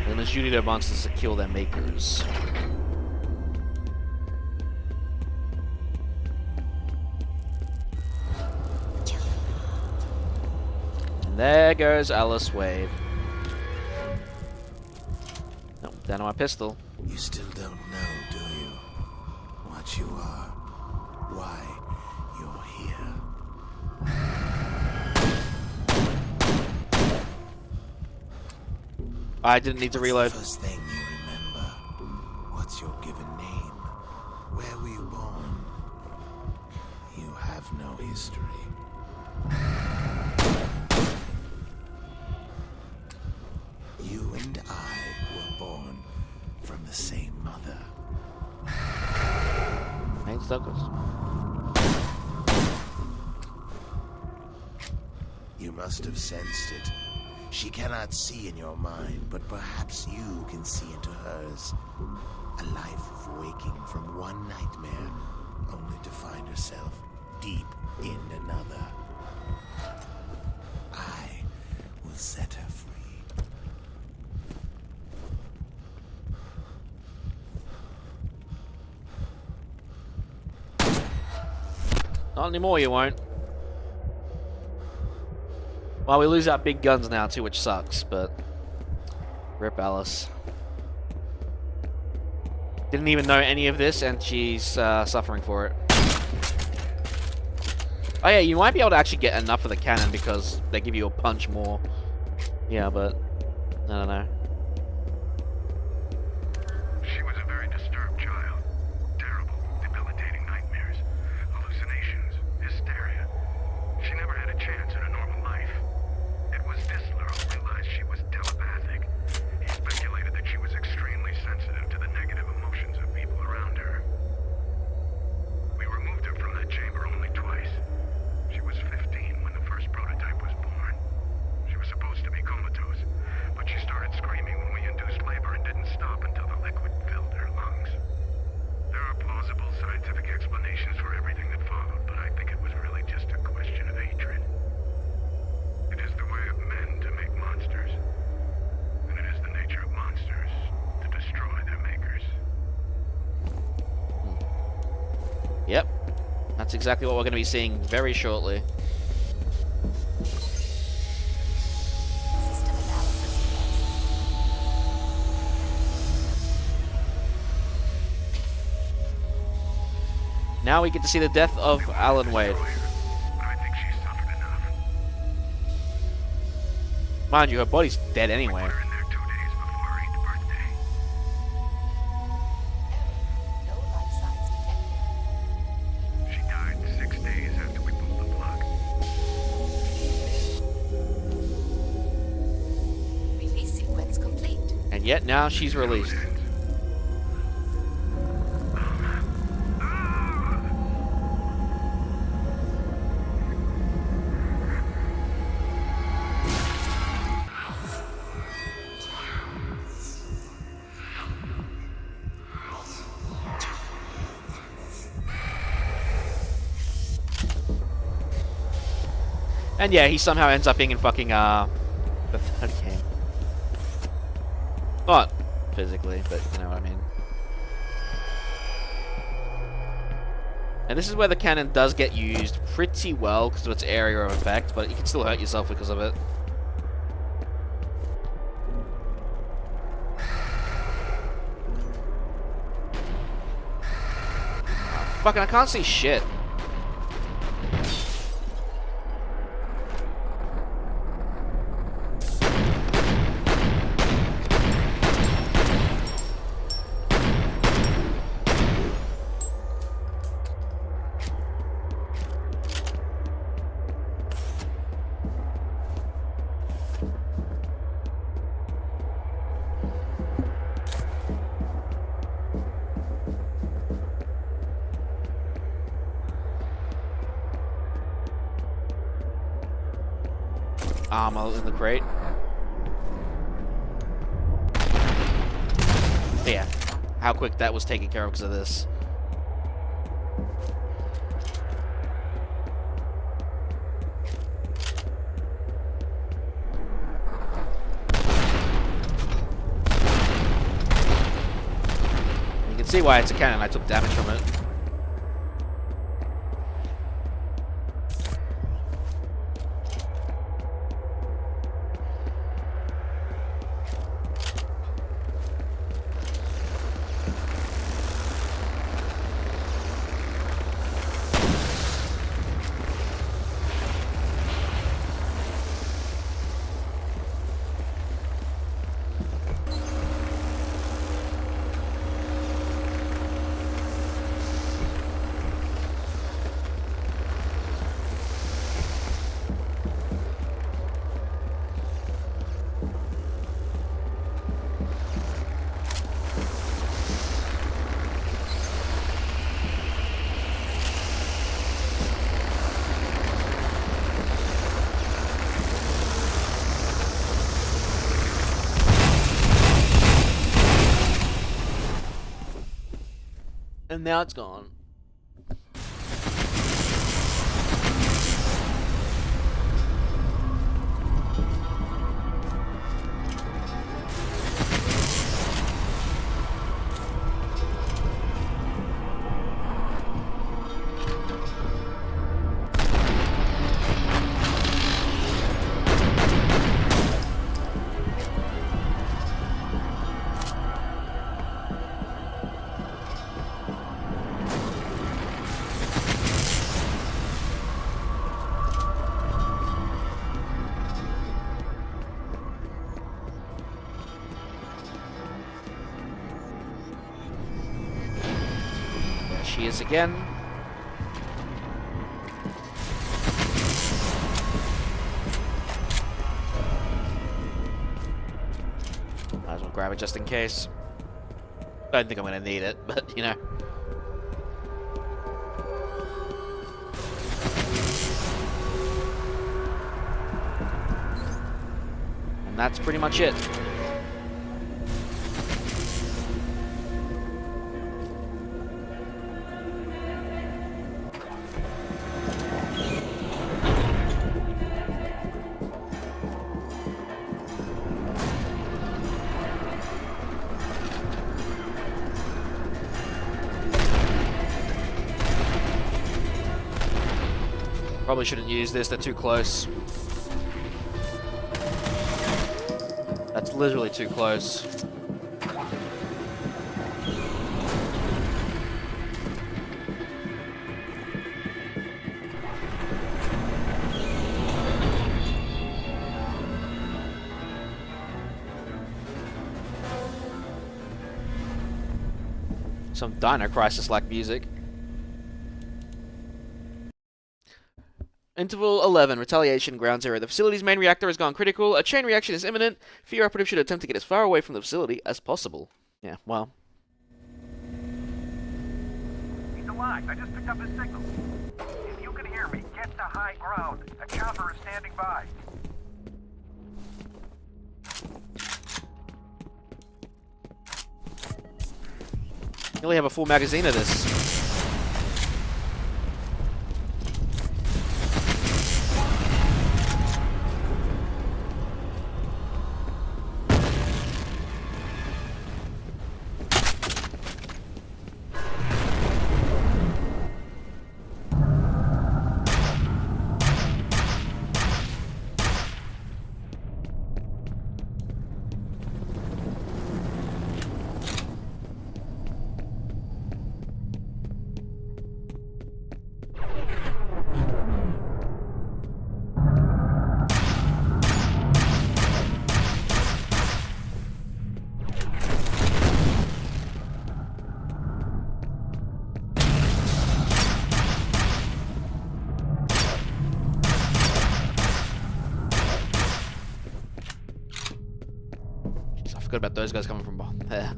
Lena's duty to monsters to kill their makers. And there goes Alice Wade. Oh, down to my pistol. You still don't know, do you? What you are. Why you're here. I didn't need to reload. First thing you remember. What's your given name? Where were you born? You have no history. You and I were born from the same mother. Thanks, Douglas. You must have sensed it. She cannot see in your mind, but perhaps you can see into hers. A life of waking from one nightmare, only to find herself deep in another. I will set her free. Not anymore, you won't. Well, we lose our big guns now too, which sucks, but... Rip Alice. Didn't even know any of this, and she's suffering for it. Oh yeah, you might be able to actually get enough of the cannon because they give you a punch more. Yeah, but... I don't know. chance at a normal life. It was Disler who realized she was telepathic. He speculated that she was extremely sensitive to the negative emotions of people around her. We removed her from that chamber only twice. She was 15 when the first prototype was born. She was supposed to be comatose, but she started screaming when we induced labor and didn't stop until the liquid filled her lungs. There are plausible scientific explanations for everything that followed, but I think it was really just a question of hatred. It is the way of men to make monsters, and it is the nature of monsters to destroy their makers. Yep. That's exactly what we're going to be seeing very shortly. System analysis commencing. Now we get to see the death of Alan Wade. I think she suffered enough. Mind you, her body's dead anyway. In there 2 days before her 8th birthday. No life signs detected. She died 6 days after we pulled the plug. Release sequence complete. And yet now she's released. And yeah, he somehow ends up being in fucking, the third game. Not physically, but you know what I mean. And this is where the cannon does get used pretty well because of its area of effect, but you can still hurt yourself because of it. Oh, fucking, I can't see shit. Ammo in the crate. Yeah, how quick that was taken care of because of this. You can see why it's a cannon. I took damage from it. And now it's gone. She is again. Might as well grab it just in case. Don't think I'm gonna need it, but you know. And that's pretty much it. Probably shouldn't use this, they're too close. That's literally too close. Some Dino Crisis-like music. Interval 11, Retaliation, Ground Zero. The facility's main reactor has gone critical. A chain reaction is imminent. F.E.A.R operative should attempt to get as far away from the facility as possible. Yeah, well. He's alive. I just picked up his signal. If you can hear me, get to high ground. A chopper is standing by. You only have a full magazine of this. Forgot about those guys coming from there.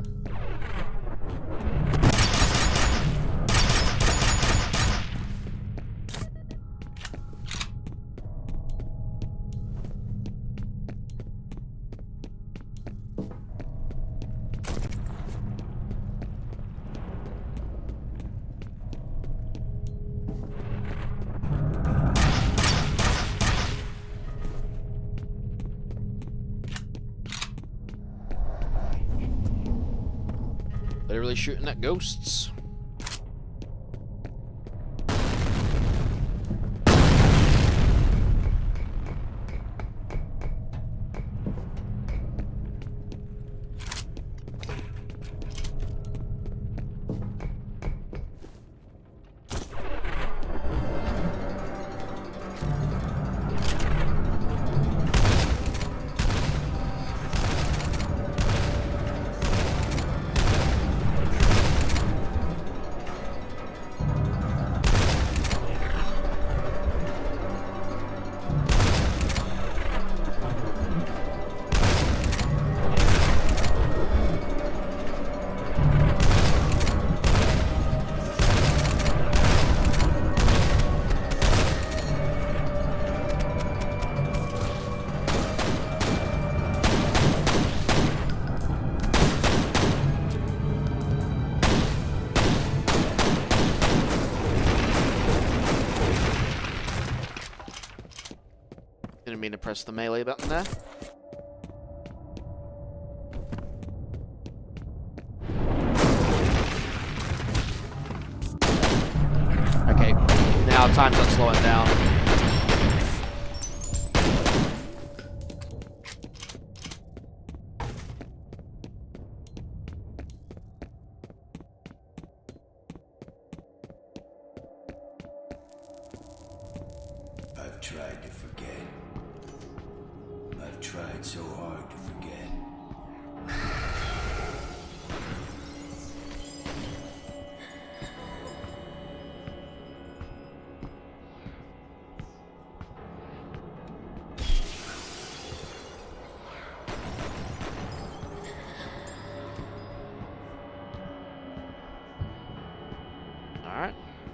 Literally shooting at ghosts. Didn't mean to press the melee button there. Okay, now time's not slowing down. I've tried to forget. I've tried so hard to forget.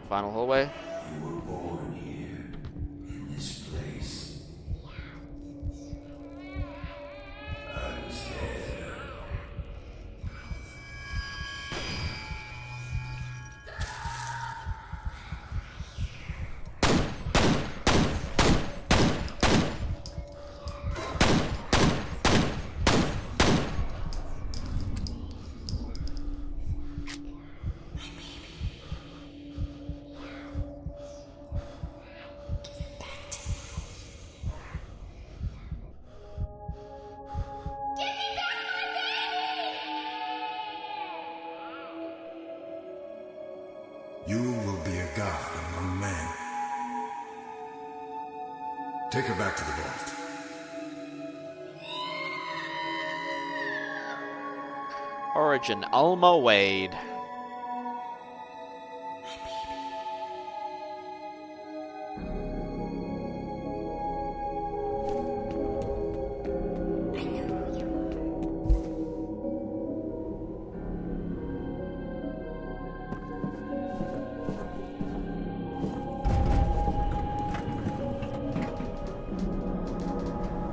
Final hallway. You were born here, in this place. I was there. You will be a god among men. Take her back to the vault. Origin, Alma Wade.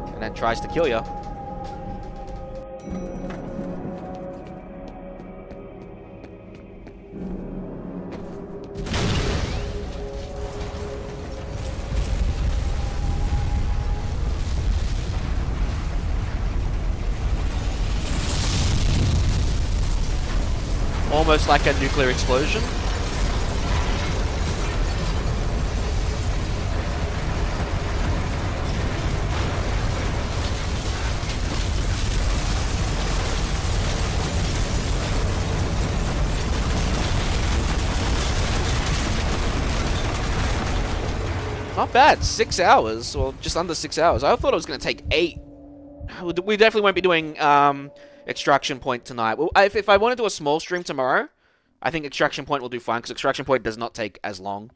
And then tries to kill you. Almost like a nuclear explosion. Not bad. 6 hours, or just under 6 hours. I thought it was going to take 8. We definitely won't be doing Extraction Point tonight. Well, if I want to do a small stream tomorrow, I think Extraction Point will do fine, because Extraction Point does not take as long.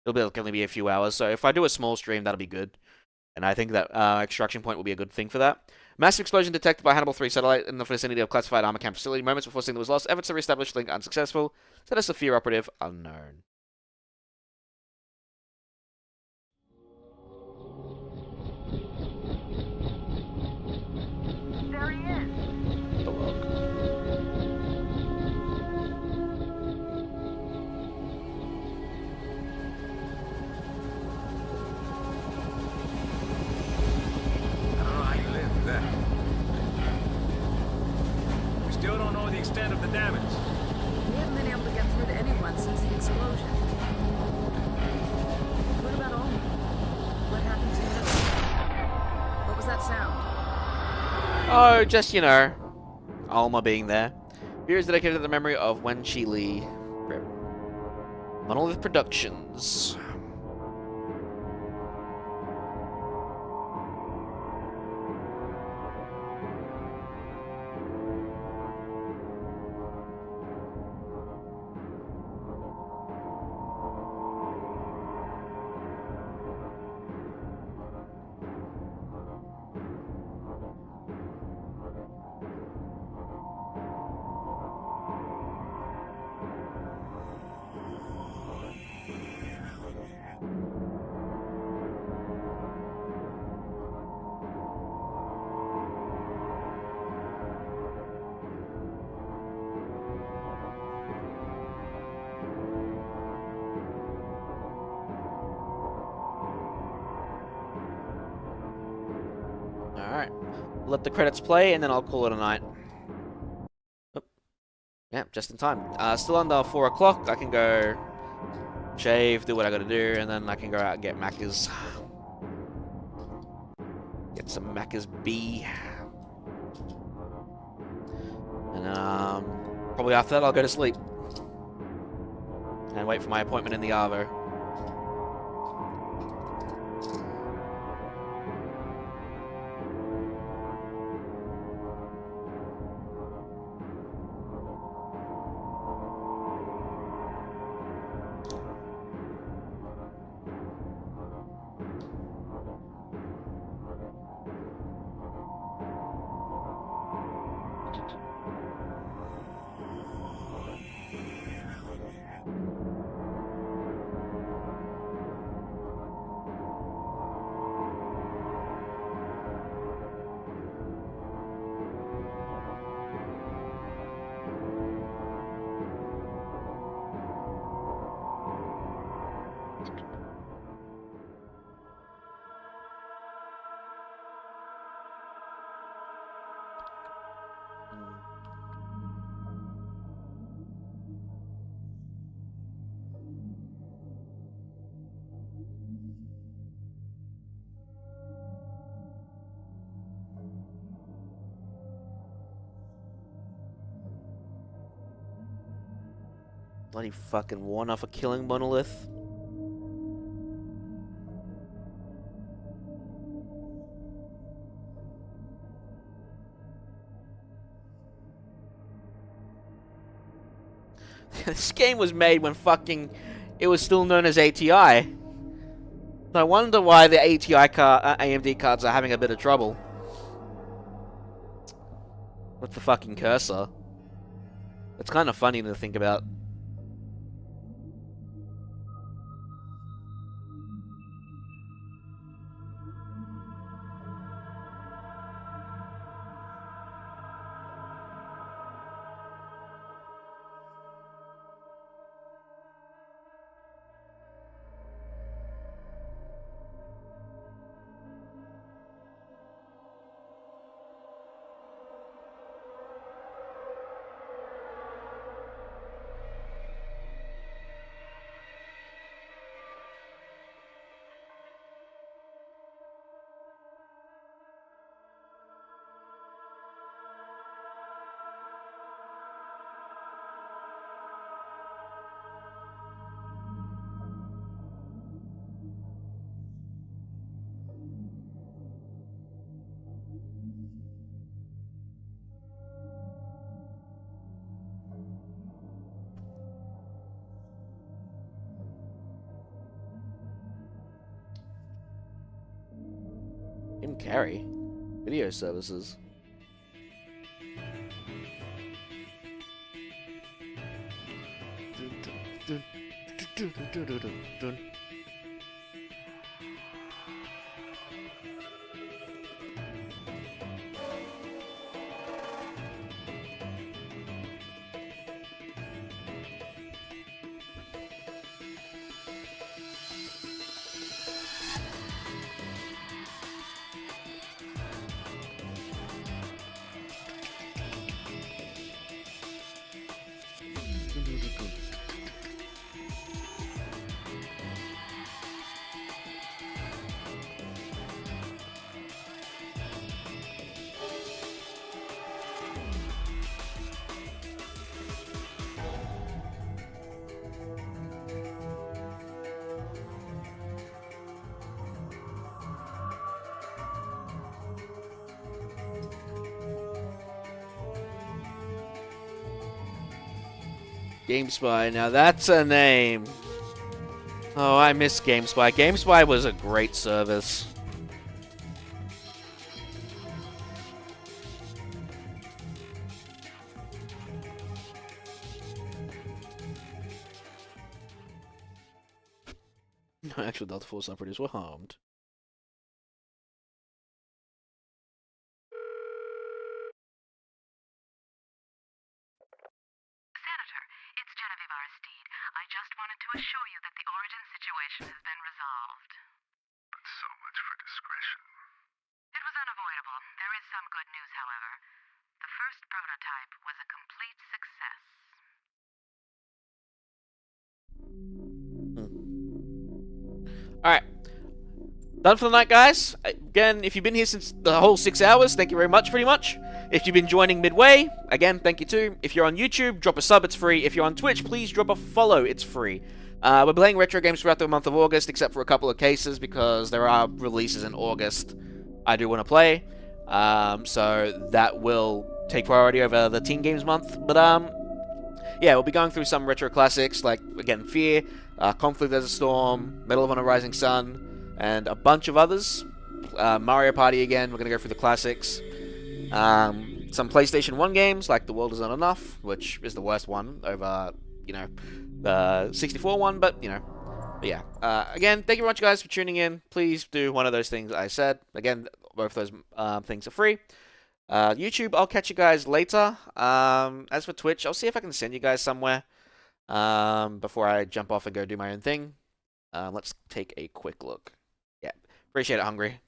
It'll only be a few hours, so if I do a small stream, that'll be good. And I think that Extraction Point will be a good thing for that. Massive explosion detected by Hannibal 3 satellite in the vicinity of classified armor camp facility. Moments before signal was lost. Efforts to reestablish link unsuccessful. Status of F.E.A.R operative unknown. There he is. The log. I don't know how you lived through that. We still don't know the extent of the damage. We haven't been able to get through to anyone since the explosion. What about Alma? What happened to her? What was that sound? Oh, just, you know, Alma being there. Here is dedicated to the memory of Wen Chi Lee. Monolith Productions. Alright. Let the credits play, and then I'll call it a night. Oop. Yeah, just in time. Still under 4 o'clock. I can go shave, do what I gotta do, and then I can go out and get Macca's. Get some Macca's B. And probably after that I'll go to sleep. And wait for my appointment in the Arvo. Bloody fucking Warner for killing Monolith. This game was made when fucking it was still known as ATI. I wonder why the ATI AMD cards are having a bit of trouble with the fucking cursor. It's kind of funny to think about. Didn't carry video services. GameSpy, now that's a name. Oh, I miss GameSpy. GameSpy was a great service. No actual Delta Force operatives were harmed. I just wanted to assure you that the origin situation has been resolved. But so much for discretion. It was unavoidable. There is some good news, however. The first prototype was a complete success. Alright. Done for the night, guys. Again, if you've been here since the whole 6 hours, thank you very much, pretty much. If you've been joining midway, again, thank you too. If you're on YouTube, drop a sub, it's free. If you're on Twitch, please drop a follow, it's free. We're playing retro games throughout the month of August, except for a couple of cases, because there are releases in August I do want to play. So that will take priority over the Teen Games month. But, yeah, we'll be going through some retro classics, like, again, F.E.A.R, Conflict as a Storm, Medal of Honor Rising Sun, and a bunch of others. Mario Party again, we're going to go through the classics. Some PlayStation 1 games, like The World Is Not Enough, which is the worst one over, you know, the 64 one, but, you know. But yeah, again, thank you very much, guys, for tuning in. Please do one of those things I said. Again, both those things are free. YouTube, I'll catch you guys later. As for Twitch, I'll see if I can send you guys somewhere before I jump off and go do my own thing. Let's take a quick look. Yeah, appreciate it, Hungry.